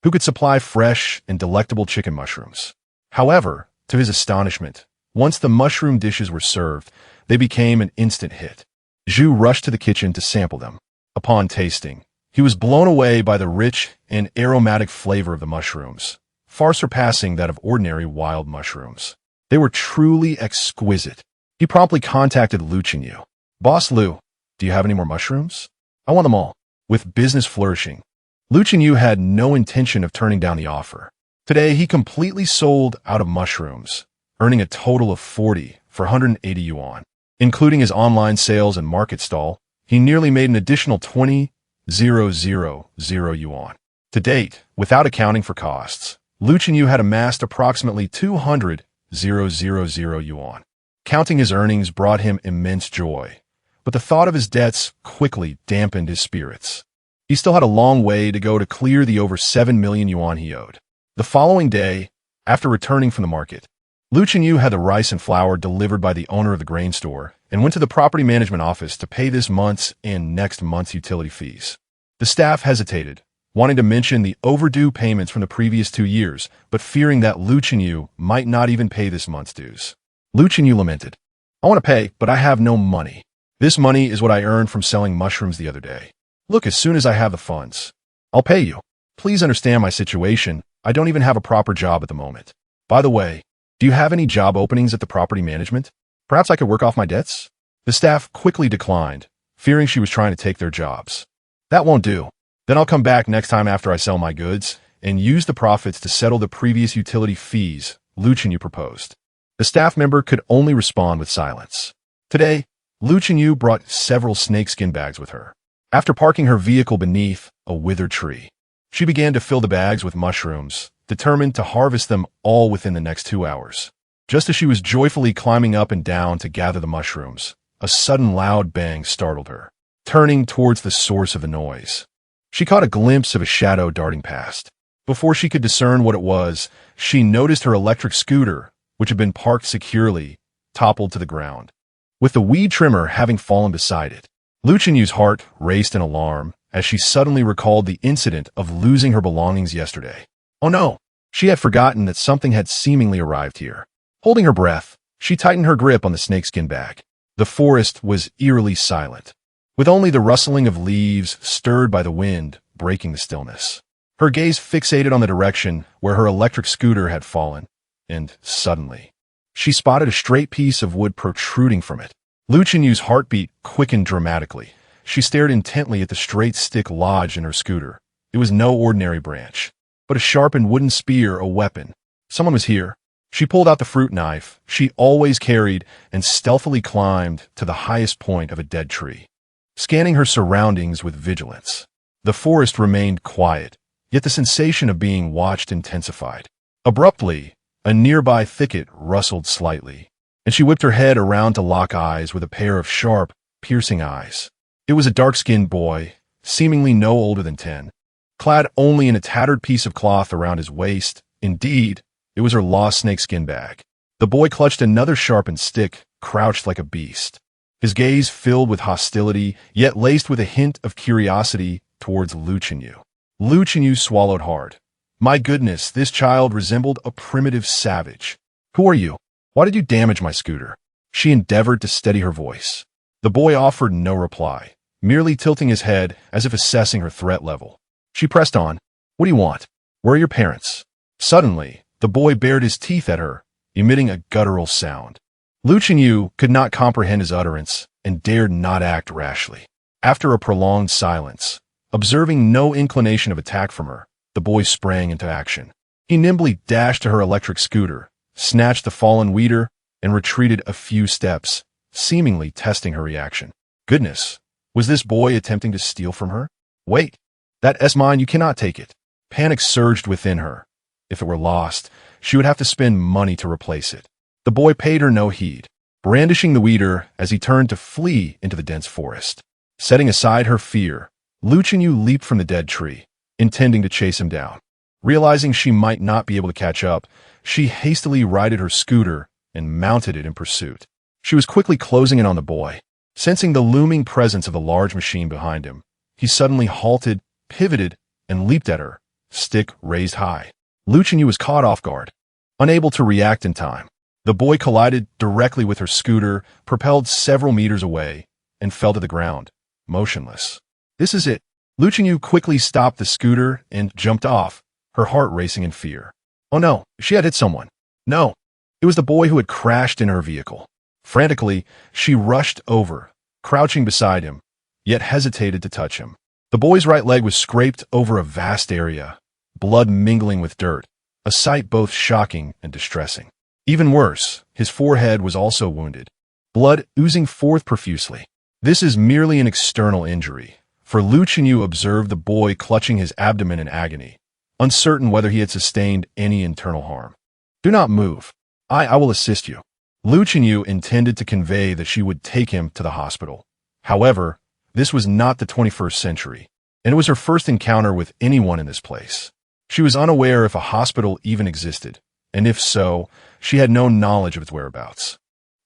who could supply fresh and delectable chicken mushrooms. However, to his astonishment, once the mushroom dishes were served, they became an instant hit. Zhu rushed to the kitchen to sample them. Upon tasting, he was blown away by the rich and aromatic flavor of the mushrooms, far surpassing that of ordinary wild mushrooms. They were truly exquisite. He promptly contacted Lu Chenyu. "Boss Lu, do you have any more mushrooms? I want them all." With business flourishing, Lu Chenyu had no intention of turning down the offer. Today, he completely sold out of mushrooms, earning a total of 40 for 180 yuan. Including his online sales and market stall, he nearly made an additional 20,000 yuan. To date, without accounting for costs, Lu Chenyu had amassed approximately 200,000 yuan. Counting his earnings brought him immense joy, but the thought of his debts quickly dampened his spirits. He still had a long way to go to clear the over 7 million yuan he owed. The following day, after returning from the market, Lu Chenyu had the rice and flour delivered by the owner of the grain store and went to the property management office to pay this month's and next month's utility fees. The staff hesitated, wanting to mention the overdue payments from the previous 2 years, but fearing that Lu Chenyu might not even pay this month's dues. Lu Chenyu lamented, "I want to pay, but I have no money. This money is what I earned from selling mushrooms the other day. Look, as soon as I have the funds, I'll pay you. Please understand my situation. I don't even have a proper job at the moment." By the way, do you have any job openings at the property management? Perhaps I could work off my debts? The staff quickly declined, fearing she was trying to take their jobs. That won't do. Then I'll come back next time after I sell my goods and use the profits to settle the previous utility fees Lu Chenyu proposed. The staff member could only respond with silence. Today, Lu Chenyu brought several snakeskin bags with her. After parking her vehicle beneath a withered tree, she began to fill the bags with mushrooms, determined to harvest them all within the next 2 hours. Just as she was joyfully climbing up and down to gather the mushrooms, a sudden loud bang startled her. Turning towards the source of the noise, she caught a glimpse of a shadow darting past. Before she could discern what it was, she noticed her electric scooter, which had been parked securely, toppled to the ground, with the weed trimmer having fallen beside it. Lu Chenyu's heart raced in alarm as she suddenly recalled the incident of losing her belongings yesterday. Oh no! She had forgotten that something had seemingly arrived here. Holding her breath, she tightened her grip on the snakeskin bag. The forest was eerily silent, with only the rustling of leaves stirred by the wind breaking the stillness. Her gaze fixated on the direction where her electric scooter had fallen, and suddenly, she spotted a straight piece of wood protruding from it. Lu Chenyu's heartbeat quickened dramatically. She stared intently at the straight stick lodged in her scooter. It was no ordinary branch, but a sharpened wooden spear, a weapon. Someone was here. She pulled out the fruit knife she always carried and stealthily climbed to the highest point of a dead tree, scanning her surroundings with vigilance. The forest remained quiet, yet the sensation of being watched intensified. Abruptly, a nearby thicket rustled slightly, and she whipped her head around to lock eyes with a pair of sharp, piercing eyes. It was a dark-skinned boy, seemingly no older than 10, clad only in a tattered piece of cloth around his waist. Indeed, it was her lost snakeskin bag. The boy clutched another sharpened stick, crouched like a beast. His gaze filled with hostility, yet laced with a hint of curiosity towards Lu Chenyu. Lu Chenyu swallowed hard. My goodness, this child resembled a primitive savage. Who are you? Why did you damage my scooter? She endeavored to steady her voice. The boy offered no reply, merely tilting his head as if assessing her threat level. She pressed on. What do you want? Where are your parents? Suddenly, the boy bared his teeth at her, emitting a guttural sound. Lu Chenyu could not comprehend his utterance and dared not act rashly. After a prolonged silence, observing no inclination of attack from her, the boy sprang into action. He nimbly dashed to her electric scooter, snatched the fallen weeder, and retreated a few steps, seemingly testing her reaction. Goodness, was this boy attempting to steal from her? Wait, that's mine, you cannot take it. Panic surged within her. If it were lost, she would have to spend money to replace it. The boy paid her no heed, brandishing the weeder as he turned to flee into the dense forest. Setting aside her fear, Lu Chenyu leaped from the dead tree, intending to chase him down. Realizing she might not be able to catch up, she hastily righted her scooter and mounted it in pursuit. She was quickly closing in on the boy. Sensing the looming presence of the large machine behind him, he suddenly halted, pivoted, and leaped at her, stick raised high. Lu Chenyu was caught off guard, unable to react in time. The boy collided directly with her scooter, propelled several meters away, and fell to the ground, motionless. This is it. Lu Chenyu quickly stopped the scooter and jumped off, her heart racing in fear. Oh no, she had hit someone. No, it was the boy who had crashed in her vehicle. Frantically, she rushed over, crouching beside him, yet hesitated to touch him. The boy's right leg was scraped over a vast area, blood mingling with dirt, a sight both shocking and distressing. Even worse, his forehead was also wounded, blood oozing forth profusely. This is merely an external injury, for Lu Chenyu observed the boy clutching his abdomen in agony, uncertain whether he had sustained any internal harm. Do not move. I will assist you. Lu Chenyu intended to convey that she would take him to the hospital. However, this was not the 21st century, and it was her first encounter with anyone in this place. She was unaware if a hospital even existed, and if so, she had no knowledge of its whereabouts.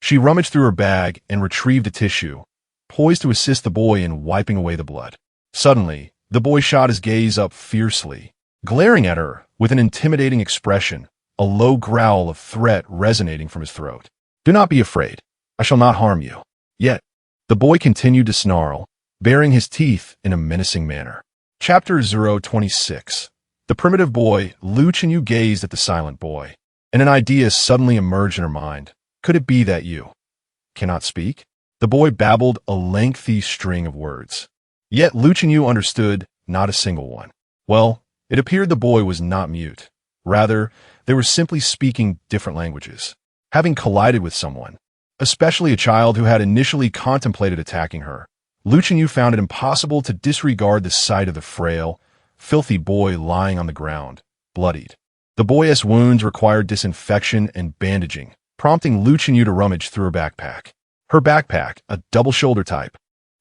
She rummaged through her bag and retrieved a tissue, poised to assist the boy in wiping away the blood. Suddenly, the boy shot his gaze up fiercely, glaring at her with an intimidating expression, a low growl of threat resonating from his throat. Do not be afraid. I shall not harm you. Yet, the boy continued to snarl, baring his teeth in a menacing manner. Chapter 026. The primitive boy. Lu Chenyu gazed at the silent boy, and an idea suddenly emerged in her mind. Could it be that you cannot speak? The boy babbled a lengthy string of words. Yet Lu Chenyu understood not a single one. Well, it appeared the boy was not mute. Rather, they were simply speaking different languages. Having collided with someone, especially a child who had initially contemplated attacking her, Lu Chenyu found it impossible to disregard the sight of the frail, filthy boy lying on the ground, bloodied. The boy's wounds required disinfection and bandaging, prompting Lu Chenyu to rummage through her backpack. Her backpack, a double-shoulder type,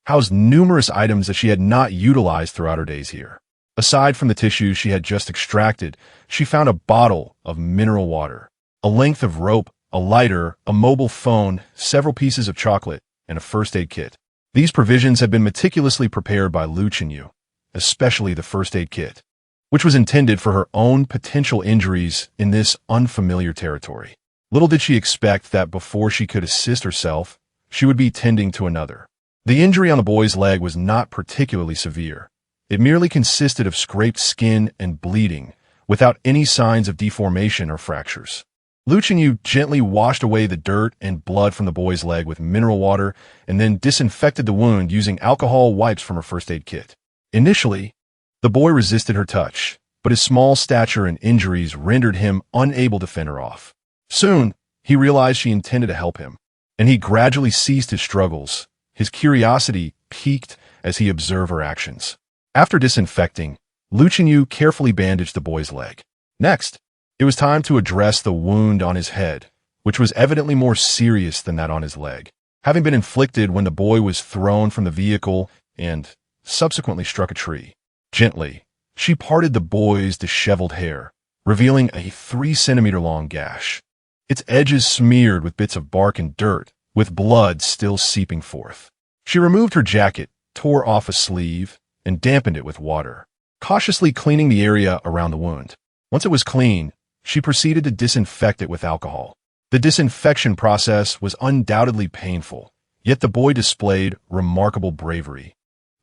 housed numerous items that she had not utilized throughout her days here. Aside from the tissues she had just extracted, she found a bottle of mineral water, a length of rope, a lighter, a mobile phone, several pieces of chocolate, and a first aid kit. These provisions had been meticulously prepared by Lu Chenyu, especially the first aid kit, which was intended for her own potential injuries in this unfamiliar territory. Little did she expect that before she could assist herself, she would be tending to another. The injury on the boy's leg was not particularly severe. It merely consisted of scraped skin and bleeding, without any signs of deformation or fractures. Lu Chenyu gently washed away the dirt and blood from the boy's leg with mineral water and then disinfected the wound using alcohol wipes from her first aid kit. Initially, the boy resisted her touch, but his small stature and injuries rendered him unable to fend her off. Soon, he realized she intended to help him, and he gradually ceased his struggles. His curiosity piqued as he observed her actions. After disinfecting, Lu Chenyu carefully bandaged the boy's leg. Next, it was time to address the wound on his head, which was evidently more serious than that on his leg, having been inflicted when the boy was thrown from the vehicle and subsequently struck a tree. Gently, she parted the boy's disheveled hair, revealing a 3-centimeter-long gash, its edges smeared with bits of bark and dirt, with blood still seeping forth. She removed her jacket, tore off a sleeve, and dampened it with water, cautiously cleaning the area around the wound. Once it was clean, she proceeded to disinfect it with alcohol. The disinfection process was undoubtedly painful, yet the boy displayed remarkable bravery,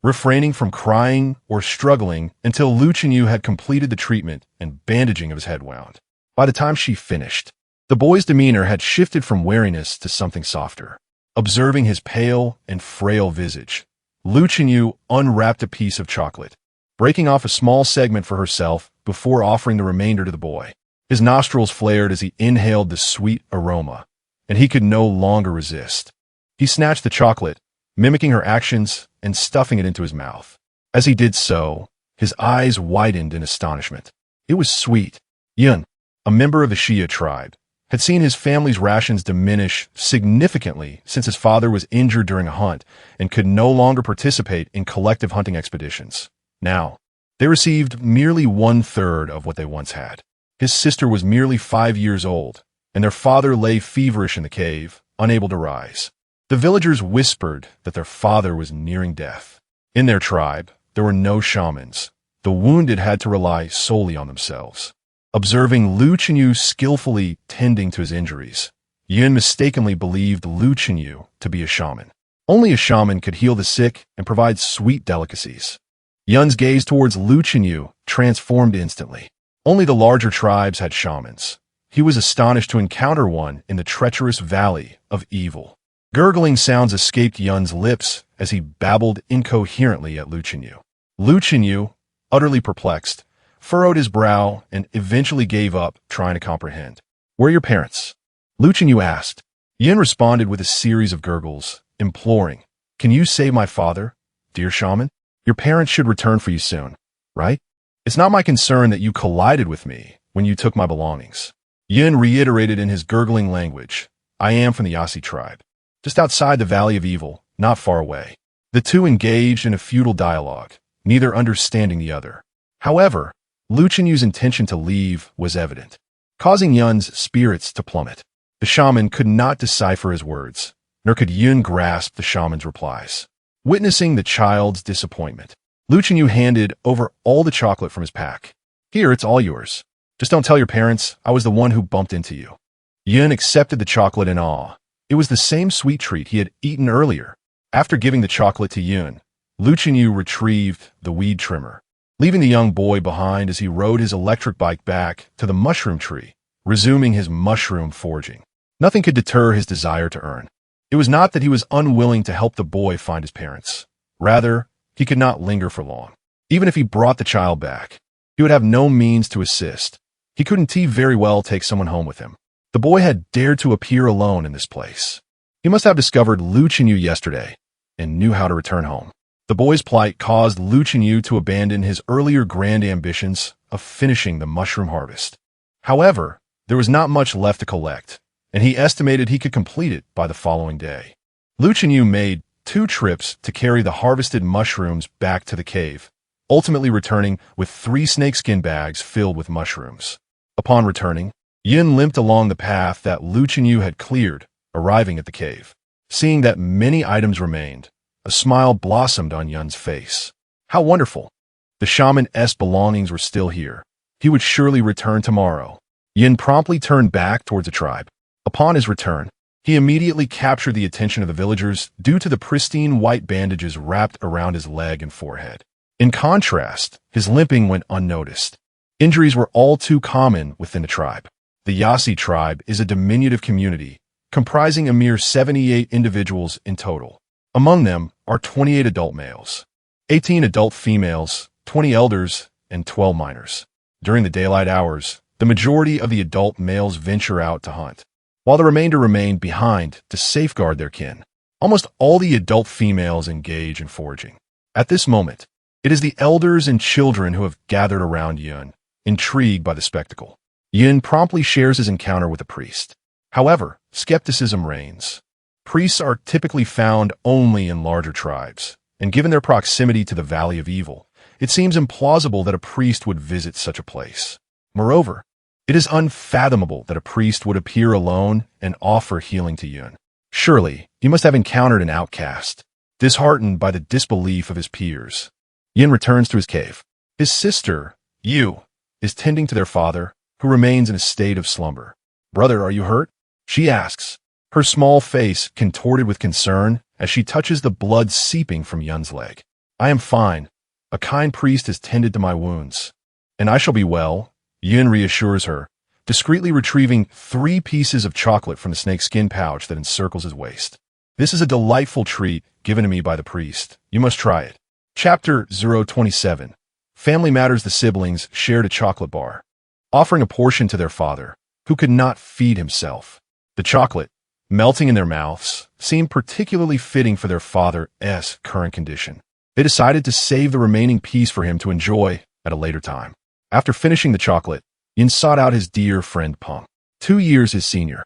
refraining from crying or struggling until Lu Chenyu had completed the treatment and bandaging of his head wound. By the time she finished, the boy's demeanor had shifted from wariness to something softer. Observing his pale and frail visage, Lu Chenyu unwrapped a piece of chocolate, breaking off a small segment for herself before offering the remainder to the boy. His nostrils flared as he inhaled the sweet aroma, and he could no longer resist. He snatched the chocolate, mimicking her actions and stuffing it into his mouth. As he did so, his eyes widened in astonishment. It was sweet. Yun, a member of the Shia tribe, had seen his family's rations diminish significantly since his father was injured during a hunt and could no longer participate in collective hunting expeditions. Now, they received merely 1/3 of what they once had. His sister was merely 5 years old, and their father lay feverish in the cave, unable to rise. The villagers whispered that their father was nearing death. In their tribe, there were no shamans. The wounded had to rely solely on themselves. Observing Lu Chenyu skillfully tending to his injuries, Yun mistakenly believed Lu Chenyu to be a shaman. Only a shaman could heal the sick and provide sweet delicacies. Yun's gaze towards Lu Chenyu transformed instantly. Only the larger tribes had shamans. He was astonished to encounter one in the treacherous valley of evil. Gurgling sounds escaped Yun's lips as he babbled incoherently at Lu Chenyu. Lu Chenyu, utterly perplexed, furrowed his brow and eventually gave up trying to comprehend. "Where are your parents?" Lu Chenyu asked. Yun responded with a series of gurgles, imploring, "Can you save my father, dear shaman? Your parents should return for you soon, right? It's not my concern that you collided with me when you took my belongings." Yun reiterated in his gurgling language, "I am from the Yasi tribe, just outside the Valley of Evil, not far away." The two engaged in a futile dialogue, neither understanding the other. However, Lu Chenyu's intention to leave was evident, causing Yun's spirits to plummet. The shaman could not decipher his words, nor could Yun grasp the shaman's replies. Witnessing the child's disappointment, Lu Chenyu handed over all the chocolate from his pack. "Here, it's all yours. Just don't tell your parents I was the one who bumped into you." Yun accepted the chocolate in awe. It was the same sweet treat he had eaten earlier. After giving the chocolate to Yun, Lu Chenyu retrieved the weed trimmer, leaving the young boy behind as he rode his electric bike back to the mushroom tree, resuming his mushroom foraging. Nothing could deter his desire to earn. It was not that he was unwilling to help the boy find his parents. Rather, he could not linger for long. Even if he brought the child back, he would have no means to assist. He couldn't very well take someone home with him. The boy had dared to appear alone in this place. He must have discovered Lu Chenyu yesterday and knew how to return home. The boy's plight caused Lu Chenyu to abandon his earlier grand ambitions of finishing the mushroom harvest. However, there was not much left to collect, and he estimated he could complete it by the following day. Lu Chenyu made 2 trips to carry the harvested mushrooms back to the cave, ultimately returning with 3 snakeskin bags filled with mushrooms. Upon returning, Yin limped along the path that Lu Chenyu had cleared, arriving at the cave. Seeing that many items remained, a smile blossomed on Yun's face. How wonderful! The shaman's belongings were still here. He would surely return tomorrow. Yin promptly turned back towards the tribe. Upon his return, he immediately captured the attention of the villagers due to the pristine white bandages wrapped around his leg and forehead. In contrast, his limping went unnoticed. Injuries were all too common within the tribe. The Yasi tribe is a diminutive community, comprising a mere 78 individuals in total. Among them are 28 adult males, 18 adult females, 20 elders, and 12 minors. During the daylight hours, the majority of the adult males venture out to hunt, while the remainder remain behind to safeguard their kin. Almost all the adult females engage in foraging. At this moment, it is the elders and children who have gathered around Yun, intrigued by the spectacle. Yin promptly shares his encounter with the priest. However, skepticism reigns. Priests are typically found only in larger tribes, and given their proximity to the Valley of Evil, it seems implausible that a priest would visit such a place. Moreover, it is unfathomable that a priest would appear alone and offer healing to Yun. Surely, he must have encountered an outcast, disheartened by the disbelief of his peers. Yin returns to his cave. His sister, Yu, is tending to their father, who remains in a state of slumber. "Brother, are you hurt?" she asks, her small face contorted with concern as she touches the blood seeping from Yun's leg. "I am fine. A kind priest has tended to my wounds, and I shall be well," Yun reassures her, discreetly retrieving 3 pieces of chocolate from the snakeskin pouch that encircles his waist. "This is a delightful treat given to me by the priest. You must try it." Chapter 027. Family Matters. The siblings shared a chocolate bar, offering a portion to their father, who could not feed himself. The chocolate, melting in their mouths, seemed particularly fitting for their father's current condition. They decided to save the remaining piece for him to enjoy at a later time. After finishing the chocolate, Yin sought out his dear friend Peng, 2 years his senior.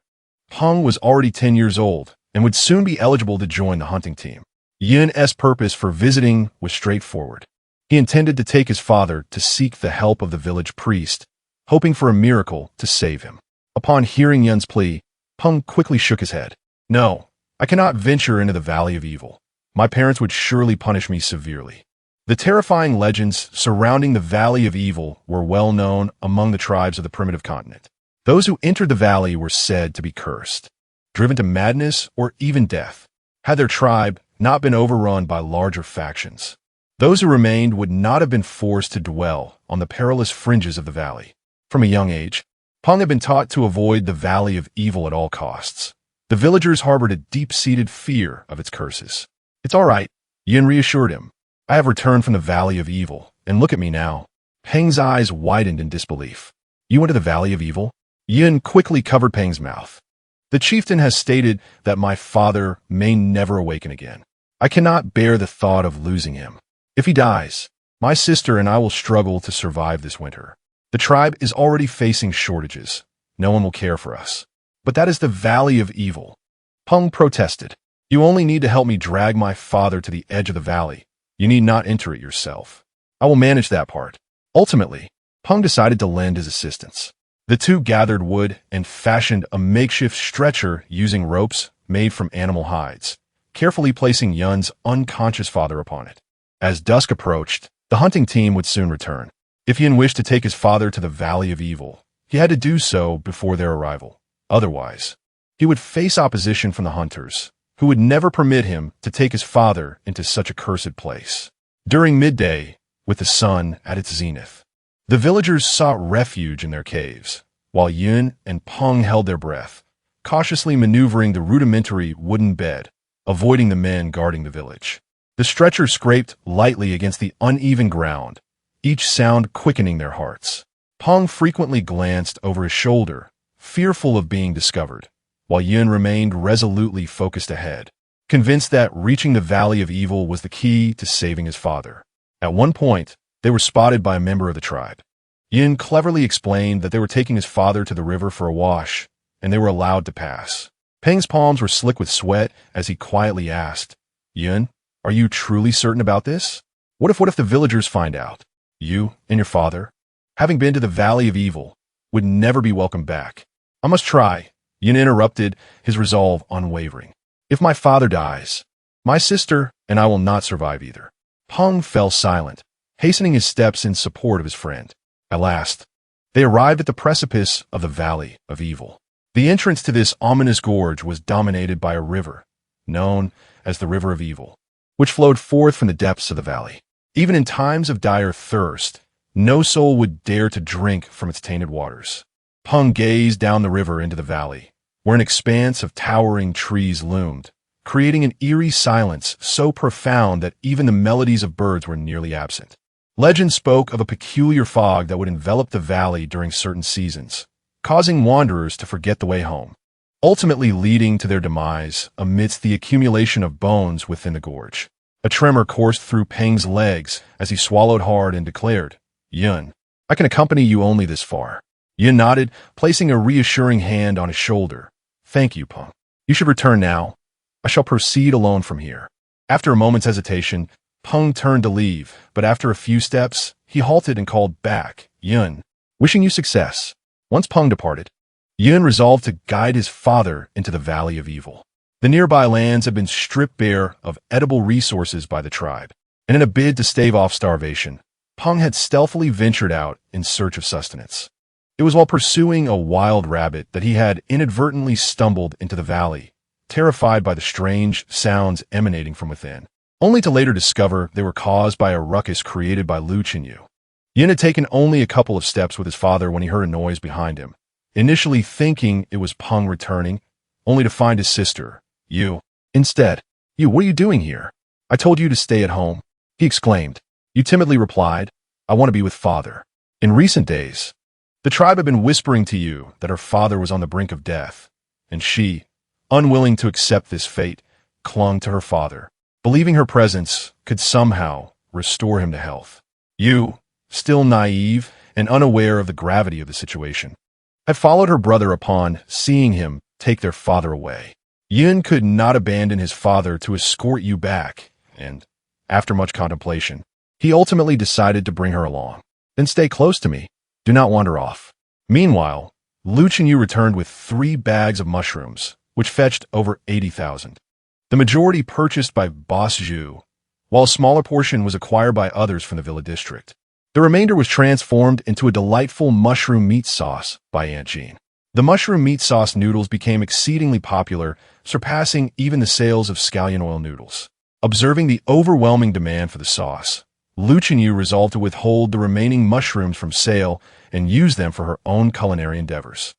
Peng was already 10 years old and would soon be eligible to join the hunting team. Yun's purpose for visiting was straightforward. He intended to take his father to seek the help of the village priest, hoping for a miracle to save him. Upon hearing Yun's plea, Peng quickly shook his head. "No, I cannot venture into the Valley of Evil. My parents would surely punish me severely." The terrifying legends surrounding the Valley of Evil were well known among the tribes of the primitive continent. Those who entered the valley were said to be cursed, driven to madness or even death, had their tribe not been overrun by larger factions. Those who remained would not have been forced to dwell on the perilous fringes of the valley. From a young age, Peng had been taught to avoid the Valley of Evil at all costs. The villagers harbored a deep-seated fear of its curses. "It's all right," Yin reassured him. "I have returned from the Valley of Evil, and look at me now." Peng's eyes widened in disbelief. "You went to the Valley of Evil?" Yin quickly covered Peng's mouth. "The chieftain has stated that my father may never awaken again. I cannot bear the thought of losing him. If he dies, my sister and I will struggle to survive this winter. The tribe is already facing shortages. No one will care for us. But that is the Valley of Evil." Peng protested. "You only need to help me drag my father to the edge of the valley. You need not enter it yourself. I will manage that part." Ultimately, Peng decided to lend his assistance. The two gathered wood and fashioned a makeshift stretcher using ropes made from animal hides, carefully placing Yun's unconscious father upon it. As dusk approached, the hunting team would soon return. If Yun wished to take his father to the Valley of Evil, he had to do so before their arrival. Otherwise, he would face opposition from the hunters, who would never permit him to take his father into such a cursed place. During midday, with the sun at its zenith, the villagers sought refuge in their caves, while Yun and Peng held their breath, cautiously maneuvering the rudimentary wooden bed, avoiding the men guarding the village. The stretcher scraped lightly against the uneven ground, each sound quickening their hearts. Peng frequently glanced over his shoulder, fearful of being discovered, while Yun remained resolutely focused ahead, convinced that reaching the Valley of Evil was the key to saving his father. At one point, they were spotted by a member of the tribe. Yun cleverly explained that they were taking his father to the river for a wash, and they were allowed to pass. Peng's palms were slick with sweat as he quietly asked, "Yun, are you truly certain about this? What if the villagers find out? You and your father, having been to the Valley of Evil, would never be welcomed back." "I must try," Yun interrupted, his resolve unwavering. "If my father dies, my sister and I will not survive either." Peng fell silent, hastening his steps in support of his friend. At last, they arrived at the precipice of the Valley of Evil. The entrance to this ominous gorge was dominated by a river, known as the River of Evil, which flowed forth from the depths of the valley. Even in times of dire thirst, no soul would dare to drink from its tainted waters. Peng gazed down the river into the valley, where an expanse of towering trees loomed, creating an eerie silence so profound that even the melodies of birds were nearly absent. Legend spoke of a peculiar fog that would envelop the valley during certain seasons, causing wanderers to forget the way home, ultimately leading to their demise amidst the accumulation of bones within the gorge. A tremor coursed through Peng's legs as he swallowed hard and declared, "Yun, I can accompany you only this far." Yun nodded, placing a reassuring hand on his shoulder. "Thank you, Peng. You should return now. I shall proceed alone from here." After a moment's hesitation, Peng turned to leave, but after a few steps, he halted and called back, "Yun, wishing you success." Once Peng departed, Yun resolved to guide his father into the Valley of Evil. The nearby lands had been stripped bare of edible resources by the tribe, and in a bid to stave off starvation, Peng had stealthily ventured out in search of sustenance. It was while pursuing a wild rabbit that he had inadvertently stumbled into the valley, terrified by the strange sounds emanating from within, only to later discover they were caused by a ruckus created by Lu Chenyu. Yun had taken only a couple of steps with his father when he heard a noise behind him, initially thinking it was Peng returning, only to find his sister, Yu. Instead, "You, what are you doing here? I told you to stay at home," he exclaimed. Yu timidly replied, "I want to be with father." In recent days, the tribe had been whispering to Yu that her father was on the brink of death, and she, unwilling to accept this fate, clung to her father, believing her presence could somehow restore him to health. Yu, still naive and unaware of the gravity of the situation, had followed her brother upon seeing him take their father away. Yun could not abandon his father to escort Yu back, and, after much contemplation, he ultimately decided to bring her along. "Then stay close to me. Do not wander off." Meanwhile, Lu Chenyu returned with 3 bags of mushrooms, which fetched over 80,000. The majority purchased by Boss Zhu, while a smaller portion was acquired by others from the villa district. The remainder was transformed into a delightful mushroom meat sauce by Aunt Jean. The mushroom meat sauce noodles became exceedingly popular, surpassing even the sales of scallion oil noodles. Observing the overwhelming demand for the sauce, Lu Chenyu resolved to withhold the remaining mushrooms from sale and use them for her own culinary endeavors.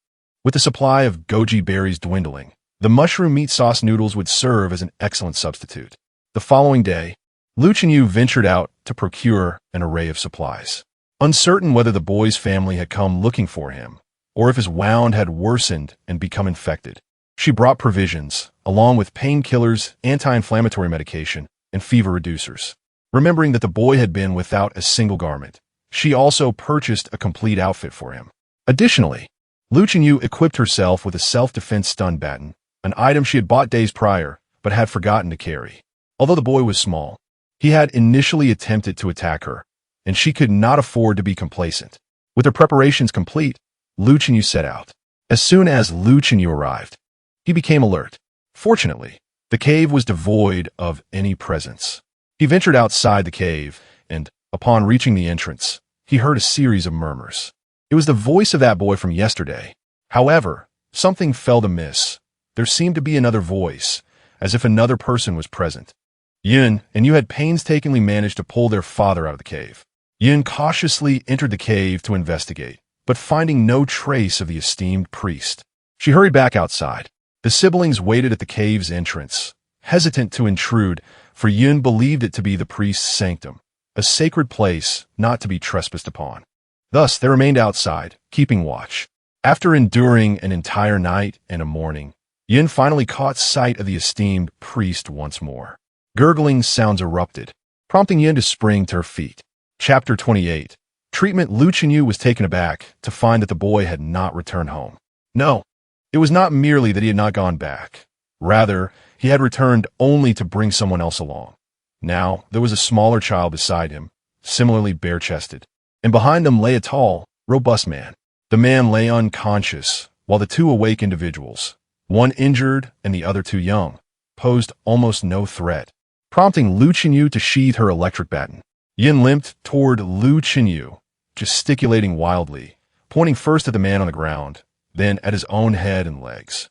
With the supply of goji berries dwindling, the mushroom meat sauce noodles would serve as an excellent substitute. The following day, Lu Chenyu ventured out to procure an array of supplies. Uncertain whether the boy's family had come looking for him, or if his wound had worsened and become infected, she brought provisions, along with painkillers, anti-inflammatory medication, and fever reducers. Remembering that the boy had been without a single garment, she also purchased a complete outfit for him. Additionally, Lu Chenyu equipped herself with a self-defense stun baton, an item she had bought days prior, but had forgotten to carry. Although the boy was small, he had initially attempted to attack her, and she could not afford to be complacent. With her preparations complete, Lu Chenyu set out. As soon as Lu Chenyu arrived, he became alert. Fortunately, the cave was devoid of any presence. He ventured outside the cave, and, upon reaching the entrance, he heard a series of murmurs. It was the voice of that boy from yesterday. However, something felt amiss. There seemed to be another voice, as if another person was present. Yun and Yu had painstakingly managed to pull their father out of the cave. Yun cautiously entered the cave to investigate, but finding no trace of the esteemed priest. She hurried back outside. The siblings waited at the cave's entrance, hesitant to intrude, for Yun believed it to be the priest's sanctum, a sacred place not to be trespassed upon. Thus, they remained outside, keeping watch. After enduring an entire night and a morning, Yin finally caught sight of the esteemed priest once more. Gurgling sounds erupted, prompting Yin to spring to her feet. Chapter 28. Treatment. Lu Chenyu was taken aback to find that the boy had not returned home. No, it was not merely that he had not gone back. Rather, he had returned only to bring someone else along. Now, there was a smaller child beside him, similarly bare-chested, and behind them lay a tall, robust man. The man lay unconscious, while the two awake individuals, one injured and the other too young, posed almost no threat, prompting Lu Chenyu to sheathe her electric baton. Yin limped toward Lu Chenyu, gesticulating wildly, pointing first at the man on the ground, then at his own head and legs.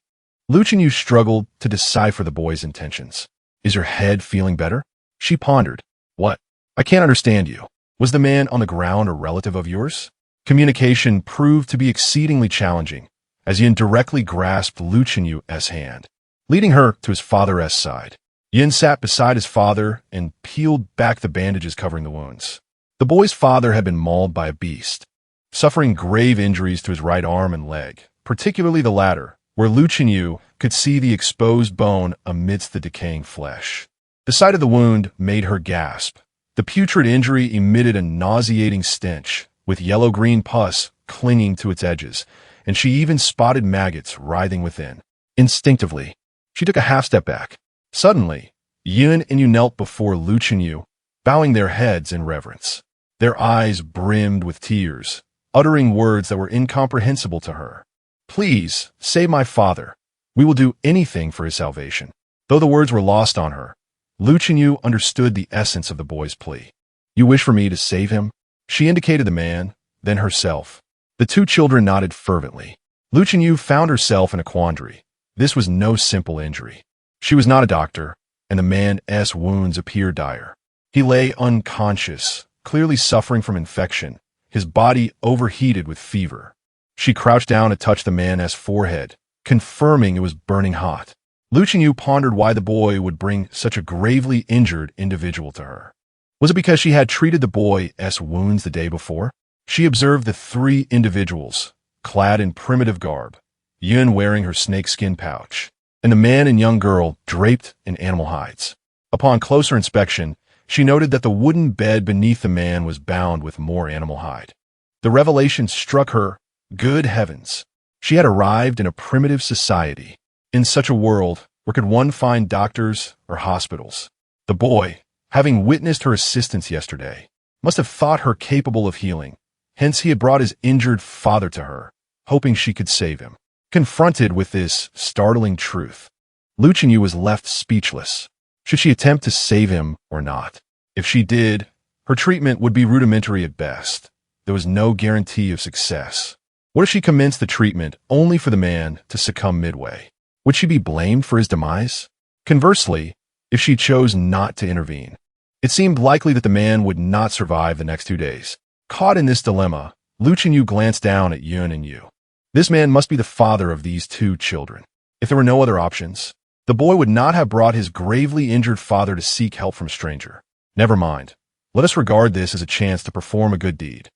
Lu Chenyu struggled to decipher the boy's intentions. Is your head feeling better? She pondered. What? I can't understand you. Was the man on the ground a relative of yours? Communication proved to be exceedingly challenging, as Yin directly grasped Lu Chenyu's hand, leading her to his father's side. Yin sat beside his father and peeled back the bandages covering the wounds. The boy's father had been mauled by a beast, suffering grave injuries to his right arm and leg, particularly the latter, where Lu Chenyu could see the exposed bone amidst the decaying flesh. The sight of the wound made her gasp. The putrid injury emitted a nauseating stench, with yellow-green pus clinging to its edges, and she even spotted maggots writhing within. Instinctively, she took a half-step back. Suddenly, Yin and Yu knelt before Lu Chenyu, bowing their heads in reverence. Their eyes brimmed with tears, uttering words that were incomprehensible to her. Please, save my father. We will do anything for his salvation. Though the words were lost on her, Lu Chenyu understood the essence of the boy's plea. You wish for me to save him? She indicated the man, then herself. The two children nodded fervently. Lu Chenyu found herself in a quandary. This was no simple injury. She was not a doctor, and the man's wounds appeared dire. He lay unconscious, clearly suffering from infection, his body overheated with fever. She crouched down to touch the man's forehead, confirming it was burning hot. Lu Chenyu pondered why the boy would bring such a gravely injured individual to her. Was it because she had treated the boy's wounds the day before? She observed the three individuals, clad in primitive garb, Yun wearing her snakeskin pouch, and the man and young girl draped in animal hides. Upon closer inspection, she noted that the wooden bed beneath the man was bound with more animal hide. The revelation struck her. Good heavens! She had arrived in a primitive society. In such a world, where could one find doctors or hospitals? The boy, having witnessed her assistance yesterday, must have thought her capable of healing. Hence he had brought his injured father to her, hoping she could save him. Confronted with this startling truth, Lu Chenyu was left speechless. Should she attempt to save him or not? If she did, her treatment would be rudimentary at best. There was no guarantee of success. What if she commenced the treatment only for the man to succumb midway? Would she be blamed for his demise? Conversely, if she chose not to intervene, it seemed likely that the man would not survive the next 2 days. Caught in this dilemma, Lu Chenyu glanced down at Yun and Yu. This man must be the father of these two children. If there were no other options, the boy would not have brought his gravely injured father to seek help from a stranger. Never mind. Let us regard this as a chance to perform a good deed.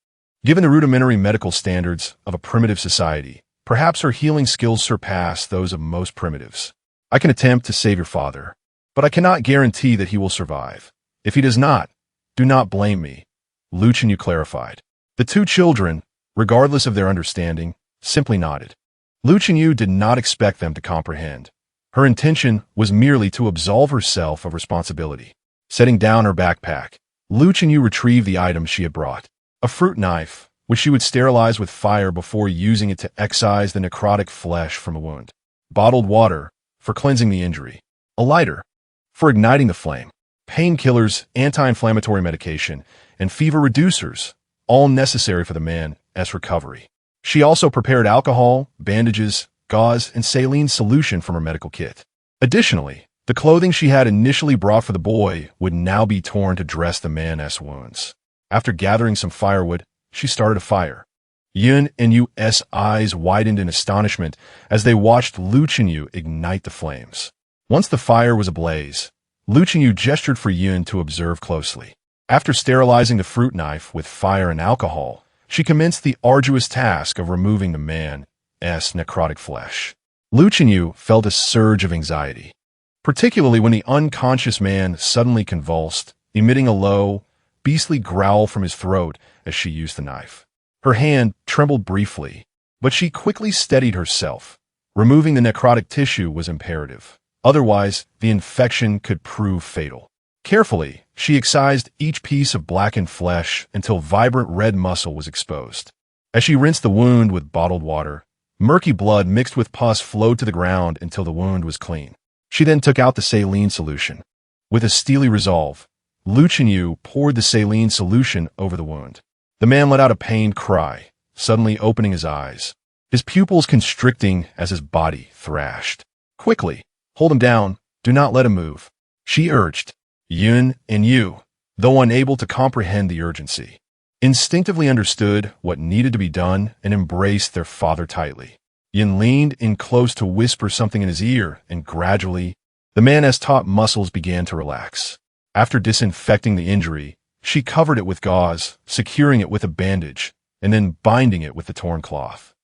Given the rudimentary medical standards of a primitive society, perhaps her healing skills surpass those of most primitives. I can attempt to save your father, but I cannot guarantee that he will survive. If he does not, do not blame me, Lu Chenyu clarified. The two children, regardless of their understanding, simply nodded. Lu Chenyu did not expect them to comprehend. Her intention was merely to absolve herself of responsibility. Setting down her backpack, Lu Chenyu retrieved the items she had brought. A fruit knife, which she would sterilize with fire before using it to excise the necrotic flesh from a wound. Bottled water, for cleansing the injury. A lighter, for igniting the flame. Painkillers, anti-inflammatory medication, and fever reducers, all necessary for the man's recovery. She also prepared alcohol, bandages, gauze, and saline solution from her medical kit. Additionally, the clothing she had initially brought for the boy would now be torn to dress the man's wounds. After gathering some firewood, she started a fire. Yun and Yu's eyes widened in astonishment as they watched Lu Chenyu ignite the flames. Once the fire was ablaze, Lu Chenyu gestured for Yun to observe closely. After sterilizing the fruit knife with fire and alcohol, she commenced the arduous task of removing the man's necrotic flesh. Lu Chenyu felt a surge of anxiety, particularly when the unconscious man suddenly convulsed, emitting a low, beastly growl from his throat as she used the knife. Her hand trembled briefly, but she quickly steadied herself. Removing the necrotic tissue was imperative. Otherwise, the infection could prove fatal. Carefully, she excised each piece of blackened flesh until vibrant red muscle was exposed. As she rinsed the wound with bottled water, murky blood mixed with pus flowed to the ground until the wound was clean. She then took out the saline solution. With a steely resolve, Lu Chenyu poured the saline solution over the wound. The man let out a pained cry, suddenly opening his eyes, his pupils constricting as his body thrashed. "Quickly, hold him down, do not let him move," she urged. Yun and Yu, though unable to comprehend the urgency, instinctively understood what needed to be done and embraced their father tightly. Yun leaned in close to whisper something in his ear, and gradually, the man's taut muscles began to relax. After disinfecting the injury, she covered it with gauze, securing it with a bandage, and then binding it with the torn cloth.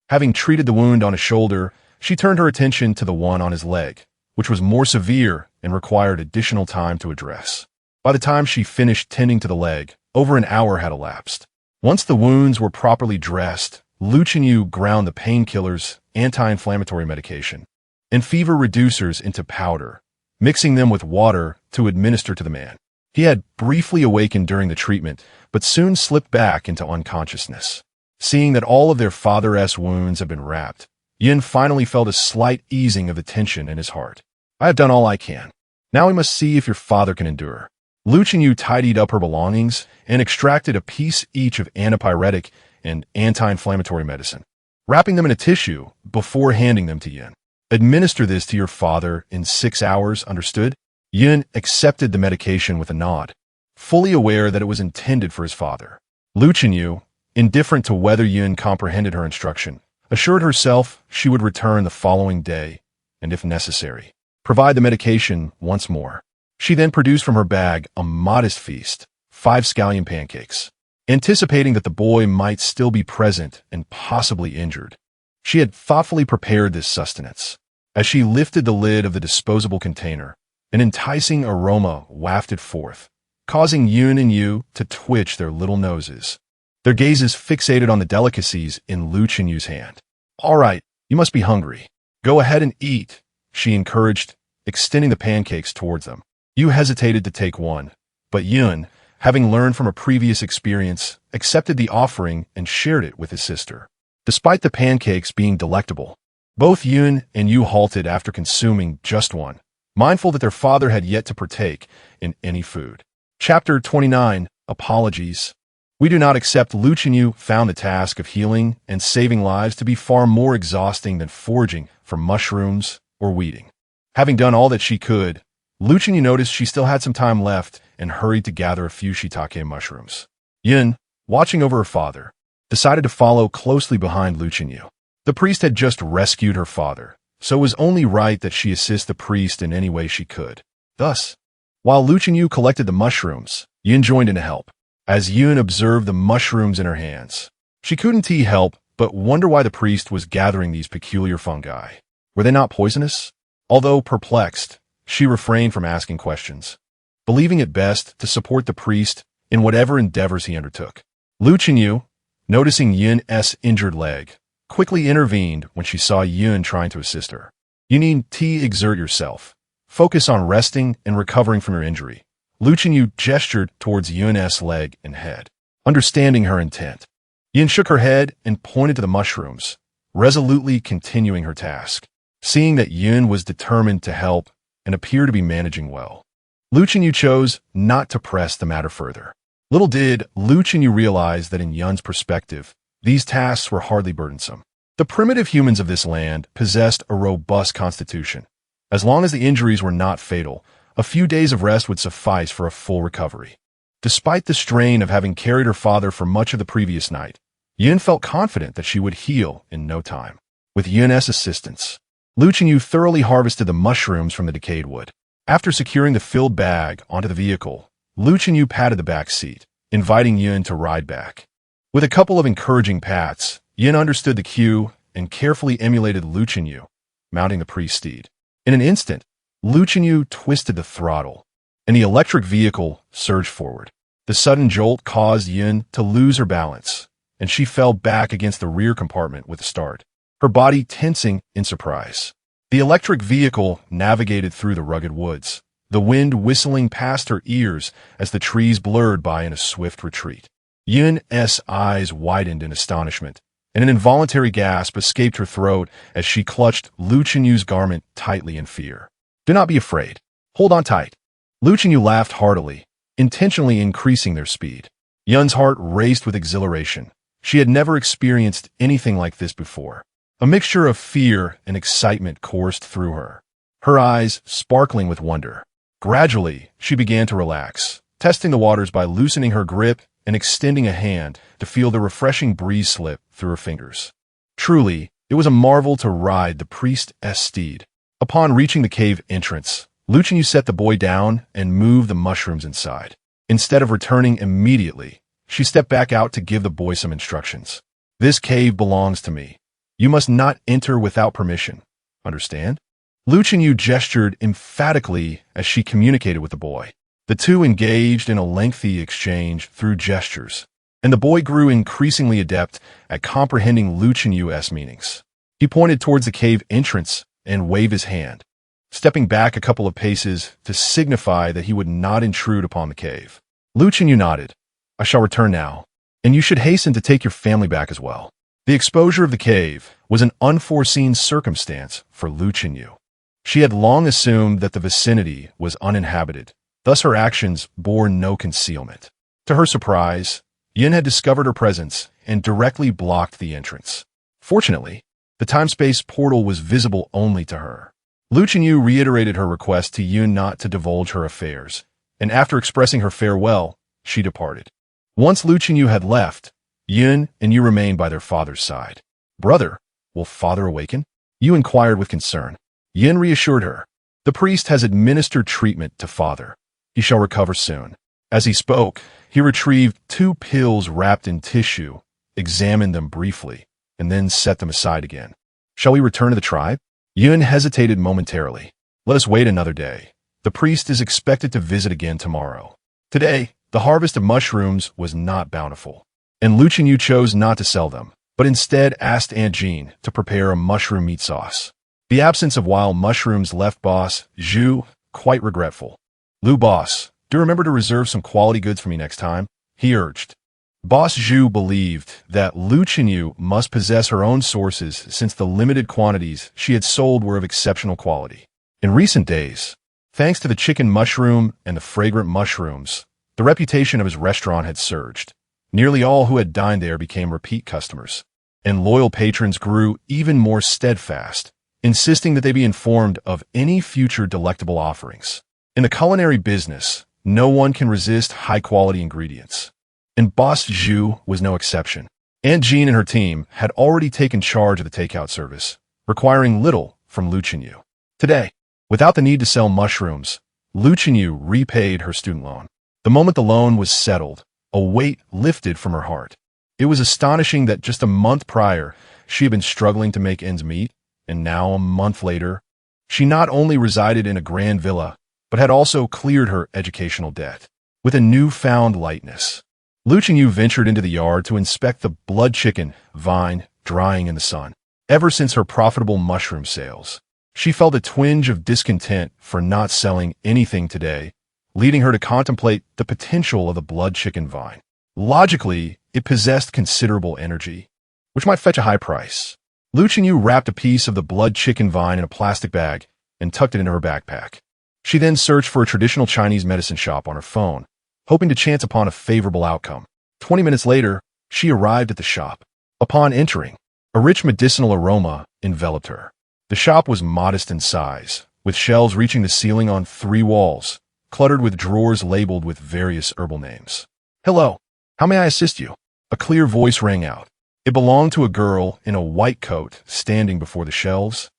Having treated the wound on his shoulder, she turned her attention to the one on his leg, which was more severe and required additional time to address. By the time she finished tending to the leg, over an hour had elapsed. Once the wounds were properly dressed, Lu Chenyu ground the painkillers, anti-inflammatory medication, and fever reducers into powder, mixing them with water to administer to the man. He had briefly awakened during the treatment, but soon slipped back into unconsciousness. Seeing that all of their father's wounds had been wrapped, Yin finally felt a slight easing of the tension in his heart. "I have done all I can. Now we must see if your father can endure." Lu Chenyu tidied up her belongings and extracted a piece each of antipyretic and anti-inflammatory medicine, wrapping them in a tissue before handing them to Yin. "Administer this to your father in 6 hours, understood?" Yun accepted the medication with a nod, fully aware that it was intended for his father. Lu Chenyu, indifferent to whether Yun comprehended her instruction, assured herself she would return the following day, and if necessary, provide the medication once more. She then produced from her bag a modest feast, 5 scallion pancakes. Anticipating that the boy might still be present and possibly injured, she had thoughtfully prepared this sustenance. As she lifted the lid of the disposable container, an enticing aroma wafted forth, causing Yun and Yu to twitch their little noses, their gazes fixated on the delicacies in Lu Chenyu's hand. "All right, you must be hungry. Go ahead and eat," she encouraged, extending the pancakes towards them. Yu hesitated to take one, but Yun, having learned from a previous experience, accepted the offering and shared it with his sister. Despite the pancakes being delectable, both Yun and Yu halted after consuming just one, mindful that their father had yet to partake in any food. Chapter 29, Apologies. We do not accept. Lu Chenyu found the task of healing and saving lives to be far more exhausting than foraging for mushrooms or weeding. Having done all that she could, Lu Chenyu noticed she still had some time left and hurried to gather a few shiitake mushrooms. Yun, watching over her father, decided to follow closely behind Lu Chenyu. The priest had just rescued her father, so it was only right that she assist the priest in any way she could. Thus, while Lu Chenyu collected the mushrooms, Yun joined in to help. As Yun observed the mushrooms in her hands, she couldn't help but wonder why the priest was gathering these peculiar fungi. Were they not poisonous? Although perplexed, she refrained from asking questions, believing it best to support the priest in whatever endeavors he undertook. Lu Chenyu, noticing Yun's injured leg, quickly intervened when she saw Yun trying to assist her. "You need to exert yourself. Focus on resting and recovering from your injury." Lu Chenyu gestured towards Yun's leg and head. Understanding her intent, Yun shook her head and pointed to the mushrooms, resolutely continuing her task. Seeing that Yun was determined to help and appeared to be managing well, Lu Chenyu chose not to press the matter further. Little did Lu Chenyu realize that in Yun's perspective, these tasks were hardly burdensome. The primitive humans of this land possessed a robust constitution. As long as the injuries were not fatal, a few days of rest would suffice for a full recovery. Despite the strain of having carried her father for much of the previous night, Yun felt confident that she would heal in no time. With Yun's assistance, Lu Qingyu thoroughly harvested the mushrooms from the decayed wood. After securing the filled bag onto the vehicle, Lu Qingyu patted the back seat, inviting Yun to ride back. With a couple of encouraging pats, Yun understood the cue and carefully emulated Lu Qingyu, mounting the priest steed. In an instant, Lu Qingyu twisted the throttle, and the electric vehicle surged forward. The sudden jolt caused Yun to lose her balance, and she fell back against the rear compartment with a start, her body tensing in surprise. The electric vehicle navigated through the rugged woods, the wind whistling past her ears as the trees blurred by in a swift retreat. Yun's eyes widened in astonishment, and an involuntary gasp escaped her throat as she clutched Lu Qinyu's garment tightly in fear. "Do not be afraid. Hold on tight." Lu Qingyu laughed heartily, intentionally increasing their speed. Yun's heart raced with exhilaration. She had never experienced anything like this before. A mixture of fear and excitement coursed through her, her eyes sparkling with wonder. Gradually, she began to relax, testing the waters by loosening her grip and extending a hand to feel the refreshing breeze slip through her fingers. Truly, it was a marvel to ride the priest's steed. Upon reaching the cave entrance, Lu Qingyu set the boy down and moved the mushrooms inside. Instead of returning immediately, she stepped back out to give the boy some instructions. "This cave belongs to me. You must not enter without permission. Understand?" Lu Qingyu gestured emphatically as she communicated with the boy. The two engaged in a lengthy exchange through gestures, and the boy grew increasingly adept at comprehending Lu Qinyu's meanings. He pointed towards the cave entrance and waved his hand, stepping back a couple of paces to signify that he would not intrude upon the cave. Lu Qingyu nodded. "I shall return now, and you should hasten to take your family back as well." The exposure of the cave was an unforeseen circumstance for Lu Qingyu. She had long assumed that the vicinity was uninhabited, thus her actions bore no concealment. To her surprise, Yun had discovered her presence and directly blocked the entrance. Fortunately, the time-space portal was visible only to her. Lu Qingyu reiterated her request to Yun not to divulge her affairs, and after expressing her farewell, she departed. Once Lu Qingyu had left, Yun and Yu remained by their father's side. "Brother, will father awaken?" Yu inquired with concern. Yun reassured her. "The priest has administered treatment to father. He shall recover soon." As he spoke, he retrieved 2 pills wrapped in tissue, examined them briefly, and then set them aside again. "Shall we return to the tribe?" Yun hesitated momentarily. "Let us wait another day. The priest is expected to visit again tomorrow." Today, the harvest of mushrooms was not bountiful, and Lu Qingyu chose not to sell them, but instead asked Aunt Jean to prepare a mushroom meat sauce. The absence of wild mushrooms left Boss Zhu quite regretful. "Lu boss, do remember to reserve some quality goods for me next time," he urged. Boss Zhu believed that Lu Qingyu must possess her own sources since the limited quantities she had sold were of exceptional quality. In recent days, thanks to the chicken mushroom and the fragrant mushrooms, the reputation of his restaurant had surged. Nearly all who had dined there became repeat customers, and loyal patrons grew even more steadfast, insisting that they be informed of any future delectable offerings. In the culinary business, no one can resist high-quality ingredients, and Boss Zhu was no exception. Aunt Jean and her team had already taken charge of the takeout service, requiring little from Lu Qingyu. Today, without the need to sell mushrooms, Lu Qingyu repaid her student loan. The moment the loan was settled, a weight lifted from her heart. It was astonishing that just a month prior, she had been struggling to make ends meet, and now, a month later, she not only resided in a grand villa, but had also cleared her educational debt. With a newfound lightness, Lu Qingyu ventured into the yard to inspect the blood chicken vine drying in the sun. Ever since her profitable mushroom sales, she felt a twinge of discontent for not selling anything today, leading her to contemplate the potential of the blood chicken vine. Logically, it possessed considerable energy, which might fetch a high price. Lu Qingyu wrapped a piece of the blood chicken vine in a plastic bag and tucked it into her backpack. She then searched for a traditional Chinese medicine shop on her phone, hoping to chance upon a favorable outcome. 20 minutes later, she arrived at the shop. Upon entering, a rich medicinal aroma enveloped her. The shop was modest in size, with shelves reaching the ceiling on 3 walls, cluttered with drawers labeled with various herbal names. "Hello, how may I assist you?" A clear voice rang out. It belonged to a girl in a white coat standing before the shelves,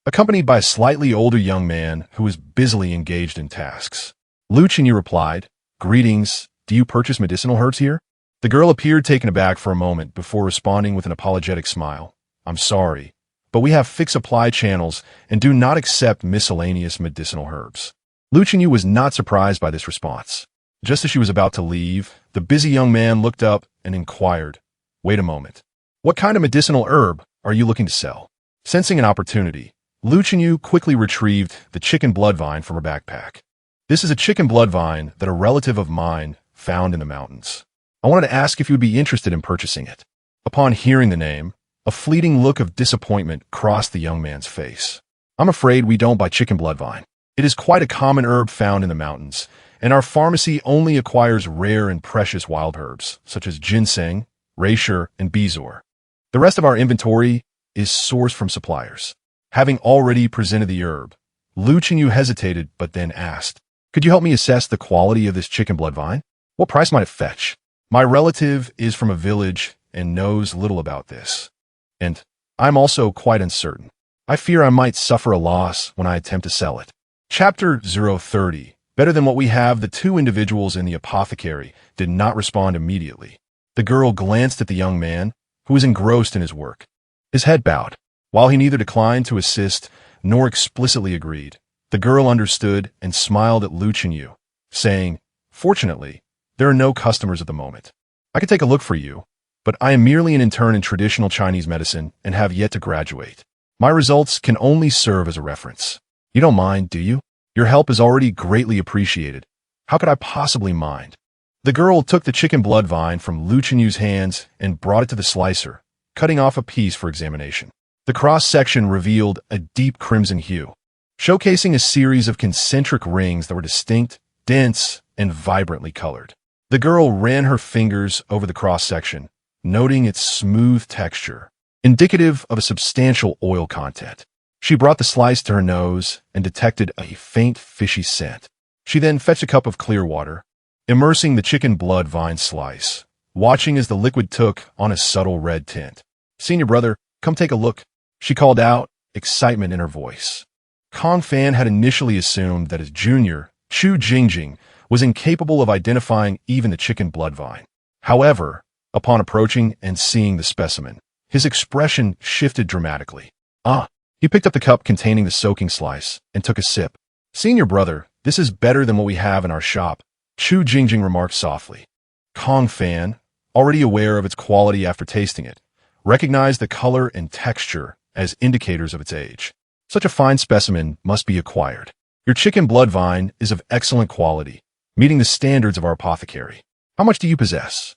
accompanied by a slightly older young man who was busily engaged in tasks. Lu Chenyu replied, "Greetings, do you purchase medicinal herbs here?" The girl appeared taken aback for a moment before responding with an apologetic smile. "I'm sorry, but we have fixed supply channels and do not accept miscellaneous medicinal herbs." Lu Chenyu was not surprised by this response. Just as she was about to leave, the busy young man looked up and inquired, "Wait a moment. What kind of medicinal herb are you looking to sell?" Sensing an opportunity, Lu Chenyu quickly retrieved the chicken blood vine from her backpack. "This is a chicken blood vine that a relative of mine found in the mountains. I wanted to ask if you would be interested in purchasing it." Upon hearing the name, a fleeting look of disappointment crossed the young man's face. "I'm afraid we don't buy chicken blood vine. It is quite a common herb found in the mountains, and our pharmacy only acquires rare and precious wild herbs, such as ginseng, reishi, and bezoar. The rest of our inventory is sourced from suppliers." Having already presented the herb, Lu Chenyu hesitated but then asked, "Could you help me assess the quality of this chicken blood vine? What price might it fetch? My relative is from a village and knows little about this, and I'm also quite uncertain. I fear I might suffer a loss when I attempt to sell it." Chapter 030. Better than what we have. The two individuals in the apothecary did not respond immediately. The girl glanced at the young man, who was engrossed in his work. His head bowed. While he neither declined to assist nor explicitly agreed, the girl understood and smiled at Lu Chenyu, saying, "Fortunately, there are no customers at the moment. I could take a look for you, but I am merely an intern in traditional Chinese medicine and have yet to graduate. My results can only serve as a reference. You don't mind, do you? Your help is already greatly appreciated. How could I possibly mind?" The girl took the chicken blood vine from Lu Chenyu's hands and brought it to the slicer, cutting off a piece for examination. The cross-section revealed a deep crimson hue, showcasing a series of concentric rings that were distinct, dense, and vibrantly colored. The girl ran her fingers over the cross-section, noting its smooth texture, indicative of a substantial oil content. She brought the slice to her nose and detected a faint fishy scent. She then fetched a cup of clear water, immersing the chicken blood vine slice, watching as the liquid took on a subtle red tint. "Senior brother, come take a look," she called out, excitement in her voice. Kong Fan had initially assumed that his junior, Chu Jingjing, was incapable of identifying even the chicken blood vine. However, upon approaching and seeing the specimen, his expression shifted dramatically. He picked up the cup containing the soaking slice and took a sip. "Senior brother, this is better than what we have in our shop," Chu Jingjing remarked softly. Kong Fan, already aware of its quality after tasting it, recognized the color and texture as indicators of its age. "Such a fine specimen must be acquired. Your chicken blood vine is of excellent quality, meeting the standards of our apothecary. How much do you possess?"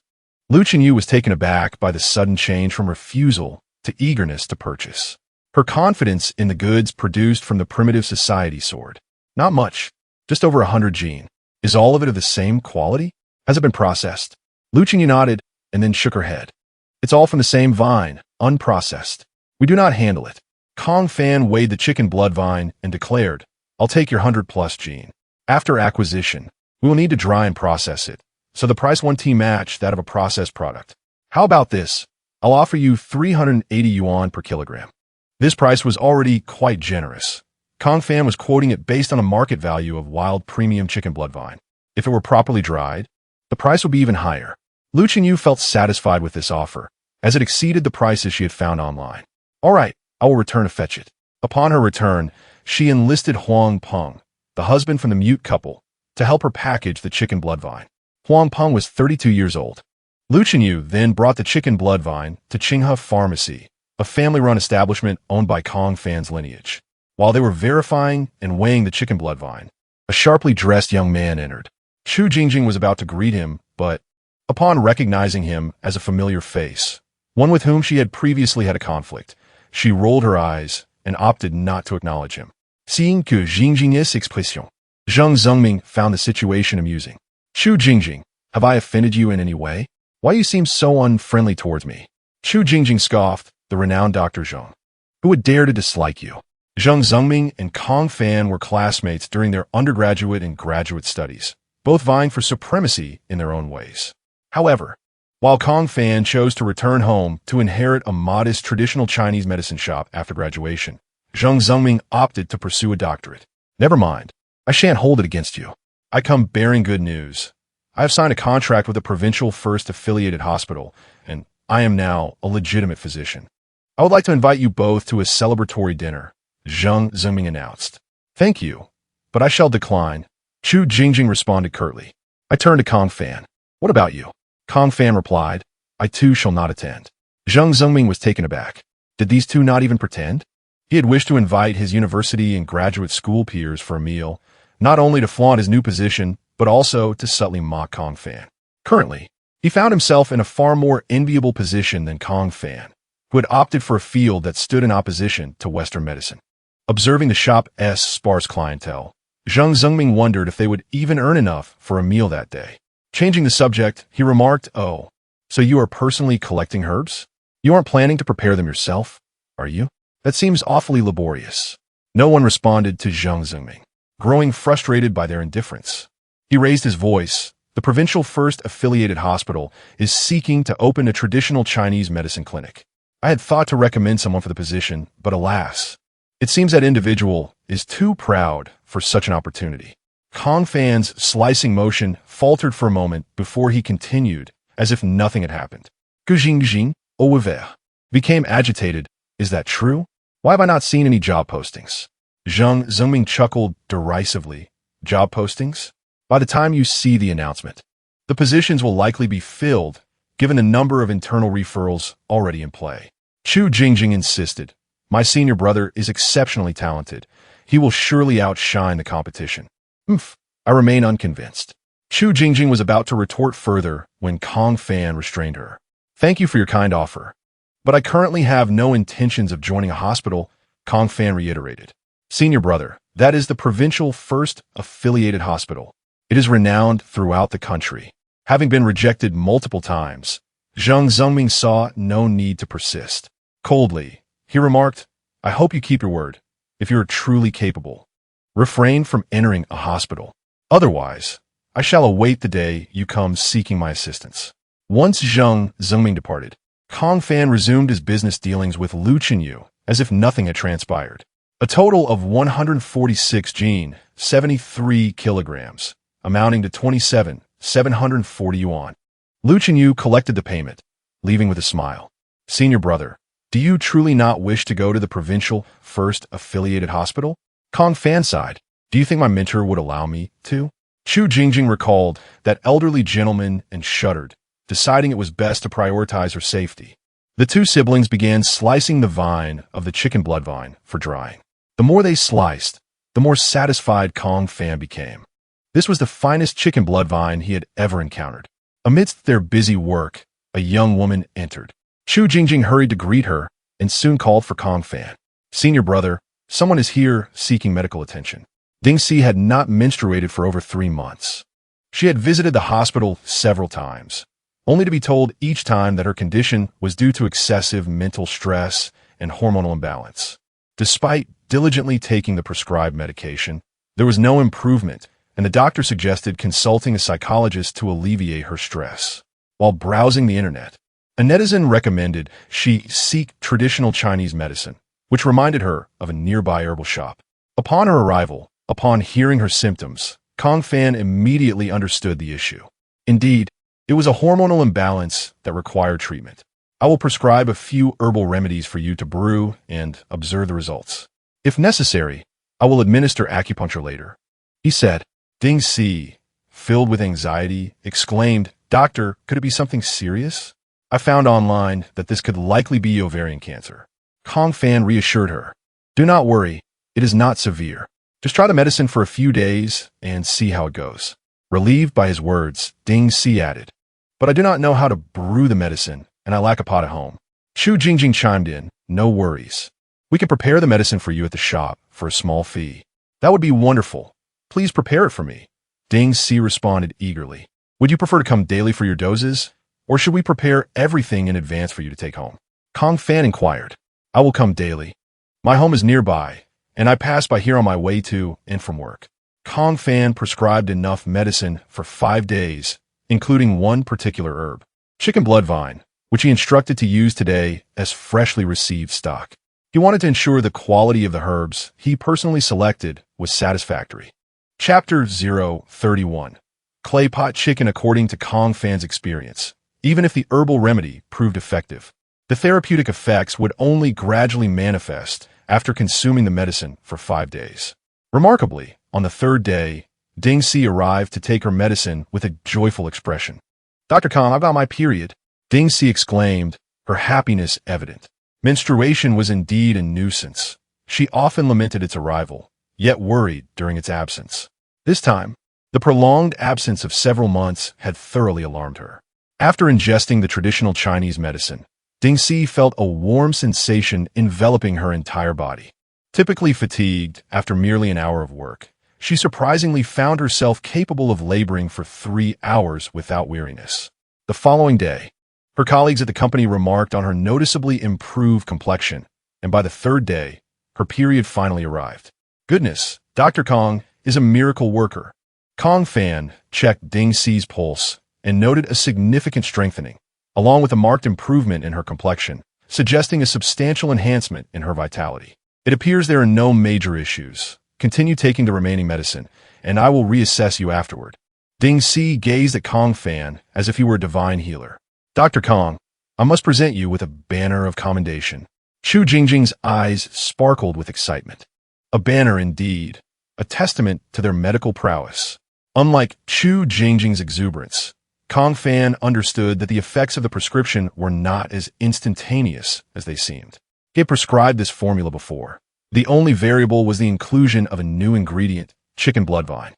Lu Chenyu was taken aback by the sudden change from refusal to eagerness to purchase. Her confidence in the goods produced from the primitive society soared. "Not much, just over 100 gene. Is all of it of the same quality? Has it been processed?" Lu Chenyu nodded and then shook her head. "It's all from the same vine, unprocessed. We do not handle it." Kong Fan weighed the chicken blood vine and declared, "I'll take your 100+ gene. After acquisition, we will need to dry and process it, so the price won't match that of a processed product. How about this? I'll offer you 380 yuan per kilogram." This price was already quite generous. Kong Fan was quoting it based on a market value of wild premium chicken blood vine. If it were properly dried, the price would be even higher. Lu Chenyu felt satisfied with this offer, as it exceeded the prices she had found online. "All right, I will return to fetch it." Upon her return, she enlisted Huang Peng, the husband from the mute couple, to help her package the chicken blood vine. Huang Peng was 32 years old. Lu Chenyu then brought the chicken blood vine to Qinghe Pharmacy, a family-run establishment owned by Kong Fan's lineage. While they were verifying and weighing the chicken blood vine, a sharply dressed young man entered. Chu Jingjing was about to greet him, but upon recognizing him as a familiar face, one with whom she had previously had a conflict, she rolled her eyes and opted not to acknowledge him. Seeing que Jingjing's expression, Zheng Zhengming found the situation amusing. "Chu Jingjing, have I offended you in any way? Why you seem so unfriendly towards me?" Chu Jingjing scoffed, "The renowned Dr. Zheng. Who would dare to dislike you?" Zheng Zhengming and Kong Fan were classmates during their undergraduate and graduate studies, both vying for supremacy in their own ways. However, while Kong Fan chose to return home to inherit a modest traditional Chinese medicine shop after graduation. Zhang Zhengming opted to pursue a doctorate. Never mind. I shan't hold it against you. I come bearing good news. I have signed a contract with a provincial first affiliated hospital, and I am now a legitimate physician. I would like to invite you both to a celebratory dinner, Zhang Zhengming announced. Thank you, but I shall decline. Chu Jingjing responded curtly. I turned to Kong Fan. What about you? Kong Fan replied, I too shall not attend. Zhang Zhengming was taken aback. Did these two not even pretend? He had wished to invite his university and graduate school peers for a meal, not only to flaunt his new position, but also to subtly mock Kong Fan. Currently, he found himself in a far more enviable position than Kong Fan, who had opted for a field that stood in opposition to Western medicine. Observing the shop's sparse clientele, Zhang Zhengming wondered if they would even earn enough for a meal that day. Changing the subject, he remarked, Oh, so you are personally collecting herbs? You aren't planning to prepare them yourself, are you? That seems awfully laborious. No one responded to Zhang Zhengming, growing frustrated by their indifference. He raised his voice. The provincial first affiliated hospital is seeking to open a traditional Chinese medicine clinic. I had thought to recommend someone for the position, but alas, it seems that individual is too proud for such an opportunity. Kong Fan's slicing motion faltered for a moment before he continued, as if nothing had happened. Gujing au revoir. Became agitated. Is that true? Why have I not seen any job postings? Zhang Zhengming chuckled derisively. Job postings? By the time you see the announcement, the positions will likely be filled, given the number of internal referrals already in play. Chu Jingjing insisted. My senior brother is exceptionally talented. He will surely outshine the competition. I remain unconvinced. Chu Jingjing was about to retort further when Kong Fan restrained her. Thank you for your kind offer, but I currently have no intentions of joining a hospital, Kong Fan reiterated. Senior brother, that is the provincial first affiliated hospital. It is renowned throughout the country. Having been rejected multiple times, Zhang Zhengming saw no need to persist. Coldly, he remarked, I hope you keep your word. If you are truly capable, refrain from entering a hospital. Otherwise, I shall await the day you come seeking my assistance. Once Zhang Zhengming departed, Kong Fan resumed his business dealings with Lu Chenyu as if nothing had transpired. A total of 146 gene, 73 kilograms, amounting to 27,740 yuan. Lu Chenyu collected the payment, leaving with a smile. Senior brother, do you truly not wish to go to the provincial first affiliated hospital? Kong Fan sighed. Do you think my mentor would allow me to? Chu Jingjing recalled that elderly gentleman and shuddered, deciding it was best to prioritize her safety. The two siblings began slicing the vine of the chicken blood vine for drying. The more they sliced, the more satisfied Kong Fan became. This was the finest chicken blood vine he had ever encountered. Amidst their busy work, a young woman entered. Chu Jingjing hurried to greet her and soon called for Kong Fan. Senior brother, someone is here seeking medical attention. Ding Si had not menstruated for over 3 months. She had visited the hospital several times, only to be told each time that her condition was due to excessive mental stress and hormonal imbalance. Despite diligently taking the prescribed medication, there was no improvement, and the doctor suggested consulting a psychologist to alleviate her stress. While browsing the internet, a netizen recommended she seek traditional Chinese medicine, which reminded her of a nearby herbal shop. Upon her arrival, upon hearing her symptoms, Kong Fan immediately understood the issue. Indeed, it was a hormonal imbalance that required treatment. I will prescribe a few herbal remedies for you to brew and observe the results. If necessary, I will administer acupuncture later. He said. Ding Si, filled with anxiety, exclaimed, Doctor, could it be something serious? I found online that this could likely be ovarian cancer. Kong Fan reassured her. Do not worry, it is not severe. Just try the medicine for a few days and see how it goes. Relieved by his words, Ding Si added, But I do not know how to brew the medicine, and I lack a pot at home. Chu Jingjing chimed in, No worries. We can prepare the medicine for you at the shop for a small fee. That would be wonderful. Please prepare it for me. Ding Si responded eagerly. Would you prefer to come daily for your doses, or should we prepare everything in advance for you to take home? Kong Fan inquired. I will come daily. My home is nearby, and I pass by here on my way to and from work. Kong Fan prescribed enough medicine for 5 days, including one particular herb. chicken bloodvine, which he instructed to use today as freshly received stock. He wanted to ensure the quality of the herbs he personally selected was satisfactory. Chapter 031. Clay pot chicken according to Kong Fan's experience. Even if the herbal remedy proved effective, the therapeutic effects would only gradually manifest after consuming the medicine for 5 days. Remarkably, on the 3rd day, Ding Si arrived to take her medicine with a joyful expression. "Dr. Kong, I've got my period," Ding Si exclaimed, her happiness evident. Menstruation was indeed a nuisance. She often lamented its arrival, yet worried during its absence. This time, the prolonged absence of several months had thoroughly alarmed her. After ingesting the traditional Chinese medicine, Ding Si felt a warm sensation enveloping her entire body. Typically fatigued after merely an hour of work, she surprisingly found herself capable of laboring for 3 hours without weariness. The following day, her colleagues at the company remarked on her noticeably improved complexion, and by the 3rd day, her period finally arrived. Goodness, Dr. Kong is a miracle worker. Kong Fan checked Ding Si's pulse and noted a significant strengthening, along with a marked improvement in her complexion, suggesting a substantial enhancement in her vitality. "It appears there are no major issues. Continue taking the remaining medicine, and I will reassess you afterward." Ding Si gazed at Kong Fan as if he were a divine healer. "Dr. Kong, I must present you with a banner of commendation." Chu Jingjing's eyes sparkled with excitement. A banner indeed, a testament to their medical prowess. Unlike Chu Jingjing's exuberance, Kong Fan understood that the effects of the prescription were not as instantaneous as they seemed. He had prescribed this formula before. The only variable was the inclusion of a new ingredient, chicken bloodvine.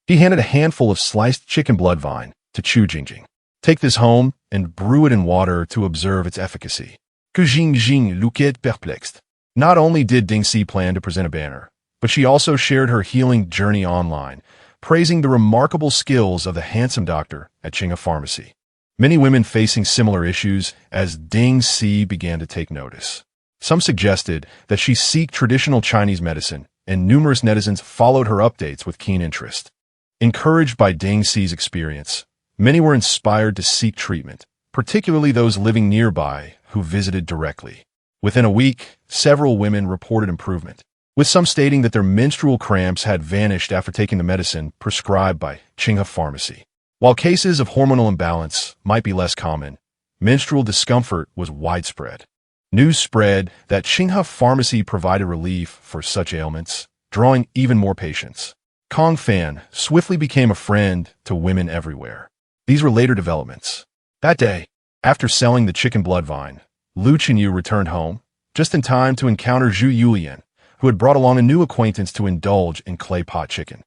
He handed a handful of sliced chicken bloodvine to Chu Jingjing. "Take this home and brew it in water to observe its efficacy." Chu Jingjing looked perplexed. Not only did Ding Si plan to present a banner, but she also shared her healing journey online, praising the remarkable skills of the handsome doctor at Qinghe Pharmacy. Many women facing similar issues as Ding Si began to take notice. Some suggested that she seek traditional Chinese medicine, and numerous netizens followed her updates with keen interest. Encouraged by Ding Si's experience, many were inspired to seek treatment, particularly those living nearby who visited directly. Within a week, several women reported improvement, with some stating that their menstrual cramps had vanished after taking the medicine prescribed by Qinghe Pharmacy. While cases of hormonal imbalance might be less common, menstrual discomfort was widespread. News spread that Qinghe Pharmacy provided relief for such ailments, drawing even more patients. Kong Fan swiftly became a friend to women everywhere. These were later developments. That day, after selling the chicken bloodvine, Lu Chenyu returned home, just in time to encounter Zhu Yulian, who had brought along a new acquaintance to indulge in clay pot chicken.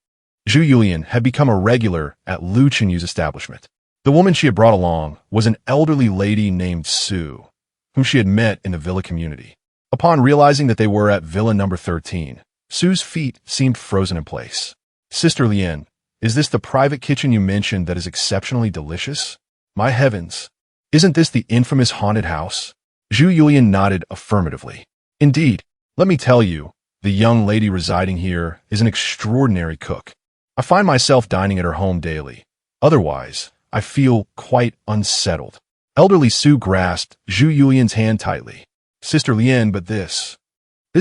Zhu Yulian had become a regular at Lu Chenyu's establishment. The woman she had brought along was an elderly lady named Su, whom she had met in the villa community. Upon realizing that they were at Villa number 13, Su's feet seemed frozen in place. "Sister Lien, is this the private kitchen you mentioned that is exceptionally delicious? My heavens, isn't this the infamous haunted house?" Zhu Yulian nodded affirmatively. "Indeed, let me tell you, the young lady residing here is an extraordinary cook. I find myself dining at her home daily. Otherwise, I feel quite unsettled." Elderly Su grasped Zhu Yulian's hand tightly. "Sister Lien, but this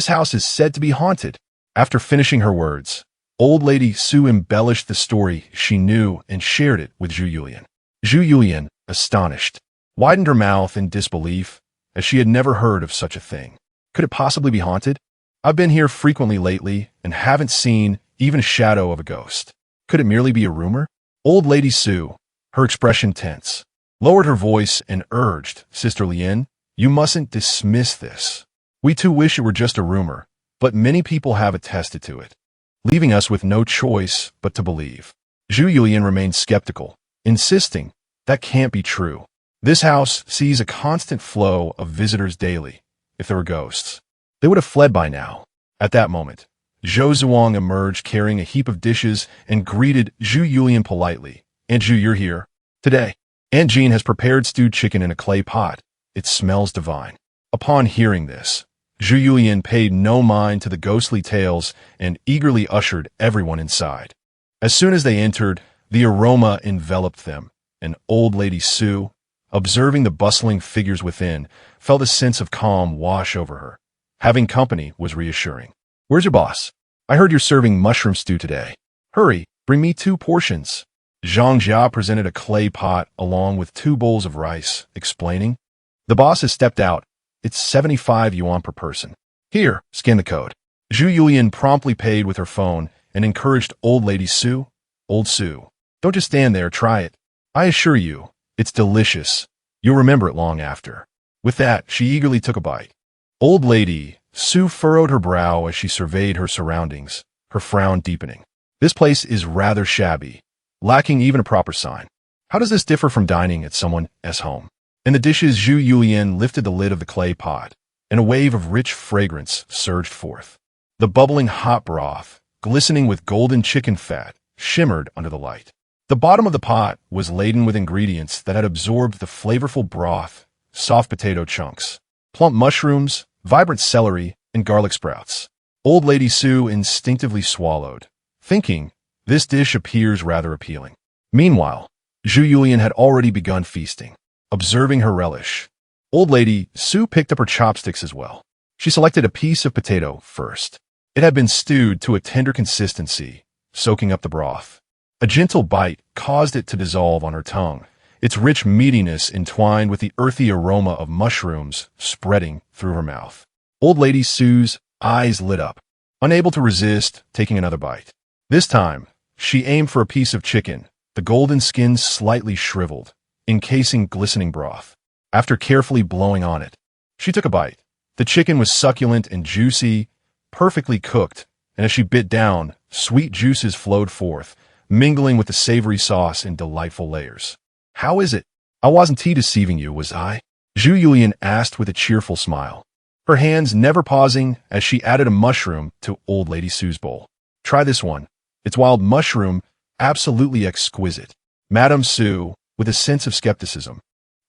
house is said to be haunted." After finishing her words, old lady Su embellished the story she knew and shared it with Zhu Yulian. Zhu Yulian, astonished, widened her mouth in disbelief, as she had never heard of such a thing. Could it possibly be haunted? "I've been here frequently lately and haven't seen even a shadow of a ghost. Could it merely be a rumor?" Old lady Su, her expression tense, lowered her voice and urged, "Sister Lien, you mustn't dismiss this. We too wish it were just a rumor, but many people have attested to it, leaving us with no choice but to believe." Zhu Yulian remained skeptical, insisting, "That can't be true. This house sees a constant flow of visitors daily. If there were ghosts, they would have fled by now." At that moment, Zhou Zhuang emerged carrying a heap of dishes and greeted Zhu Yulian politely. "Aunt Zhu, you're here today. Aunt Jean has prepared stewed chicken in a clay pot. It smells divine." Upon hearing this, Zhu Yulian paid no mind to the ghostly tales and eagerly ushered everyone inside. As soon as they entered, the aroma enveloped them, and old lady Su, Observing the bustling figures within, felt a sense of calm wash over her. Having company was reassuring. "Where's your boss? I heard you're serving mushroom stew today. Hurry, bring me 2 portions." Zhang Jia presented a clay pot along with 2 bowls of rice, explaining, "The boss has stepped out. It's 75 yuan per person. Here, scan the code." Zhu Yulian promptly paid with her phone and encouraged old lady Su. "Old Su, don't just stand there, try it. I assure you, it's delicious. You'll remember it long after." With that, she eagerly took a bite. Old lady Su furrowed her brow as she surveyed her surroundings, her frown deepening. "This place is rather shabby, lacking even a proper sign. How does this differ from dining at someone's home?" In the dishes, Zhu Yulian lifted the lid of the clay pot, and a wave of rich fragrance surged forth. The bubbling hot broth, glistening with golden chicken fat, shimmered under the light. The bottom of the pot was laden with ingredients that had absorbed the flavorful broth: soft potato chunks, plump mushrooms, vibrant celery, and garlic sprouts. Old Lady Su instinctively swallowed, thinking, "This dish appears rather appealing." Meanwhile, Zhu Yulian had already begun feasting. Observing her relish, Old Lady Su picked up her chopsticks as well. She selected a piece of potato first. It had been stewed to a tender consistency, soaking up the broth. A gentle bite caused it to dissolve on her tongue, its rich meatiness entwined with the earthy aroma of mushrooms spreading through her mouth. Old Lady Su's eyes lit up, unable to resist taking another bite. This time, she aimed for a piece of chicken, the golden skin slightly shriveled, encasing glistening broth. After carefully blowing on it, she took a bite. The chicken was succulent and juicy, perfectly cooked, and as she bit down, sweet juices flowed forth, mingling with the savory sauce in delightful layers. "How is it? I wasn't deceiving you, was I?" Zhu Yulian asked with a cheerful smile, her hands never pausing as she added a mushroom to Old Lady Su's bowl. "Try this one. It's wild mushroom, absolutely exquisite." Madame Su, with a sense of skepticism,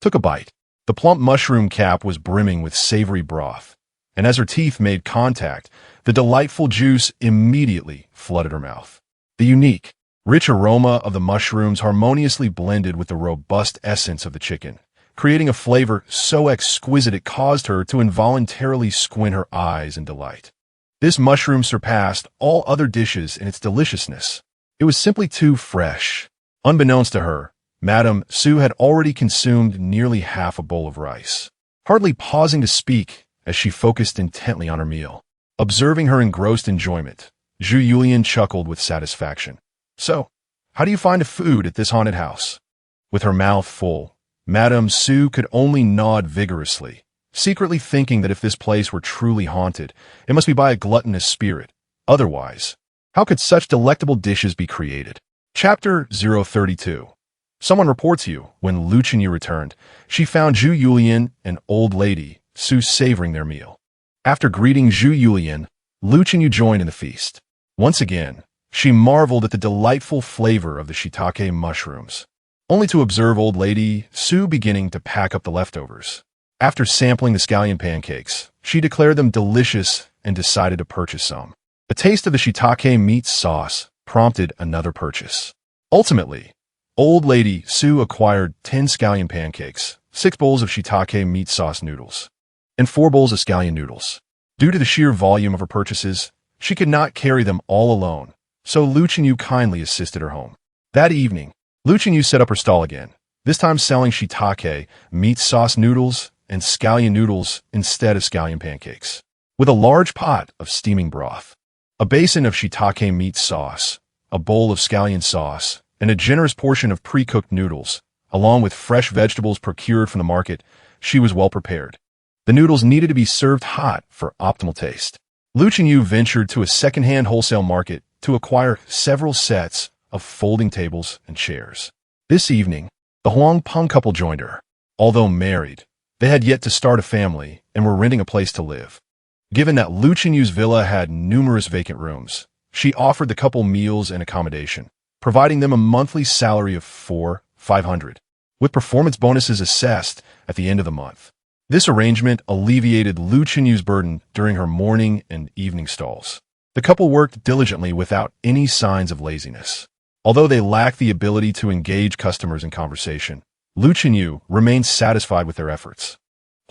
took a bite. The plump mushroom cap was brimming with savory broth, and as her teeth made contact, the delightful juice immediately flooded her mouth. The unique, rich aroma of the mushrooms harmoniously blended with the robust essence of the chicken, creating a flavor so exquisite it caused her to involuntarily squint her eyes in delight. This mushroom surpassed all other dishes in its deliciousness. It was simply too fresh. Unbeknownst to her, Madame Su had already consumed nearly half a bowl of rice, hardly pausing to speak as she focused intently on her meal. Observing her engrossed enjoyment, Zhu Yulian chuckled with satisfaction. "So, how do you find the food at this haunted house?" With her mouth full, Madame Su could only nod vigorously, secretly thinking that if this place were truly haunted, it must be by a gluttonous spirit. Otherwise, how could such delectable dishes be created? Chapter 032. Someone reports you. When Lu Chenyu returned, she found Zhu Yulian and Old Lady Su savoring their meal. After greeting Zhu Yulian, Lu Chenyu joined in the feast. Once again, she marveled at the delightful flavor of the shiitake mushrooms, only to observe Old Lady Su beginning to pack up the leftovers. After sampling the scallion pancakes, she declared them delicious and decided to purchase some. The taste of the shiitake meat sauce prompted another purchase. Ultimately, Old Lady Su acquired 10 scallion pancakes, 6 bowls of shiitake meat sauce noodles, and 4 bowls of scallion noodles. Due to the sheer volume of her purchases, she could not carry them all alone, so Lu Chenyu kindly assisted her home. That evening, Lu Chenyu set up her stall again, this time selling shiitake meat sauce noodles and scallion noodles instead of scallion pancakes. With a large pot of steaming broth, a basin of shiitake meat sauce, a bowl of scallion sauce, and a generous portion of pre-cooked noodles, along with fresh vegetables procured from the market, she was well prepared. The noodles needed to be served hot for optimal taste. Lu Chenyu ventured to a second-hand wholesale market to acquire several sets of folding tables and chairs. This evening, the Huang Peng couple joined her. Although married, they had yet to start a family and were renting a place to live. Given that Lu Chenyu's villa had numerous vacant rooms, she offered the couple meals and accommodation, providing them a monthly salary of 4,500, with performance bonuses assessed at the end of the month. This arrangement alleviated Lu Chenyu's burden during her morning and evening stalls. The couple worked diligently without any signs of laziness. Although they lacked the ability to engage customers in conversation, Lu Chenyu remained satisfied with their efforts.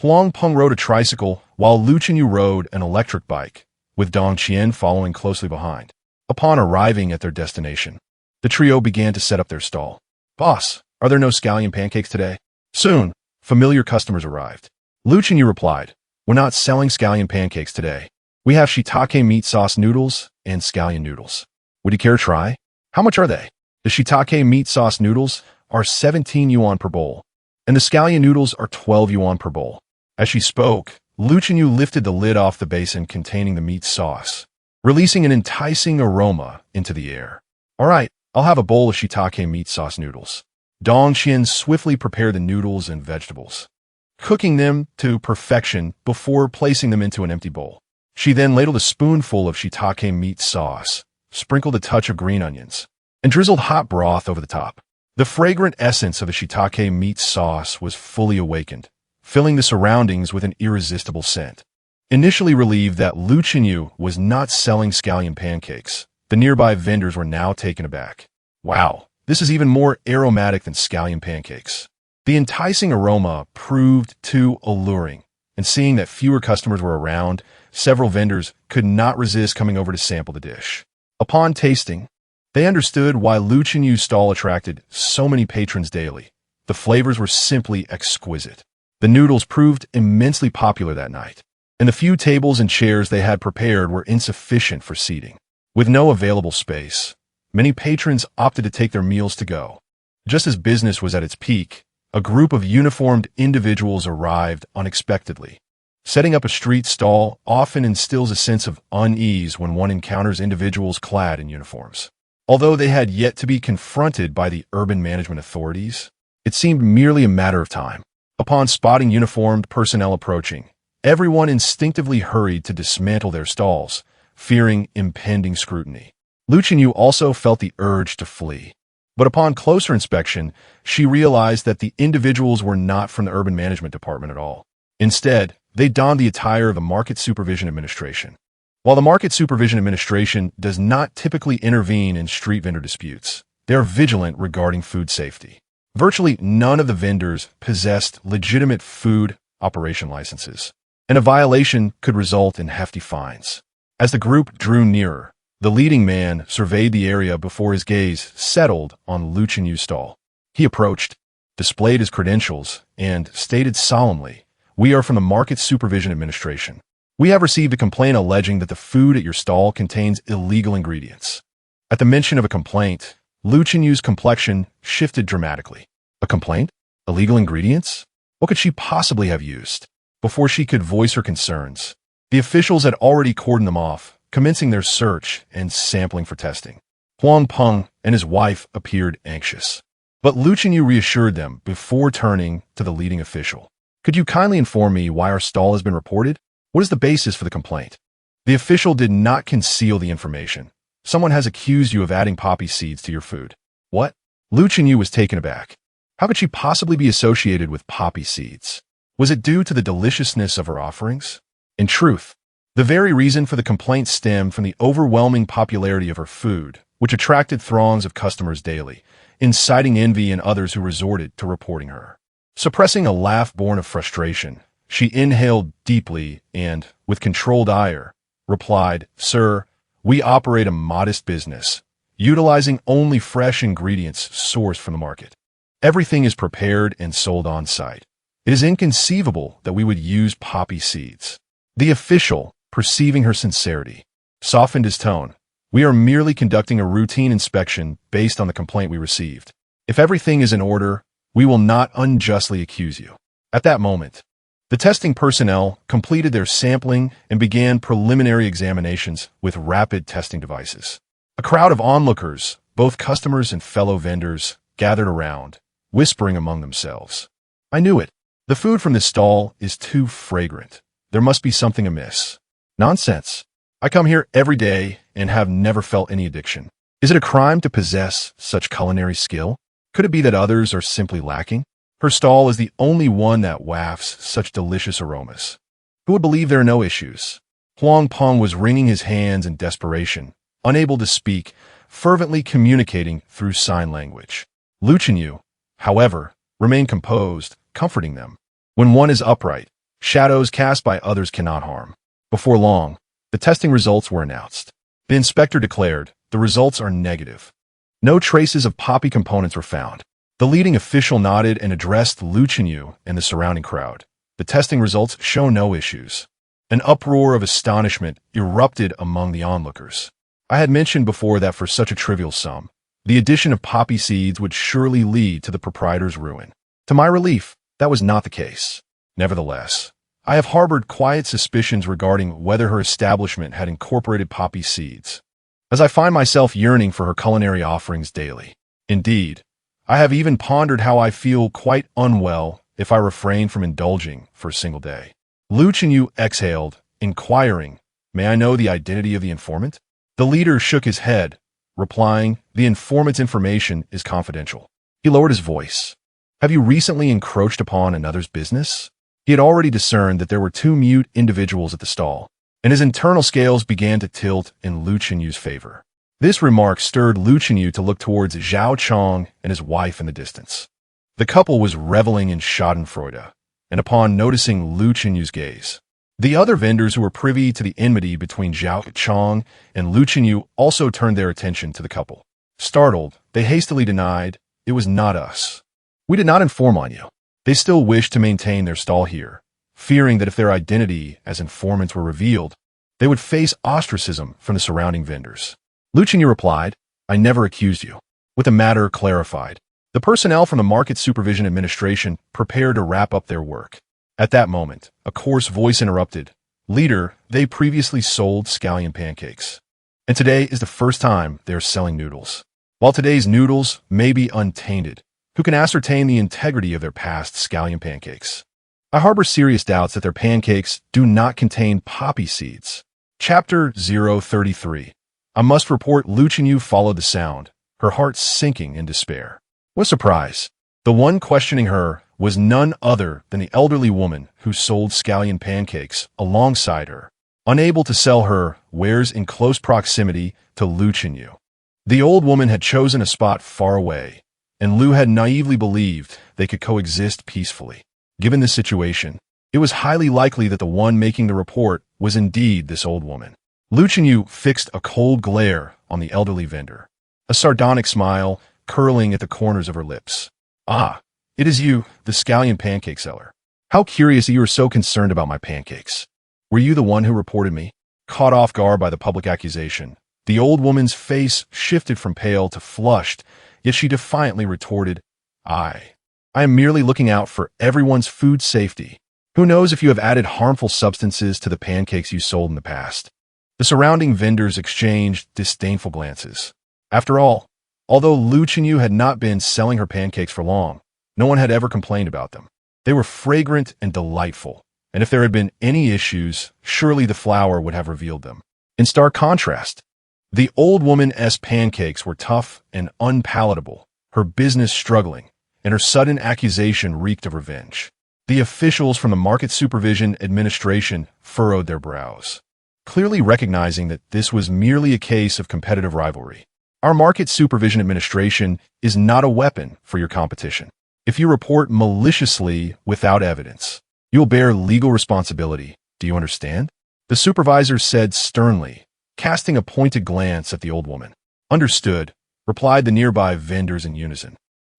Huang Peng rode a tricycle, while Lu Chenyu rode an electric bike, with Dong Qian following closely behind. Upon arriving at their destination, the trio began to set up their stall. "Boss, are there no scallion pancakes today?" Soon, familiar customers arrived. Lu Chenyu replied, "We're not selling scallion pancakes today. We have shiitake meat sauce noodles and scallion noodles. Would you care to try? How much are they?" The shiitake meat sauce noodles are 17 yuan per bowl, and the scallion noodles are 12 yuan per bowl. As she spoke, Lu Chenyu lifted the lid off the basin containing the meat sauce, releasing an enticing aroma into the air. "All right, I'll have a bowl of shiitake meat sauce noodles." Dong Qian swiftly prepared the noodles and vegetables, cooking them to perfection before placing them into an empty bowl. She then ladled a spoonful of shiitake meat sauce, sprinkled a touch of green onions, and drizzled hot broth over the top. The fragrant essence of the shiitake meat sauce was fully awakened, filling the surroundings with an irresistible scent. Initially relieved that Lu Chenyu was not selling scallion pancakes, the nearby vendors were now taken aback. "Wow, this is even more aromatic than scallion pancakes." The enticing aroma proved too alluring, and seeing that fewer customers were around, several vendors could not resist coming over to sample the dish. Upon tasting, they understood why Lu Chenyu's stall attracted so many patrons daily. The flavors were simply exquisite. The noodles proved immensely popular that night, and the few tables and chairs they had prepared were insufficient for seating. With no available space, many patrons opted to take their meals to go. Just as business was at its peak, a group of uniformed individuals arrived unexpectedly. Setting up a street stall often instills a sense of unease when one encounters individuals clad in uniforms. Although they had yet to be confronted by the urban management authorities, it seemed merely a matter of time. Upon spotting uniformed personnel approaching, everyone instinctively hurried to dismantle their stalls, fearing impending scrutiny. Lu Chenyu also felt the urge to flee. But upon closer inspection, she realized that the individuals were not from the urban management department at all. Instead, they donned the attire of the Market Supervision Administration. While the Market Supervision Administration does not typically intervene in street vendor disputes, they are vigilant regarding food safety. Virtually none of the vendors possessed legitimate food operation licenses, and a violation could result in hefty fines. As the group drew nearer, the leading man surveyed the area before his gaze settled on Lu Chenyu's stall. He approached, displayed his credentials, and stated solemnly, "We are from the Market Supervision Administration. We have received a complaint alleging that the food at your stall contains illegal ingredients." At the mention of a complaint, Lu Chenyu's complexion shifted dramatically. A complaint? Illegal ingredients? What could she possibly have used? Before she could voice her concerns, the officials had already cordoned them off, commencing their search and sampling for testing. Huang Peng and his wife appeared anxious, but Lu Chenyu reassured them before turning to the leading official. "Could you kindly inform me why our stall has been reported? What is the basis for the complaint?" The official did not conceal the information. "Someone has accused you of adding poppy seeds to your food." "What?" Lu Chenyu was taken aback. How could she possibly be associated with poppy seeds? Was it due to the deliciousness of her offerings? In truth, the very reason for the complaint stemmed from the overwhelming popularity of her food, which attracted throngs of customers daily, inciting envy in others who resorted to reporting her. Suppressing a laugh born of frustration, she inhaled deeply and, with controlled ire, replied, "Sir, we operate a modest business, utilizing only fresh ingredients sourced from the market. Everything is prepared and sold on site. It is inconceivable that we would use poppy seeds." The official, perceiving her sincerity, softened his tone. "We are merely conducting a routine inspection based on the complaint we received. If everything is in order, we will not unjustly accuse you." At that moment, the testing personnel completed their sampling and began preliminary examinations with rapid testing devices. A crowd of onlookers, both customers and fellow vendors, gathered around, whispering among themselves. "I knew it. The food from this stall is too fragrant. There must be something amiss." "Nonsense. I come here every day and have never felt any addiction. Is it a crime to possess such culinary skill? Could it be that others are simply lacking? Her stall is the only one that wafts such delicious aromas. Who would believe there are no issues?" Huang Peng was wringing his hands in desperation, unable to speak, fervently communicating through sign language. Lu Chenyu, however, remain composed, comforting them. When one is upright, shadows cast by others cannot harm. Before long, the testing results were announced. The inspector declared, the results are negative. No traces of poppy components were found. The leading official nodded and addressed Lu Chenyu and the surrounding crowd. The testing results show no issues. An uproar of astonishment erupted among the onlookers. I had mentioned before that for such a trivial sum, the addition of poppy seeds would surely lead to the proprietor's ruin. To my relief, that was not the case. Nevertheless, I have harbored quiet suspicions regarding whether her establishment had incorporated poppy seeds, as I find myself yearning for her culinary offerings daily. Indeed, I have even pondered how I feel quite unwell if I refrain from indulging for a single day. Lu Chenyu exhaled, inquiring, "May I know the identity of the informant?" The leader shook his head, replying, "The informant's information is confidential." He lowered his voice. "Have you recently encroached upon another's business?" He had already discerned that there were two mute individuals at the stall, and his internal scales began to tilt in Lu Chenyu's favor. This remark stirred Lu Chenyu to look towards Zhao Chong and his wife in the distance. The couple was reveling in schadenfreude, and upon noticing Lu Chenyu's gaze, the other vendors who were privy to the enmity between Zhao Chong and Lu Chenyu also turned their attention to the couple. Startled, they hastily denied, "It was not us. We did not inform on you." They still wished to maintain their stall here, fearing that if their identity as informants were revealed, they would face ostracism from the surrounding vendors. Lu Chenyu replied, "I never accused you." With the matter clarified, the personnel from the Market Supervision Administration prepared to wrap up their work. At that moment, a coarse voice interrupted, "Leader, they previously sold scallion pancakes, and today is the first time they are selling noodles. While today's noodles may be untainted, who can ascertain the integrity of their past scallion pancakes? I harbor serious doubts that their pancakes do not contain poppy seeds." Chapter 033. I must report Lu Chenyu followed the sound, her heart sinking in despair. What surprise! The one questioning her was none other than the elderly woman who sold scallion pancakes alongside her, unable to sell her wares in close proximity to Lu Chenyu. The old woman had chosen a spot far away, and Lu had naively believed they could coexist peacefully. Given this situation, it was highly likely that the one making the report was indeed this old woman. Lu Chenyu fixed a cold glare on the elderly vendor, a sardonic smile curling at the corners of her lips. "Ah, it is you, the scallion pancake seller. How curious that you are so concerned about my pancakes. Were you the one who reported me?" Caught off guard by the public accusation, the old woman's face shifted from pale to flushed, yet she defiantly retorted, I am merely looking out for everyone's food safety. Who knows if you have added harmful substances to the pancakes you sold in the past?" The surrounding vendors exchanged disdainful glances. After all, although Lu Chenyu had not been selling her pancakes for long, no one had ever complained about them. They were fragrant and delightful, and if there had been any issues, surely the flour would have revealed them. In stark contrast, the old woman's pancakes were tough and unpalatable, her business struggling, and her sudden accusation reeked of revenge. The officials from the Market Supervision Administration furrowed their brows, clearly recognizing that this was merely a case of competitive rivalry. Our Market Supervision Administration is not a weapon for your competition. If you report maliciously without evidence, you'll bear legal responsibility. Do you understand? The supervisor said sternly, casting a pointed glance at the old woman. "Understood," replied the nearby vendors in unison.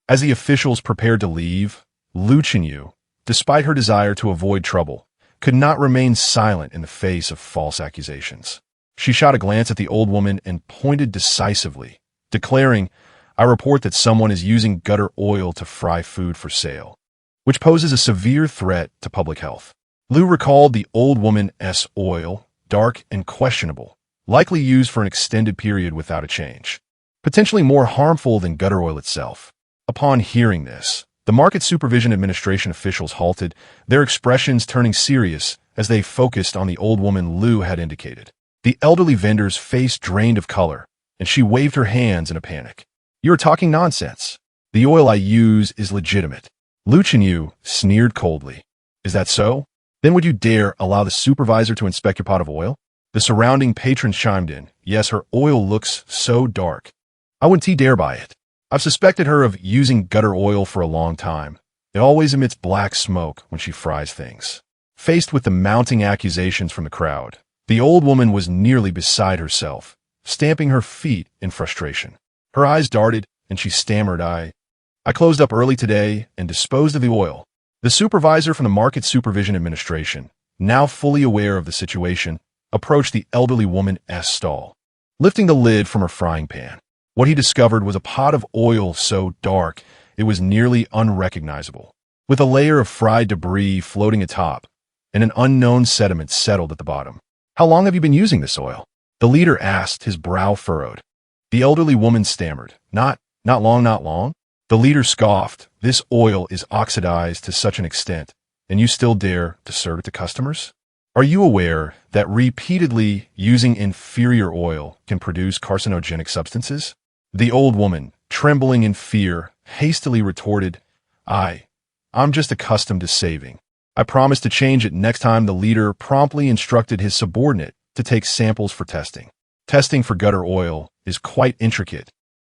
As the officials prepared to leave, Lu Chenyu, despite her desire to avoid trouble, could not remain silent in the face of false accusations. She shot a glance at the old woman and pointed decisively, declaring, "I report that someone is using gutter oil to fry food for sale, which poses a severe threat to public health." Lu recalled the old woman's oil, dark and questionable, likely used for an extended period without a change, potentially more harmful than gutter oil itself. Upon hearing this, the Market Supervision Administration officials halted, their expressions turning serious as they focused on the old woman Lu had indicated. The elderly vendor's face drained of color, and she waved her hands in a panic. "You are talking nonsense. The oil I use is legitimate." Lu Chenyu sneered coldly. "Is that so? Then would you dare allow the supervisor to inspect your pot of oil?" The surrounding patrons chimed in. "Yes, her oil looks so dark. I wouldn't dare buy it. I've suspected her of using gutter oil for a long time, It always emits black smoke when she fries things. Faced with the mounting accusations from the crowd, the old woman was nearly beside herself, stamping her feet in frustration. Her eyes darted, and she stammered, I closed up early today and disposed of the oil. The supervisor from the Market Supervision Administration, now fully aware of the situation, approached the elderly woman's stall. Lifting the lid from her frying pan, what he discovered was a pot of oil so dark it was nearly unrecognizable, with a layer of fried debris floating atop and an unknown sediment settled at the bottom. How long have you been using this oil? The leader asked, his brow furrowed. The elderly woman stammered, Not long, not long. The leader scoffed, This oil is oxidized to such an extent, and you still dare to serve it to customers? Are you aware that repeatedly using inferior oil can produce carcinogenic substances? The old woman, trembling in fear, hastily retorted, I'm just accustomed to saving. I promise to change it next time. The leader promptly instructed his subordinate to take samples for testing. Testing for gutter oil is quite intricate,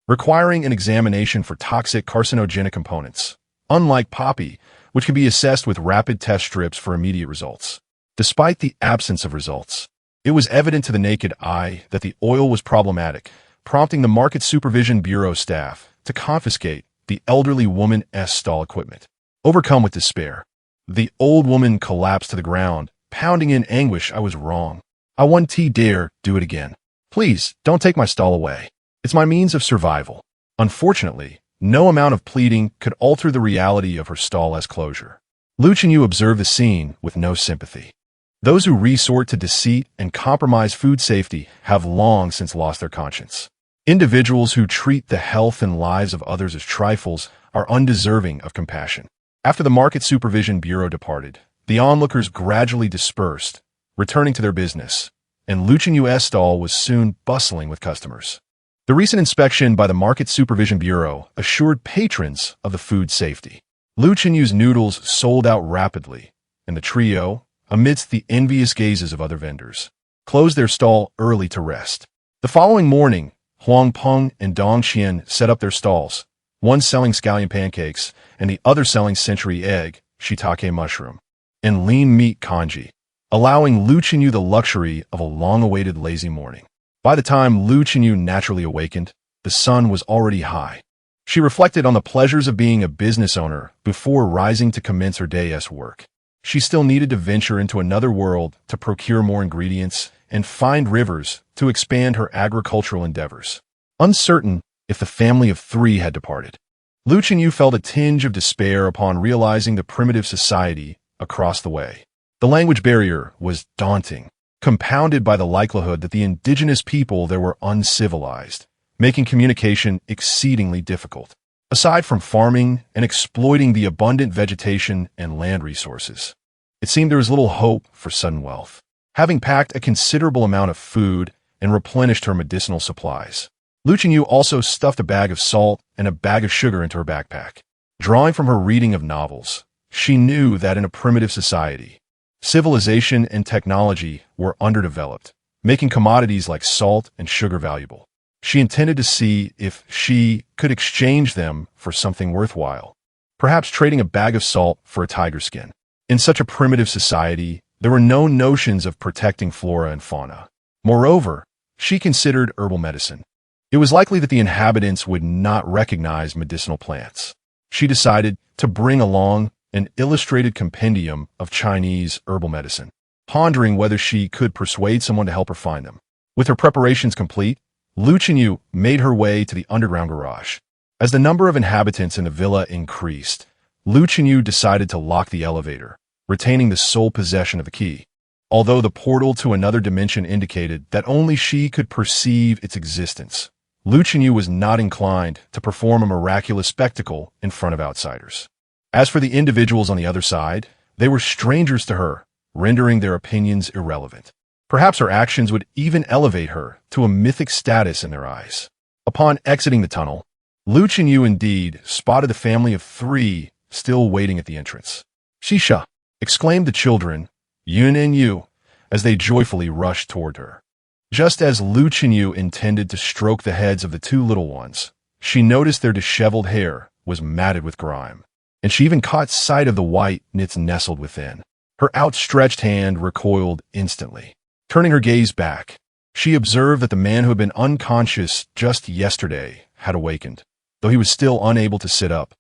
requiring an examination for toxic carcinogenic components, unlike poppy, which can be assessed with rapid test strips for immediate results. Despite the absence of results, it was evident to the naked eye that the oil was problematic, prompting the Market Supervision Bureau staff to confiscate the elderly woman's stall equipment. Overcome with despair, the old woman collapsed to the ground, pounding in anguish. I was wrong. I won't dare do it again. Please, don't take my stall away. It's my means of survival. Unfortunately, no amount of pleading could alter the reality of her stall's closure. Lu Chenyu observed the scene with no sympathy. Those who resort to deceit and compromise food safety have long since lost their conscience. Individuals who treat the health and lives of others as trifles are undeserving of compassion. After the Market Supervision Bureau departed, the onlookers gradually dispersed, returning to their business, and Lu Chenyu's stall was soon bustling with customers. The recent inspection by the Market Supervision Bureau assured patrons of the food safety. Lu Chenyu's noodles sold out rapidly, and the trio, amidst the envious gazes of other vendors, closed their stall early to rest. The following morning, Huang Peng and Dong Xian set up their stalls, one selling scallion pancakes and the other selling century egg, shiitake mushroom, and lean meat congee, allowing Lu Chenyu the luxury of a long-awaited lazy morning. By the time Lu Chenyu naturally awakened, the sun was already high. She reflected on the pleasures of being a business owner before rising to commence her day's work. She still needed to venture into another world to procure more ingredients and find rivers to expand her agricultural endeavors. Uncertain if the family of three had departed, Lu Chenyu felt a tinge of despair upon realizing the primitive society across the way. The language barrier was daunting, compounded by the likelihood that the indigenous people there were uncivilized, making communication exceedingly difficult. Aside from farming and exploiting the abundant vegetation and land resources, it seemed there was little hope for sudden wealth. Having packed a considerable amount of food and replenished her medicinal supplies, Lu Chenyu also stuffed a bag of salt and a bag of sugar into her backpack. Drawing from her reading of novels, she knew that in a primitive society, civilization and technology were underdeveloped, making commodities like salt and sugar valuable. She intended to see if she could exchange them for something worthwhile, perhaps trading a bag of salt for a tiger skin. In such a primitive society, there were no notions of protecting flora and fauna. Moreover, she considered herbal medicine. It was likely that the inhabitants would not recognize medicinal plants. She decided to bring along an illustrated compendium of Chinese herbal medicine, pondering whether she could persuade someone to help her find them. With her preparations complete, Lu Chenyu made her way to the underground garage. As the number of inhabitants in the villa increased, Lu Chenyu decided to lock the elevator, retaining the sole possession of the key. Although the portal to another dimension indicated that only she could perceive its existence, Lu Chenyu was not inclined to perform a miraculous spectacle in front of outsiders. As for the individuals on the other side, they were strangers to her, rendering their opinions irrelevant. Perhaps her actions would even elevate her to a mythic status in their eyes. Upon exiting the tunnel, Lu Chenyu indeed spotted the family of three still waiting at the entrance. "Shisha!" exclaimed the children, Yun and Yu, as they joyfully rushed toward her. Just as Lu Chenyu intended to stroke the heads of the two little ones, she noticed their disheveled hair was matted with grime. and she even caught sight of the white knits nestled within. Her outstretched hand recoiled instantly. Turning her gaze back, she observed that the man who had been unconscious just yesterday had awakened, though he was still unable to sit up,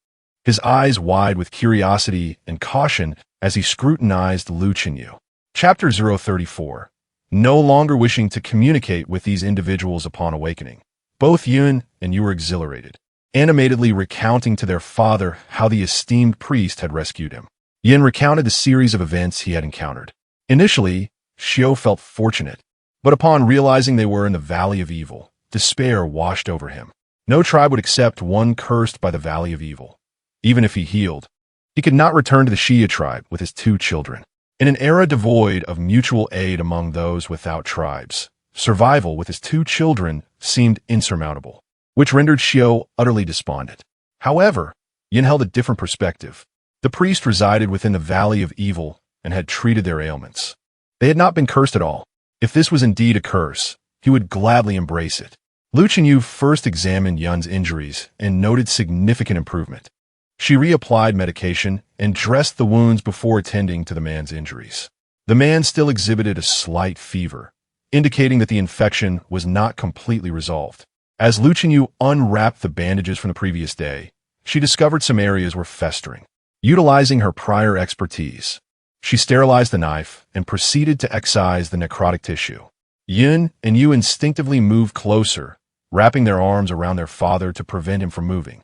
his eyes wide with curiosity and caution as he scrutinized Lu Chenyu. Chapter 034. No longer wishing to communicate with these individuals upon awakening, both Yun and Yu were exhilarated, animatedly recounting to their father how the esteemed priest had rescued him. Yin recounted the series of events he had encountered. Initially, Xiao felt fortunate, but upon realizing they were in the Valley of Evil, despair washed over him. No tribe would accept one cursed by the Valley of Evil. Even if he healed, he could not return to the Xia tribe with his 2 children. In an era devoid of mutual aid among those without tribes, survival with his 2 children seemed insurmountable, which rendered Xiao utterly despondent. However, Yin held a different perspective. The priest resided within the Valley of Evil and had treated their ailments. They had not been cursed at all. If this was indeed a curse, he would gladly embrace it. Lu Chenyu first examined Yun's injuries and noted significant improvement. She reapplied medication and dressed the wounds before attending to the man's injuries. The man still exhibited a slight fever, indicating that the infection was not completely resolved. As Lu Chenyu unwrapped the bandages from the previous day, she discovered some areas were festering. Utilizing her prior expertise, she sterilized the knife and proceeded to excise the necrotic tissue. Yun and Yu instinctively moved closer, wrapping their arms around their father to prevent him from moving.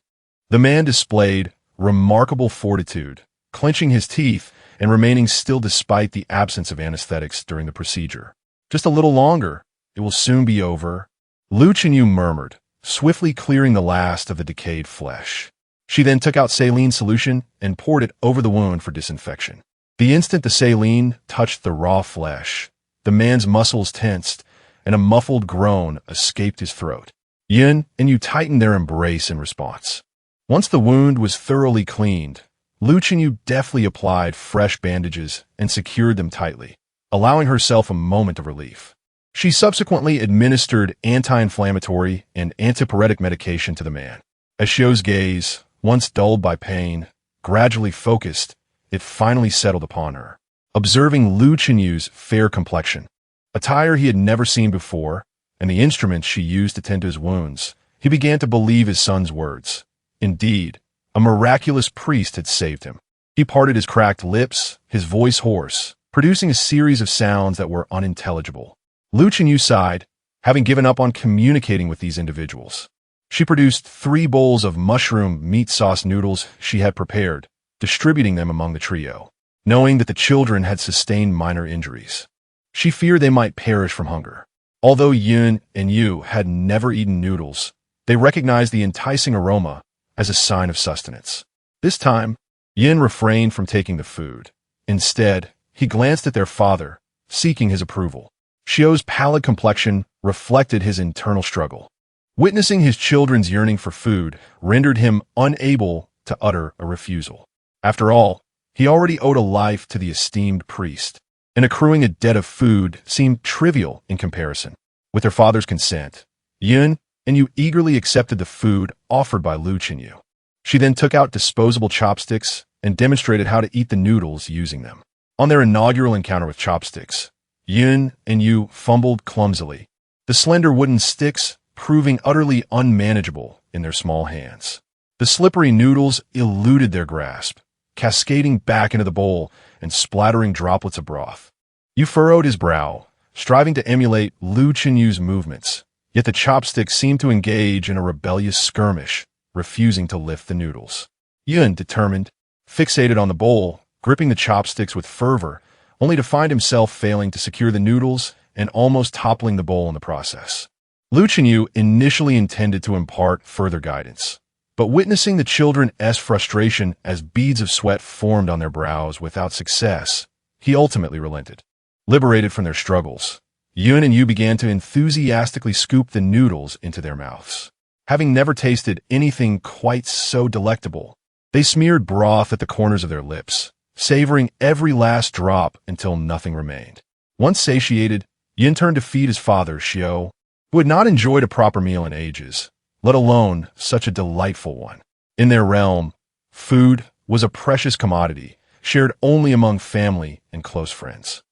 The man displayed remarkable fortitude, clenching his teeth and remaining still despite the absence of anesthetics during the procedure. Just a little longer, it will soon be over, Lu Chenyu murmured, swiftly clearing the last of the decayed flesh. She then took out saline solution and poured it over the wound for disinfection. The instant the saline touched the raw flesh, the man's muscles tensed and a muffled groan escaped his throat. Yun and Yu tightened their embrace in response. Once the wound was thoroughly cleaned, Lu Chenyu deftly applied fresh bandages and secured them tightly, allowing herself a moment of relief. She subsequently administered anti-inflammatory and antipyretic medication to the man. As Xiao's gaze, once dulled by pain, gradually focused, it finally settled upon her. Observing Lu Chenyu's fair complexion, attire he had never seen before, and the instruments she used to tend to his wounds, he began to believe his son's words. Indeed, a miraculous priest had saved him. He parted his cracked lips, his voice hoarse, producing a series of sounds that were unintelligible. Lu Chenyu sighed, having given up on communicating with these individuals. She produced 3 bowls of mushroom meat sauce noodles she had prepared, distributing them among the trio. Knowing that the children had sustained minor injuries, she feared they might perish from hunger. Although Yun and Yu had never eaten noodles, they recognized the enticing aroma as a sign of sustenance. This time, Yin refrained from taking the food. Instead, he glanced at their father, seeking his approval. Xiao's pallid complexion reflected his internal struggle. Witnessing his children's yearning for food rendered him unable to utter a refusal. After all, he already owed a life to the esteemed priest, and accruing a debt of food seemed trivial in comparison. With their father's consent, Yun and Yu eagerly accepted the food offered by Lu Chenyu. She then took out disposable chopsticks and demonstrated how to eat the noodles using them. On their inaugural encounter with chopsticks, Yun and Yu fumbled clumsily, the slender wooden sticks proving utterly unmanageable in their small hands. The slippery noodles eluded their grasp, cascading back into the bowl and splattering droplets of broth. Yu furrowed his brow, striving to emulate Lu Chenyu's movements, yet the chopsticks seemed to engage in a rebellious skirmish, refusing to lift the noodles. Yun, determined, fixated on the bowl, gripping the chopsticks with fervor, only to find himself failing to secure the noodles and almost toppling the bowl in the process. Lu Chenyu initially intended to impart further guidance, but witnessing the children's frustration as beads of sweat formed on their brows without success, he ultimately relented. Liberated from their struggles, Yun and Yu began to enthusiastically scoop the noodles into their mouths. Having never tasted anything quite so delectable, they smeared broth at the corners of their lips, savoring every last drop until nothing remained. Once satiated, Yin turned to feed his father, Xiao, who had not enjoyed a proper meal in ages, let alone such a delightful one. In their realm, food was a precious commodity, shared only among family and close friends.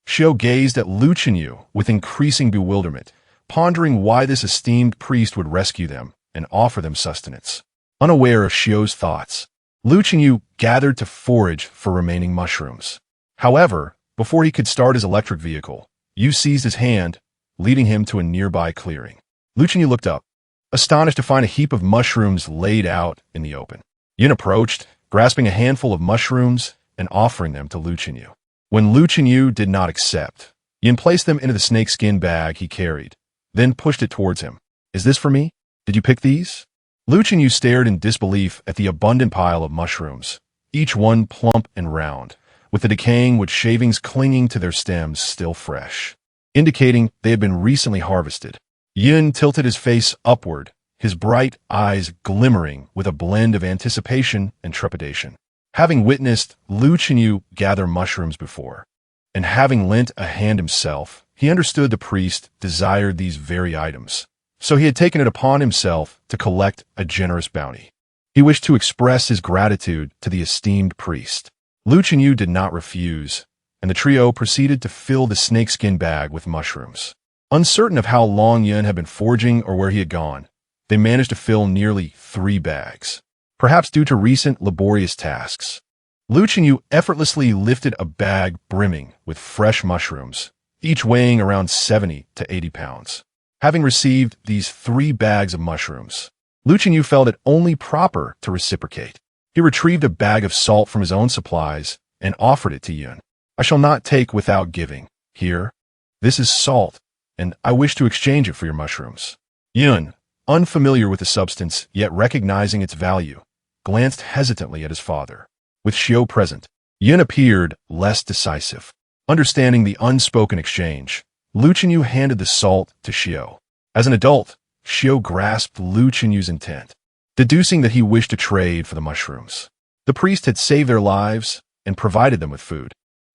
Xiao gazed at Lu Chenyu with increasing bewilderment, pondering why this esteemed priest would rescue them and offer them sustenance. Unaware of Xiao's thoughts, Lu Chenyu gathered to forage for remaining mushrooms. However, before he could start his electric vehicle, Yu seized his hand, leading him to a nearby clearing. Lu Chenyu looked up, astonished to find a heap of mushrooms laid out in the open. Yun approached, grasping a handful of mushrooms and offering them to Lu Chenyu. When Lu Chenyu did not accept, Yun placed them into the snakeskin bag he carried, then pushed it towards him. "Is this for me? Did you pick these?" Lu Chenyu stared in disbelief at the abundant pile of mushrooms, each one plump and round, with the decaying wood shavings clinging to their stems still fresh, indicating they had been recently harvested. Yun tilted his face upward, his bright eyes glimmering with a blend of anticipation and trepidation. Having witnessed Lu Chenyu gather mushrooms before, and having lent a hand himself, he understood the priest desired these very items, so he had taken it upon himself to collect a generous bounty. He wished to express his gratitude to the esteemed priest. Lu Chenyu did not refuse, and the trio proceeded to fill the snakeskin bag with mushrooms. Uncertain of how long Yun had been foraging or where he had gone, they managed to fill nearly 3 bags. Perhaps due to recent laborious tasks, Lu Chenyu effortlessly lifted a bag brimming with fresh mushrooms, each weighing around 70 to 80 pounds. Having received these 3 bags of mushrooms, Lu Chenyu felt it only proper to reciprocate. He retrieved a bag of salt from his own supplies and offered it to Yun. "I shall not take without giving. Here, this is salt, and I wish to exchange it for your mushrooms." Yun, unfamiliar with the substance yet recognizing its value, glanced hesitantly at his father. With Xiao present, Yun appeared less decisive. Understanding the unspoken exchange, Lu Chenyu handed the salt to Xiao. As an adult, Xiao grasped Lu Chenyu's intent, deducing that he wished to trade for the mushrooms. The priest had saved their lives and provided them with food.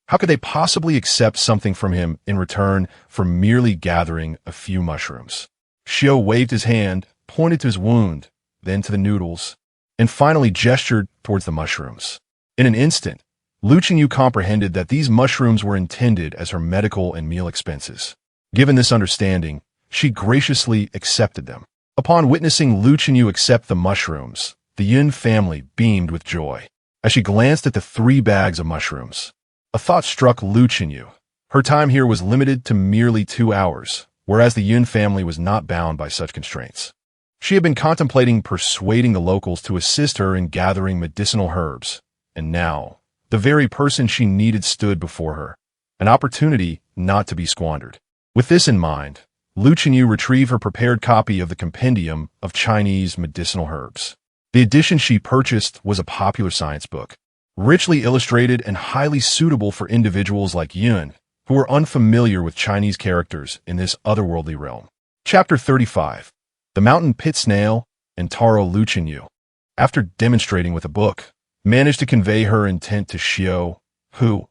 How could they possibly accept something from him in return for merely gathering a few mushrooms? Xiao waved his hand, pointed to his wound, then to the noodles, and finally gestured towards the mushrooms. In an instant, Lu Chenyu comprehended that these mushrooms were intended as her medical and meal expenses. Given this understanding, she graciously accepted them. Upon witnessing Lu Chenyu accept the mushrooms, the Yun family beamed with joy. As she glanced at the 3 bags of mushrooms, a thought struck Lu Chenyu. Her time here was limited to merely 2 hours, whereas the Yun family was not bound by such constraints. She had been contemplating persuading the locals to assist her in gathering medicinal herbs, and now, the very person she needed stood before her, an opportunity not to be squandered. With this in mind, Lu Chenyu retrieved her prepared copy of the Compendium of Chinese Medicinal Herbs. The edition she purchased was a popular science book, richly illustrated and highly suitable for individuals like Yun, who were unfamiliar with Chinese characters in this otherworldly realm. Chapter 35. The Mountain Pit Snail and Taro. Lu Chenyu, after demonstrating with a book, managed to convey her intent to Xiao, who,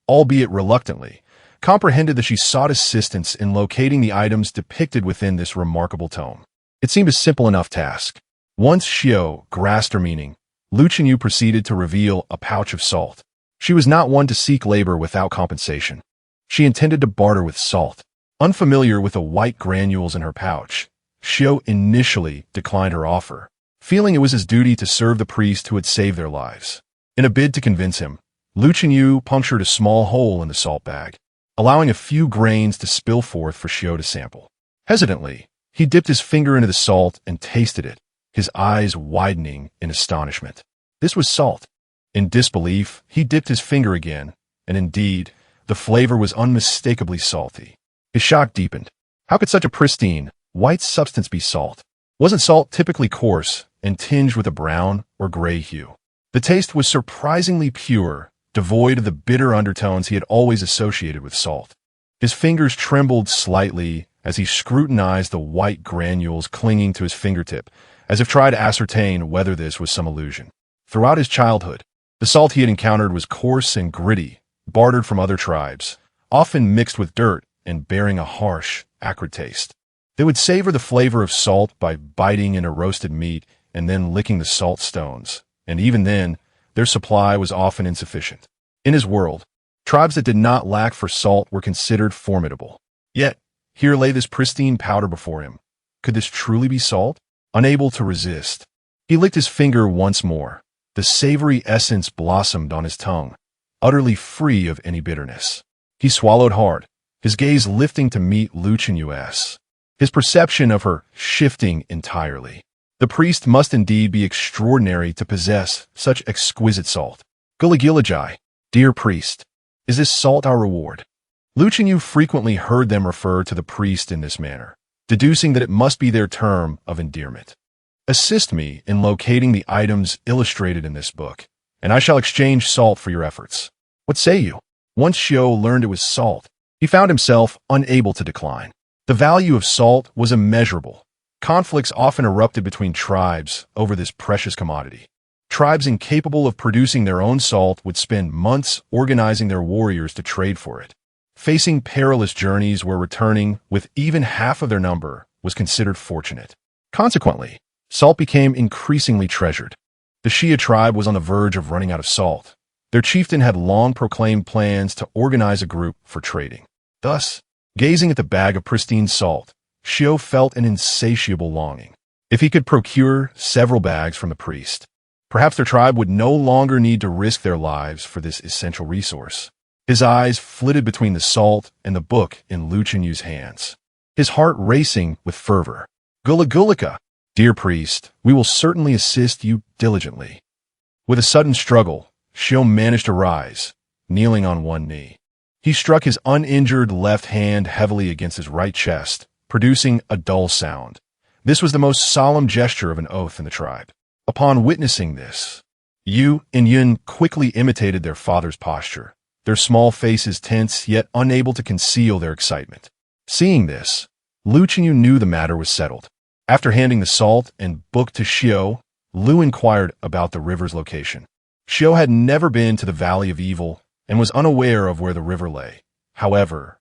albeit reluctantly, comprehended that she sought assistance in locating the items depicted within this remarkable tome. It seemed a simple enough task. Once Xiao grasped her meaning, Lu Chenyu proceeded to reveal a pouch of salt. She was not one to seek labor without compensation. She intended to barter with salt. Unfamiliar with the white granules in her pouch, Xiao initially declined her offer, feeling it was his duty to serve the priest who had saved their lives. In a bid to convince him, Lu Chenyu punctured a small hole in the salt bag, allowing a few grains to spill forth for Xiao to sample. Hesitantly, he dipped his finger into the salt and tasted it, his eyes widening in astonishment. This was salt. In disbelief, he dipped his finger again, and indeed, the flavor was unmistakably salty. His shock deepened. How could such a pristine, white substance be salt? Wasn't salt typically coarse and tinged with a brown or gray hue? The taste was surprisingly pure, devoid of the bitter undertones he had always associated with salt. His fingers trembled slightly as he scrutinized the white granules clinging to his fingertip, as if trying to ascertain whether this was some illusion. Throughout his childhood, the salt he had encountered was coarse and gritty, bartered from other tribes, often mixed with dirt and bearing a harsh, acrid taste. They would savor the flavor of salt by biting into roasted meat and then licking the salt stones, and even then, their supply was often insufficient. In his world, tribes that did not lack for salt were considered formidable. Yet, here lay this pristine powder before him. Could this truly be salt? Unable to resist, he licked his finger once more. The savory essence blossomed on his tongue, utterly free of any bitterness. He swallowed hard, his gaze lifting to meet Lu Qinyu's. His perception of her shifting entirely. The priest must indeed be extraordinary to possess such exquisite salt. Guligilajai, dear priest, is this salt our reward? Lu Qinyu frequently heard them refer to the priest in this manner, deducing that it must be their term of endearment. Assist me in locating the items illustrated in this book, and I shall exchange salt for your efforts. What say you? Once Xiao learned it was salt, he found himself unable to decline. The value of salt was immeasurable. Conflicts often erupted between tribes over this precious commodity. Tribes incapable of producing their own salt would spend months organizing their warriors to trade for it. Facing perilous journeys where returning with even half of their number was considered fortunate. Consequently, salt became increasingly treasured. The Xia tribe was on the verge of running out of salt. Their chieftain had long proclaimed plans to organize a group for trading. Thus, gazing at the bag of pristine salt, Xiao felt an insatiable longing. If he could procure several bags from the priest, perhaps their tribe would no longer need to risk their lives for this essential resource. His eyes flitted between the salt and the book in Lu Qinyu's hands, his heart racing with fervor. Gulika, dear priest, we will certainly assist you diligently. With a sudden struggle, Xiao managed to rise, kneeling on one knee. He struck his uninjured left hand heavily against his right chest, producing a dull sound. This was the most solemn gesture of an oath in the tribe. Upon witnessing this, Yu and Yun quickly imitated their father's posture, their small faces tense yet unable to conceal their excitement. Seeing this, Lu Qinyu knew the matter was settled. After handing the salt and book to Xiao, Lu inquired about the river's location. Xiao had never been to the Valley of Evil and was unaware of where the river lay. However,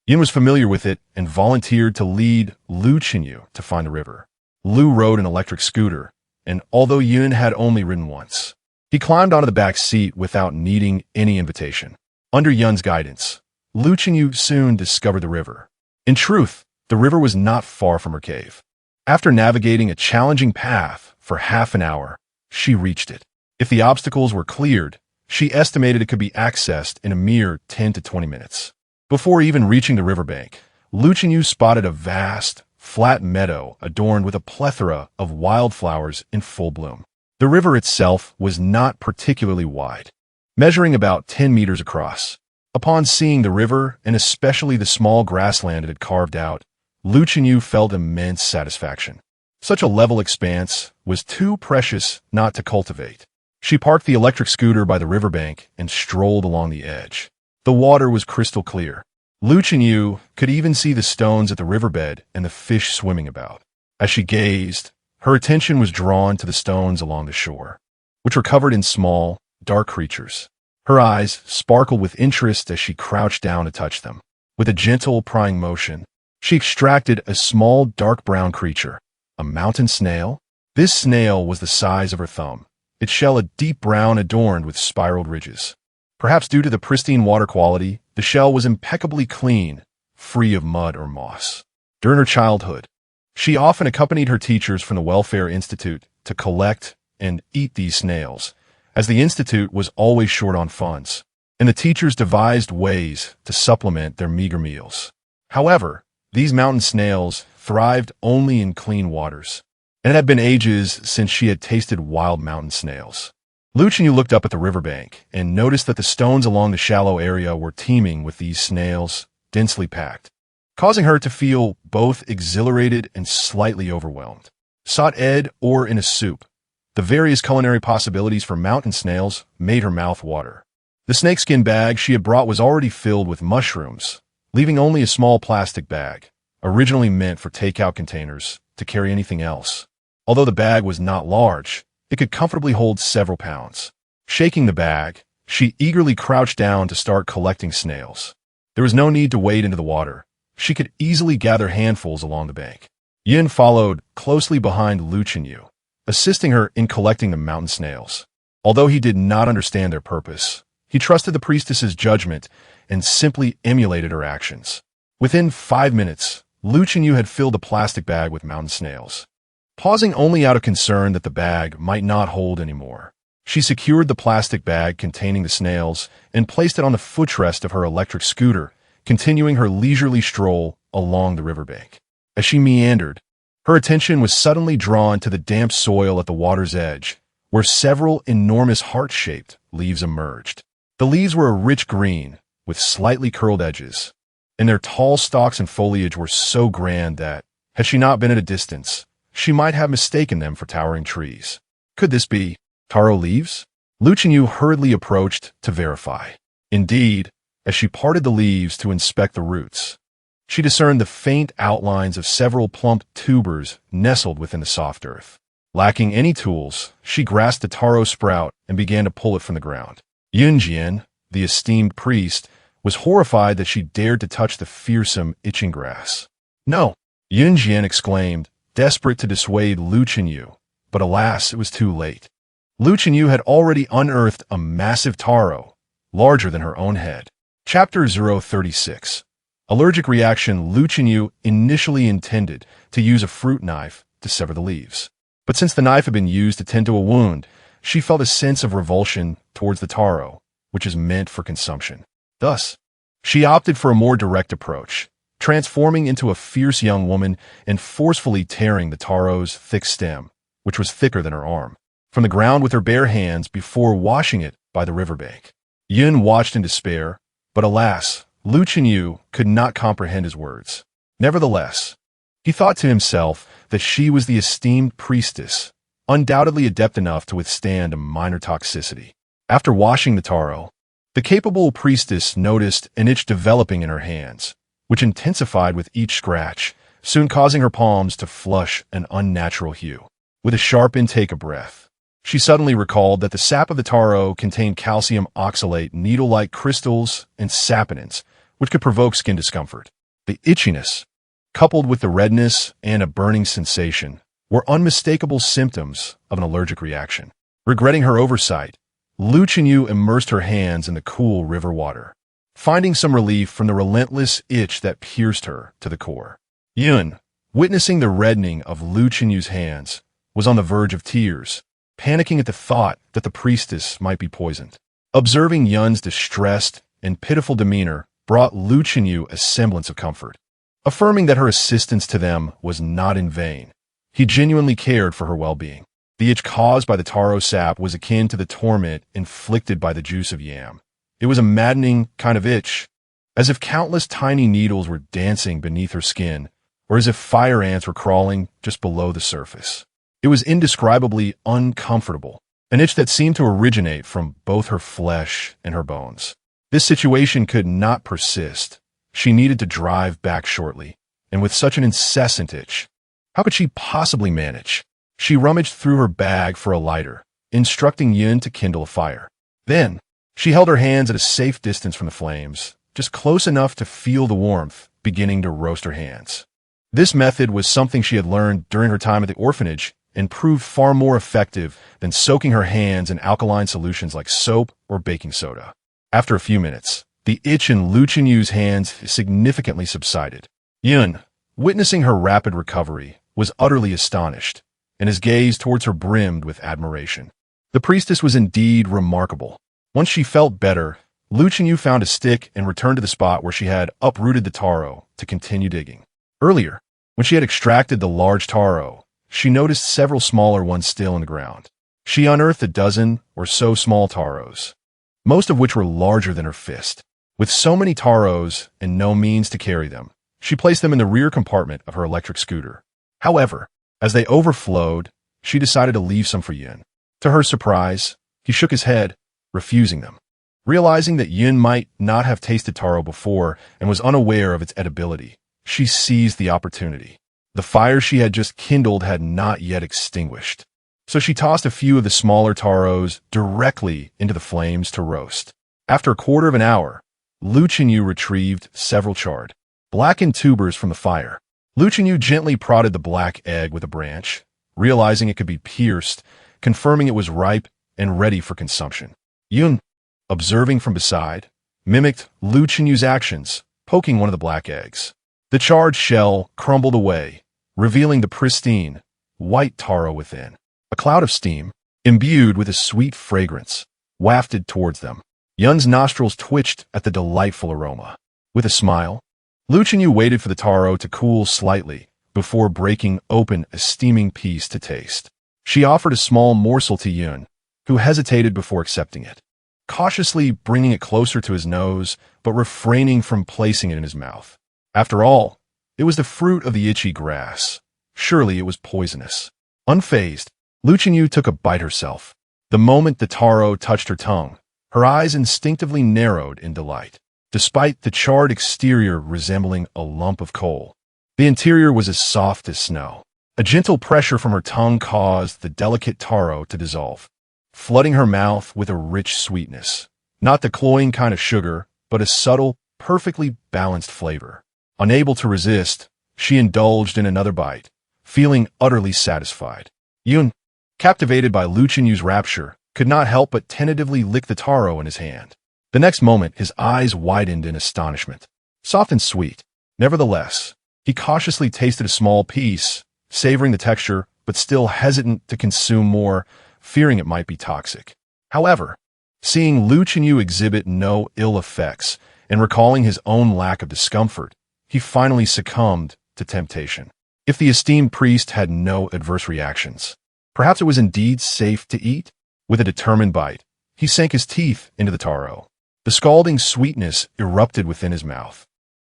Yun was familiar with it and volunteered to lead Lu Qinyu to find the river. Lu rode an electric scooter, and although Yun had only ridden once, he climbed onto the back seat without needing any invitation. Under Yun's guidance, Lu Qinyu soon discovered the river. In truth, the river was not far from her cave. After navigating a challenging path for half an hour, she reached it. If the obstacles were cleared, she estimated it could be accessed in a mere 10 to 20 minutes. Before even reaching the riverbank, Lu Qinyu's spotted a vast, flat meadow adorned with a plethora of wildflowers in full bloom. The river itself was not particularly wide, measuring about 10 meters across. Upon seeing the river, and especially the small grassland it had carved out, Lu Qinyu felt immense satisfaction. Such a level expanse was too precious not to cultivate. She parked the electric scooter by the riverbank and strolled along the edge. The water was crystal clear. Lu Qinyu could even see the stones at the riverbed and the fish swimming about. As she gazed, her attention was drawn to the stones along the shore, which were covered in small, dark creatures. Her eyes sparkled with interest as she crouched down to touch them. With a gentle, prying motion, she extracted a small, dark brown creature, a mountain snail. This snail was the size of her thumb, its shell a deep brown adorned with spiraled ridges. Perhaps due to the pristine water quality, the shell was impeccably clean, free of mud or moss. During her childhood, she often accompanied her teachers from the Welfare Institute to collect and eat these snails, as the institute was always short on funds, and the teachers devised ways to supplement their meager meals. However, these mountain snails thrived only in clean waters, and it had been ages since she had tasted wild mountain snails. Lu Qinyu looked up at the riverbank and noticed that the stones along the shallow area were teeming with these snails, densely packed, causing her to feel both exhilarated and slightly overwhelmed. Sautéed or in a soup, the various culinary possibilities for mountain snails made her mouth water. The snakeskin bag she had brought was already filled with mushrooms, leaving only a small plastic bag, originally meant for takeout containers, to carry anything else. Although the bag was not large, it could comfortably hold several pounds. Shaking the bag, she eagerly crouched down to start collecting snails. There was no need to wade into the water. She could easily gather handfuls along the bank. Yin followed closely behind Lu Qinyu, assisting her in collecting the mountain snails. Although he did not understand their purpose, he trusted the priestess's judgment and simply emulated her actions. Within 5 minutes, Lu Chenyu had filled a plastic bag with mountain snails. Pausing only out of concern that the bag might not hold anymore, she secured the plastic bag containing the snails and placed it on the footrest of her electric scooter, continuing her leisurely stroll along the riverbank. As she meandered, her attention was suddenly drawn to the damp soil at the water's edge, where several enormous heart-shaped leaves emerged. The leaves were a rich green, with slightly curled edges, and their tall stalks and foliage were so grand that, had she not been at a distance, she might have mistaken them for towering trees. Could this be taro leaves? Lu Chenyu hurriedly approached to verify. Indeed, as she parted the leaves to inspect the roots, she discerned the faint outlines of several plump tubers nestled within the soft earth. Lacking any tools, she grasped a taro sprout and began to pull it from the ground. Yun Jian, the esteemed priest, was horrified that she dared to touch the fearsome, itching grass. "No!" Yun Jian exclaimed, desperate to dissuade Lu Chenyu, but alas, it was too late. Lu Chenyu had already unearthed a massive taro, larger than her own head. Chapter 036. Allergic reaction. Lu Chenyu initially intended to use a fruit knife to sever the leaves. But since the knife had been used to tend to a wound, she felt a sense of revulsion towards the taro, which is meant for consumption. Thus, she opted for a more direct approach, transforming into a fierce young woman and forcefully tearing the taro's thick stem, which was thicker than her arm, from the ground with her bare hands before washing it by the riverbank. Yun watched in despair, but alas, Lu Chenyu could not comprehend his words. Nevertheless, he thought to himself that she was the esteemed priestess, undoubtedly adept enough to withstand a minor toxicity. After washing the taro, the capable priestess noticed an itch developing in her hands, which intensified with each scratch, soon causing her palms to flush an unnatural hue. With a sharp intake of breath, she suddenly recalled that the sap of the taro contained calcium oxalate, needle-like crystals, and saponins, which could provoke skin discomfort. The itchiness, coupled with the redness and a burning sensation, were unmistakable symptoms of an allergic reaction. Regretting her oversight, Lu Chenyu immersed her hands in the cool river water, finding some relief from the relentless itch that pierced her to the core. Yun, witnessing the reddening of Lu Chenyu's hands, was on the verge of tears, panicking at the thought that the priestess might be poisoned. Observing Yun's distressed and pitiful demeanor brought Lu Chenyu a semblance of comfort. Affirming that her assistance to them was not in vain, he genuinely cared for her well-being. The itch caused by the taro sap was akin to the torment inflicted by the juice of yam. It was a maddening kind of itch, as if countless tiny needles were dancing beneath her skin, or as if fire ants were crawling just below the surface. It was indescribably uncomfortable, an itch that seemed to originate from both her flesh and her bones. This situation could not persist. She needed to drive back shortly, and with such an incessant itch, how could she possibly manage? She rummaged through her bag for a lighter, instructing Yun to kindle a fire. Then, she held her hands at a safe distance from the flames, just close enough to feel the warmth beginning to roast her hands. This method was something she had learned during her time at the orphanage and proved far more effective than soaking her hands in alkaline solutions like soap or baking soda. After a few minutes, the itch in Lu Chenyu's hands significantly subsided. Yun, witnessing her rapid recovery, was utterly astonished, and his gaze towards her brimmed with admiration. The priestess was indeed remarkable. Once she felt better, Lu Chenyu found a stick and returned to the spot where she had uprooted the taro to continue digging. Earlier, when she had extracted the large taro, she noticed several smaller ones still in the ground. She unearthed a dozen or so small taros, most of which were larger than her fist. With so many taros and no means to carry them, she placed them in the rear compartment of her electric scooter. However, as they overflowed, she decided to leave some for Yun. To her surprise, he shook his head, refusing them. Realizing that Yun might not have tasted taro before and was unaware of its edibility, she seized the opportunity. The fire she had just kindled had not yet extinguished, so she tossed a few of the smaller taros directly into the flames to roast. After a quarter of an hour, Lu Chenyu retrieved several charred, blackened tubers from the fire. Lu Chenyu gently prodded the black egg with a branch, realizing it could be pierced, confirming it was ripe and ready for consumption. Yun, observing from beside, mimicked Lu Qinyu's actions, poking one of the black eggs. The charred shell crumbled away, revealing the pristine, white taro within. A cloud of steam, imbued with a sweet fragrance, wafted towards them. Yun's nostrils twitched at the delightful aroma. With a smile, Lu Qinyu waited for the taro to cool slightly before breaking open a steaming piece to taste. She offered a small morsel to Yun, who hesitated before accepting it, cautiously bringing it closer to his nose but refraining from placing it in his mouth. After all, it was the fruit of the itchy grass. Surely it was poisonous. Unfazed, Lu Qinyu took a bite herself. The moment the taro touched her tongue, her eyes instinctively narrowed in delight. Despite the charred exterior resembling a lump of coal, the interior was as soft as snow. A gentle pressure from her tongue caused the delicate taro to dissolve, flooding her mouth with a rich sweetness. Not the cloying kind of sugar, but a subtle, perfectly balanced flavor. Unable to resist, she indulged in another bite, feeling utterly satisfied. Yun, captivated by Lu Qinyu's rapture, could not help but tentatively lick the taro in his hand. The next moment, his eyes widened in astonishment. Soft and sweet. Nevertheless, he cautiously tasted a small piece, savoring the texture, but still hesitant to consume more, fearing it might be toxic. However, seeing Lu Qinyu exhibit no ill effects and recalling his own lack of discomfort, he finally succumbed to temptation. If the esteemed priest had no adverse reactions, perhaps it was indeed safe to eat? With a determined bite, he sank his teeth into the taro. The scalding sweetness erupted within his mouth,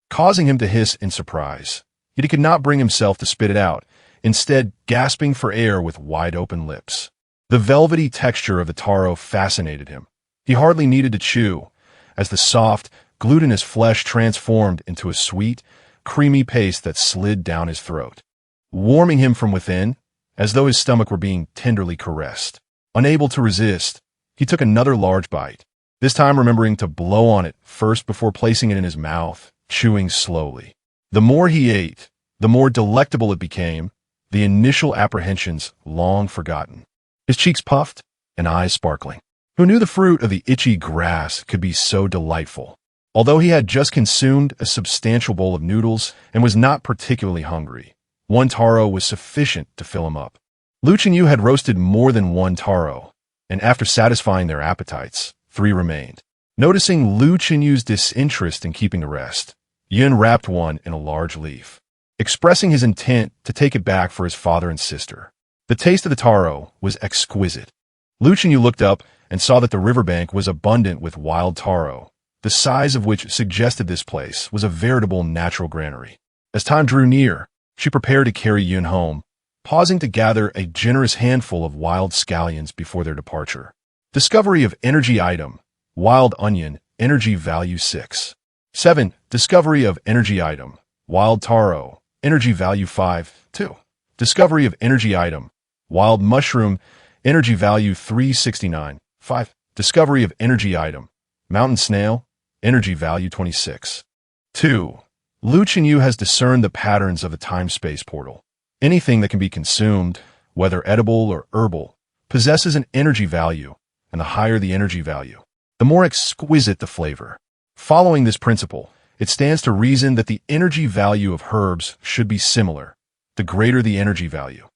causing him to hiss in surprise. Yet he could not bring himself to spit it out, instead gasping for air with wide-open lips. The velvety texture of the taro fascinated him. He hardly needed to chew, as the soft, glutinous flesh transformed into a sweet, creamy paste that slid down his throat, warming him from within, as though his stomach were being tenderly caressed. Unable to resist, he took another large bite, this time remembering to blow on it first before placing it in his mouth, chewing slowly. The more he ate, the more delectable it became, the initial apprehensions long forgotten. His cheeks puffed and eyes sparkling. Who knew the fruit of the itchy grass could be so delightful? Although he had just consumed a substantial bowl of noodles and was not particularly hungry, one taro was sufficient to fill him up. Lu Qinyu had roasted more than one taro, and after satisfying their appetites, 3 remained. Noticing Lu Qinyu's disinterest in keeping the rest, Yun wrapped one in a large leaf, expressing his intent to take it back for his father and sister. The taste of the taro was exquisite. Lu Qinyu looked up and saw that the riverbank was abundant with wild taro, the size of which suggested this place was a veritable natural granary. As time drew near, she prepared to carry Yun home, pausing to gather a generous handful of wild scallions before their departure. Discovery of energy item, wild onion, energy value 6. 7. Discovery of energy item, wild taro, energy value 5. 2. Discovery of energy item, wild mushroom, energy value 369. 5. Discovery of energy item, mountain snail, energy value 26. 2. Lu Qinyu has discerned the patterns of the time-space portal. Anything that can be consumed, whether edible or herbal, possesses an energy value, and the higher the energy value, the more exquisite the flavor. Following this principle, it stands to reason that the energy value of herbs should be similar. The greater the energy value,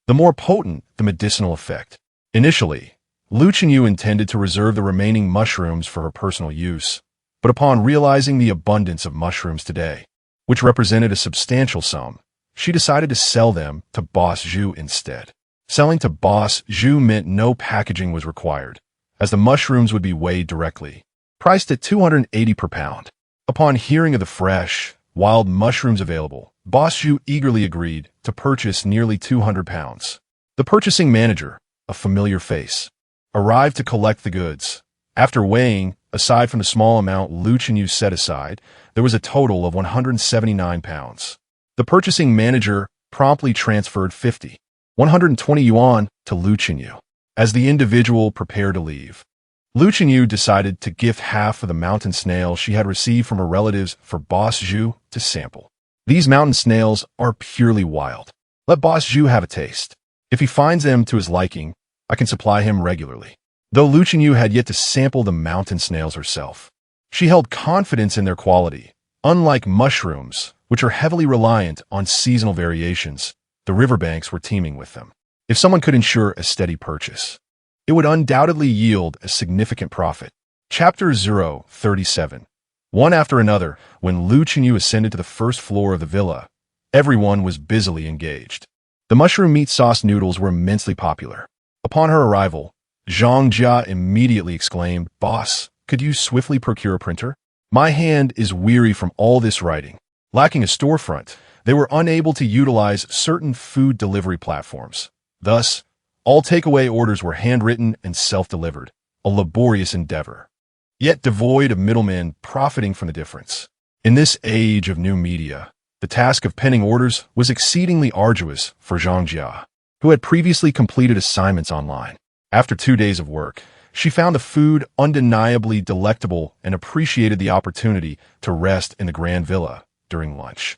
the more potent the medicinal effect. Initially, Lu Qinyu intended to reserve the remaining mushrooms for her personal use, but upon realizing the abundance of mushrooms today, which represented a substantial sum, she decided to sell them to Boss Zhu instead. Selling to Boss Zhu meant no packaging was required, as the mushrooms would be weighed directly, priced at $280 per pound. Upon hearing of the fresh, wild mushrooms available, Boss Zhu eagerly agreed to purchase nearly 200 pounds. The purchasing manager, a familiar face, arrived to collect the goods. After weighing, aside from the small amount Lu Qinyu set aside, there was a total of 179 pounds. The purchasing manager promptly transferred 120 yuan to Lu Qinyu. As the individual prepared to leave, Lu Qinyu decided to gift half of the mountain snail she had received from her relatives for Boss Zhu to sample. These mountain snails are purely wild. Let Boss Zhu have a taste. If he finds them to his liking, I can supply him regularly. though Lu Qinyu had yet to sample the mountain snails herself. She held confidence in their quality. Unlike mushrooms, which are heavily reliant on seasonal variations, the riverbanks were teeming with them. If someone could ensure a steady purchase, it would undoubtedly yield a significant profit. Chapter 037. One after another, when Lu Qinyu ascended to the first floor of the villa, everyone was busily engaged. The mushroom meat sauce noodles were immensely popular. Upon her arrival, Zhang Jia immediately exclaimed, "Boss, could you swiftly procure a printer? My hand is weary from all this writing." Lacking a storefront, they were unable to utilize certain food delivery platforms. Thus, all takeaway orders were handwritten and self-delivered, a laborious endeavor, yet devoid of middlemen profiting from the difference. In this age of new media, the task of penning orders was exceedingly arduous for Zhang Jia, who had previously completed assignments online. After 2 days of work, she found the food undeniably delectable and appreciated the opportunity to rest in the grand villa during lunch.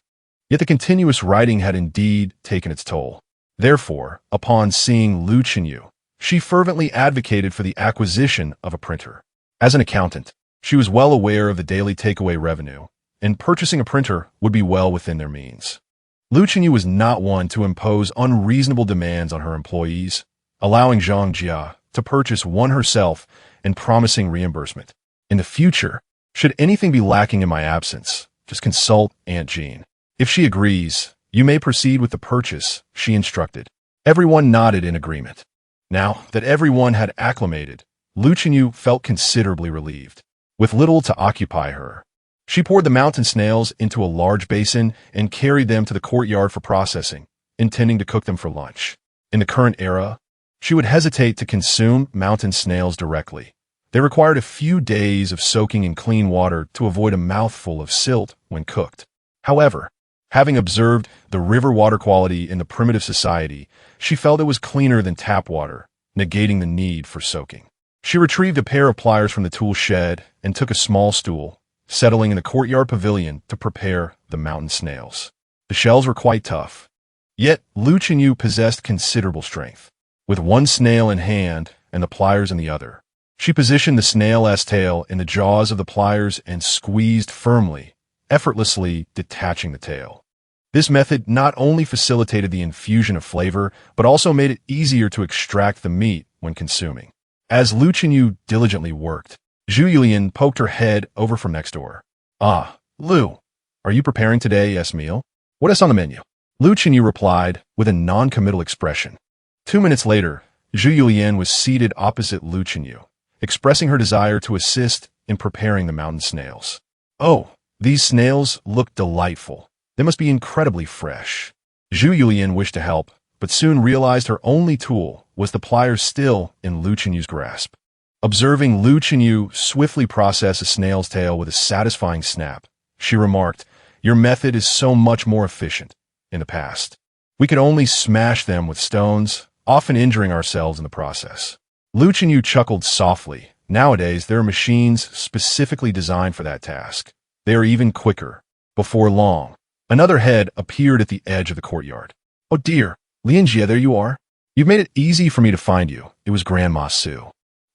Yet the continuous writing had indeed taken its toll. Therefore, upon seeing Lu Qinyu, she fervently advocated for the acquisition of a printer. As an accountant, she was well aware of the daily takeaway revenue, and purchasing a printer would be well within their means. Lu Qinyu was not one to impose unreasonable demands on her employees, allowing Zhang Jia to purchase one herself and promising reimbursement. In the future, should anything be lacking in my absence, just consult Aunt Jean. If she agrees, you may proceed with the purchase, she instructed. Everyone nodded in agreement. Now that everyone had acclimated, Lu Qinyu felt considerably relieved. With little to occupy her, she poured the mountain snails into a large basin and carried them to the courtyard for processing, intending to cook them for lunch. In the current era, she would hesitate to consume mountain snails directly. They required a few days of soaking in clean water to avoid a mouthful of silt when cooked. However, having observed the river water quality in the primitive society, she felt it was cleaner than tap water, negating the need for soaking. She retrieved a pair of pliers from the tool shed and took a small stool, settling in the courtyard pavilion to prepare the mountain snails. The shells were quite tough, yet Lu Qinyu possessed considerable strength. With one snail in hand and the pliers in the other, she positioned the snail's tail in the jaws of the pliers and squeezed firmly, effortlessly detaching the tail. This method not only facilitated the infusion of flavor, but also made it easier to extract the meat when consuming. As Lu Qinyu diligently worked, Zhu Yulian poked her head over from next door. "Ah, Lu, are you preparing today's meal? What is on the menu?" Lu Qinyu replied with a non-committal expression. 2 minutes later, Zhu Yulian was seated opposite Lu Qinyu, expressing her desire to assist in preparing the mountain snails. "Oh, these snails look delightful. They must be incredibly fresh." Zhu Yulian wished to help, but soon realized her only tool was the pliers still in Lu Qinyu's grasp. Observing Lu Qinyu swiftly process a snail's tail with a satisfying snap, she remarked, "Your method is so much more efficient. In the past, we could only smash them with stones, often injuring ourselves in the process." Lu Qinyu chuckled softly. "Nowadays, there are machines specifically designed for that task. They are even quicker." Before long, another head appeared at the edge of the courtyard. "Oh dear, Lianjie, there you are. You've made it easy for me to find you." It was Grandma Su.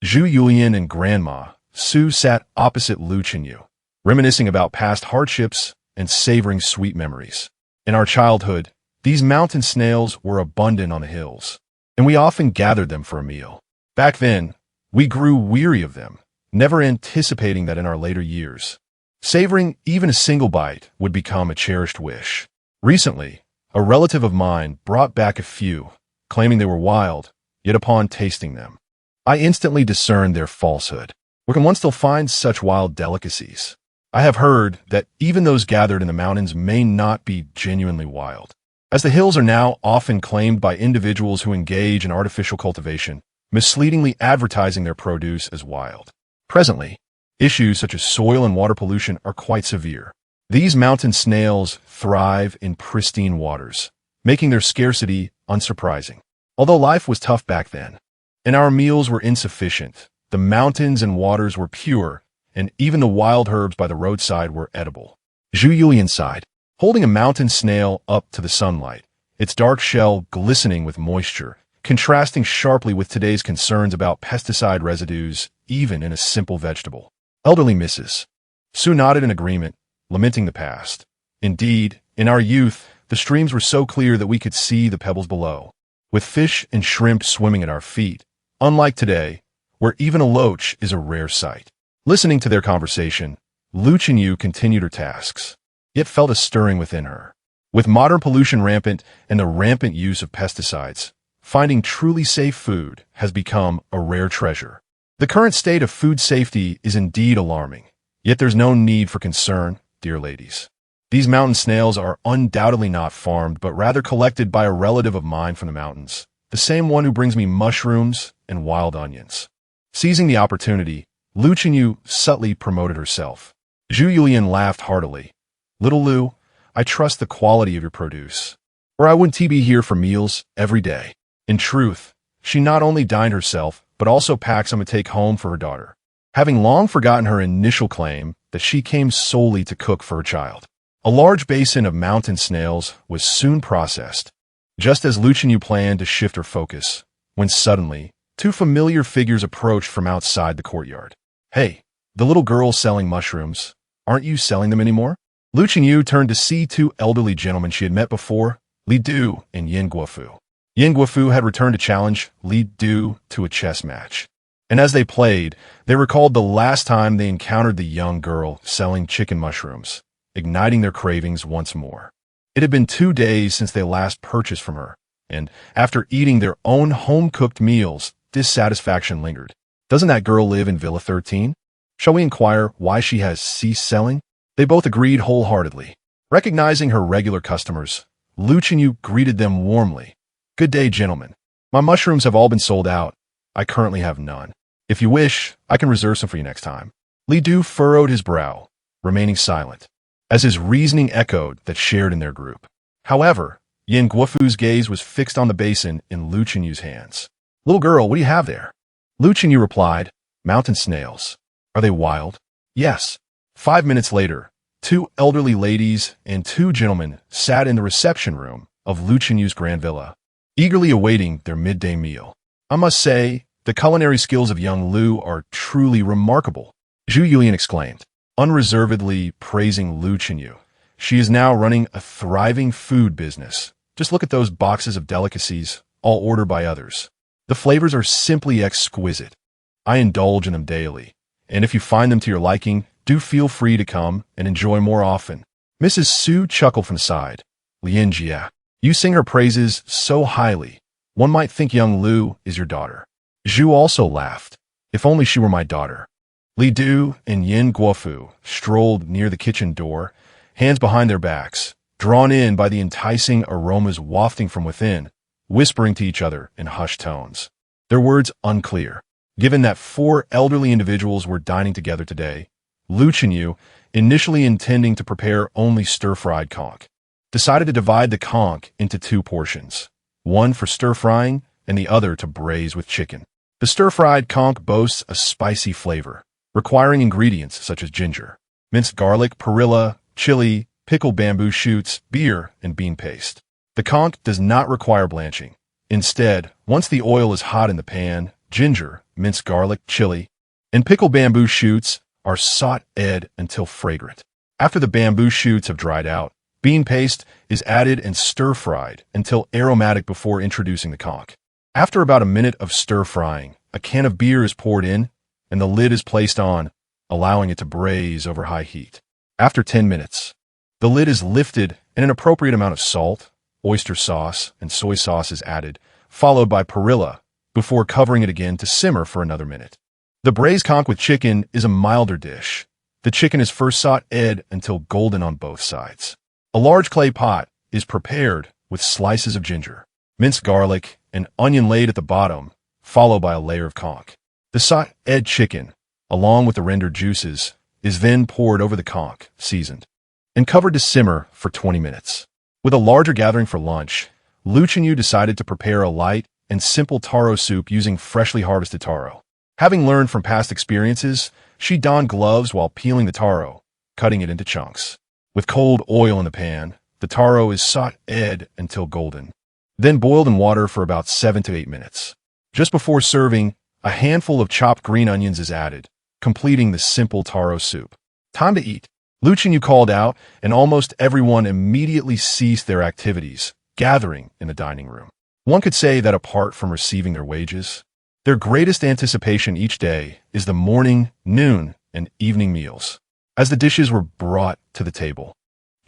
Zhu Yulian and Grandma Su sat opposite Lu Qinyu, reminiscing about past hardships and savoring sweet memories. In our childhood, these mountain snails were abundant on the hills, and we often gathered them for a meal. Back then, we grew weary of them, never anticipating that in our later years, savoring even a single bite would become a cherished wish. Recently, a relative of mine brought back a few, claiming they were wild, yet upon tasting them, I instantly discerned their falsehood. Where can one still find such wild delicacies? I have heard that even those gathered in the mountains may not be genuinely wild, as the hills are now often claimed by individuals who engage in artificial cultivation, misleadingly advertising their produce as wild. Presently, issues such as soil and water pollution are quite severe. These mountain snails thrive in pristine waters, making their scarcity unsurprising. Although life was tough back then, and our meals were insufficient, the mountains and waters were pure, and even the wild herbs by the roadside were edible. Zhu Yulian sighed, holding a mountain snail up to the sunlight, its dark shell glistening with moisture, contrasting sharply with today's concerns about pesticide residues, even in a simple vegetable. Elderly Mrs. Su nodded in agreement, lamenting the past. Indeed, in our youth, the streams were so clear that we could see the pebbles below, with fish and shrimp swimming at our feet, unlike today, where even a loach is a rare sight. Listening to their conversation, Lu Chenyu continued her tasks, yet felt a stirring within her. With modern pollution rampant and the rampant use of pesticides, finding truly safe food has become a rare treasure. The current state of food safety is indeed alarming, yet there's no need for concern, dear ladies. These mountain snails are undoubtedly not farmed, but rather collected by a relative of mine from the mountains, the same one who brings me mushrooms and wild onions. Seizing the opportunity, Lu Chenyu subtly promoted herself. Zhu Yulian laughed heartily. Little Lu, I trust the quality of your produce, or I wouldn't be here for meals every day. In truth, she not only dined herself, but also packed some to take home for her daughter, having long forgotten her initial claim that she came solely to cook for her child. A large basin of mountain snails was soon processed, just as Lu Chenyu planned to shift her focus, when suddenly, two familiar figures approached from outside the courtyard. Hey, the little girl selling mushrooms, aren't you selling them anymore? Lu Chenyu turned to see two elderly gentlemen she had met before, Li Du and Yin Guofu. Yin Guofu had returned to challenge Li Du to a chess match, and as they played, they recalled the last time they encountered the young girl selling chicken mushrooms, igniting their cravings once more. It had been 2 days since they last purchased from her, and after eating their own home-cooked meals, dissatisfaction lingered. Doesn't that girl live in Villa 13? Shall we inquire why she has ceased selling? They both agreed wholeheartedly. Recognizing her regular customers, Lu Chenyu greeted them warmly. Good day, gentlemen. My mushrooms have all been sold out. I currently have none. If you wish, I can reserve some for you next time. Li Du furrowed his brow, remaining silent, as his reasoning echoed that shared in their group. However, Yin Guofu's gaze was fixed on the basin in Lu Chenyu's hands. Little girl, what do you have there? Lu Chenyu replied, mountain snails. Are they wild? Yes. 5 minutes later, 2 elderly ladies and 2 gentlemen sat in the reception room of Lu Chenyu's grand villa, eagerly awaiting their midday meal. I must say, the culinary skills of young Lu are truly remarkable, Zhu Yulian exclaimed, unreservedly praising Lu Chenyu. She is now running a thriving food business. Just look at those boxes of delicacies, all ordered by others. The flavors are simply exquisite. I indulge in them daily, and if you find them to your liking, do feel free to come and enjoy more often. Mrs. Su chuckled from the side. Lian Jia, you sing her praises so highly. One might think young Lu is your daughter. Zhu also laughed. If only she were my daughter. Li Du and Yin Guofu strolled near the kitchen door, hands behind their backs, drawn in by the enticing aromas wafting from within, whispering to each other in hushed tones. Their words unclear. Given that 4 elderly individuals were dining together today, Lu Chenyu, initially intending to prepare only stir-fried conch, decided to divide the conch into 2 portions, one for stir-frying and the other to braise with chicken. The stir-fried conch boasts a spicy flavor, requiring ingredients such as ginger, minced garlic, perilla, chili, pickled bamboo shoots, beer, and bean paste. The conch does not require blanching. Instead, once the oil is hot in the pan, ginger, minced garlic, chili, and pickled bamboo shoots are sautéed until fragrant. After the bamboo shoots have dried out, bean paste is added and stir-fried until aromatic before introducing the conch. After about a minute of stir-frying, a can of beer is poured in, and the lid is placed on, allowing it to braise over high heat. After 10 minutes, the lid is lifted and an appropriate amount of salt, oyster sauce, and soy sauce is added, followed by perilla, before covering it again to simmer for another minute. The braised conch with chicken is a milder dish. The chicken is first sautéed until golden on both sides. A large clay pot is prepared with slices of ginger, minced garlic, and onion laid at the bottom, followed by a layer of conch. The sautéed chicken, along with the rendered juices, is then poured over the conch, seasoned, and covered to simmer for 20 minutes. With a larger gathering for lunch, Lu Chenyu decided to prepare a light and simple taro soup using freshly harvested taro. Having learned from past experiences, she donned gloves while peeling the taro, cutting it into chunks. With cold oil in the pan, the taro is sautéed until golden. then boiled in water for about 7 to 8 minutes. Just before serving, a handful of chopped green onions is added, completing the simple taro soup. Time to eat. Lu Qingyu called out, and almost everyone immediately ceased their activities, gathering in the dining room. One could say that apart from receiving their wages, their greatest anticipation each day is the morning, noon, and evening meals. As the dishes were brought to the table,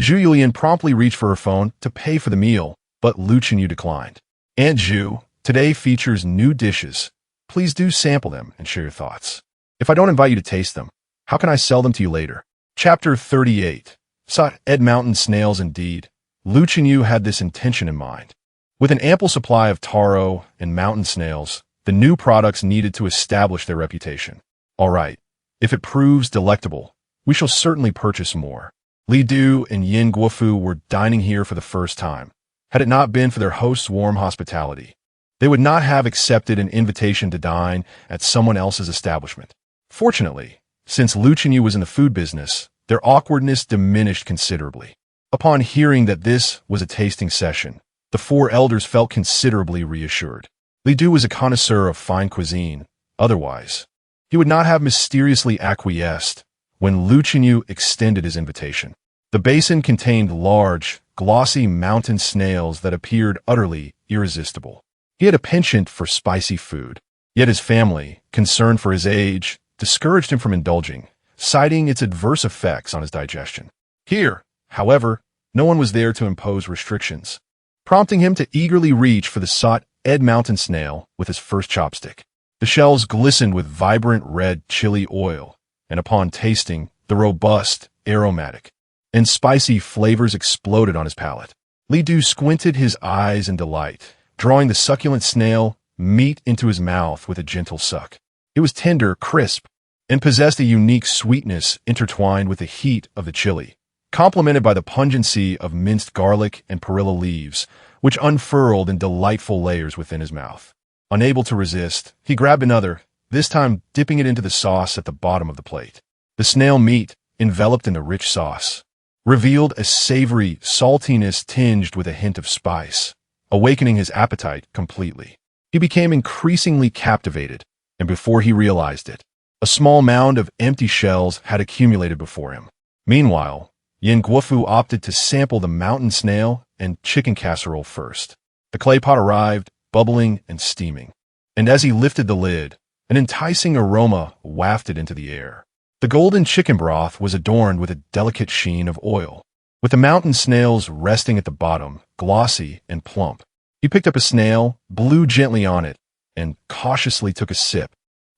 Zhu Yulian promptly reached for her phone to pay for the meal, but Lu Qingyu declined. Aunt Zhu, today features new dishes. Please do sample them and share your thoughts. If I don't invite you to taste them, how can I sell them to you later? Chapter 38. Sought Ed Mountain Snails indeed. Lu Qingyu had this intention in mind. With an ample supply of taro and mountain snails, the new products needed to establish their reputation. All right, if it proves delectable, we shall certainly purchase more. Li Du and Yin Guofu were dining here for the first time. Had it not been for their host's warm hospitality, they would not have accepted an invitation to dine at someone else's establishment. Fortunately, since Lu Qingyu was in the food business, their awkwardness diminished considerably. Upon hearing that this was a tasting session, the four elders felt considerably reassured. Li Du was a connoisseur of fine cuisine. Otherwise, he would not have mysteriously acquiesced when Lu Qingyu extended his invitation. The basin contained large, glossy mountain snails that appeared utterly irresistible. He had a penchant for spicy food, yet his family, concerned for his age, discouraged him from indulging, citing its adverse effects on his digestion. Here, however, no one was there to impose restrictions, prompting him to eagerly reach for the sought Ed Mountain snail with his first chopstick. The shells glistened with vibrant red chili oil, and upon tasting, the robust, aromatic, and spicy flavors exploded on his palate. Li Du squinted his eyes in delight, drawing the succulent snail meat into his mouth with a gentle suck. It was tender, crisp, and possessed a unique sweetness intertwined with the heat of the chili, complemented by the pungency of minced garlic and perilla leaves, which unfurled in delightful layers within his mouth. Unable to resist, he grabbed another, this time dipping it into the sauce at the bottom of the plate. The snail meat, enveloped in the rich sauce, revealed a savory saltiness tinged with a hint of spice, awakening his appetite completely. He became increasingly captivated, and before he realized it, a small mound of empty shells had accumulated before him. Meanwhile, Yin Guofu opted to sample the mountain snail and chicken casserole first. The clay pot arrived, bubbling and steaming, and as he lifted the lid, an enticing aroma wafted into the air. The golden chicken broth was adorned with a delicate sheen of oil, with the mountain snails resting at the bottom, glossy and plump. He picked up a snail, blew gently on it, and cautiously took a sip.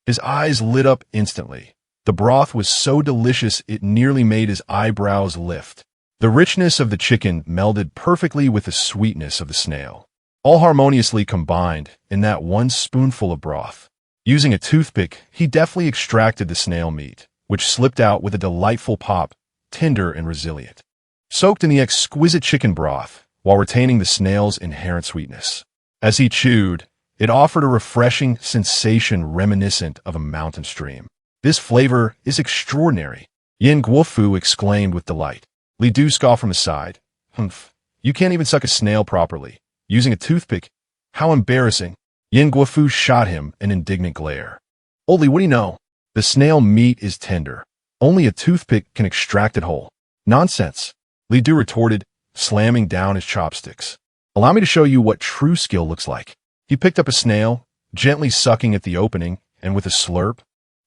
His eyes lit up instantly. The broth was so delicious it nearly made his eyebrows lift. The richness of the chicken melded perfectly with the sweetness of the snail, all harmoniously combined in that one spoonful of broth. Using a toothpick, he deftly extracted the snail meat, which slipped out with a delightful pop, tender and resilient, soaked in the exquisite chicken broth while retaining the snail's inherent sweetness. As he chewed, it offered a refreshing sensation reminiscent of a mountain stream. This flavor is extraordinary, Yin Guofu exclaimed with delight. Li Du scoffed from his side. Humph, you can't even suck a snail properly. Using a toothpick? How embarrassing. Yin Guofu shot him an indignant glare. Old Li, what do you know? The snail meat is tender. Only a toothpick can extract it whole. Nonsense, Li Du retorted, slamming down his chopsticks. Allow me to show you what true skill looks like. He picked up a snail, gently sucking at the opening, and with a slurp,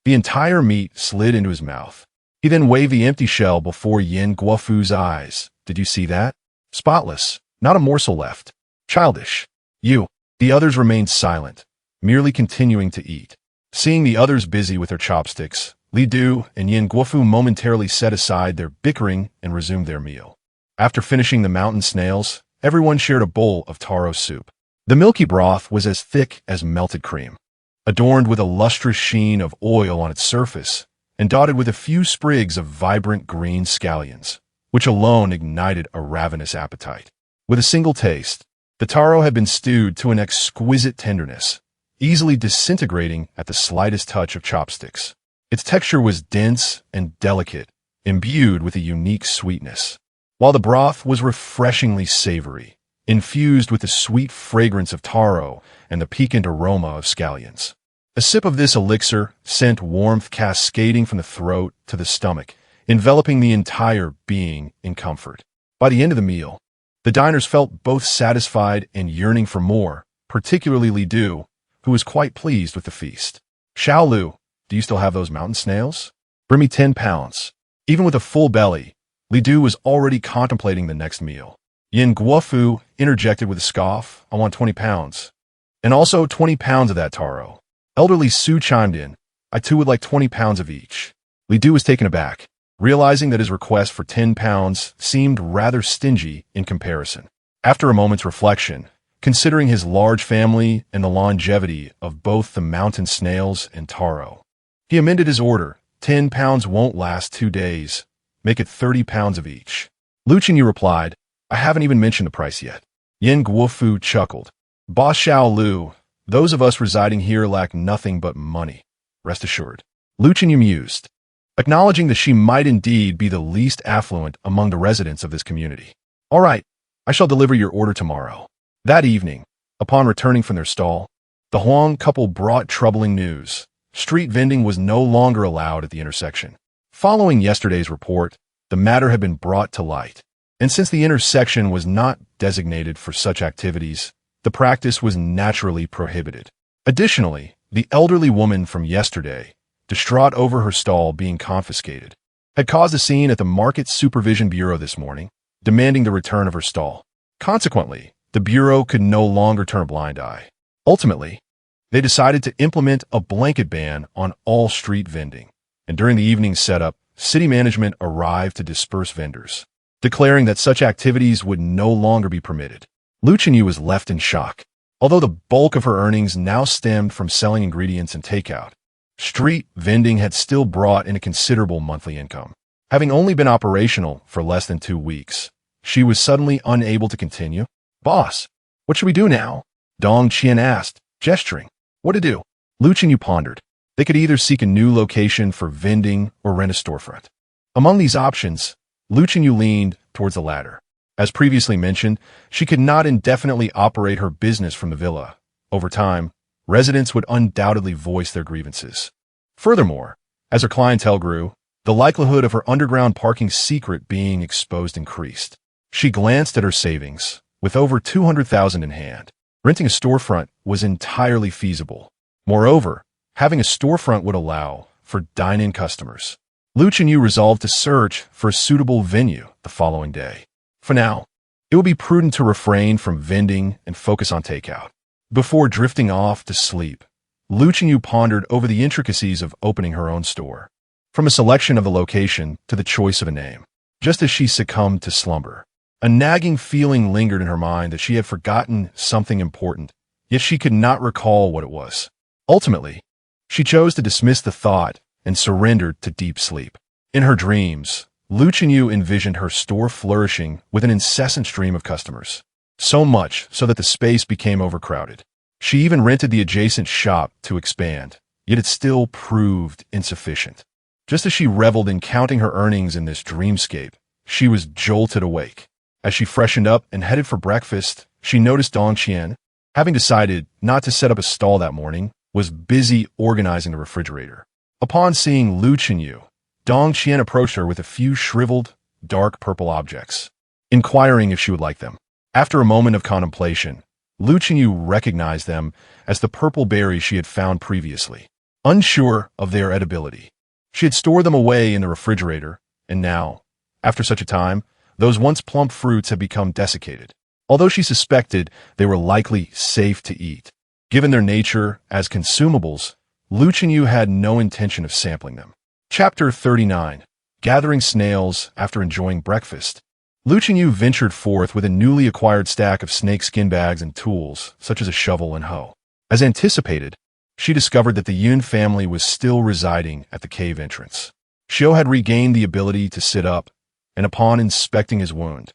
the entire meat slid into his mouth. He then waved the empty shell before Yin Guofu's eyes. Did you see that? Spotless, not a morsel left. Childish. You. The others remained silent, merely continuing to eat. Seeing the others busy with their chopsticks, Li Du and Yin Guofu momentarily set aside their bickering and resumed their meal. After finishing the mountain snails, everyone shared a bowl of taro soup. The milky broth was as thick as melted cream, adorned with a lustrous sheen of oil on its surface, and dotted with a few sprigs of vibrant green scallions, which alone ignited a ravenous appetite. With a single taste, the taro had been stewed to an exquisite tenderness, easily disintegrating at the slightest touch of chopsticks. Its texture was dense and delicate, imbued with a unique sweetness, while the broth was refreshingly savory, infused with the sweet fragrance of taro and the piquant aroma of scallions. A sip of this elixir sent warmth cascading from the throat to the stomach, enveloping the entire being in comfort. By the end of the meal, the diners felt both satisfied and yearning for more, particularly Li Du, who was quite pleased with the feast. Xiao Lu, do you still have those mountain snails? Bring me 10 pounds. Even with a full belly, Li Du was already contemplating the next meal. Yin Guofu interjected with a scoff, I want 20 pounds. And also 20 pounds of that taro. Elderly Su chimed in, I too would like 20 pounds of each. Li Du was taken aback, realizing that his request for 10 pounds seemed rather stingy in comparison. After a moment's reflection, considering his large family and the longevity of both the mountain snails and taro, he amended his order. 10 pounds won't last 2 days. Make it 30 pounds of each. Lu Qinyu replied, I haven't even mentioned the price yet. Yin Guofu chuckled. Boss Xiao Lu, those of us residing here lack nothing but money. Rest assured. Lu Qinyu mused, acknowledging that she might indeed be the least affluent among the residents of this community. All right, I shall deliver your order tomorrow. That evening, upon returning from their stall, the Huang couple brought troubling news. Street vending was no longer allowed at the intersection. Following yesterday's report, the matter had been brought to light, and since the intersection was not designated for such activities, the practice was naturally prohibited. Additionally, the elderly woman from yesterday, distraught over her stall being confiscated, had caused a scene at the Market Supervision Bureau this morning, demanding the return of her stall. Consequently, the Bureau could no longer turn a blind eye. Ultimately, they decided to implement a blanket ban on all street vending, and during the evening's setup, city management arrived to disperse vendors, declaring that such activities would no longer be permitted. Lu Qinyu was left in shock. Although the bulk of her earnings now stemmed from selling ingredients and takeout, street vending had still brought in a considerable monthly income. Having only been operational for less than 2 weeks, she was suddenly unable to continue. Boss, what should we do now? Dong Qian asked, gesturing. What to do? Lu Qinyu pondered. They could either seek a new location for vending or rent a storefront. Among these options, Lu Qinyu leaned towards the latter. As previously mentioned, she could not indefinitely operate her business from the villa. Over time, residents would undoubtedly voice their grievances. Furthermore, as her clientele grew, the likelihood of her underground parking secret being exposed increased. She glanced at her savings, with over 200,000 in hand. Renting a storefront was entirely feasible. Moreover, having a storefront would allow for dine-in customers. Lu Qinyu resolved to search for a suitable venue the following day. For now, it would be prudent to refrain from vending and focus on takeout. Before drifting off to sleep, Lu Qinyu pondered over the intricacies of opening her own store, from a selection of the location to the choice of a name. Just as she succumbed to slumber, a nagging feeling lingered in her mind that she had forgotten something important, yet she could not recall what it was. Ultimately, she chose to dismiss the thought and surrendered to deep sleep. In her dreams, Lu Qinyu envisioned her store flourishing with an incessant stream of customers, so much so that the space became overcrowded. She even rented the adjacent shop to expand, yet it still proved insufficient. Just as she reveled in counting her earnings in this dreamscape, she was jolted awake. As she freshened up and headed for breakfast, she noticed Dong Qian, having decided not to set up a stall that morning, was busy organizing the refrigerator. Upon seeing Lu Qinyu, Dong Qian approached her with a few shriveled, dark purple objects, inquiring if she would like them. After a moment of contemplation, Lu Qinyu recognized them as the purple berries she had found previously. Unsure of their edibility, she had stored them away in the refrigerator, and now, after such a time, those once plump fruits had become desiccated. Although she suspected they were likely safe to eat, given their nature as consumables, Lu Qinyu had no intention of sampling them. Chapter 39. Gathering snails after enjoying breakfast. Lu Qinyu ventured forth with a newly acquired stack of snake skin bags and tools, such as a shovel and hoe. As anticipated, she discovered that the Yun family was still residing at the cave entrance. Xiu had regained the ability to sit up, and upon inspecting his wound,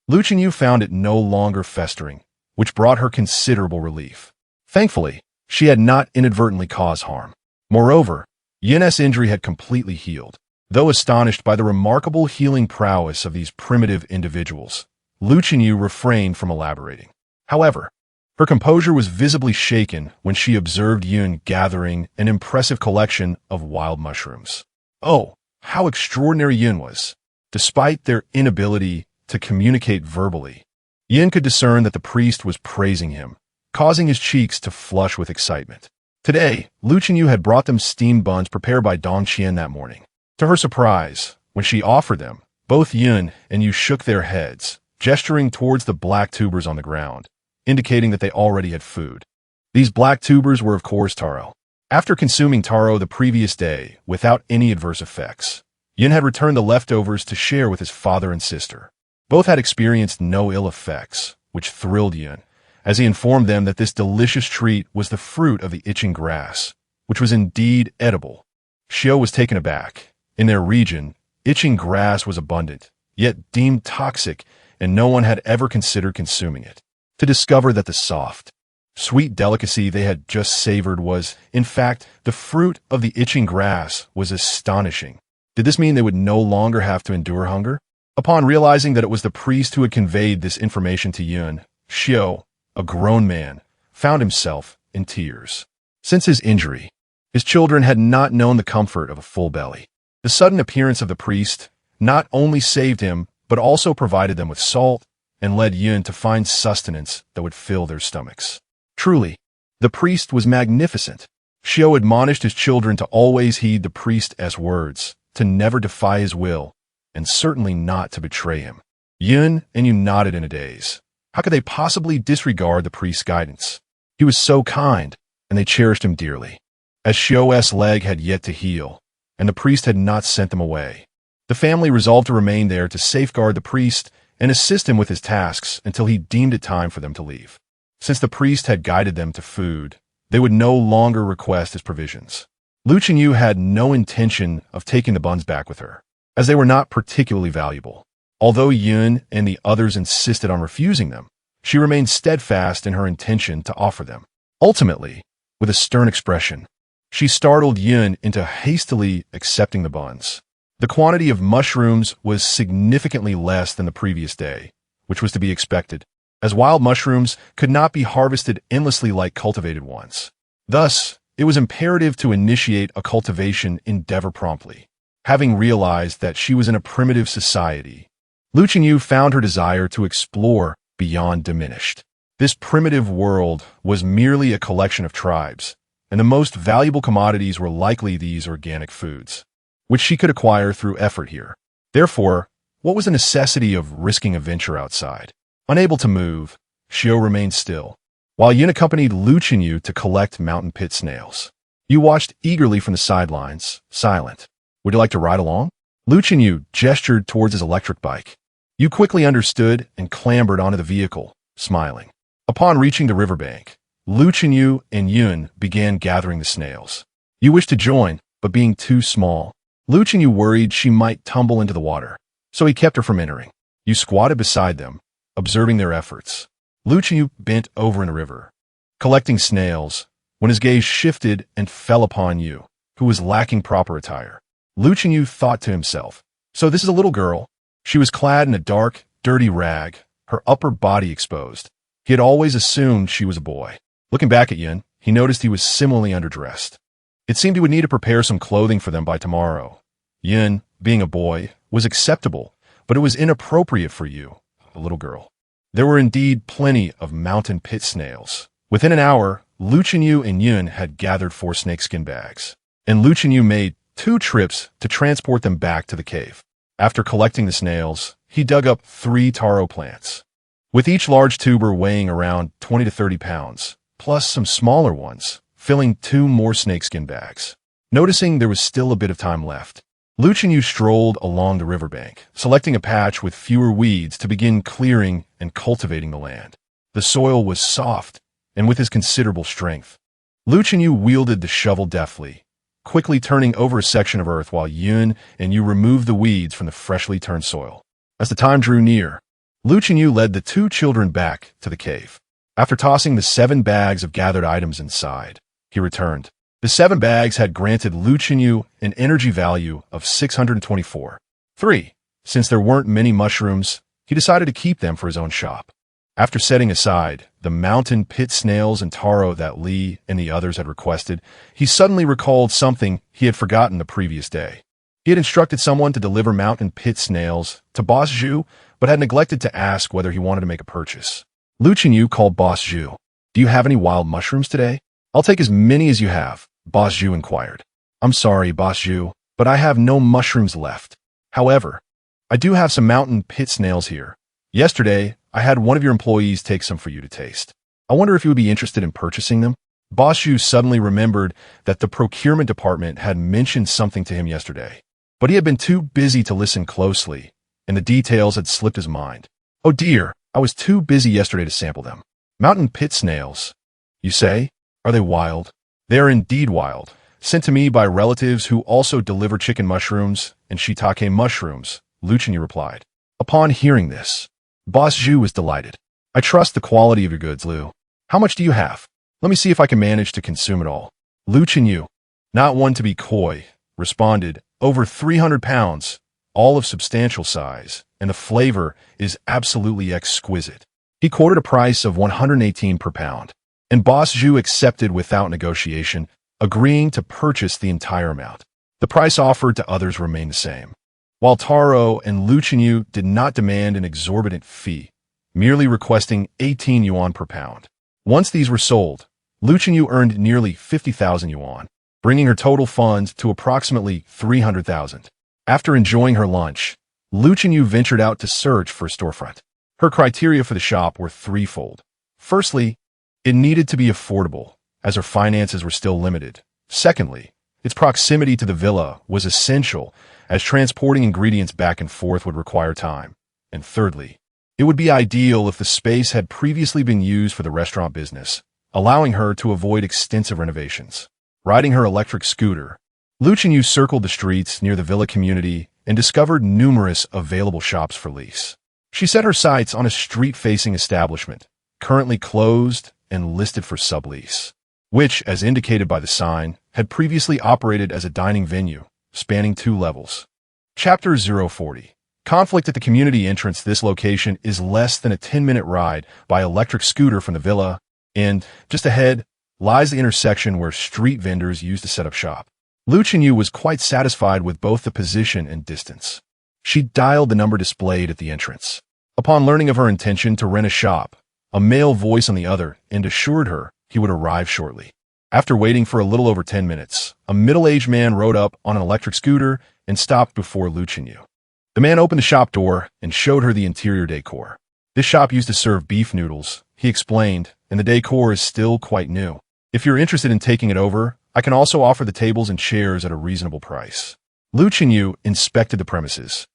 Lu Qinyu found it no longer festering, which brought her considerable relief. Thankfully, she had not inadvertently caused harm. Moreover, Yun's injury had completely healed. Though astonished by the remarkable healing prowess of these primitive individuals, Lu Qinyu refrained from elaborating. However, her composure was visibly shaken when she observed Yun gathering an impressive collection of wild mushrooms. Oh, how extraordinary Yun was! Despite their inability to communicate verbally, Yun could discern that the priest was praising him, causing his cheeks to flush with excitement. Today, Lu Qinyu had brought them steamed buns prepared by Dong Qian that morning. To her surprise, when she offered them, both Yun and Yu shook their heads, gesturing towards the black tubers on the ground, indicating that they already had food. These black tubers were of course taro. After consuming taro the previous day without any adverse effects, Yun had returned the leftovers to share with his father and sister. Both had experienced no ill effects, which thrilled Yun, as he informed them that this delicious treat was the fruit of the itching grass, which was indeed edible. Xiao was taken aback. In their region, itching grass was abundant, yet deemed toxic, and no one had ever considered consuming it. To discover that the soft, sweet delicacy they had just savored was, in fact, the fruit of the itching grass was astonishing. Did this mean they would no longer have to endure hunger? Upon realizing that it was the priest who had conveyed this information to Yun, Xiao, a grown man, found himself in tears. Since his injury, his children had not known the comfort of a full belly. The sudden appearance of the priest not only saved him, but also provided them with salt and led Yun to find sustenance that would fill their stomachs. Truly, the priest was magnificent. Xiao admonished his children to always heed the priest's words, to never defy his will, and certainly not to betray him. Yun and Yu nodded in a daze. How could they possibly disregard the priest's guidance? He was so kind, and they cherished him dearly. As Xiao's leg had yet to heal, and the priest had not sent them away, the family resolved to remain there to safeguard the priest and assist him with his tasks until he deemed it time for them to leave. Since the priest had guided them to food, they would no longer request his provisions. Lu Qinyu had no intention of taking the buns back with her, as they were not particularly valuable. Although Yun and the others insisted on refusing them, she remained steadfast in her intention to offer them. Ultimately, with a stern expression, she startled Yun into hastily accepting the buns. The quantity of mushrooms was significantly less than the previous day, which was to be expected, as wild mushrooms could not be harvested endlessly like cultivated ones. Thus, it was imperative to initiate a cultivation endeavor promptly. Having realized that she was in a primitive society, Lu Qinyu found her desire to explore beyond diminished. This primitive world was merely a collection of tribes, and the most valuable commodities were likely these organic foods, which she could acquire through effort here. Therefore, what was the necessity of risking a venture outside? Unable to move, Xiao remained still, while Yun accompanied Lu Qinyu to collect mountain pit snails. Yu watched eagerly from the sidelines, silent. Would you like to ride along? Lu Qinyu gestured towards his electric bike. Yu quickly understood and clambered onto the vehicle, smiling. Upon reaching the riverbank, Lu Qinyu and Yun began gathering the snails. Yu wished to join, but being too small, Lu Qinyu worried she might tumble into the water, so he kept her from entering. Yu squatted beside them, observing their efforts. Lu Qinyu bent over in the river, collecting snails, when his gaze shifted and fell upon Yu, who was lacking proper attire. Lu Qinyu thought to himself, so this is a little girl. She was clad in a dark, dirty rag, her upper body exposed. He had always assumed she was a boy. Looking back at Yun, he noticed he was similarly underdressed. It seemed he would need to prepare some clothing for them by tomorrow. Yun, being a boy, was acceptable, but it was inappropriate for Yu, a little girl. There were indeed plenty of mountain pit snails. Within an hour, Lu Qinyu and Yun had gathered 4 snakeskin bags, and Lu Qinyu made 2 trips to transport them back to the cave. After collecting the snails, he dug up 3 taro plants, with each large tuber weighing around 20 to 30 pounds, plus some smaller ones, filling 2 more snakeskin bags. Noticing there was still a bit of time left, Lu Qinyu strolled along the riverbank, selecting a patch with fewer weeds to begin clearing and cultivating the land. The soil was soft, and with his considerable strength, Lu Qinyu wielded the shovel deftly, quickly turning over a section of earth while Yun and Yu removed the weeds from the freshly turned soil. As the time drew near, Lu Qinyu led the 2 children back to the cave. After tossing the 7 bags of gathered items inside, he returned. The 7 bags had granted Lu Qinyu an energy value of 624. 3. Since there weren't many mushrooms, he decided to keep them for his own shop. After setting aside the mountain pit snails and taro that Lee and the others had requested, he suddenly recalled something he had forgotten the previous day. He had instructed someone to deliver mountain pit snails to Boss Zhu, but had neglected to ask whether he wanted to make a purchase. Lu Qinyu called Boss Zhu. "Do you have any wild mushrooms today?" "I'll take as many as you have," Boss Zhu inquired. "I'm sorry, Boss Zhu, but I have no mushrooms left. However, I do have some mountain pit snails here. Yesterday, I had one of your employees take some for you to taste. I wonder if you would be interested in purchasing them." Boss Zhu suddenly remembered that the procurement department had mentioned something to him yesterday, but he had been too busy to listen closely, and the details had slipped his mind. "Oh dear, I was too busy yesterday to sample them. Mountain pit snails, you say? Are they wild?" "They are indeed wild, sent to me by relatives who also deliver chicken mushrooms and shiitake mushrooms," Lu Qinyu replied. Upon hearing this, Boss Zhu was delighted. "I trust the quality of your goods, Lu. How much do you have? Let me see if I can manage to consume it all." Lu Qinyu, not one to be coy, responded, "Over 300 pounds, all of substantial size, and the flavor is absolutely exquisite." He quoted a price of 118 per pound, and Boss Zhu accepted without negotiation, agreeing to purchase the entire amount. The price offered to others remained the same, while Taro and Lu Qinyu did not demand an exorbitant fee, merely requesting 18 yuan per pound. Once these were sold, Lu Qinyu earned nearly 50,000 yuan, bringing her total funds to approximately 300,000. After enjoying her lunch, Lu Qinyu ventured out to search for a storefront. Her criteria for the shop were threefold. Firstly, it needed to be affordable, as her finances were still limited. Secondly, its proximity to the villa was essential, as transporting ingredients back and forth would require time. And thirdly, it would be ideal if the space had previously been used for the restaurant business, allowing her to avoid extensive renovations. Riding her electric scooter, Lu Qinyu circled the streets near the villa community and discovered numerous available shops for lease. She set her sights on a street-facing establishment, currently closed and listed for sublease, which, as indicated by the sign, had previously operated as a dining venue, spanning 2 levels. Chapter 040. Conflict at the community entrance. This location is less than a 10-minute ride by electric scooter from the villa, and, just ahead, lies the intersection where street vendors used to set up shop. Lu Qinyu was quite satisfied with both the position and distance. She dialed the number displayed at the entrance. Upon learning of her intention to rent a shop, a male voice on the other end assured her he would arrive shortly. After waiting for a little over 10 minutes, a middle-aged man rode up on an electric scooter and stopped before Lu Qinyu. The man opened the shop door and showed her the interior decor. "This shop used to serve beef noodles," he explained, "and the decor is still quite new. If you're interested in taking it over, I can also offer the tables and chairs at a reasonable price." Lu Qinyu inspected the premises.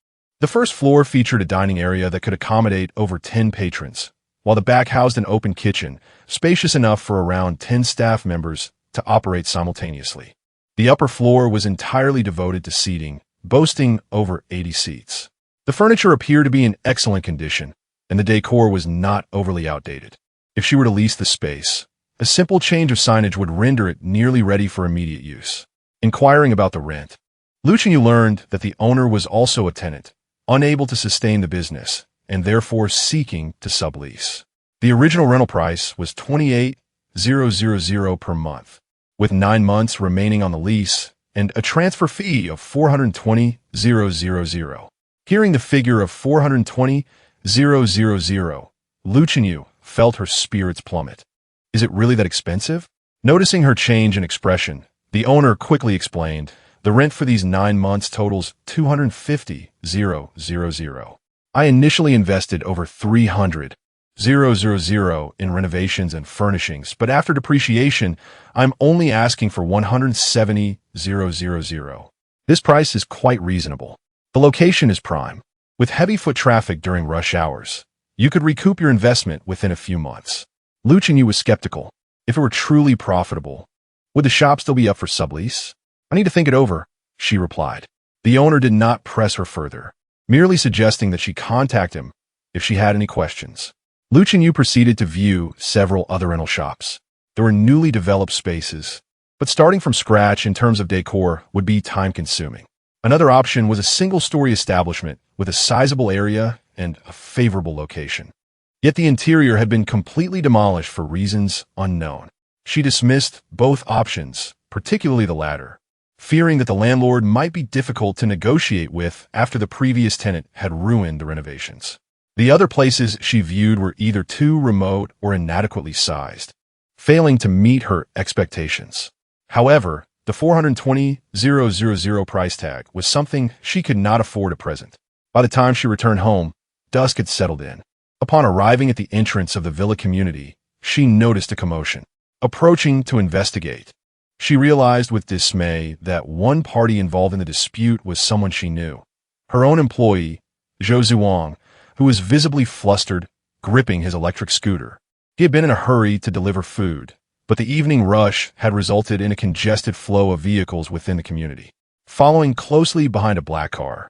The first floor featured a dining area that could accommodate over 10 patrons, while the back housed an open kitchen, spacious enough for around 10 staff members to operate simultaneously. The upper floor was entirely devoted to seating, boasting over 80 seats. The furniture appeared to be in excellent condition, and the decor was not overly outdated. If she were to lease the space, a simple change of signage would render it nearly ready for immediate use. Inquiring about the rent, Lu Qinyu learned that the owner was also a tenant, unable to sustain the business, and therefore seeking to sublease. The original rental price was 28,000 per month, with 9 months remaining on the lease and a transfer fee of 420,000. Hearing the figure of 420,000, Lu Qinyu felt her spirits plummet. "Is it really that expensive?" Noticing her change in expression, the owner quickly explained, "The rent for these 9 months totals 250,000. I initially invested over 300,000 in renovations and furnishings, but after depreciation, I'm only asking for 170,000. This price is quite reasonable. The location is prime. With heavy foot traffic during rush hours, you could recoup your investment within a few months." Lu Qinyu was skeptical. If it were truly profitable, would the shop still be up for sublease? "I need to think it over," she replied. The owner did not press her further, merely suggesting that she contact him if she had any questions. Lu Qinyu proceeded to view several other rental shops. There were newly developed spaces, but starting from scratch in terms of decor would be time-consuming. Another option was a single-story establishment with a sizable area and a favorable location. Yet the interior had been completely demolished for reasons unknown. She dismissed both options, particularly the latter, fearing that the landlord might be difficult to negotiate with after the previous tenant had ruined the renovations. The other places she viewed were either too remote or inadequately sized, failing to meet her expectations. However, the $420,000 price tag was something she could not afford at present. By the time she returned home, dusk had settled in. Upon arriving at the entrance of the villa community, she noticed a commotion. Approaching to investigate, she realized with dismay that one party involved in the dispute was someone she knew. Her own employee, Zhou Zhuang, who was visibly flustered, gripping his electric scooter. He had been in a hurry to deliver food, but the evening rush had resulted in a congested flow of vehicles within the community. Following closely behind a black car,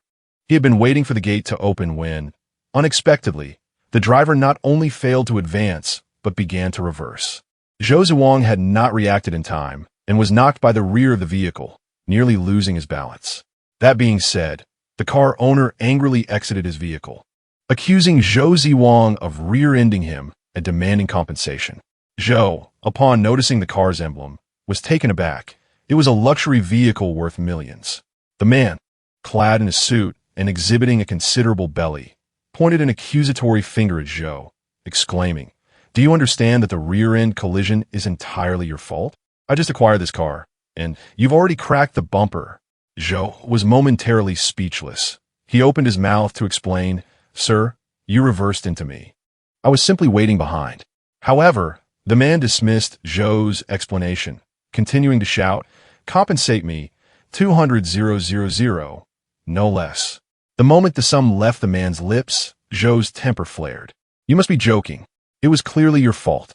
he had been waiting for the gate to open when, unexpectedly, the driver not only failed to advance, but began to reverse. Zhou Zhuang had not reacted in time and was knocked by the rear of the vehicle, nearly losing his balance. That being said, the car owner angrily exited his vehicle, accusing Zhou Zhuang of rear-ending him and demanding compensation. Zhou, upon noticing the car's emblem, was taken aback. It was a luxury vehicle worth millions. The man, clad in a suit and exhibiting a considerable belly, pointed an accusatory finger at Zhou, exclaiming, "Do you understand that the rear-end collision is entirely your fault? I just acquired this car, and you've already cracked the bumper." Zhou was momentarily speechless. He opened his mouth to explain, "Sir, you reversed into me. I was simply waiting behind." However, the man dismissed Zhou's explanation, continuing to shout, "Compensate me, 200,000, no less." The moment the sum left the man's lips, Zhou's temper flared. "You must be joking. It was clearly your fault.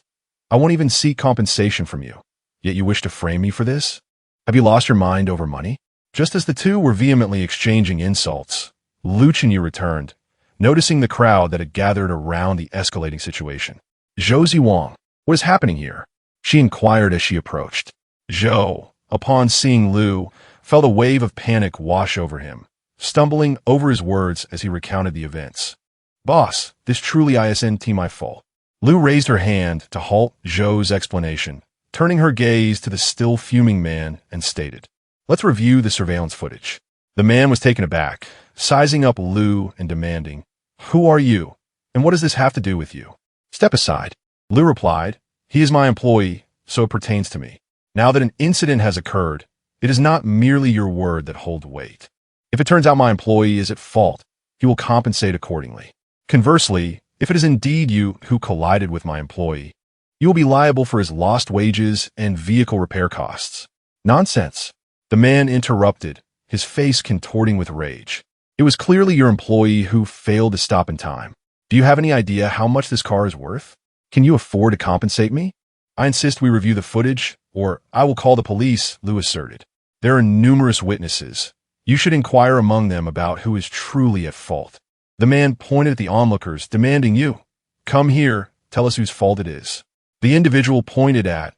I won't even seek compensation from you. Yet you wish to frame me for this? Have you lost your mind over money?" Just as the two were vehemently exchanging insults, Lu Chenyu returned, noticing the crowd that had gathered around the escalating situation. "Zhou Zhuang, what is happening here?" she inquired as she approached. Zhou, upon seeing Lu, felt a wave of panic wash over him, stumbling over his words as he recounted the events. "Boss, this truly isn't my fault." Lu raised her hand to halt Zhou's explanation, turning her gaze to the still fuming man and stated, "Let's review the surveillance footage." The man was taken aback, sizing up Lu and demanding, "Who are you, and what does this have to do with you?" "Step aside," Lu replied. "He is my employee, so it pertains to me. Now that an incident has occurred, it is not merely your word that holds weight. If it turns out my employee is at fault, he will compensate accordingly. Conversely, if it is indeed you who collided with my employee, you will be liable for his lost wages and vehicle repair costs." "Nonsense," the man interrupted, his face contorting with rage. "It was clearly your employee who failed to stop in time. Do you have any idea how much this car is worth? Can you afford to compensate me? I insist we review the footage, or I will call the police," Lu asserted. "There are numerous witnesses. You should inquire among them about who is truly at fault." The man pointed at the onlookers, demanding, "You, come here, tell us whose fault it is." The individual pointed at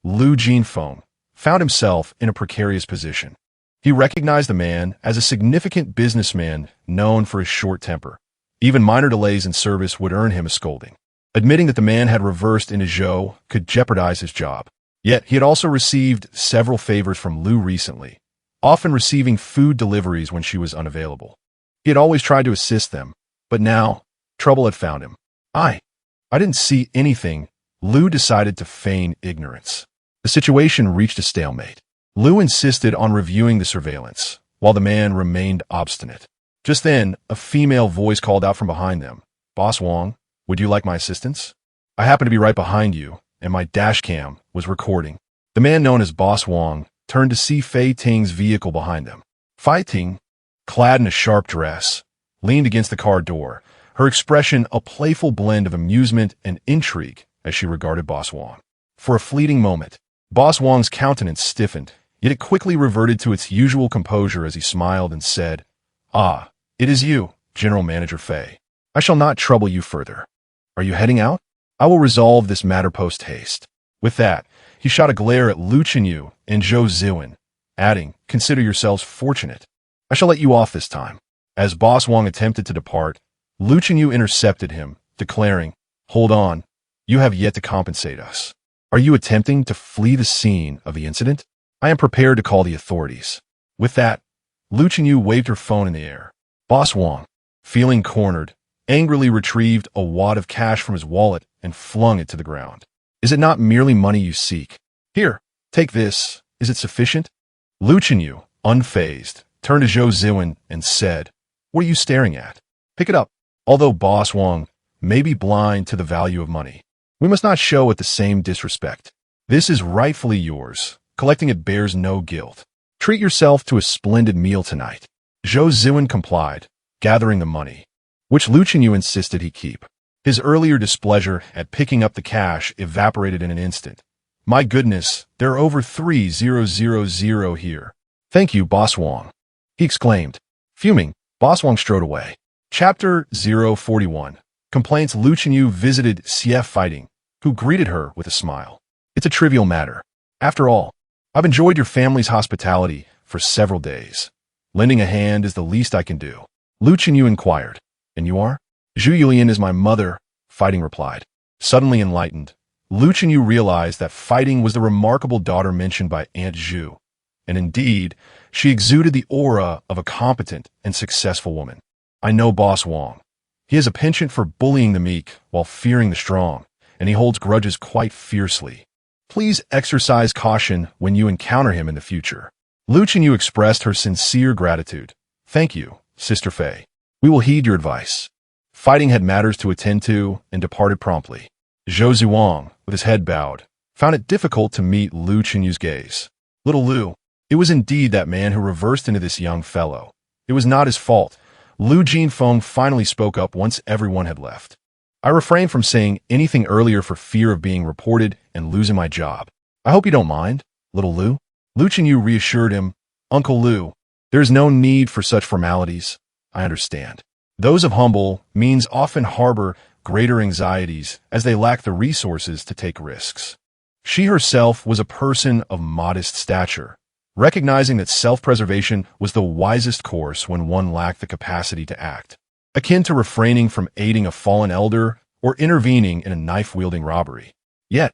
Lu Jinfeng found himself in a precarious position. He recognized the man as a significant businessman known for his short temper. Even minor delays in service would earn him a scolding. Admitting that the man had reversed into Zhou could jeopardize his job. Yet he had also received several favors from Lu recently, often receiving food deliveries when she was unavailable. He had always tried to assist them, but now trouble had found him. I didn't see anything." Lu decided to feign ignorance. The situation reached a stalemate. Lu insisted on reviewing the surveillance, while the man remained obstinate. Just then, a female voice called out from behind them, "Boss Wang, would you like my assistance? I happen to be right behind you, and my dash cam was recording." The man known as Boss Wang turned to see Fei Ting's vehicle behind them. Fei Ting, clad in a sharp dress, leaned against the car door, her expression a playful blend of amusement and intrigue as she regarded Boss Wang. For a fleeting moment, Boss Wang's countenance stiffened, yet it quickly reverted to its usual composure as he smiled and said, "Ah, it is you, General Manager Fei. I shall not trouble you further. Are you heading out? I will resolve this matter post-haste." With that, he shot a glare at Lu Chenyu and Zhou Zhuang, adding, "Consider yourselves fortunate. I shall let you off this time." As Boss Wang attempted to depart, Lu Chenyu intercepted him, declaring, "Hold on, you have yet to compensate us. Are you attempting to flee the scene of the incident? I am prepared to call the authorities." With that, Lu Chenyu waved her phone in the air. Boss Wang, feeling cornered, angrily retrieved a wad of cash from his wallet and flung it to the ground. "Is it not merely money you seek? Here, take this. Is it sufficient?" Lu Chenyu, unfazed, turned to Zhou Ziwen and said, "What are you staring at? Pick it up." Although Boss Wang may be blind to the value of money, we must not show it the same disrespect. This is rightfully yours. Collecting it bears no guilt. Treat yourself to a splendid meal tonight. Zhou Ziwen complied, gathering the money, which Lu Chenyu insisted he keep. His earlier displeasure at picking up the cash evaporated in an instant. "My goodness, there are over 3,000 here. Thank you, Boss Wang," he exclaimed. Fuming, Boss Wang strode away. Chapter 041. Complaints. Lu Chenyu visited CF Fighting, who greeted her with a smile. "It's a trivial matter. After all, I've enjoyed your family's hospitality for several days. Lending a hand is the least I can do." Lu Chenyu inquired. "And you are?" "Zhu Yulian is my mother," Fighting replied. Suddenly enlightened, Lu Chenyu realized that Fighting was the remarkable daughter mentioned by Aunt Zhu, and indeed, she exuded the aura of a competent and successful woman. "I know Boss Wang. He has a penchant for bullying the meek while fearing the strong, and he holds grudges quite fiercely. Please exercise caution when you encounter him in the future." Lu Chenyu expressed her sincere gratitude. "Thank you, Sister Fei. We will heed your advice." Fighting had matters to attend to and departed promptly. Zhou Ziwang, with his head bowed, found it difficult to meet Lu Chenyu's gaze. "Little Lu, it was indeed that man who reversed into this young fellow. It was not his fault." Lu Jinfeng finally spoke up once everyone had left. "I refrained from saying anything earlier for fear of being reported and losing my job. I hope you don't mind, little Lu." Lu Chenyu reassured him, "Uncle Lu, there is no need for such formalities. I understand. Those of humble means often harbor greater anxieties as they lack the resources to take risks." She herself was a person of modest stature, recognizing that self-preservation was the wisest course when one lacked the capacity to act, akin to refraining from aiding a fallen elder or intervening in a knife-wielding robbery. Yet,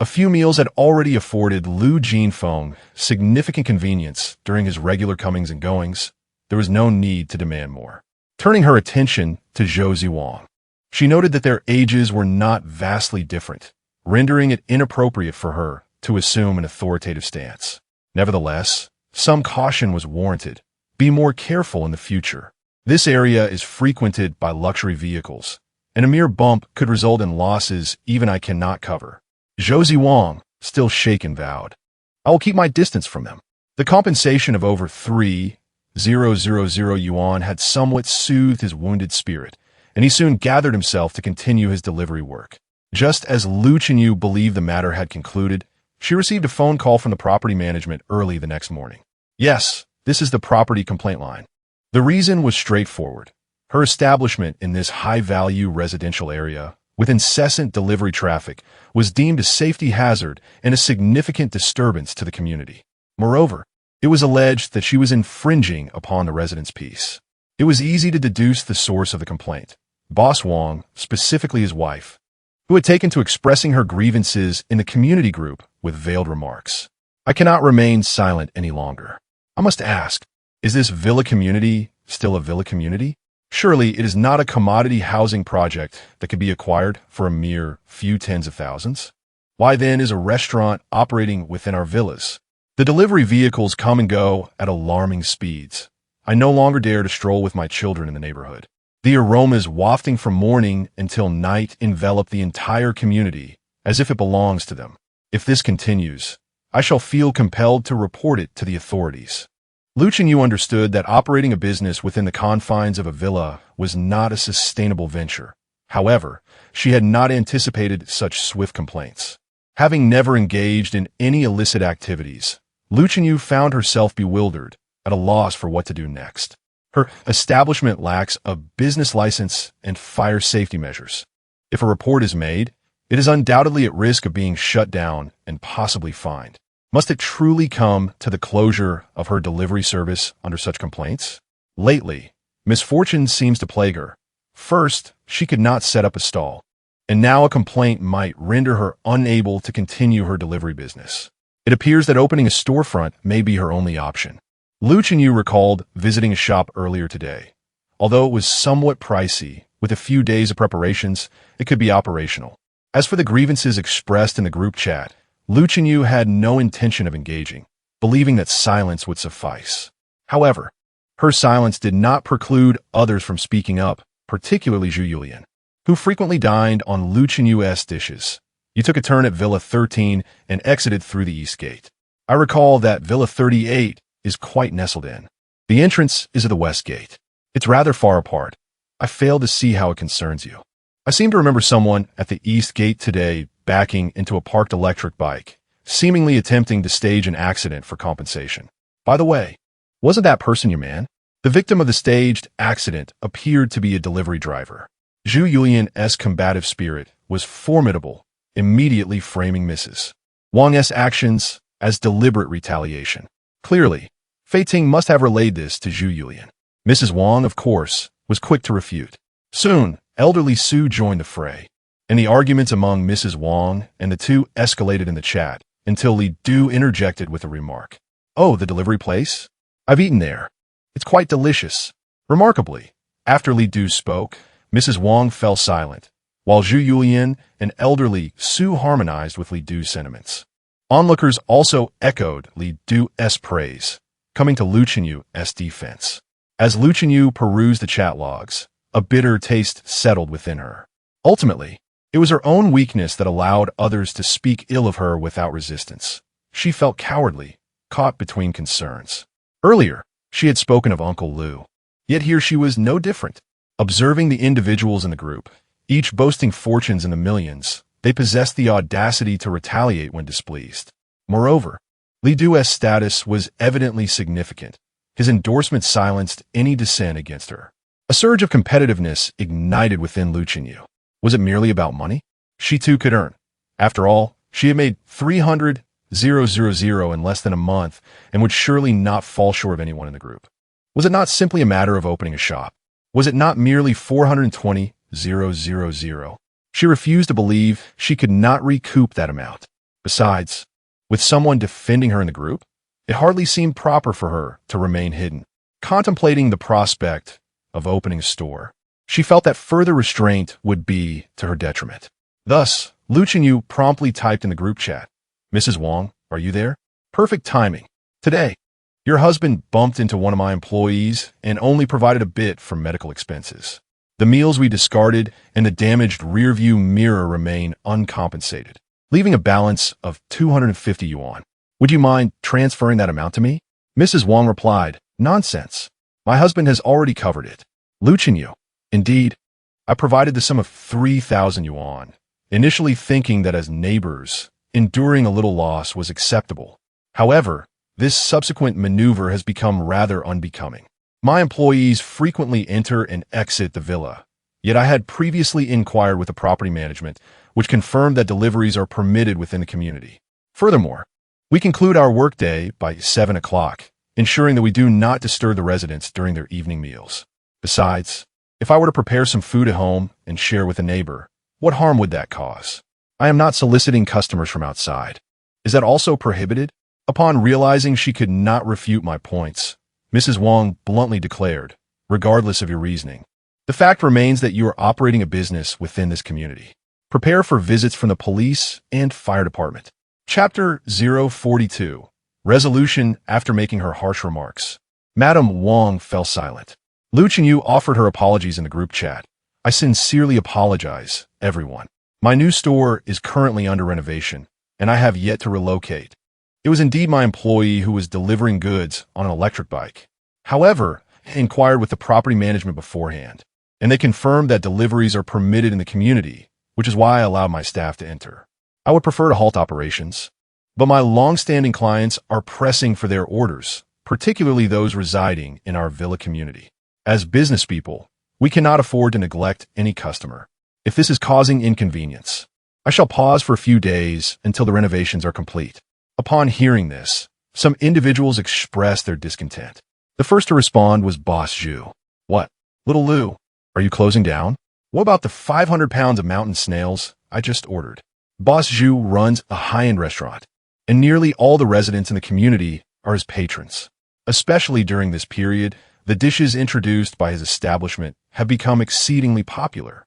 a few meals had already afforded Lu Jinfeng significant convenience during his regular comings and goings. There was no need to demand more. Turning her attention to Zhou Ziwang, she noted that their ages were not vastly different, rendering it inappropriate for her to assume an authoritative stance. Nevertheless, some caution was warranted. Be more careful in the future. This area is frequented by luxury vehicles, and a mere bump could result in losses even I cannot cover. Zhou Ziwang, still shaken, vowed, "I will keep my distance from them." The compensation of over 3,000 yuan had somewhat soothed his wounded spirit, and he soon gathered himself to continue his delivery work. Just as Lu Chenyu believed the matter had concluded, she received a phone call from the property management early the next morning. "Yes, this is the property complaint line." The reason was straightforward. Her establishment in this high-value residential area, with incessant delivery traffic, was deemed a safety hazard and a significant disturbance to the community. Moreover, it was alleged that she was infringing upon the residents' peace. It was easy to deduce the source of the complaint. Boss Wang, specifically his wife, who had taken to expressing her grievances in the community group with veiled remarks. "I cannot remain silent any longer. I must ask, is this villa community still a villa community? Surely it is not a commodity housing project that could be acquired for a mere few tens of thousands. Why then is a restaurant operating within our villas? The delivery vehicles come and go at alarming speeds. I no longer dare to stroll with my children in the neighborhood. The aromas wafting from morning until night envelop the entire community as if it belongs to them. If this continues, I shall feel compelled to report it to the authorities." Lu Chenyu understood that operating a business within the confines of a villa was not a sustainable venture. However, she had not anticipated such swift complaints. Having never engaged in any illicit activities, Lu Chenyu found herself bewildered, at a loss for what to do next. Her establishment lacks a business license and fire safety measures. If a report is made, it is undoubtedly at risk of being shut down and possibly fined. Must it truly come to the closure of her delivery service under such complaints? Lately, misfortune seems to plague her. First, she could not set up a stall, and now a complaint might render her unable to continue her delivery business. It appears that opening a storefront may be her only option. Lu Chenyu recalled visiting a shop earlier today. Although it was somewhat pricey, with a few days of preparations, it could be operational. As for the grievances expressed in the group chat, Lu Chenyu had no intention of engaging, believing that silence would suffice. However, her silence did not preclude others from speaking up, particularly Zhu Yulian, who frequently dined on Lu Chenyu's dishes. You took a turn at Villa 13 and exited through the east gate. I recall that Villa 38 is quite nestled in. The entrance is at the west gate. It's rather far apart. I fail to see how it concerns you. I seem to remember someone at the east gate today backing into a parked electric bike, seemingly attempting to stage an accident for compensation. By the way, wasn't that person your man? The victim of the staged accident appeared to be a delivery driver. Zhu Yulian's combative spirit was formidable, immediately framing Mrs. Wang's actions as deliberate retaliation. Clearly, Fei Ting must have relayed this to Zhu Yulian. Mrs. Wang, of course, was quick to refute. Soon, elderly Su joined the fray, and the arguments among Mrs. Wang and the two escalated in the chat until Li Du interjected with a remark. "Oh, the delivery place? I've eaten there. It's quite delicious." Remarkably, after Li Du spoke, Mrs. Wang fell silent, while Zhu Yulian and elderly Su harmonized with Li Du's sentiments. Onlookers also echoed Li Du's praise, coming to Lu Chenyu's defense. As Lu Chenyu perused the chat logs, a bitter taste settled within her. Ultimately, it was her own weakness that allowed others to speak ill of her without resistance. She felt cowardly, caught between concerns. Earlier, she had spoken of Uncle Lu. Yet here she was no different. Observing the individuals in the group, each boasting fortunes in the millions, they possessed the audacity to retaliate when displeased. Moreover, Li Du's status was evidently significant. His endorsement silenced any dissent against her. A surge of competitiveness ignited within Lu Chenyu. Was it merely about money? She too could earn. After all, she had made 300,000 in less than a month and would surely not fall short of anyone in the group. Was it not simply a matter of opening a shop? Was it not merely 420,000? She refused to believe she could not recoup that amount. Besides, with someone defending her in the group, it hardly seemed proper for her to remain hidden. Contemplating the prospect of opening a store, she felt that further restraint would be to her detriment. Thus, Lu Chenyu promptly typed in the group chat, "Mrs. Wang, are you there? Perfect timing. Today, your husband bumped into one of my employees and only provided a bit for medical expenses. The meals we discarded and the damaged rearview mirror remain uncompensated, leaving a balance of 250 yuan. Would you mind transferring that amount to me?" Mrs. Wang replied, "Nonsense. My husband has already covered it." Lu Chenyu, "Indeed, I provided the sum of 3,000 yuan, initially thinking that as neighbors, enduring a little loss was acceptable. However, this subsequent maneuver has become rather unbecoming. My employees frequently enter and exit the villa, yet I had previously inquired with the property management, which confirmed that deliveries are permitted within the community. Furthermore, we conclude our workday by 7 o'clock, ensuring that we do not disturb the residents during their evening meals. Besides, if I were to prepare some food at home and share with a neighbor, what harm would that cause? I am not soliciting customers from outside. Is that also prohibited?" Upon realizing she could not refute my points, Mrs. Wang bluntly declared, "Regardless of your reasoning, the fact remains that you are operating a business within this community. Prepare for visits from the police and fire department." Chapter 042. Resolution after making her harsh remarks. Madame Wang fell silent. Lu Chenyu offered her apologies in the group chat. "I sincerely apologize, everyone. My new store is currently under renovation, and I have yet to relocate. It was indeed my employee who was delivering goods on an electric bike. However, I inquired with the property management beforehand, and they confirmed that deliveries are permitted in the community, which is why I allowed my staff to enter. I would prefer to halt operations, but my long-standing clients are pressing for their orders, particularly those residing in our villa community. As business people, we cannot afford to neglect any customer. If this is causing inconvenience, I shall pause for a few days until the renovations are complete." Upon hearing this, some individuals expressed their discontent. The first to respond was Boss Zhu. "What? Little Lu, Are you closing down? What about the 500 pounds of mountain snails I just ordered? Boss Zhu runs a high-end restaurant, and nearly all the residents in the community are his patrons. Especially during this period, the dishes introduced by his establishment have become exceedingly popular,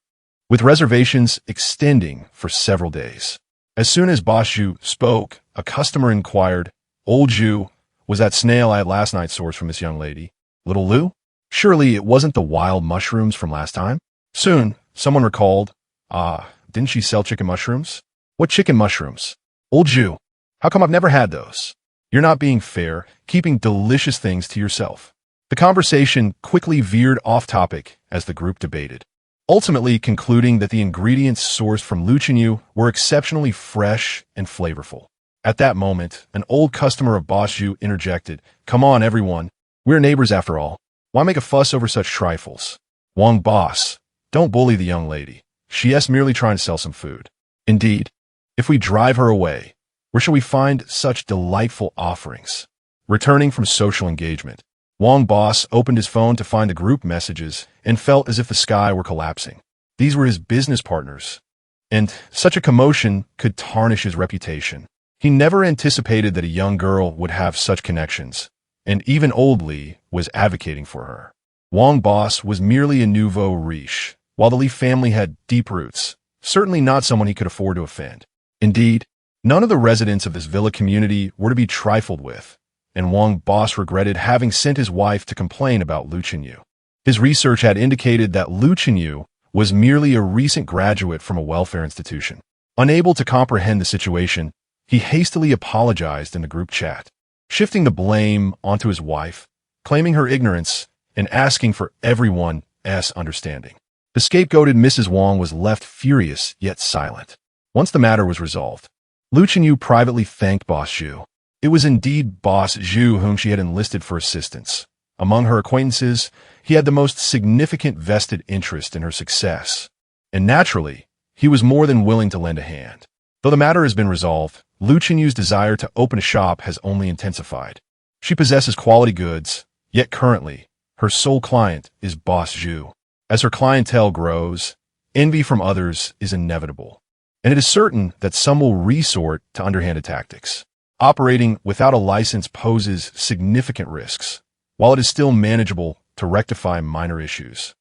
with reservations extending for several days. As soon as Boss Zhu spoke, a customer inquired, "Old Zhu, was that snail I had last night sourced from this young lady? Little Lou? Surely it wasn't the wild mushrooms from last time?" Soon, someone recalled, didn't she sell chicken mushrooms? What chicken mushrooms? Old Zhu, how come I've never had those? You're not being fair, keeping delicious things to yourself. The conversation quickly veered off topic as the group debated, ultimately concluding that the ingredients sourced from Luchenyu were exceptionally fresh and flavorful. At that moment, an old customer of Boss Zhu interjected, "Come on, everyone. We're neighbors after all. Why make a fuss over such trifles? Wang boss, don't bully the young lady. She's merely trying to sell some food. Indeed, if we drive her away, where shall we find such delightful offerings?" Returning from social engagement, Wang boss opened his phone to find the group messages and felt as if the sky were collapsing. These were his business partners, and such a commotion could tarnish his reputation. He never anticipated that a young girl would have such connections, and even old Li was advocating for her. Wang boss was merely a nouveau riche, while the Li family had deep roots, certainly not someone he could afford to offend. Indeed, none of the residents of this villa community were to be trifled with, and Wang boss regretted having sent his wife to complain about Luchenyu. His research had indicated that Luchenyu was merely a recent graduate from a welfare institution. Unable to comprehend the situation, he hastily apologized in the group chat, shifting the blame onto his wife, claiming her ignorance and asking for everyone's understanding. The scapegoated Mrs. Wang was left furious yet silent. Once the matter was resolved, Luchenyu privately thanked Boss Zhu. It was indeed Boss Zhu whom she had enlisted for assistance. Among her acquaintances, he had the most significant vested interest in her success, and naturally, he was more than willing to lend a hand. Though the matter has been resolved, Luchenyu's desire to open a shop has only intensified. She possesses quality goods, yet currently, her sole client is Boss Zhu. As her clientele grows, envy from others is inevitable, and it is certain that some will resort to underhanded tactics. Operating without a license poses significant risks, while it is still manageable to rectify minor issues.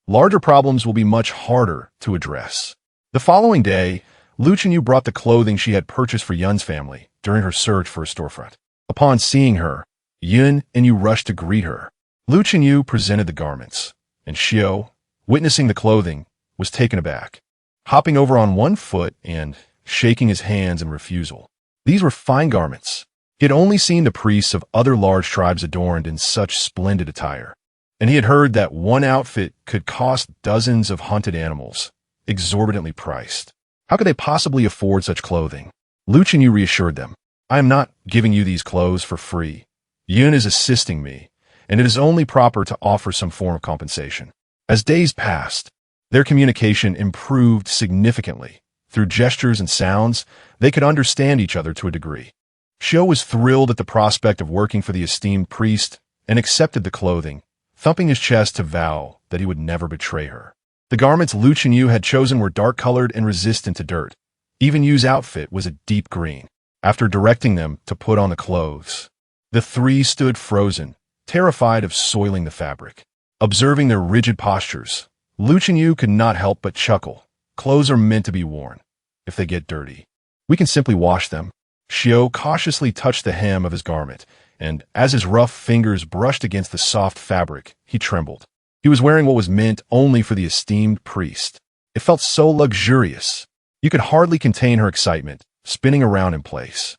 Larger problems will be much harder to address. The following day, Luchenyu brought the clothing she had purchased for Yun's family during her search for a storefront. Upon seeing her, Yun and Yu rushed to greet her. Luchenyu presented the garments, and Xiao, witnessing the clothing, was taken aback, hopping over on one foot and shaking his hands in refusal. These were fine garments. He had only seen the priests of other large tribes adorned in such splendid attire, and he had heard that one outfit could cost dozens of hunted animals, exorbitantly priced. How could they possibly afford such clothing? Luchenyu reassured them, "I am not giving you these clothes for free. Yun is assisting me, and it is only proper to offer some form of compensation." As days passed, their communication improved significantly. Through gestures and sounds, they could understand each other to a degree. Xiao was thrilled at the prospect of working for the esteemed priest and accepted the clothing, thumping his chest to vow that he would never betray her. The garments Luchenyu had chosen were dark-colored and resistant to dirt. Even Yu's outfit was a deep green. After directing them to put on the clothes, the three stood frozen, terrified of soiling the fabric. Observing their rigid postures, Luchenyu could not help but chuckle. Clothes are meant to be worn. If they get dirty, we can simply wash them. Xiao cautiously touched the hem of his garment, and as his rough fingers brushed against the soft fabric, he trembled. He was wearing what was meant only for the esteemed priest. It felt so luxurious. You could hardly contain her excitement, spinning around in place.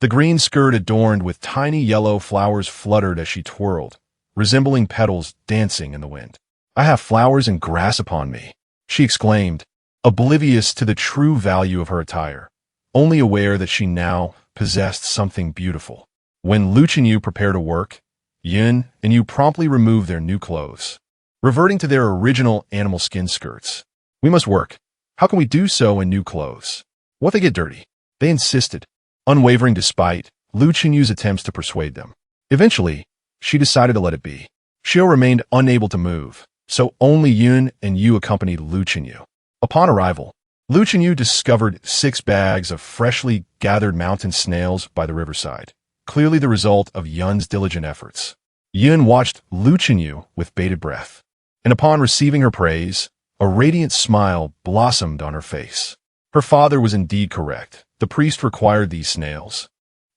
The green skirt adorned with tiny yellow flowers fluttered as she twirled, resembling petals dancing in the wind. "I have flowers and grass upon me," she exclaimed, oblivious to the true value of her attire, only aware that she now possessed something beautiful. When Luchenyu prepared to work, Yun and Yu promptly removed their new clothes, reverting to their original animal skin skirts. "We must work. How can we do so in new clothes? What if they get dirty?" They insisted, unwavering despite Luchenyu's attempts to persuade them. Eventually, she decided to let it be. Xiao remained unable to move, so only Yun and Yu accompanied Lu Chenyu. Upon arrival, Lu Chenyu discovered 6 bags of freshly gathered mountain snails by the riverside, clearly the result of Yun's diligent efforts. Yun watched Lu Chenyu with bated breath, and upon receiving her praise, a radiant smile blossomed on her face. Her father was indeed correct. The priest required these snails,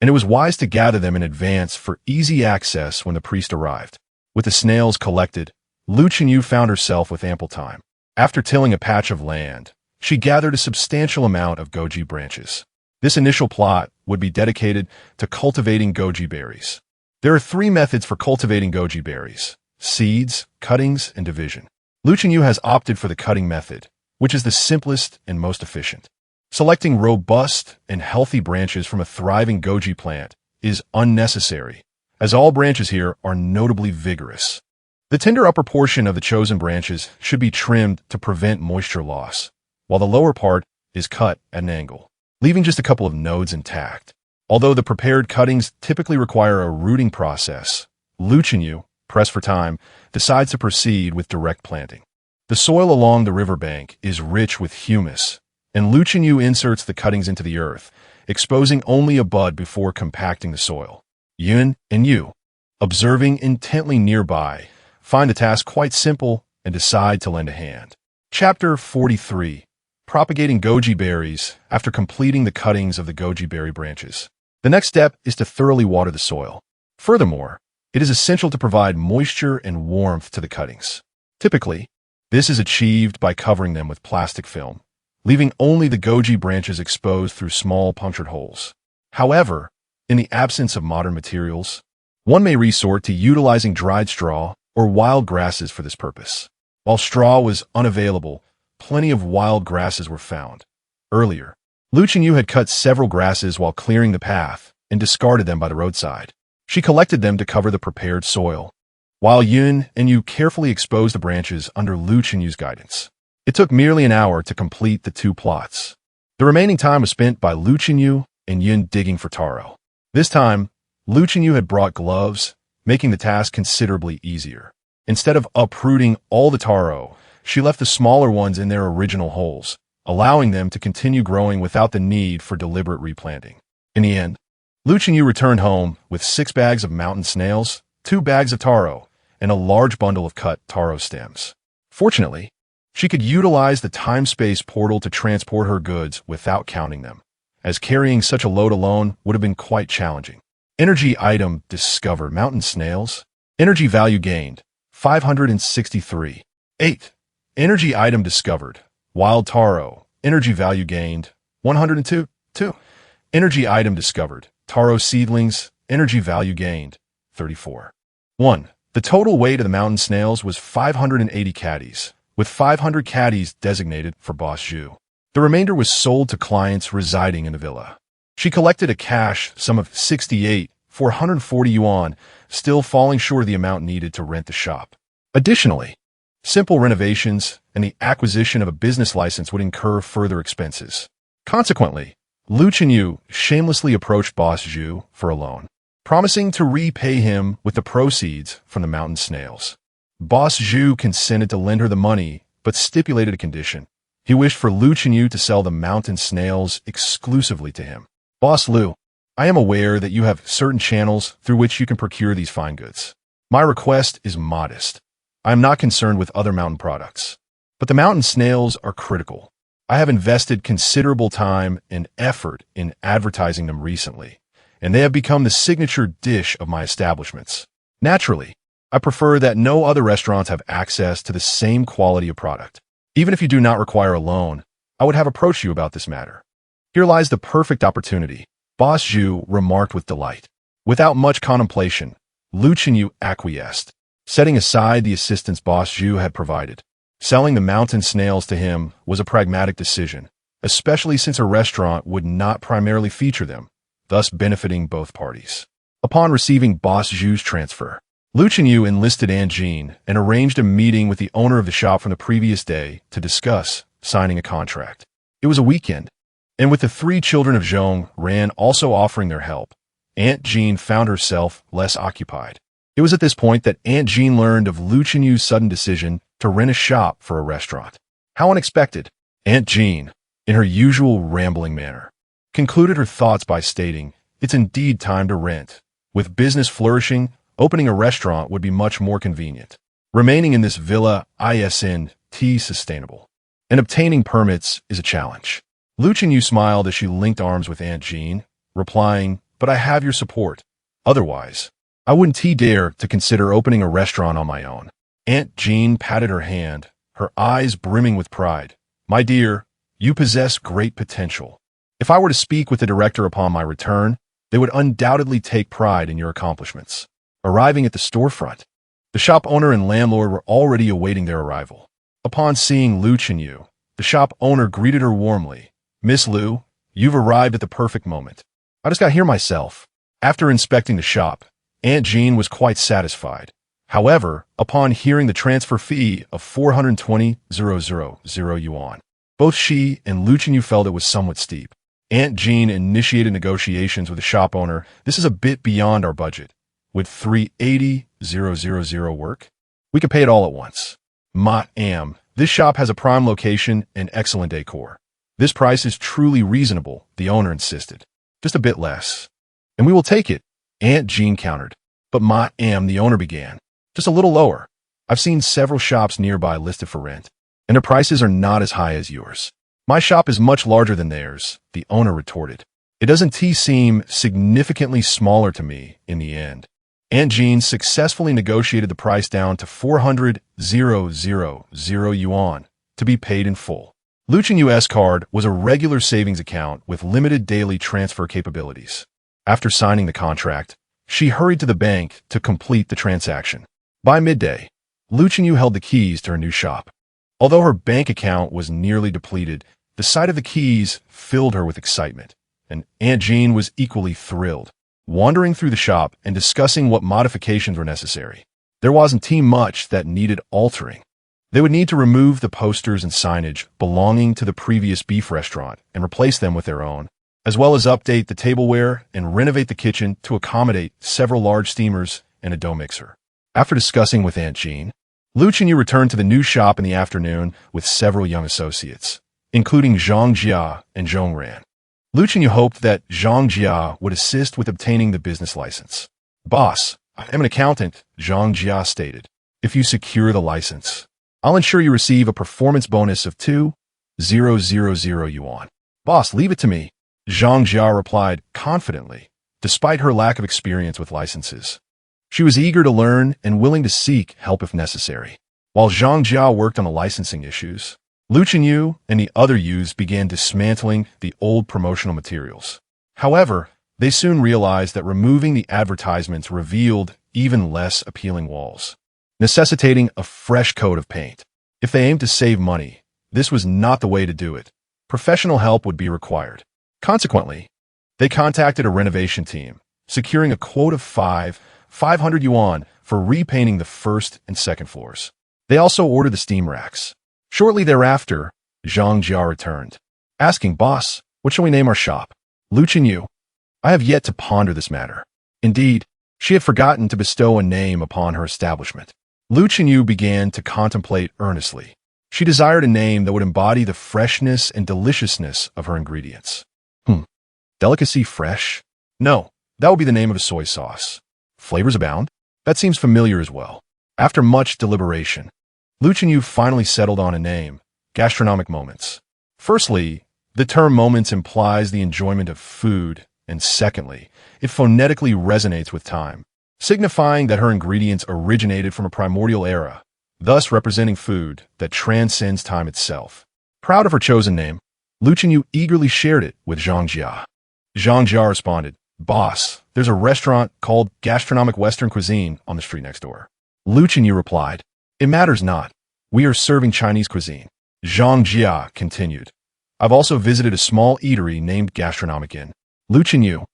and it was wise to gather them in advance for easy access when the priest arrived. With the snails collected, Lu Chenyu found herself with ample time. After tilling a patch of land, she gathered a substantial amount of goji branches. This initial plot would be dedicated to cultivating goji berries. There are 3 methods for cultivating goji berries: seeds, cuttings, and division. Lu Chenyu has opted for the cutting method, which is the simplest and most efficient. Selecting robust and healthy branches from a thriving goji plant is unnecessary, as all branches here are notably vigorous. The tender upper portion of the chosen branches should be trimmed to prevent moisture loss, while the lower part is cut at an angle, leaving just a couple of nodes intact. Although the prepared cuttings typically require a rooting process, Lu Chenyu, pressed for time, decides to proceed with direct planting. The soil along the riverbank is rich with humus, and Lu Chenyu inserts the cuttings into the earth, exposing only a bud before compacting the soil. Yun and Yu, observing intently nearby, find the task quite simple and decide to lend a hand. Chapter 43. Propagating goji berries after completing the cuttings of the goji berry branches. The next step is to thoroughly water the soil. Furthermore, it is essential to provide moisture and warmth to the cuttings. Typically, this is achieved by covering them with plastic film, leaving only the goji branches exposed through small punctured holes. However, in the absence of modern materials, one may resort to utilizing dried straw or wild grasses for this purpose. While straw was unavailable, plenty of wild grasses were found. Earlier, Lu Chenyu had cut several grasses while clearing the path and discarded them by the roadside. She collected them to cover the prepared soil, while Yun and Yu carefully exposed the branches under Lu Chenyu's guidance. It took merely an hour to complete the 2 plots. The remaining time was spent by Lu Chenyu and Yun digging for taro. This time, Lu Chenyu had brought gloves, making the task considerably easier. Instead of uprooting all the taro, she left the smaller ones in their original holes, allowing them to continue growing without the need for deliberate replanting. In the end, Lu Chenyu returned home with 6 bags of mountain snails, 2 bags of taro, and a large bundle of cut taro stems. Fortunately, she could utilize the time-space portal to transport her goods without counting them, as carrying such a load alone would have been quite challenging. Energy item discovered: mountain snails. Energy value gained 563. 8. Energy item discovered: wild taro. Energy value gained 102. 2. Energy item discovered: taro seedlings. Energy value gained 34. 1. The total weight of the mountain snails was 580 caddies, with 500 caddies designated for Boss Zhu. The remainder was sold to clients residing in the villa. She collected a cash sum of 68,440 yuan, still falling short of the amount needed to rent the shop. Additionally, simple renovations and the acquisition of a business license would incur further expenses. Consequently, Lu Chenyu shamelessly approached Boss Zhu for a loan, promising to repay him with the proceeds from the mountain snails. Boss Zhu consented to lend her the money, but stipulated a condition. He wished for Lu Chenyu to sell the mountain snails exclusively to him. Boss Lu, I am aware that you have certain channels through which you can procure these fine goods. My request is modest. I am not concerned with other mountain products, but the mountain snails are critical. I have invested considerable time and effort in advertising them recently, and they have become the signature dish of my establishments. Naturally, I prefer that no other restaurants have access to the same quality of product. Even if you do not require a loan, I would have approached you about this matter. Here lies the perfect opportunity, Boss Zhu remarked with delight. Without much contemplation, Lu Chenyu acquiesced, setting aside the assistance Boss Zhu had provided. Selling the mountain snails to him was a pragmatic decision, especially since a restaurant would not primarily feature them, thus benefiting both parties. Upon receiving Boss Zhu's transfer, Lu Chenyu enlisted Aunt Jean and arranged a meeting with the owner of the shop from the previous day to discuss signing a contract. It was a weekend, and with the 3 children of Zhong Ran also offering their help, Aunt Jean found herself less occupied. It was at this point that Aunt Jean learned of Lu Chenyu's sudden decision to rent a shop for a restaurant. How unexpected! Aunt Jean, in her usual rambling manner, concluded her thoughts by stating, "It's indeed time to rent. With business flourishing, opening a restaurant would be much more convenient. Remaining in this villa isn't sustainable, and obtaining permits is a challenge." Lu Chenyu smiled as she linked arms with Aunt Jean, replying, "But I have your support. Otherwise, I wouldn't dare to consider opening a restaurant on my own." Aunt Jean patted her hand, her eyes brimming with pride. "My dear, you possess great potential. If I were to speak with the director upon my return, they would undoubtedly take pride in your accomplishments." Arriving at the storefront, the shop owner and landlord were already awaiting their arrival. Upon seeing Lu Chenyu, the shop owner greeted her warmly. "Miss Lu, you've arrived at the perfect moment. I just got here myself." After inspecting the shop, Aunt Jean was quite satisfied. However, upon hearing the transfer fee of 420,000 yuan, both she and Lu Chenyu felt it was somewhat steep. Aunt Jean initiated negotiations with the shop owner. "This is a bit beyond our budget. Would 380,000 work? We could pay it all at once." "Ma'am, this shop has a prime location and excellent decor. This price is truly reasonable," the owner insisted. "Just a bit less, and we will take it," Aunt Jean countered. "But ma'am," the owner began, "just a little lower. I've seen several shops nearby listed for rent, and their prices are not as high as yours." "My shop is much larger than theirs," the owner retorted. "It doesn't seem significantly smaller to me in the end." Aunt Jean successfully negotiated the price down to 400,000 yuan to be paid in full. Lu Chenyu's card was a regular savings account with limited daily transfer capabilities. After signing the contract, she hurried to the bank to complete the transaction. By midday, Lu Chenyu held the keys to her new shop. Although her bank account was nearly depleted, the sight of the keys filled her with excitement, and Aunt Jean was equally thrilled. Wandering through the shop and discussing what modifications were necessary, there wasn't much that needed altering. They would need to remove the posters and signage belonging to the previous beef restaurant and replace them with their own, as well as update the tableware and renovate the kitchen to accommodate several large steamers and a dough mixer. After discussing with Aunt Jean, Lu Chenyu returned to the new shop in the afternoon with several young associates, including Zhang Jia and Zhong Ran. Lu Chenyu hoped that Zhang Jia would assist with obtaining the business license. "Boss, I am an accountant," Zhang Jia stated. "If you secure the license, I'll ensure you receive a performance bonus of 2,000 yuan." "Boss, leave it to me," Zhang Jia replied confidently, despite her lack of experience with licenses. She was eager to learn and willing to seek help if necessary. While Zhang Jia worked on the licensing issues, Lu Chenyu and the other youths began dismantling the old promotional materials. However, they soon realized that removing the advertisements revealed even less appealing walls, necessitating a fresh coat of paint. If they aimed to save money, this was not the way to do it. Professional help would be required. Consequently, they contacted a renovation team, securing a quote of 500 yuan for repainting the first and second floors. They also ordered the steam racks. Shortly thereafter, Zhang Jia returned, asking, "Boss, what shall we name our shop?" Lu Chenyu: "I have yet to ponder this matter." Indeed, she had forgotten to bestow a name upon her establishment. Lu Chenyu began to contemplate earnestly. She desired a name that would embody the freshness and deliciousness of her ingredients. Delicacy fresh? No, that would be the name of a soy sauce. Flavors abound? That seems familiar as well. After much deliberation, Lu Chenyu finally settled on a name, Gastronomic Moments. Firstly, the term moments implies the enjoyment of food, and secondly, it phonetically resonates with time, signifying that her ingredients originated from a primordial era, thus representing food that transcends time itself. Proud of her chosen name, Lu Chenyu eagerly shared it with Zhang Jia. Zhang Jia responded, "Boss, there's a restaurant called Gastronomic Western Cuisine on the street next door." Lu Chenyu replied, "It matters not. We are serving Chinese cuisine." Zhang Jia continued, "I've also visited a small eatery named Gastronomic Inn." Lu Chenyu.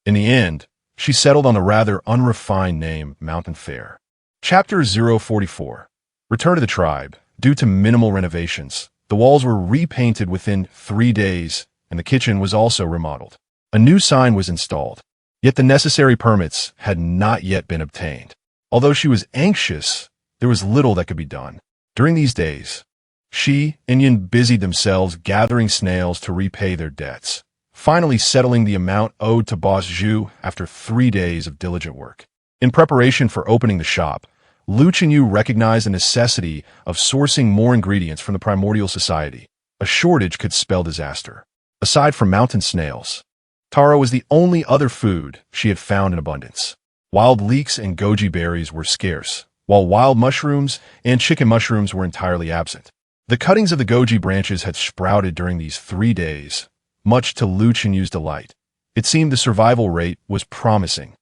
In the end, she settled on the rather unrefined name Mountain Fare. Chapter 044. Return to the tribe. Due to minimal renovations, the walls were repainted within 3 days, and the kitchen was also remodeled. A new sign was installed, yet the necessary permits had not yet been obtained. Although she was anxious, there was little that could be done. During these days, she and Yin busied themselves gathering snails to repay their debts, finally settling the amount owed to boss Zhu after 3 days of diligent work. In preparation for opening the shop, Lu Chenyu recognized the necessity of sourcing more ingredients from the primordial society. A shortage could spell disaster. Aside from mountain snails, taro was the only other food she had found in abundance. Wild leeks and goji berries were scarce, while wild mushrooms and chicken mushrooms were entirely absent. The cuttings of the goji branches had sprouted during these 3 days, much to Lu Chenyu's delight. It seemed the survival rate was promising.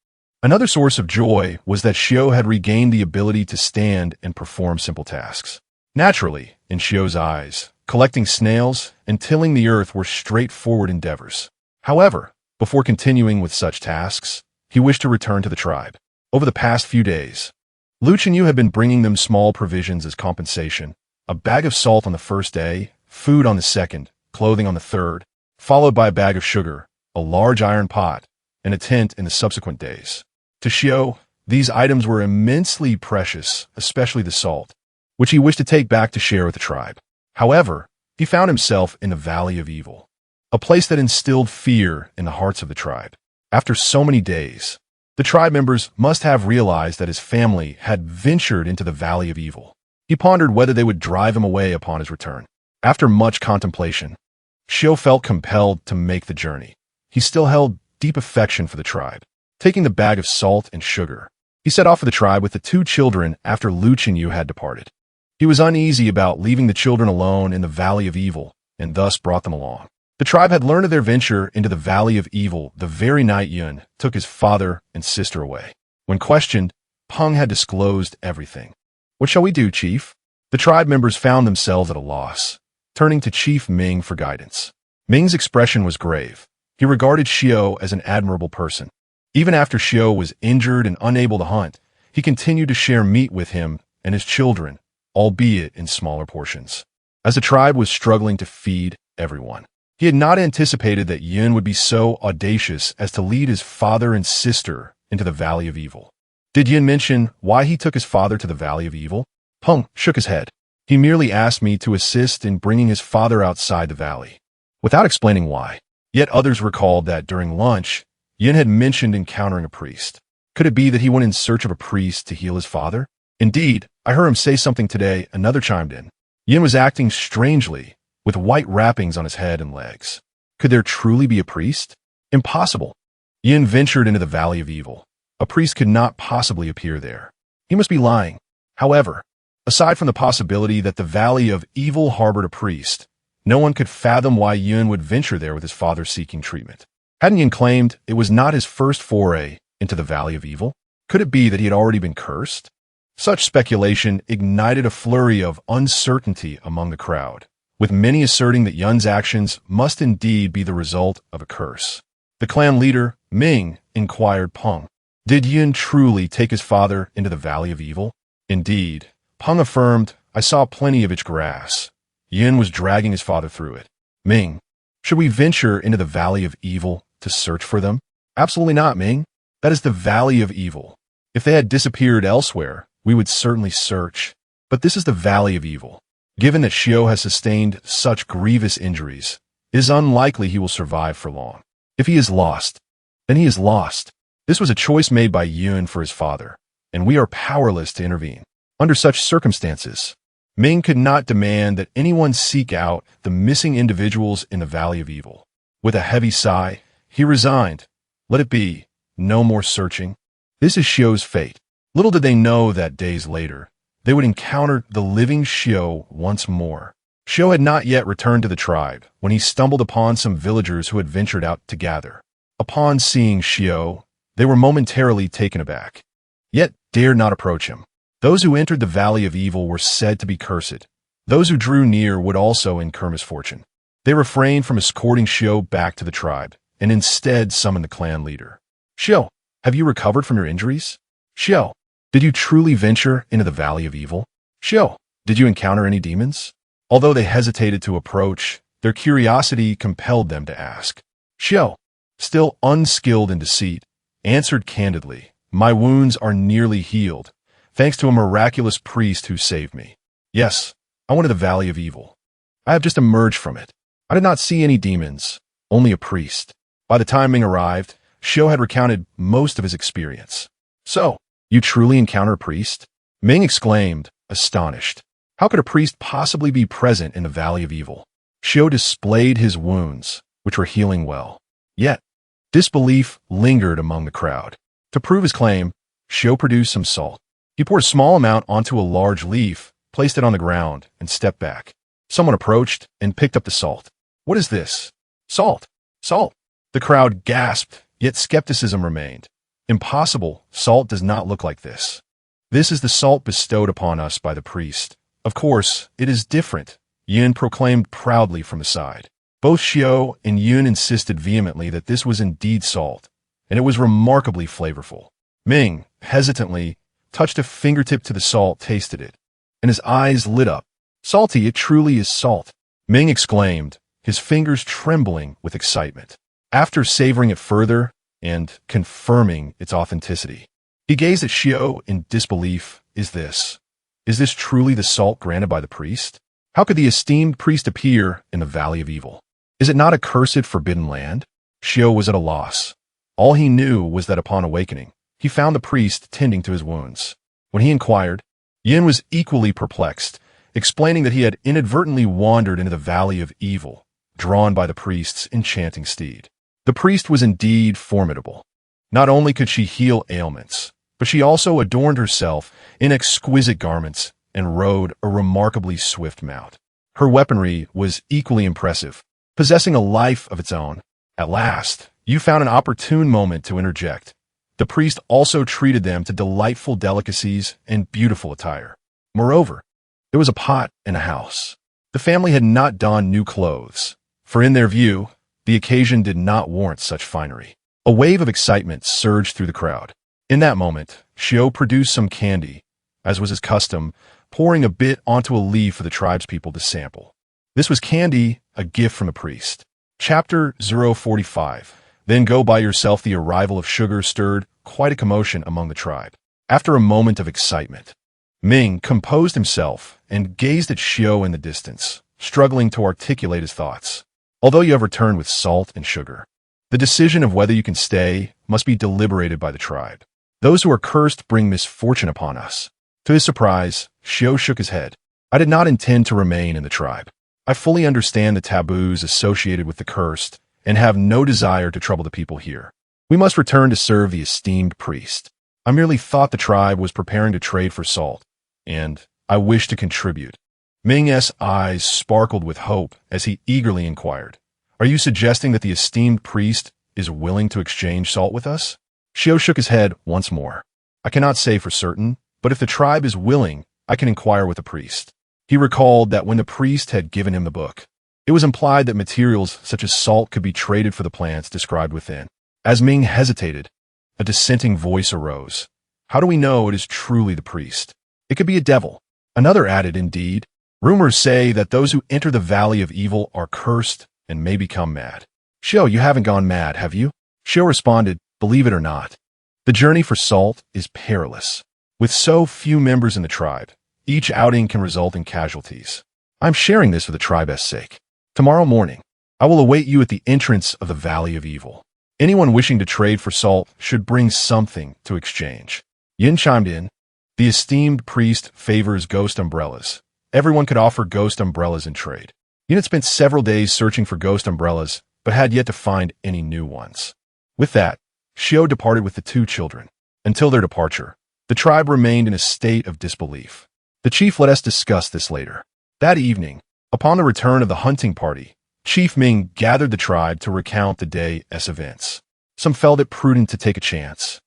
Another source of joy was that Xiao had regained the ability to stand and perform simple tasks. Naturally, in Xiao's eyes, collecting snails and tilling the earth were straightforward endeavors. However, before continuing with such tasks, he wished to return to the tribe. Over the past few days, Lu Chenyu had been bringing them small provisions as compensation: a bag of salt on the first day, food on the second, clothing on the third, followed by a bag of sugar, a large iron pot, and a tent in the subsequent days. To Xiao, these items were immensely precious, especially the salt, which he wished to take back to share with the tribe. However, he found himself in the Valley of Evil, a place that instilled fear in the hearts of the tribe. After so many days, the tribe members must have realized that his family had ventured into the Valley of Evil. He pondered whether they would drive him away upon his return. After much contemplation, Xiao felt compelled to make the journey. He still held deep affection for the tribe. Taking the bag of salt and sugar, he set off for the tribe with the 2 children after Lu Chenyu had departed. He was uneasy about leaving the children alone in the Valley of Evil, and thus brought them along. The tribe had learned of their venture into the Valley of Evil the very night Yun took his father and sister away. When questioned, Peng had disclosed everything. "What shall we do, Chief?" The tribe members found themselves at a loss, turning to Chief Ming for guidance. Ming's expression was grave. He regarded Xiao as an admirable person. Even after Xiao was injured and unable to hunt, he continued to share meat with him and his children, albeit in smaller portions. As the tribe was struggling to feed everyone, he had not anticipated that Yun would be so audacious as to lead his father and sister into the Valley of Evil. Did Yun mention why he took his father to the Valley of Evil? Peng shook his head. He merely asked me to assist in bringing his father outside the valley, without explaining why. Yet others recalled that during lunch, Yin had mentioned encountering a priest. Could it be that he went in search of a priest to heal his father? Indeed, I heard him say something today, another chimed in. Yin was acting strangely, with white wrappings on his head and legs. Could there truly be a priest? Impossible. Yin ventured into the Valley of Evil. A priest could not possibly appear there. He must be lying. However, aside from the possibility that the Valley of Evil harbored a priest, no one could fathom why Yun would venture there with his father seeking treatment. Hadn't Yin claimed it was not his first foray into the Valley of Evil? Could it be that he had already been cursed? Such speculation ignited a flurry of uncertainty among the crowd, with many asserting that Yun's actions must indeed be the result of a curse. The clan leader, Ming, inquired Peng, "Did Yun truly take his father into the Valley of Evil?" Indeed, Peng affirmed, "I saw plenty of its grass. Yun was dragging his father through it." Ming, "Should we venture into the Valley of Evil to search for them?" "Absolutely not, Ming. That is the Valley of Evil. If they had disappeared elsewhere, we would certainly search. But this is the Valley of Evil. Given that Xiao has sustained such grievous injuries, it is unlikely he will survive for long. If he is lost, then he is lost. This was a choice made by Yun for his father, and we are powerless to intervene. Under such circumstances, Ming could not demand that anyone seek out the missing individuals in the Valley of Evil. With a heavy sigh, he resigned. Let it be. No more searching. This is Xiao's fate. Little did they know that days later, they would encounter the living Xiao once more. Xiao had not yet returned to the tribe when he stumbled upon some villagers who had ventured out to gather. Upon seeing Xiao, they were momentarily taken aback, yet dared not approach him. Those who entered the Valley of Evil were said to be cursed. Those who drew near would also incur misfortune. They refrained from escorting Xiao back to the tribe, and instead summoned the clan leader. "Xiao, have you recovered from your injuries? Xiao, did you truly venture into the Valley of Evil? Xiao, did you encounter any demons?" Although they hesitated to approach, their curiosity compelled them to ask. Xiao, still unskilled in deceit, answered candidly, "My wounds are nearly healed, thanks to a miraculous priest who saved me." Yes, I went to the Valley of Evil. I have just emerged from it. I did not see any demons, only a priest. By the time Ming arrived, Xiao had recounted most of his experience. So, you truly encounter a priest? Ming exclaimed, astonished. How could a priest possibly be present in the Valley of Evil? Xiao displayed his wounds, which were healing well. Yet, disbelief lingered among the crowd. To prove his claim, Xiao produced some salt. He poured a small amount onto a large leaf, placed it on the ground, and stepped back. Someone approached and picked up the salt. What is this? Salt! Salt! The crowd gasped, yet skepticism remained. Impossible, salt does not look like this. This is the salt bestowed upon us by the priest. Of course, it is different, Yun proclaimed proudly from the side. Both Xiao and Yun insisted vehemently that this was indeed salt, and it was remarkably flavorful. Ming, hesitantly, touched a fingertip to the salt, tasted it, and his eyes lit up. Salty, it truly is salt, Ming exclaimed, his fingers trembling with excitement. After savoring it further and confirming its authenticity, he gazed at Xiao in disbelief. Is this truly the salt granted by the priest? How could the esteemed priest appear in the Valley of Evil? Is it not a cursed, forbidden land? Xiao was at a loss. All he knew was that upon awakening, he found the priest tending to his wounds. When he inquired, Yin was equally perplexed, explaining that he had inadvertently wandered into the Valley of Evil, drawn by the priest's enchanting steed. The priest was indeed formidable. Not only could she heal ailments, but she also adorned herself in exquisite garments and rode a remarkably swift mount. Her weaponry was equally impressive, possessing a life of its own. At last, you found an opportune moment to interject. The priest also treated them to delightful delicacies and beautiful attire. Moreover, there was a pot in a house. The family had not donned new clothes, for in their view, the occasion did not warrant such finery. A wave of excitement surged through the crowd. In that moment, Xiao produced some candy, as was his custom, pouring a bit onto a leaf for the tribespeople to sample. This was candy, a gift from the priest. Chapter 045. Then go by yourself. The arrival of sugar stirred quite a commotion among the tribe. After a moment of excitement, Ming composed himself and gazed at Xiao in the distance, struggling to articulate his thoughts. Although you have returned with salt and sugar, the decision of whether you can stay must be deliberated by the tribe. Those who are cursed bring misfortune upon us. To his surprise, Xiao shook his head. I did not intend to remain in the tribe. I fully understand the taboos associated with the cursed and have no desire to trouble the people here. We must return to serve the esteemed priest. I merely thought the tribe was preparing to trade for salt, and I wish to contribute. Ming's eyes sparkled with hope as he eagerly inquired, Are you suggesting that the esteemed priest is willing to exchange salt with us? Xiao shook his head once more. I cannot say for certain, but if the tribe is willing, I can inquire with the priest. He recalled that when the priest had given him the book, it was implied that materials such as salt could be traded for the plants described within. As Ming hesitated, a dissenting voice arose. How do we know it is truly the priest? It could be a devil. Another added, indeed. Rumors say that those who enter the Valley of Evil are cursed and may become mad. Xiao, you haven't gone mad, have you? Xiao responded, Believe it or not, the journey for salt is perilous. With so few members in the tribe, each outing can result in casualties. I'm sharing this for the tribe's sake. Tomorrow morning, I will await you at the entrance of the Valley of Evil. Anyone wishing to trade for salt should bring something to exchange. Yin chimed in. The esteemed priest favors ghost umbrellas. Everyone could offer ghost umbrellas in trade. Yin had spent several days searching for ghost umbrellas, but had yet to find any new ones. With that, Xiao departed with the two children. Until their departure, the tribe remained in a state of disbelief. The chief let us discuss this later. That evening, upon the return of the hunting party, Chief Ming gathered the tribe to recount the day's events. Some felt it prudent to take a chance,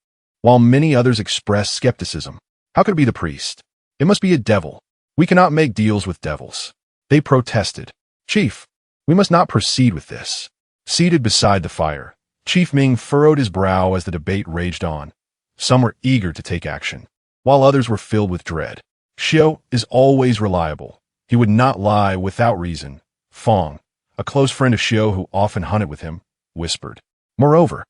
while many others expressed skepticism. How could it be the priest? It must be a devil. We cannot make deals with devils. They protested. Chief, we must not proceed with this. Seated beside the fire, Chief Ming furrowed his brow as the debate raged on. Some were eager to take action, while others were filled with dread. Xiao is always reliable. He would not lie without reason. Fong, a close friend of Xiao who often hunted with him, whispered. Moreover,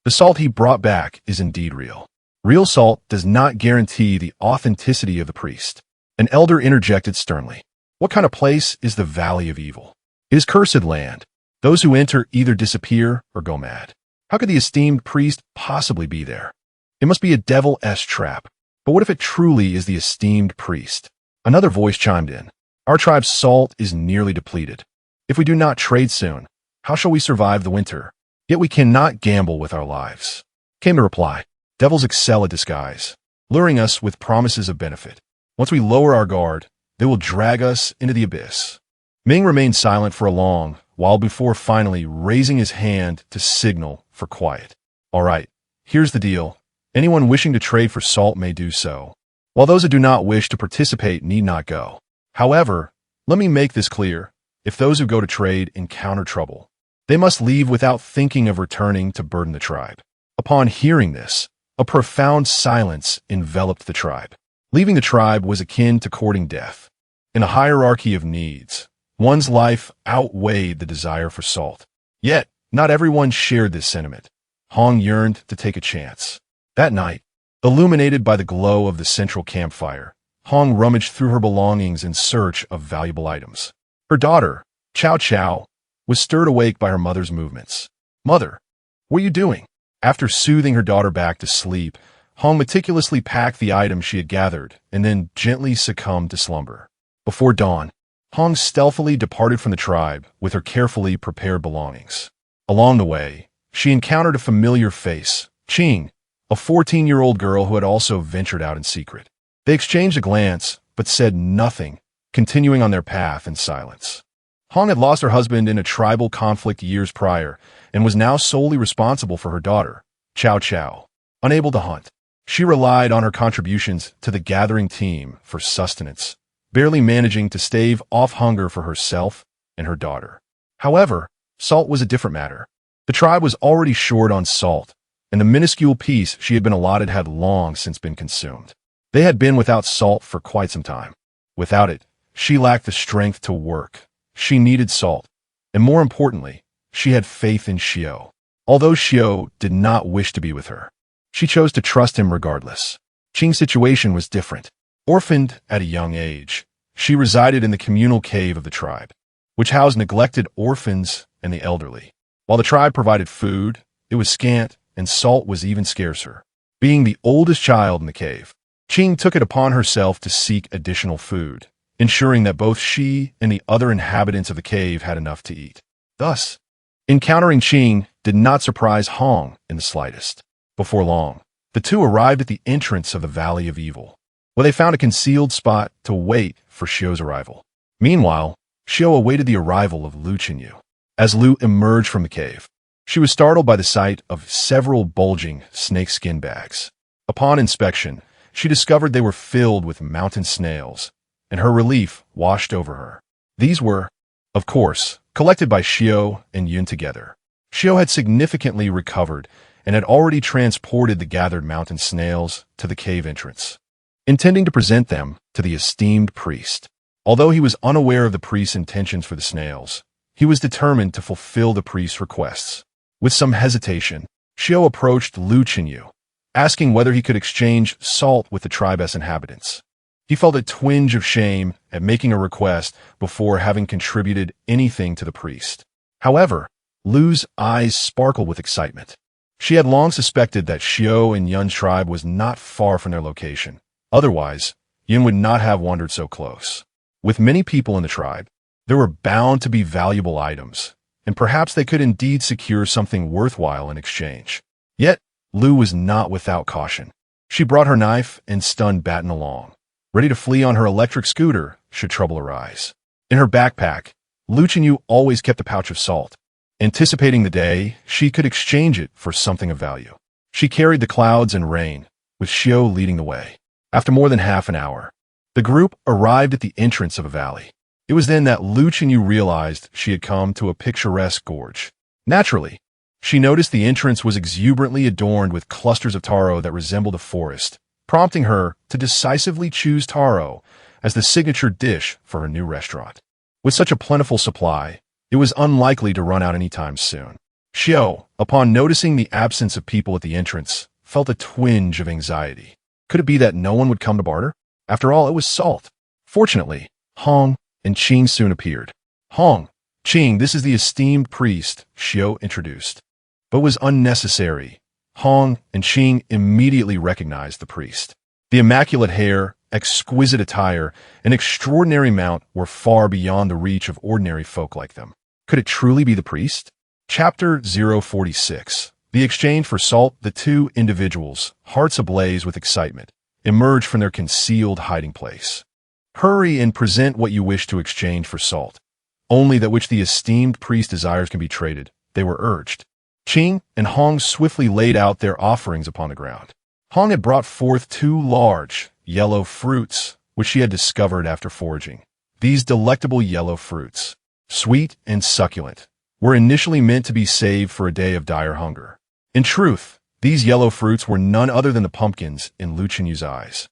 the salt he brought back is indeed real. Real salt does not guarantee the authenticity of the priest. An elder interjected sternly. What kind of place is the Valley of Evil? It is cursed land. Those who enter either disappear or go mad. How could the esteemed priest possibly be there? It must be a devil-esque trap. But what if it truly is the esteemed priest? Another voice chimed in. Our tribe's salt is nearly depleted. If we do not trade soon, how shall we survive the winter? Yet we cannot gamble with our lives. Came the reply. Devils excel at disguise, luring us with promises of benefit. Once we lower our guard, they will drag us into the abyss. Ming remained silent for a long while before finally raising his hand to signal for quiet. All right, here's the deal. Anyone wishing to trade for salt may do so, while those who do not wish to participate need not go. However, let me make this clear. If those who go to trade encounter trouble, they must leave without thinking of returning to burden the tribe. Upon hearing this, a profound silence enveloped the tribe. Leaving the tribe was akin to courting death. In a hierarchy of needs, one's life outweighed the desire for salt. Yet, not everyone shared this sentiment. Hong yearned to take a chance. That night, illuminated by the glow of the central campfire, Hong rummaged through her belongings in search of valuable items. Her daughter, Chow Chow, was stirred awake by her mother's movements. Mother, what are you doing? After soothing her daughter back to sleep, Hong meticulously packed the items she had gathered and then gently succumbed to slumber. Before dawn, Hong stealthily departed from the tribe with her carefully prepared belongings. Along the way, she encountered a familiar face, Ching, a 14-year-old girl who had also ventured out in secret. They exchanged a glance, but said nothing, continuing on their path in silence. Hong had lost her husband in a tribal conflict years prior and was now solely responsible for her daughter, Chow Chow. Unable to hunt, she relied on her contributions to the gathering team for sustenance, barely managing to stave off hunger for herself and her daughter. However, salt was a different matter. The tribe was already short on salt, and the minuscule piece she had been allotted had long since been consumed. They had been without salt for quite some time. Without it, she lacked the strength to work. She needed salt, and more importantly, she had faith in Xiao. Although Xiao did not wish to be with her, she chose to trust him regardless. Qing's situation was different. Orphaned at a young age, she resided in the communal cave of the tribe, which housed neglected orphans and the elderly. While the tribe provided food, it was scant, and salt was even scarcer. Being the oldest child in the cave, Qing took it upon herself to seek additional food, ensuring that both she and the other inhabitants of the cave had enough to eat. Thus, encountering Qing did not surprise Hong in the slightest. Before long, the two arrived at the entrance of the Valley of Evil, where they found a concealed spot to wait for Xiao's arrival. Meanwhile, Xiao awaited the arrival of Lu Chenyu. As Lu emerged from the cave, she was startled by the sight of several bulging snakeskin bags. Upon inspection, she discovered they were filled with mountain snails, and her relief washed over her. These were, of course, collected by Xiao and Yun together. Xiao had significantly recovered and had already transported the gathered mountain snails to the cave entrance, intending to present them to the esteemed priest. Although he was unaware of the priest's intentions for the snails, he was determined to fulfill the priest's requests. With some hesitation, Xiao approached Lu Chenyu, asking whether he could exchange salt with the tribe's inhabitants. He felt a twinge of shame at making a request before having contributed anything to the priest. However, Lu's eyes sparkled with excitement. She had long suspected that Xiao and Yun's tribe was not far from their location. Otherwise, Yun would not have wandered so close. With many people in the tribe, there were bound to be valuable items, and perhaps they could indeed secure something worthwhile in exchange. Yet, Lu was not without caution. She brought her knife and stunned Batten along, ready to flee on her electric scooter should trouble arise. In her backpack, Lu Chenyu always kept a pouch of salt. Anticipating the day, she could exchange it for something of value. She carried the clouds and rain, with Xiao leading the way. After more than half an hour, the group arrived at the entrance of a valley. It was then that Lu Chenyu realized she had come to a picturesque gorge. Naturally, she noticed the entrance was exuberantly adorned with clusters of taro that resembled a forest, prompting her to decisively choose taro as the signature dish for her new restaurant. With such a plentiful supply, it was unlikely to run out anytime soon. Xiao, upon noticing the absence of people at the entrance, felt a twinge of anxiety. Could it be that no one would come to barter? After all, it was salt. Fortunately, Hong and Qing soon appeared. Hong, Qing, this is the esteemed priest, Xiao introduced. But was unnecessary. Hong and Qing immediately recognized the priest. The immaculate hair, exquisite attire, and extraordinary mount were far beyond the reach of ordinary folk like them. Could it truly be the priest? Chapter 046. The exchange for salt. The two individuals, hearts ablaze with excitement, emerge from their concealed hiding place. Hurry and present what you wish to exchange for salt. Only that which the esteemed priest desires can be traded, they were urged. Qing and Hong swiftly laid out their offerings upon the ground. Hong had brought forth two large, yellow fruits, which she had discovered after foraging. These delectable yellow fruits, sweet and succulent, were initially meant to be saved for a day of dire hunger. In truth, these yellow fruits were none other than the pumpkins in Lu Qinyu's eyes.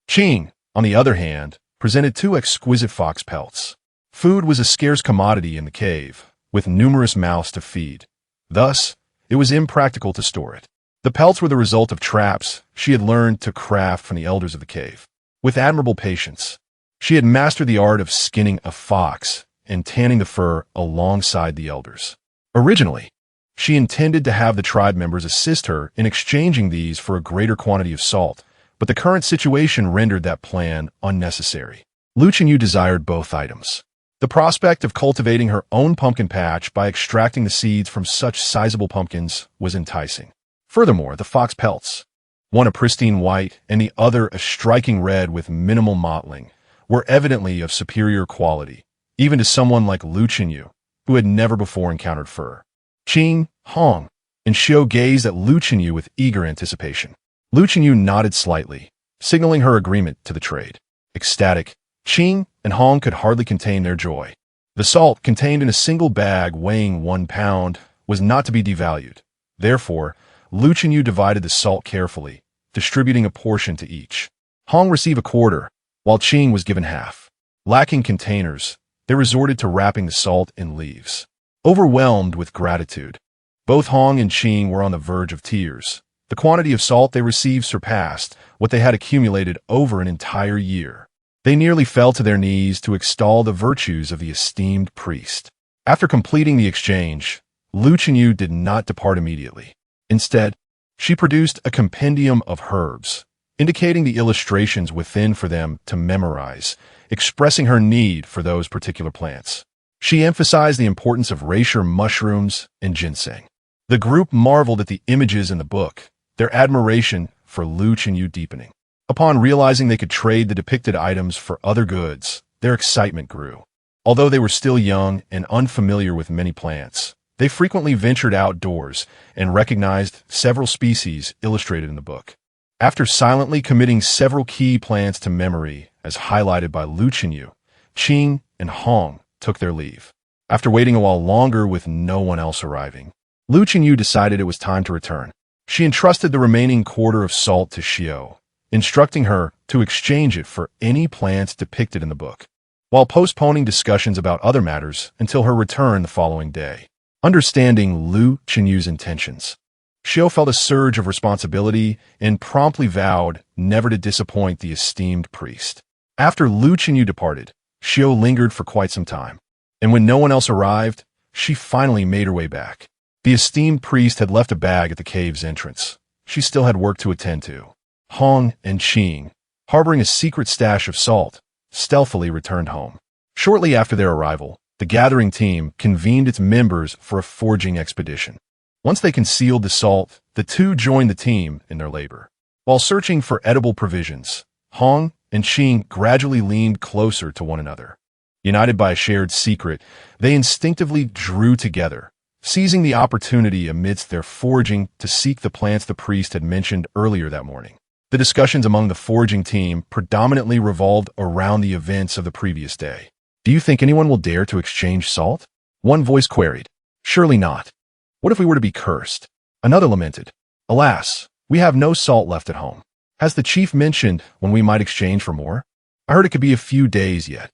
Qing, on the other hand, presented two exquisite fox pelts. Food was a scarce commodity in the cave, with numerous mouths to feed. Thus, it was impractical to store it. The pelts were the result of traps she had learned to craft from the elders of the cave. With admirable patience, she had mastered the art of skinning a fox and tanning the fur alongside the elders. Originally, she intended to have the tribe members assist her in exchanging these for a greater quantity of salt, but the current situation rendered that plan unnecessary. Lu Qinyu desired both items. The prospect of cultivating her own pumpkin patch by extracting the seeds from such sizable pumpkins was enticing. Furthermore, the fox pelts, one a pristine white and the other a striking red with minimal mottling, were evidently of superior quality, even to someone like Lu Qinyu, who had never before encountered fur. Qing, Hong, and Xiao gazed at Lu Qinyu with eager anticipation. Lu Qinyu nodded slightly, signaling her agreement to the trade. Ecstatic, Qing and Hong could hardly contain their joy. The salt contained in a single bag weighing 1 pound was not to be devalued. Therefore, Lu Qinyu divided the salt carefully, distributing a portion to each. Hong received a quarter, while Qing was given half. Lacking containers, they resorted to wrapping the salt in leaves. Overwhelmed with gratitude, both Hong and Qing were on the verge of tears. The quantity of salt they received surpassed what they had accumulated over an entire year. They nearly fell to their knees to extol the virtues of the esteemed priest. After completing the exchange, Lu Qinyu did not depart immediately. Instead, she produced a compendium of herbs, indicating the illustrations within for them to memorize, expressing her need for those particular plants. She emphasized the importance of reishi mushrooms and ginseng. The group marveled at the images in the book, their admiration for Lu Qinyu deepening. Upon realizing they could trade the depicted items for other goods, their excitement grew. Although they were still young and unfamiliar with many plants, they frequently ventured outdoors and recognized several species illustrated in the book. After silently committing several key plants to memory, as highlighted by Lu Qinyu, Qing and Hong took their leave. After waiting a while longer with no one else arriving, Lu Qinyu decided it was time to return. She entrusted the remaining quarter of salt to Xiao, instructing her to exchange it for any plants depicted in the book, while postponing discussions about other matters until her return the following day. Understanding Lu Qinyu's intentions, Xiao felt a surge of responsibility and promptly vowed never to disappoint the esteemed priest. After Lu Qinyu departed, Xiao lingered for quite some time, and when no one else arrived, she finally made her way back. The esteemed priest had left a bag at the cave's entrance. She still had work to attend to. Hong and Qing, harboring a secret stash of salt, stealthily returned home. Shortly after their arrival, the gathering team convened its members for a foraging expedition. Once they concealed the salt, the two joined the team in their labor. While searching for edible provisions, Hong and Qing gradually leaned closer to one another. United by a shared secret, they instinctively drew together, seizing the opportunity amidst their foraging to seek the plants the priest had mentioned earlier that morning. The discussions among the foraging team predominantly revolved around the events of the previous day. "Do you think anyone will dare to exchange salt?" One voice queried. "Surely not. What if we were to be cursed?" Another lamented. "Alas, we have no salt left at home. Has the chief mentioned when we might exchange for more? I heard it could be a few days yet.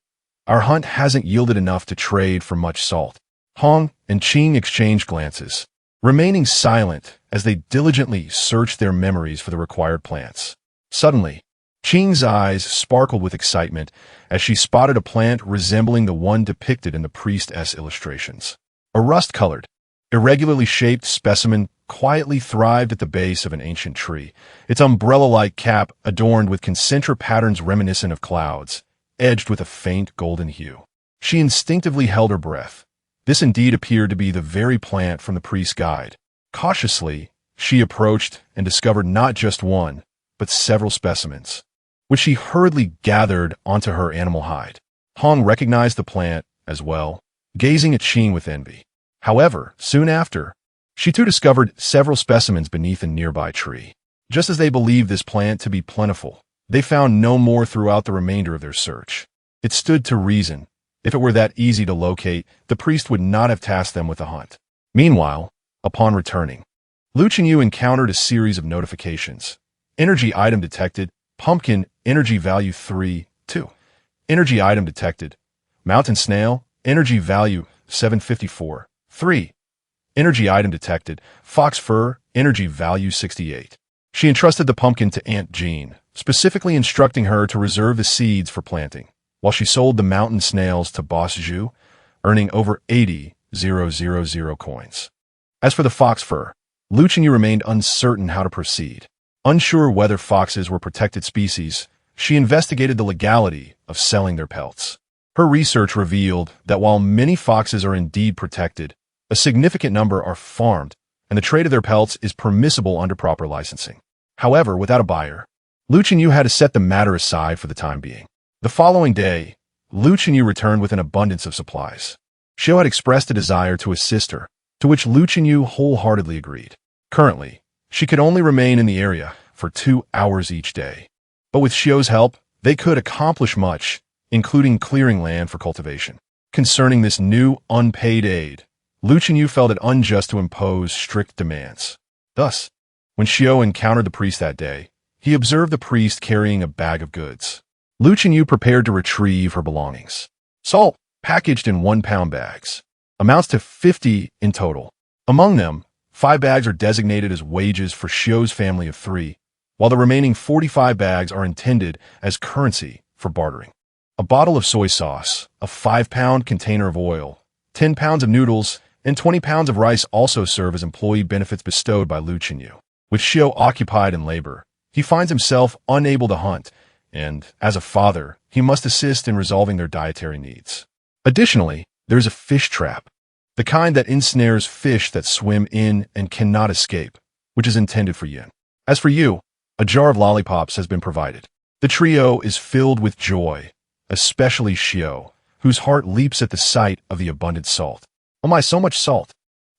Our hunt hasn't yielded enough to trade for much salt." Hong and Qing exchanged glances, remaining silent as they diligently searched their memories for the required plants. Suddenly, Qing's eyes sparkled with excitement as she spotted a plant resembling the one depicted in the priestess illustrations. A rust-colored, irregularly shaped specimen quietly thrived at the base of an ancient tree, its umbrella-like cap adorned with concentric patterns reminiscent of clouds, edged with a faint golden hue. She instinctively held her breath. This indeed appeared to be the very plant from the priest's guide. Cautiously, she approached and discovered not just one, but several specimens, which she hurriedly gathered onto her animal hide. Hong recognized the plant as well, gazing at Qing with envy. However, soon after, she too discovered several specimens beneath a nearby tree. Just as they believed this plant to be plentiful, they found no more throughout the remainder of their search. It stood to reason. If it were that easy to locate, the priest would not have tasked them with a hunt. Meanwhile, upon returning, Lu Qingyu encountered a series of notifications. Energy item detected. Pumpkin, energy value 3, 2. Energy item detected. Mountain snail, energy value 754, 3. Energy item detected. Fox fur, energy value 68. She entrusted the pumpkin to Aunt Jean, specifically instructing her to reserve the seeds for planting, while she sold the mountain snails to Boss Zhu, earning over 80,000 coins. As for the fox fur, Lu Qingyu remained uncertain how to proceed. Unsure whether foxes were protected species, she investigated the legality of selling their pelts. Her research revealed that while many foxes are indeed protected, a significant number are farmed, and the trade of their pelts is permissible under proper licensing. However, without a buyer, Lu Qingyu had to set the matter aside for the time being. The following day, Lu Qingyu returned with an abundance of supplies. Xiao had expressed a desire to assist her, to which Lu Qingyu wholeheartedly agreed. Currently, she could only remain in the area for 2 hours each day. But with Xiao's help, they could accomplish much, including clearing land for cultivation. Concerning this new, unpaid aid, Lu Qingyu felt it unjust to impose strict demands. Thus, when Xiao encountered the priest that day, he observed the priest carrying a bag of goods. Lu Qingyu prepared to retrieve her belongings. Salt, packaged in 1-pound bags, amounts to 50 in total. Among them, 5 bags are designated as wages for Xiao's family of 3, while the remaining 45 bags are intended as currency for bartering. A bottle of soy sauce, a 5-pound container of oil, 10 pounds of noodles, and 20 pounds of rice also serve as employee benefits bestowed by Lu Qingyu. With Xiao occupied in labor, he finds himself unable to hunt, and, as a father, he must assist in resolving their dietary needs. Additionally, there is a fish trap, the kind that ensnares fish that swim in and cannot escape, which is intended for Yin. As for you, a jar of lollipops has been provided. The trio is filled with joy, especially Xiao, whose heart leaps at the sight of the abundant salt. Oh my, so much salt!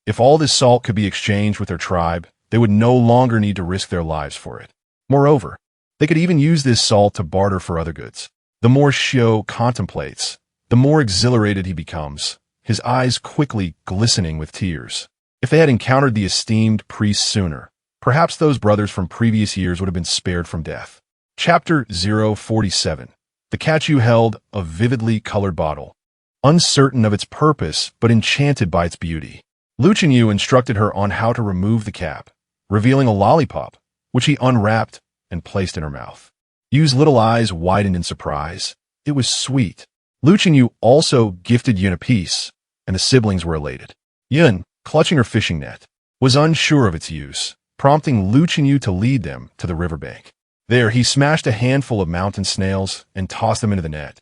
If all this salt could be exchanged with their tribe, they would no longer need to risk their lives for it. Moreover, they could even use this salt to barter for other goods. The more Xiao contemplates, the more exhilarated he becomes, his eyes quickly glistening with tears. If they had encountered the esteemed priest sooner, perhaps those brothers from previous years would have been spared from death. Chapter 047. The Kachu held a vividly colored bottle, uncertain of its purpose but enchanted by its beauty. Lu Qingyu instructed her on how to remove the cap, revealing a lollipop, which he unwrapped and placed in her mouth. Yu's little eyes widened in surprise. It was sweet. Lu Qingyu also gifted Yun a piece, and the siblings were elated. Yun, clutching her fishing net, was unsure of its use, prompting Lu Qingyu to lead them to the riverbank. There, he smashed a handful of mountain snails and tossed them into the net,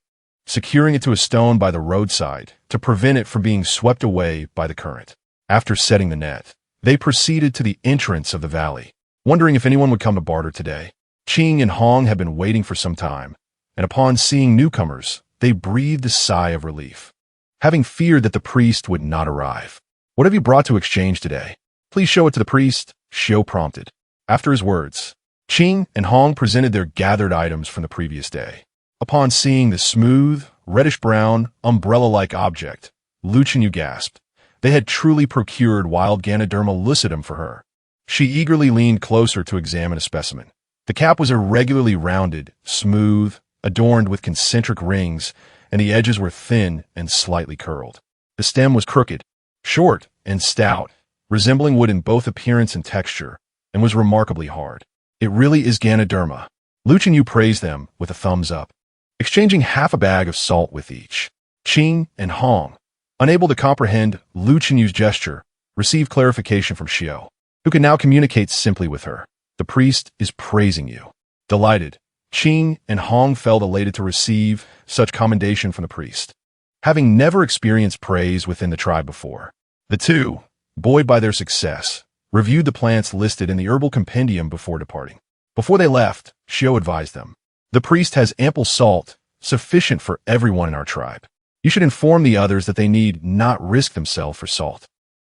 securing it to a stone by the roadside to prevent it from being swept away by the current. After setting the net, they proceeded to the entrance of the valley, wondering if anyone would come to barter today. Qing and Hong had been waiting for some time, and upon seeing newcomers, they breathed a sigh of relief, having feared that the priest would not arrive. "What have you brought to exchange today? Please show it to the priest," Xiao prompted. After his words, Qing and Hong presented their gathered items from the previous day. Upon seeing the smooth, reddish-brown, umbrella-like object, Lu Qingyu gasped. They had truly procured wild Ganoderma lucidum for her. She eagerly leaned closer to examine a specimen. The cap was irregularly rounded, smooth, adorned with concentric rings, and the edges were thin and slightly curled. The stem was crooked, short, and stout, resembling wood in both appearance and texture, and was remarkably hard. "It really is Ganoderma," Lu Chenyu praised them with a thumbs up, exchanging half a bag of salt with each. Qing and Hong, unable to comprehend Lu Chenyu's gesture, received clarification from Xiao, who can now communicate simply with her. The priest is praising you. Delighted, Qing and Hong felt elated to receive such commendation from the priest, having never experienced praise within the tribe before. The two, buoyed by their success, reviewed the plants listed in the herbal compendium before departing. Before they left, Xiao advised them, "The priest has ample salt, sufficient for everyone in our tribe. You should inform the others that they need not risk themselves for salt.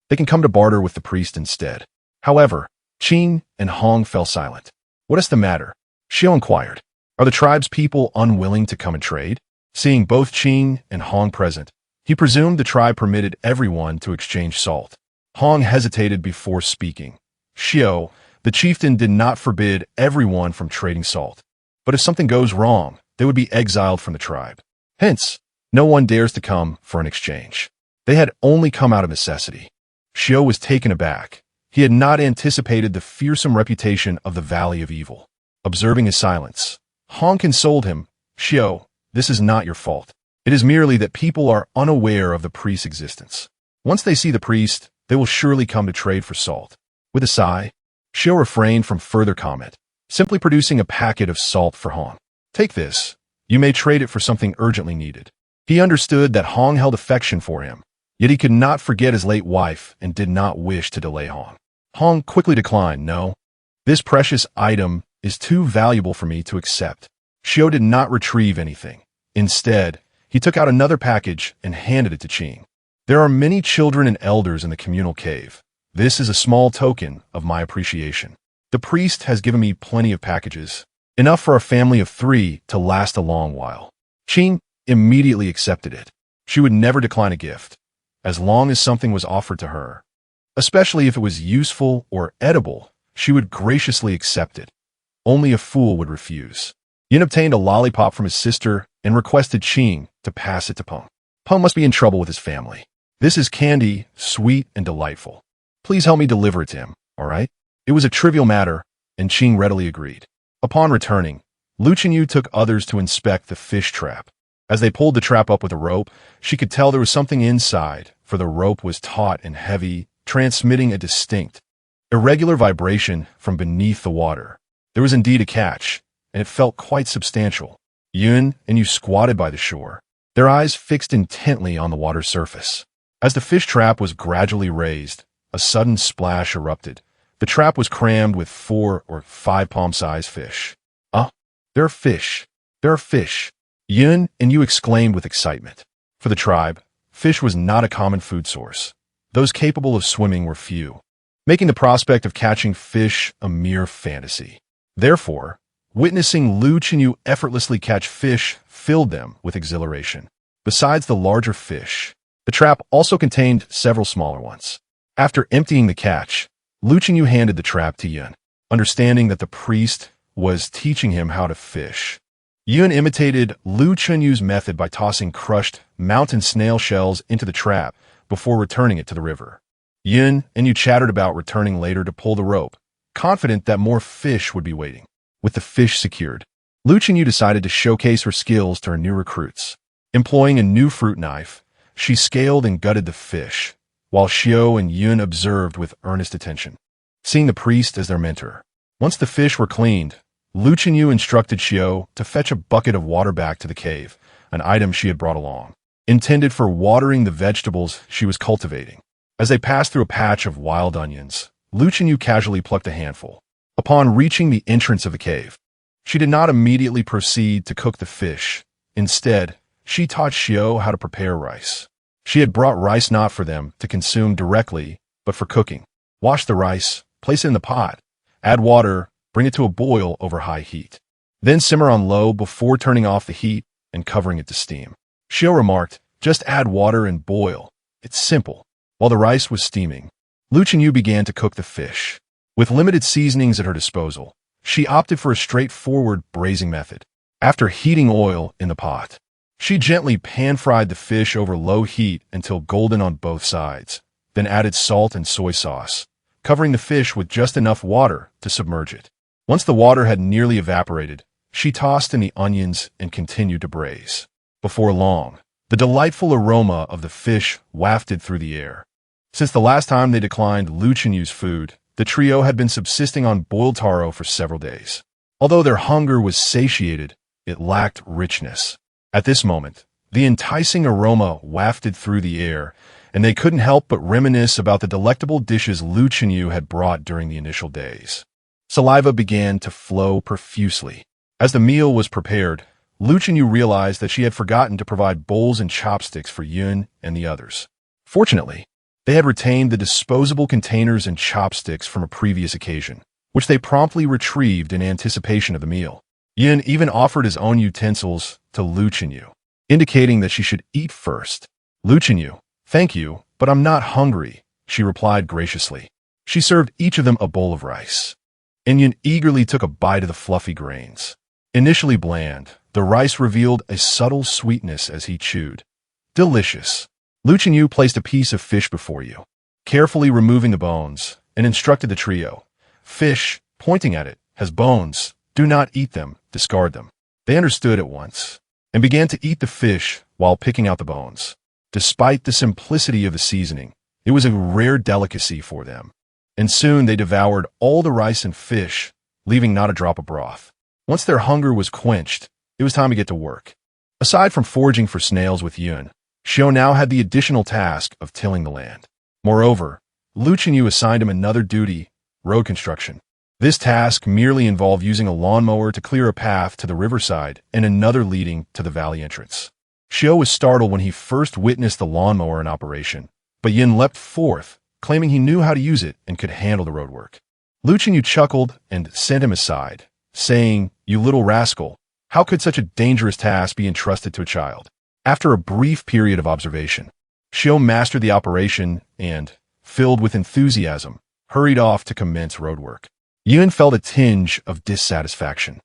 They can come to barter with the priest instead." However, Qing and Hong fell silent. "What is the matter?" Xiao inquired. "Are the tribe's people unwilling to come and trade?" Seeing both Qing and Hong present, he presumed the tribe permitted everyone to exchange salt. Hong hesitated before speaking. Xiao, the chieftain, did not forbid everyone from trading salt. But if something goes wrong, they would be exiled from the tribe. Hence, no one dares to come for an exchange. They had only come out of necessity. Xiao was taken aback. He had not anticipated the fearsome reputation of the Valley of Evil. Observing his silence, Hong consoled him. "Xiao, this is not your fault. It is merely that people are unaware of the priest's existence. Once they see the priest, they will surely come to trade for salt." With a sigh, Xiao refrained from further comment, simply producing a packet of salt for Hong. "Take this. You may trade it for something urgently needed." He understood that Hong held affection for him, yet he could not forget his late wife and did not wish to delay Hong. Hong quickly declined. "No, this precious item is too valuable for me to accept." Xiao did not retrieve anything. Instead, he took out another package and handed it to Qing. "There are many children and elders in the communal cave. This is a small token of my appreciation. The priest has given me plenty of packages, enough for a family of 3 to last a long while." Qing immediately accepted it. She would never decline a gift, as long as something was offered to her. Especially if it was useful or edible, she would graciously accept it. Only a fool would refuse. Yin obtained a lollipop from his sister and requested Qing to pass it to Peng. "Peng must be in trouble with his family. This is candy, sweet and delightful. Please help me deliver it to him, all right?" It was a trivial matter, and Qing readily agreed. Upon returning, Lu Chenyu took others to inspect the fish trap. As they pulled the trap up with a rope, she could tell there was something inside, for the rope was taut and heavy, transmitting a distinct, irregular vibration from beneath the water. There was indeed a catch, and it felt quite substantial. Yun and Yu squatted by the shore, their eyes fixed intently on the water's surface. As the fish trap was gradually raised, a sudden splash erupted. The trap was crammed with 4 or 5 palm-sized fish. "Ah, there are fish! There are fish!" Yun and Yu exclaimed with excitement. For the tribe, fish was not a common food source. Those capable of swimming were few, making the prospect of catching fish a mere fantasy. Therefore, witnessing Lu Chenyu effortlessly catch fish filled them with exhilaration. Besides the larger fish, the trap also contained several smaller ones. After emptying the catch, Lu Chenyu handed the trap to Yun, understanding that the priest was teaching him how to fish. Yun imitated Lu Chenyu's method by tossing crushed mountain snail shells into the trap before returning it to the river. Yun and Yu chattered about returning later to pull the rope, confident that more fish would be waiting. With the fish secured, Lu Chenyu decided to showcase her skills to her new recruits. Employing a new fruit knife, she scaled and gutted the fish, while Xiao and Yun observed with earnest attention, seeing the priest as their mentor. Once the fish were cleaned, Lu Chenyu instructed Xiao to fetch a bucket of water back to the cave, an item she had brought along, intended for watering the vegetables she was cultivating. As they passed through a patch of wild onions, Lu Chenyu casually plucked a handful. Upon reaching the entrance of the cave, she did not immediately proceed to cook the fish. Instead, she taught Xiao how to prepare rice. She had brought rice not for them to consume directly, but for cooking. Wash the rice, place it in the pot, add water, bring it to a boil over high heat. Then simmer on low before turning off the heat and covering it to steam. Xiao remarked, "Just add water and boil. It's simple." While the rice was steaming, Lu Chenyu began to cook the fish. With limited seasonings at her disposal, she opted for a straightforward braising method. After heating oil in the pot, she gently pan-fried the fish over low heat until golden on both sides, then added salt and soy sauce, covering the fish with just enough water to submerge it. Once the water had nearly evaporated, She tossed in the onions and continued to braise. Before long, the delightful aroma of the fish wafted through the air. Since the last time they declined Lu Chenyu's food, the trio had been subsisting on boiled taro for several days. Although their hunger was satiated, it lacked richness. At this moment, the enticing aroma wafted through the air, and they couldn't help but reminisce about the delectable dishes Lu Chenyu had brought during the initial days. Saliva began to flow profusely. As the meal was prepared, Lu Chenyu realized that she had forgotten to provide bowls and chopsticks for Yun and the others. Fortunately, they had retained the disposable containers and chopsticks from a previous occasion, which they promptly retrieved in anticipation of the meal. Yun even offered his own utensils to Lu Chenyu, indicating that she should eat first. Lu Chenyu, "Thank you, but I'm not hungry," she replied graciously. She served each of them a bowl of rice. And Yun eagerly took a bite of the fluffy grains. Initially bland, the rice revealed a subtle sweetness as he chewed. Delicious. Lu Chenyu placed a piece of fish before you, carefully removing the bones, and instructed the trio. "Fish," pointing at it, "has bones. Do not eat them, discard them." They understood at once, and began to eat the fish while picking out the bones. Despite the simplicity of the seasoning, it was a rare delicacy for them, and soon they devoured all the rice and fish, leaving not a drop of broth. Once their hunger was quenched, it was time to get to work. Aside from foraging for snails with Yun, Xiao now had the additional task of tilling the land. Moreover, Lu Chenyu assigned him another duty, road construction. This task merely involved using a lawnmower to clear a path to the riverside and another leading to the valley entrance. Xiao was startled when he first witnessed the lawnmower in operation, but Yin leapt forth, claiming he knew how to use it and could handle the roadwork. Lu Chenyu chuckled and sent him aside, saying, "You little rascal, how could such a dangerous task be entrusted to a child?" After a brief period of observation, Xiao mastered the operation and, filled with enthusiasm, hurried off to commence roadwork. Yun felt a tinge of dissatisfaction.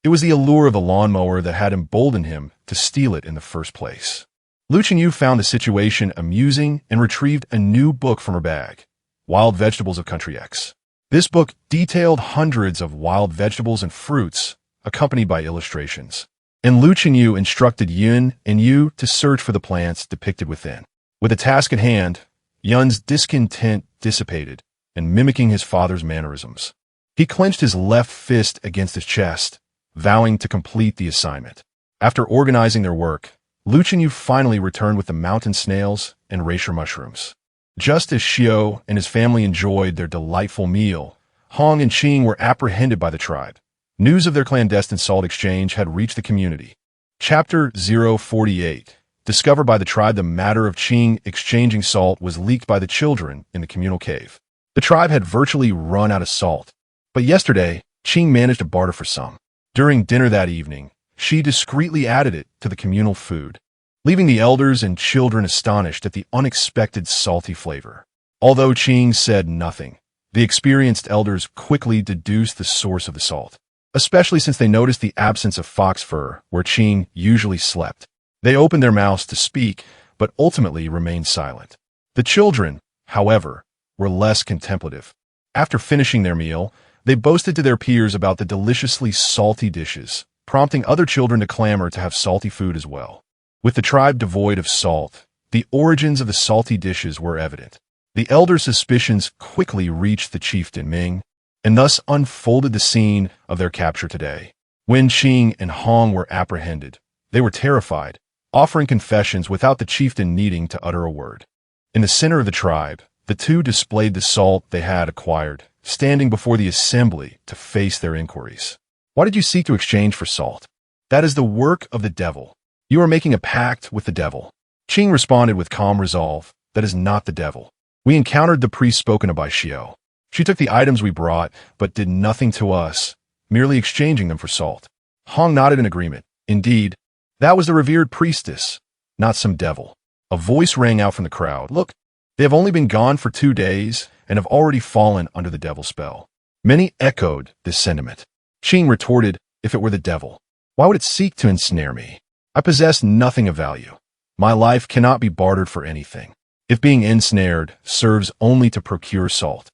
It was the allure of the lawnmower that had emboldened him to steal it in the first place. Lu Chenyu found the situation amusing and retrieved a new book from her bag, Wild Vegetables of Country X. This book detailed hundreds of wild vegetables and fruits, accompanied by illustrations. And Lu Chenyu instructed Yun and Yu to search for the plants depicted within. With the task at hand, Yun's discontent dissipated, and mimicking his father's mannerisms, he clenched his left fist against his chest, vowing to complete the assignment. After organizing their work, Lu Chenyu finally returned with the mountain snails and reishi mushrooms. Just as Xiao and his family enjoyed their delightful meal, Hong and Qing were apprehended by the tribe. News of their clandestine salt exchange had reached the community. Chapter 048. Discovered by the tribe, the matter of Qing exchanging salt was leaked by the children in the communal cave. The tribe had virtually run out of salt, but yesterday, Qing managed to barter for some. During dinner that evening, she discreetly added it to the communal food, leaving the elders and children astonished at the unexpected salty flavor. Although Qing said nothing, the experienced elders quickly deduced the source of the salt, especially since they noticed the absence of fox fur where Qing usually slept. They opened their mouths to speak, but ultimately remained silent. The children, however, were less contemplative. After finishing their meal, they boasted to their peers about the deliciously salty dishes, prompting other children to clamor to have salty food as well. With the tribe devoid of salt, the origins of the salty dishes were evident. The elders' suspicions quickly reached the chieftain Ming, and thus unfolded the scene of their capture today. When Qing and Hong were apprehended, they were terrified, offering confessions without the chieftain needing to utter a word. In the center of the tribe, the two displayed the salt they had acquired, standing before the assembly to face their inquiries. "Why did you seek to exchange for salt?" "That is the work of the devil. You are making a pact with the devil." Qing responded with calm resolve, "That is not the devil. We encountered the priest spoken of by Xiao. She took the items we brought, but did nothing to us, merely exchanging them for salt." Hong nodded in agreement. "Indeed, that was the revered priestess, not some devil." A voice rang out from the crowd. "Look, they have only been gone for 2 days and have already fallen under the devil's spell." Many echoed this sentiment. Qing retorted, "If it were the devil, why would it seek to ensnare me? I possess nothing of value. My life cannot be bartered for anything. If being ensnared serves only to procure salt,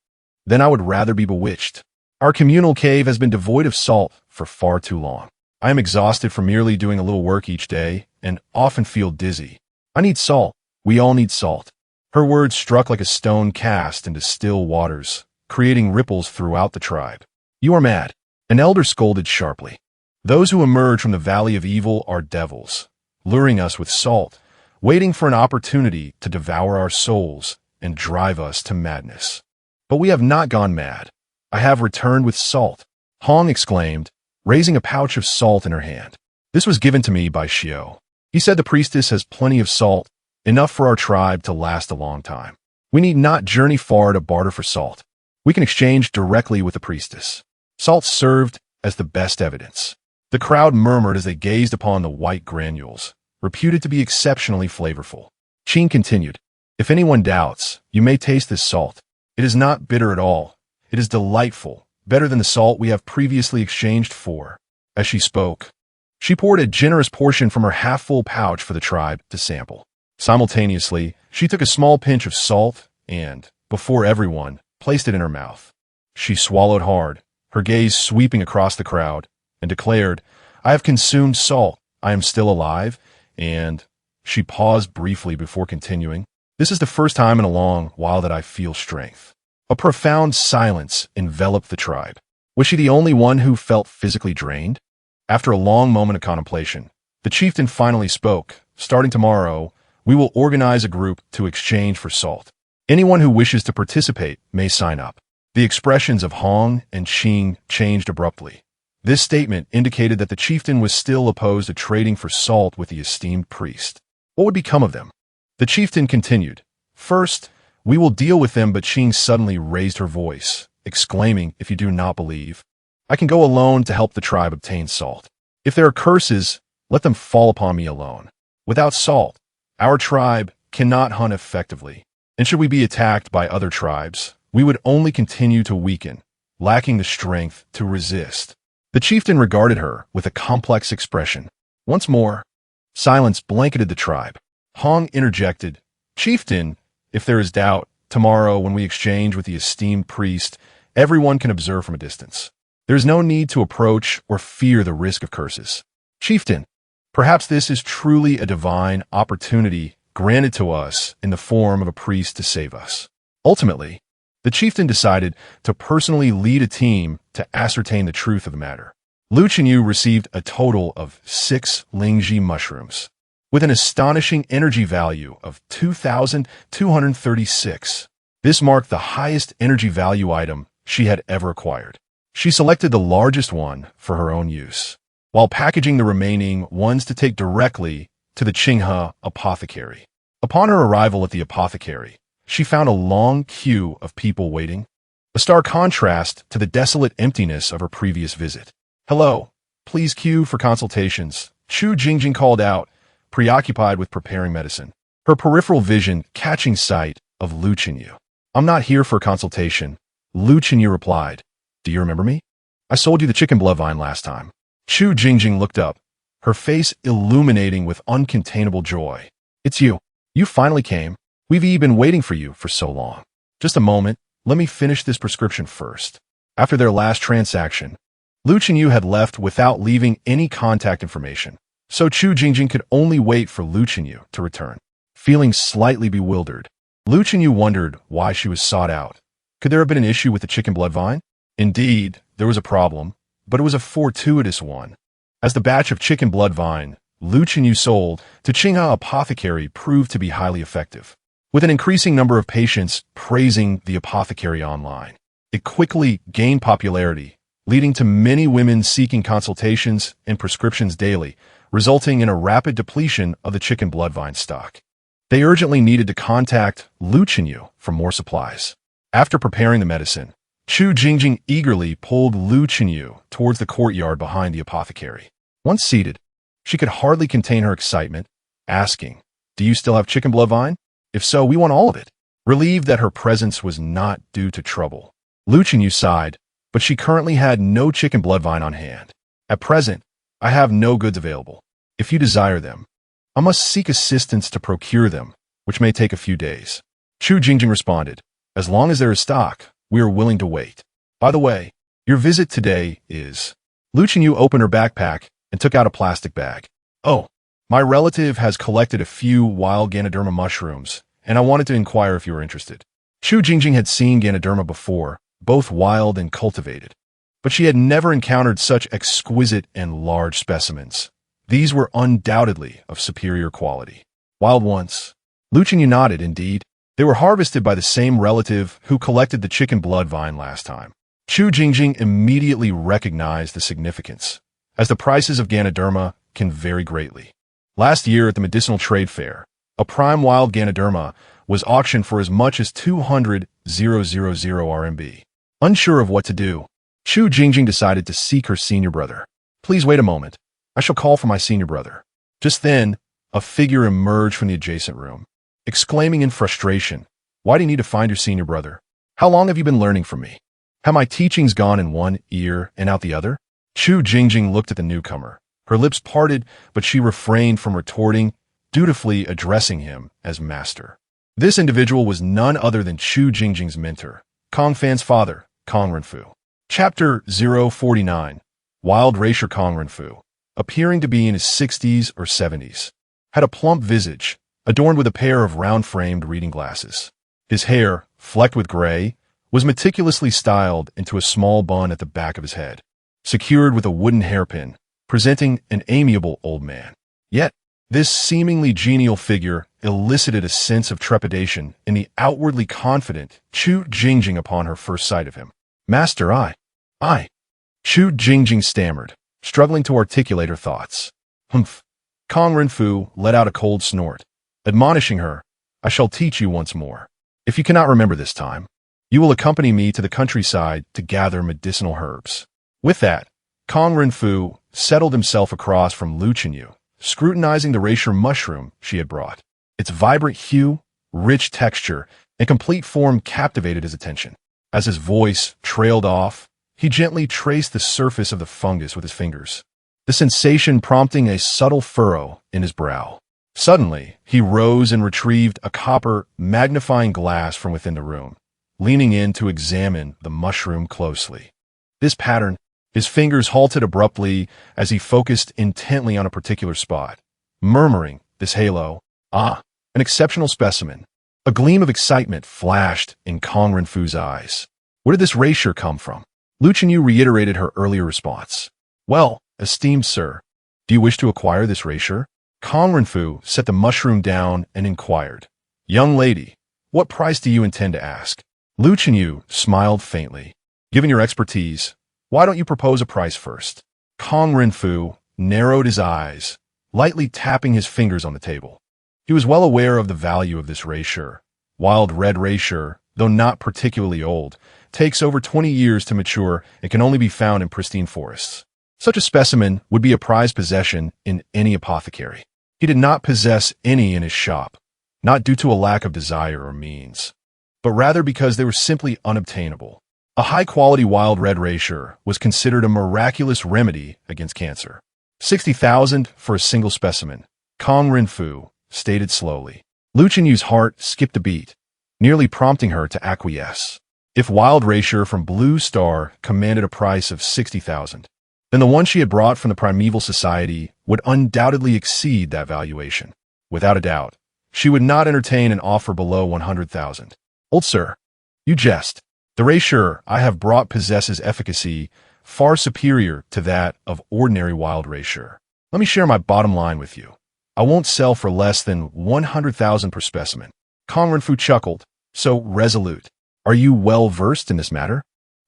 then I would rather be bewitched. Our communal cave has been devoid of salt for far too long." I am exhausted from merely doing a little work each day and often feel dizzy. I need salt. We all need salt. Her words struck like a stone cast into still waters, creating ripples throughout the tribe. You are mad. An elder scolded sharply. Those who emerge from the valley of evil are devils, luring us with salt, waiting for an opportunity to devour our souls and drive us to madness. But we have not gone mad. I have returned with salt, Hong exclaimed, raising a pouch of salt in her hand. This was given to me by Xiao. He said the priestess has plenty of salt, enough for our tribe to last a long time. We need not journey far to barter for salt. We can exchange directly with the priestess. Salt served as the best evidence. The crowd murmured as they gazed upon the white granules, reputed to be exceptionally flavorful. Qing continued, if anyone doubts, you may taste this salt. It is not bitter at all. It is delightful, better than the salt we have previously exchanged for. As she spoke, she poured a generous portion from her half-full pouch for the tribe to sample. Simultaneously, she took a small pinch of salt and, before everyone, placed it in her mouth. She swallowed hard, her gaze sweeping across the crowd, and declared, I have consumed salt. I am still alive, and... She paused briefly before continuing. This is the first time in a long while that I feel strength. A profound silence enveloped the tribe. Was she the only one who felt physically drained? After a long moment of contemplation, the chieftain finally spoke. Starting tomorrow, we will organize a group to exchange for salt. Anyone who wishes to participate may sign up. The expressions of Hong and Qing changed abruptly. This statement indicated that the chieftain was still opposed to trading for salt with the esteemed priest. What would become of them? The chieftain continued, First, we will deal with them, but Qing suddenly raised her voice, exclaiming, if you do not believe, I can go alone to help the tribe obtain salt. If there are curses, let them fall upon me alone. Without salt, our tribe cannot hunt effectively, and should we be attacked by other tribes, we would only continue to weaken, lacking the strength to resist. The chieftain regarded her with a complex expression. Once more, silence blanketed the tribe. Hong interjected, Chieftain, if there is doubt, tomorrow when we exchange with the esteemed priest, everyone can observe from a distance. There is no need to approach or fear the risk of curses. Chieftain, perhaps this is truly a divine opportunity granted to us in the form of a priest to save us. Ultimately, the chieftain decided to personally lead a team to ascertain the truth of the matter. Lu Chenyu received a total of 6 Lingji mushrooms, with an astonishing energy value of 2,236. This marked the highest energy value item she had ever acquired. She selected the largest one for her own use, while packaging the remaining ones to take directly to the Qinghe apothecary. Upon her arrival at the apothecary, she found a long queue of people waiting, a stark contrast to the desolate emptiness of her previous visit. Hello, please queue for consultations, Chu Jingjing called out, preoccupied with preparing medicine, her peripheral vision catching sight of Lu Chenyu. I'm not here for a consultation, Lu Chenyu replied. Do you remember me? I sold you the chicken blood vine last time. Chu Jingjing looked up, her face illuminating with uncontainable joy. It's you. You finally came. We've been waiting for you for so long. Just a moment, let me finish this prescription first. After their last transaction, Lu Chenyu had left without leaving any contact information, so Chu Jingjing could only wait for Lu Chenyu to return. Feeling slightly bewildered, Lu Chenyu wondered why she was sought out. Could there have been an issue with the chicken blood vine? Indeed, there was a problem, but it was a fortuitous one. As the batch of chicken blood vine Lu Chenyu sold to Qinghe apothecary proved to be highly effective, with an increasing number of patients praising the apothecary online. It quickly gained popularity, leading to many women seeking consultations and prescriptions daily, resulting in a rapid depletion of the chicken blood vine stock. They urgently needed to contact Lu Chenyu for more supplies. After preparing the medicine, Chu Jingjing eagerly pulled Lu Chenyu towards the courtyard behind the apothecary. Once seated, she could hardly contain her excitement, asking, Do you still have chicken blood vine? If so, we want all of it. Relieved that her presence was not due to trouble, Lu Chenyu sighed, but she currently had no chicken blood vine on hand. At present, I have no goods available. If you desire them, I must seek assistance to procure them, which may take a few days. Chu Jingjing responded, As long as there is stock, we are willing to wait. By the way, your visit today is... Lu Chenyu opened her backpack and took out a plastic bag. "Oh, my relative has collected a few wild Ganoderma mushrooms, and I wanted to inquire if you were interested." Chu Jingjing had seen Ganoderma before, both wild and cultivated, but she had never encountered such exquisite and large specimens. These were undoubtedly of superior quality. Wild ones. Lu Chenyu nodded, indeed. They were harvested by the same relative who collected the chicken blood vine last time. Chu Jingjing immediately recognized the significance, as the prices of Ganoderma can vary greatly. Last year at the Medicinal Trade Fair, a prime wild Ganoderma was auctioned for as much as 200,000 RMB. Unsure of what to do, Chu Jingjing decided to seek her senior brother. "Please wait a moment. I shall call for my senior brother." Just then, a figure emerged from the adjacent room, exclaiming in frustration, "Why do you need to find your senior brother? How long have you been learning from me? Have my teachings gone in one ear and out the other?" Chu Jingjing looked at the newcomer. Her lips parted, but she refrained from retorting, dutifully addressing him as master. This individual was none other than Chu Jingjing's mentor, Kong Fan's father, Kong Renfu. Chapter 049. Wild Racer Kong Renfu, appearing to be in his 60s or 70s, had a plump visage, adorned with a pair of round-framed reading glasses. His hair, flecked with gray, was meticulously styled into a small bun at the back of his head, secured with a wooden hairpin, presenting an amiable old man. Yet, this seemingly genial figure elicited a sense of trepidation in the outwardly confident Chu Jingjing upon her first sight of him. "Master, I. Chu Jingjing stammered, struggling to articulate her thoughts. "Humph." Kong Renfu let out a cold snort, admonishing her, "I shall teach you once more. If you cannot remember this time, you will accompany me to the countryside to gather medicinal herbs." With that, Kong Renfu settled himself across from Lu Chenyu, scrutinizing the racer mushroom she had brought. Its vibrant hue, rich texture, and complete form captivated his attention. As his voice trailed off, he gently traced the surface of the fungus with his fingers, the sensation prompting a subtle furrow in his brow. Suddenly, he rose and retrieved a copper magnifying glass from within the room, leaning in to examine the mushroom closely. This pattern, his fingers halted abruptly as he focused intently on a particular spot, murmuring, "This halo, an exceptional specimen." A gleam of excitement flashed in Kong Renfu's eyes. Where did this racer come from? Lu Chenyu reiterated her earlier response. "Well, esteemed sir, do you wish to acquire this racer?" Kong Renfu set the mushroom down and inquired, "Young lady, what price do you intend to ask?" Lu Chenyu smiled faintly. "Given your expertise, why don't you propose a price first?" Kong Renfu narrowed his eyes, lightly tapping his fingers on the table. He was well aware of the value of this racer. Wild red racer, though not particularly old, takes over 20 years to mature and can only be found in pristine forests. Such a specimen would be a prized possession in any apothecary. He did not possess any in his shop, not due to a lack of desire or means, but rather because they were simply unobtainable. A high-quality wild red racer was considered a miraculous remedy against cancer. 60,000 for a single specimen, Kong Renfu stated slowly. Lu Chenyu's heart skipped a beat, nearly prompting her to acquiesce. If wild racer from Blue Star commanded a price of 60,000, then the one she had brought from the Primeval Society would undoubtedly exceed that valuation. Without a doubt, she would not entertain an offer below 100,000. "Old sir, you jest. The racer I have brought possesses efficacy far superior to that of ordinary wild racer. Let me share my bottom line with you. I won't sell for less than 100,000 per specimen." Kong Renfu chuckled, so resolute. "Are you well versed in this matter?"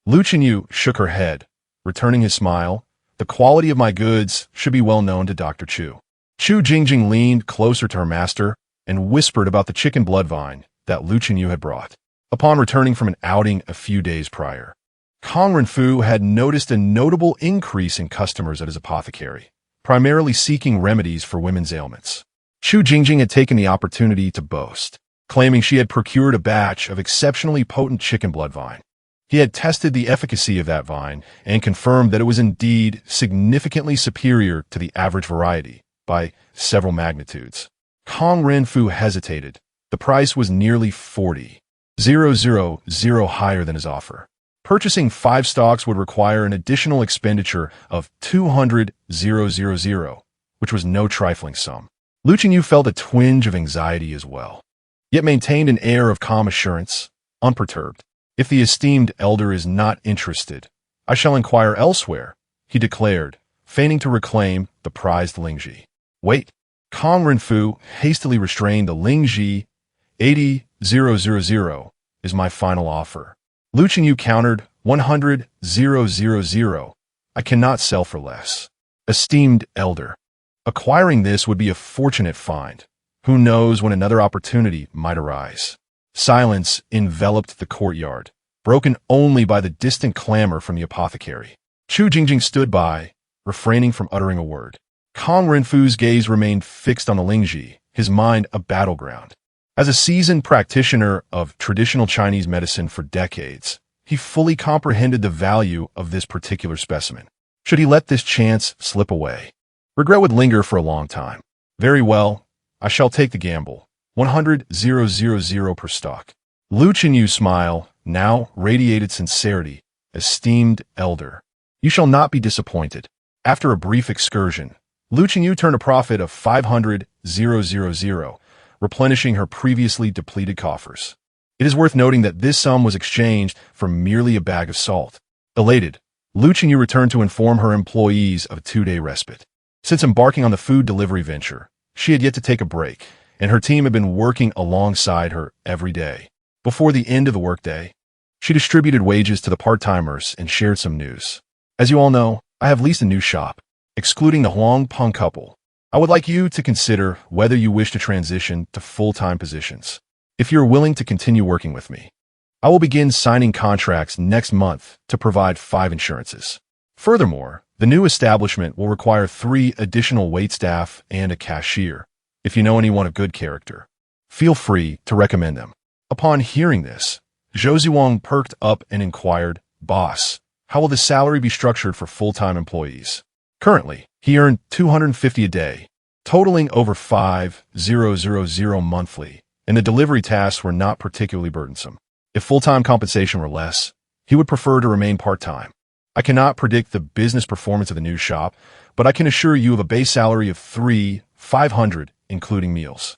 Lu Chenyu shook her head, returning his smile. "The quality of my goods should be well known to Dr. Chu." Chu Jingjing leaned closer to her master and whispered about the chicken blood vine that Lu Chenyu had brought. Upon returning from an outing a few days prior, Kong Renfu had noticed a notable increase in customers at his apothecary, primarily seeking remedies for women's ailments. Chu Jingjing had taken the opportunity to boast, claiming she had procured a batch of exceptionally potent chicken blood vine. He had tested the efficacy of that vine and confirmed that it was indeed significantly superior to the average variety by several magnitudes. Kong Renfu hesitated. The price was nearly 40,000 higher than his offer. Purchasing 5 stocks would require an additional expenditure of 200,000, which was no trifling sum. Lu Qingyu felt a twinge of anxiety as well, yet maintained an air of calm assurance, unperturbed. If the esteemed elder is not interested, I shall inquire elsewhere, he declared, feigning to reclaim the prized Lingji. Wait. Kong Renfu hastily restrained the Lingji. 80,000 is my final offer. Lu Qingyu countered. 100,000. I cannot sell for less. Esteemed elder. Acquiring this would be a fortunate find. Who knows when another opportunity might arise. Silence enveloped the courtyard, broken only by the distant clamor from the apothecary. Chu Jingjing stood by, refraining from uttering a word. Kong Renfu's gaze remained fixed on the Lingji, his mind a battleground. As a seasoned practitioner of traditional Chinese medicine for decades, he fully comprehended the value of this particular specimen. Should he let this chance slip away? Regret would linger for a long time. Very well, I shall take the gamble. 100,000 per stock. Lu Qinyu's smile now radiated sincerity. Esteemed elder, you shall not be disappointed. After a brief excursion, Lu Qingyu turned a profit of 500,000, replenishing her previously depleted coffers. It is worth noting that this sum was exchanged for merely a bag of salt. Elated, Lu Qingyu returned to inform her employees of a 2-day respite. Since embarking on the food delivery venture, she had yet to take a break, and her team had been working alongside her every day. Before the end of the workday, she distributed wages to the part-timers and shared some news. As you all know, I have leased a new shop. Excluding the Huang Peng couple, I would like you to consider whether you wish to transition to full-time positions. If you're willing to continue working with me, I will begin signing contracts next month to provide 5 insurances. Furthermore, the new establishment will require 3 additional waitstaff and a cashier. If you know anyone of good character, feel free to recommend them. Upon hearing this, Zhou Ziwang perked up and inquired, Boss, how will the salary be structured for full-time employees? Currently, he earned 250 a day, totaling over 5,000 monthly, and the delivery tasks were not particularly burdensome. If full-time compensation were less, he would prefer to remain part-time. I cannot predict the business performance of the new shop, but I can assure you of a base salary of 3,500, including meals.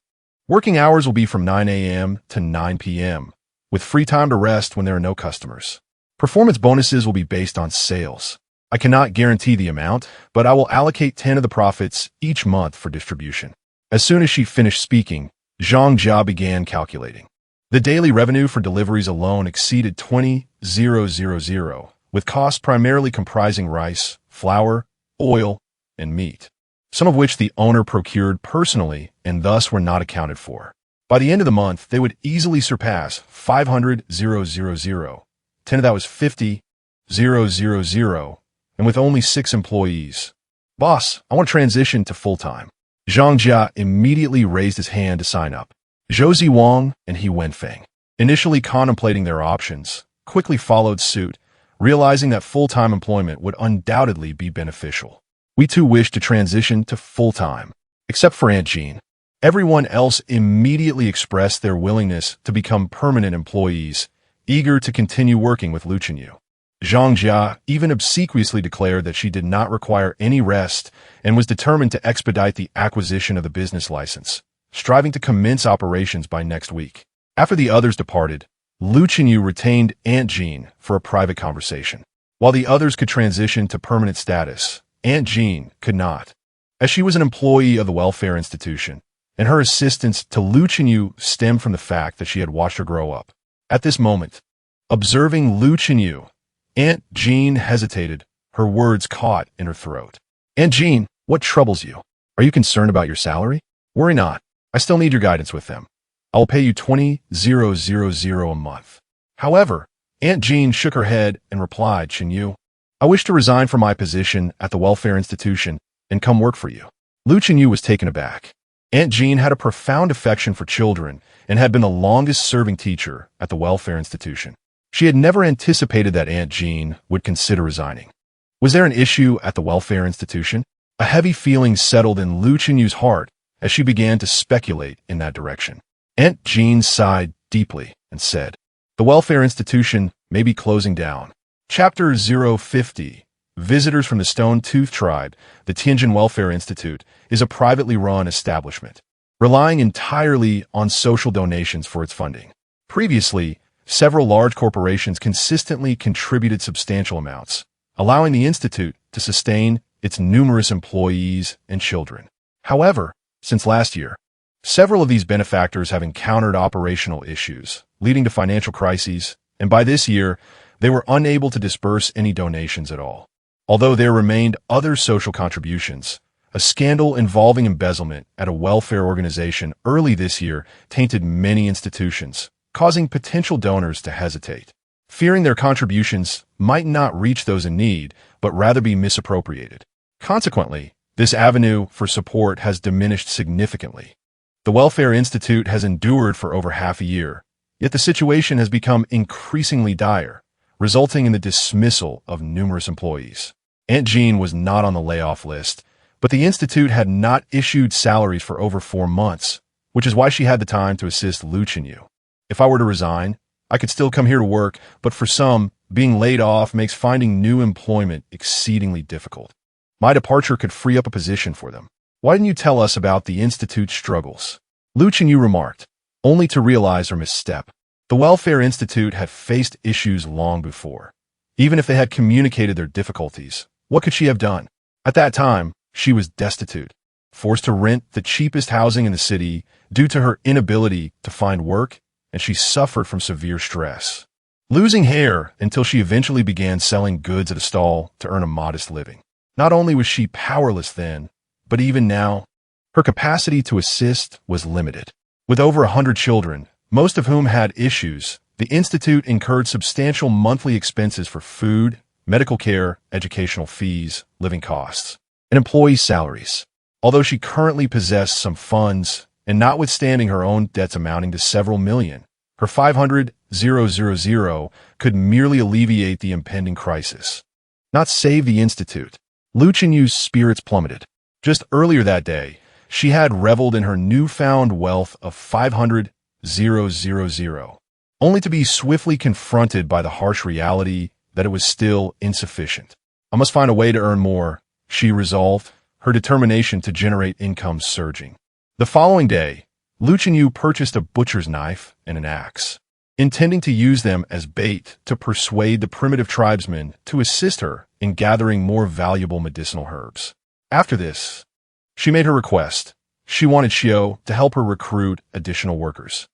Working hours will be from 9 a.m. to 9 p.m., with free time to rest when there are no customers. Performance bonuses will be based on sales. I cannot guarantee the amount, but I will allocate 10 of the profits each month for distribution. As soon as she finished speaking, Zhang Jia began calculating. The daily revenue for deliveries alone exceeded 20,000, with costs primarily comprising rice, flour, oil, and meat, some of which the owner procured personally and thus were not accounted for. By the end of the month, they would easily surpass 500,000. 10 of that was 50,000, and with only 6 employees. Boss, I want to transition to full-time. Zhang Jia immediately raised his hand to sign up. Zhou Ziwang and He Wenfeng, initially contemplating their options, quickly followed suit, realizing that full-time employment would undoubtedly be beneficial. We too wish to transition to full-time, except for Aunt Jean. Everyone else immediately expressed their willingness to become permanent employees, eager to continue working with Lu Qingyu. Zhang Jia even obsequiously declared that she did not require any rest and was determined to expedite the acquisition of the business license, striving to commence operations by next week. After the others departed, Lu Qingyu retained Aunt Jean for a private conversation. While the others could transition to permanent status, Aunt Jean could not, as she was an employee of the welfare institution, and her assistance to Lu Qingyu stemmed from the fact that she had watched her grow up. At this moment, observing Lu Qingyu, Aunt Jean hesitated, her words caught in her throat. Aunt Jean, what troubles you? Are you concerned about your salary? Worry not. I still need your guidance with them. I will pay you 20,000 a month. However, Aunt Jean shook her head and replied, Qingyu, I wish to resign from my position at the welfare institution and come work for you. Lu Qingyu was taken aback. Aunt Jean had a profound affection for children and had been the longest-serving teacher at the welfare institution. She had never anticipated that Aunt Jean would consider resigning. Was there an issue at the welfare institution? A heavy feeling settled in Lu Qinyu's heart as she began to speculate in that direction. Aunt Jean sighed deeply and said, The welfare institution may be closing down. Chapter 050. Visitors from the Stone-Tooth Tribe, the Tianjin Welfare Institute, is a privately run establishment, relying entirely on social donations for its funding. Previously, several large corporations consistently contributed substantial amounts, allowing the institute to sustain its numerous employees and children. However, since last year, several of these benefactors have encountered operational issues, leading to financial crises, and by this year, they were unable to disperse any donations at all. Although there remained other social contributions, a scandal involving embezzlement at a welfare organization early this year tainted many institutions, causing potential donors to hesitate, fearing their contributions might not reach those in need, but rather be misappropriated. Consequently, this avenue for support has diminished significantly. The Welfare Institute has endured for over half a year, yet the situation has become increasingly dire, resulting in the dismissal of numerous employees. Aunt Jean was not on the layoff list, but the institute had not issued salaries for over 4 months, which is why she had the time to assist Lu Chenyu. If I were to resign, I could still come here to work, but for some, being laid off makes finding new employment exceedingly difficult. My departure could free up a position for them. Why didn't you tell us about the institute's struggles? Lu Chenyu remarked, only to realize her misstep. The Welfare Institute had faced issues long before. Even if they had communicated their difficulties, what could she have done? At that time, she was destitute, forced to rent the cheapest housing in the city due to her inability to find work, and she suffered from severe stress, losing hair until she eventually began selling goods at a stall to earn a modest living. Not only was she powerless then, but even now, her capacity to assist was limited. With over 100 children, most of whom had issues, the institute incurred substantial monthly expenses for food, medical care, educational fees, living costs, and employee salaries. Although she currently possessed some funds, and notwithstanding her own debts amounting to several million, her 500,000 could merely alleviate the impending crisis, not save the institute. Lu Chenyu's spirits plummeted. Just earlier that day, she had reveled in her newfound wealth of 500,000, only to be swiftly confronted by the harsh reality that it was still insufficient. I must find a way to earn more, she resolved, her determination to generate income surging. The following day, Lu Chenyu purchased a butcher's knife and an axe, intending to use them as bait to persuade the primitive tribesmen to assist her in gathering more valuable medicinal herbs. After this, she made her request. She wanted Xiao to help her recruit additional workers.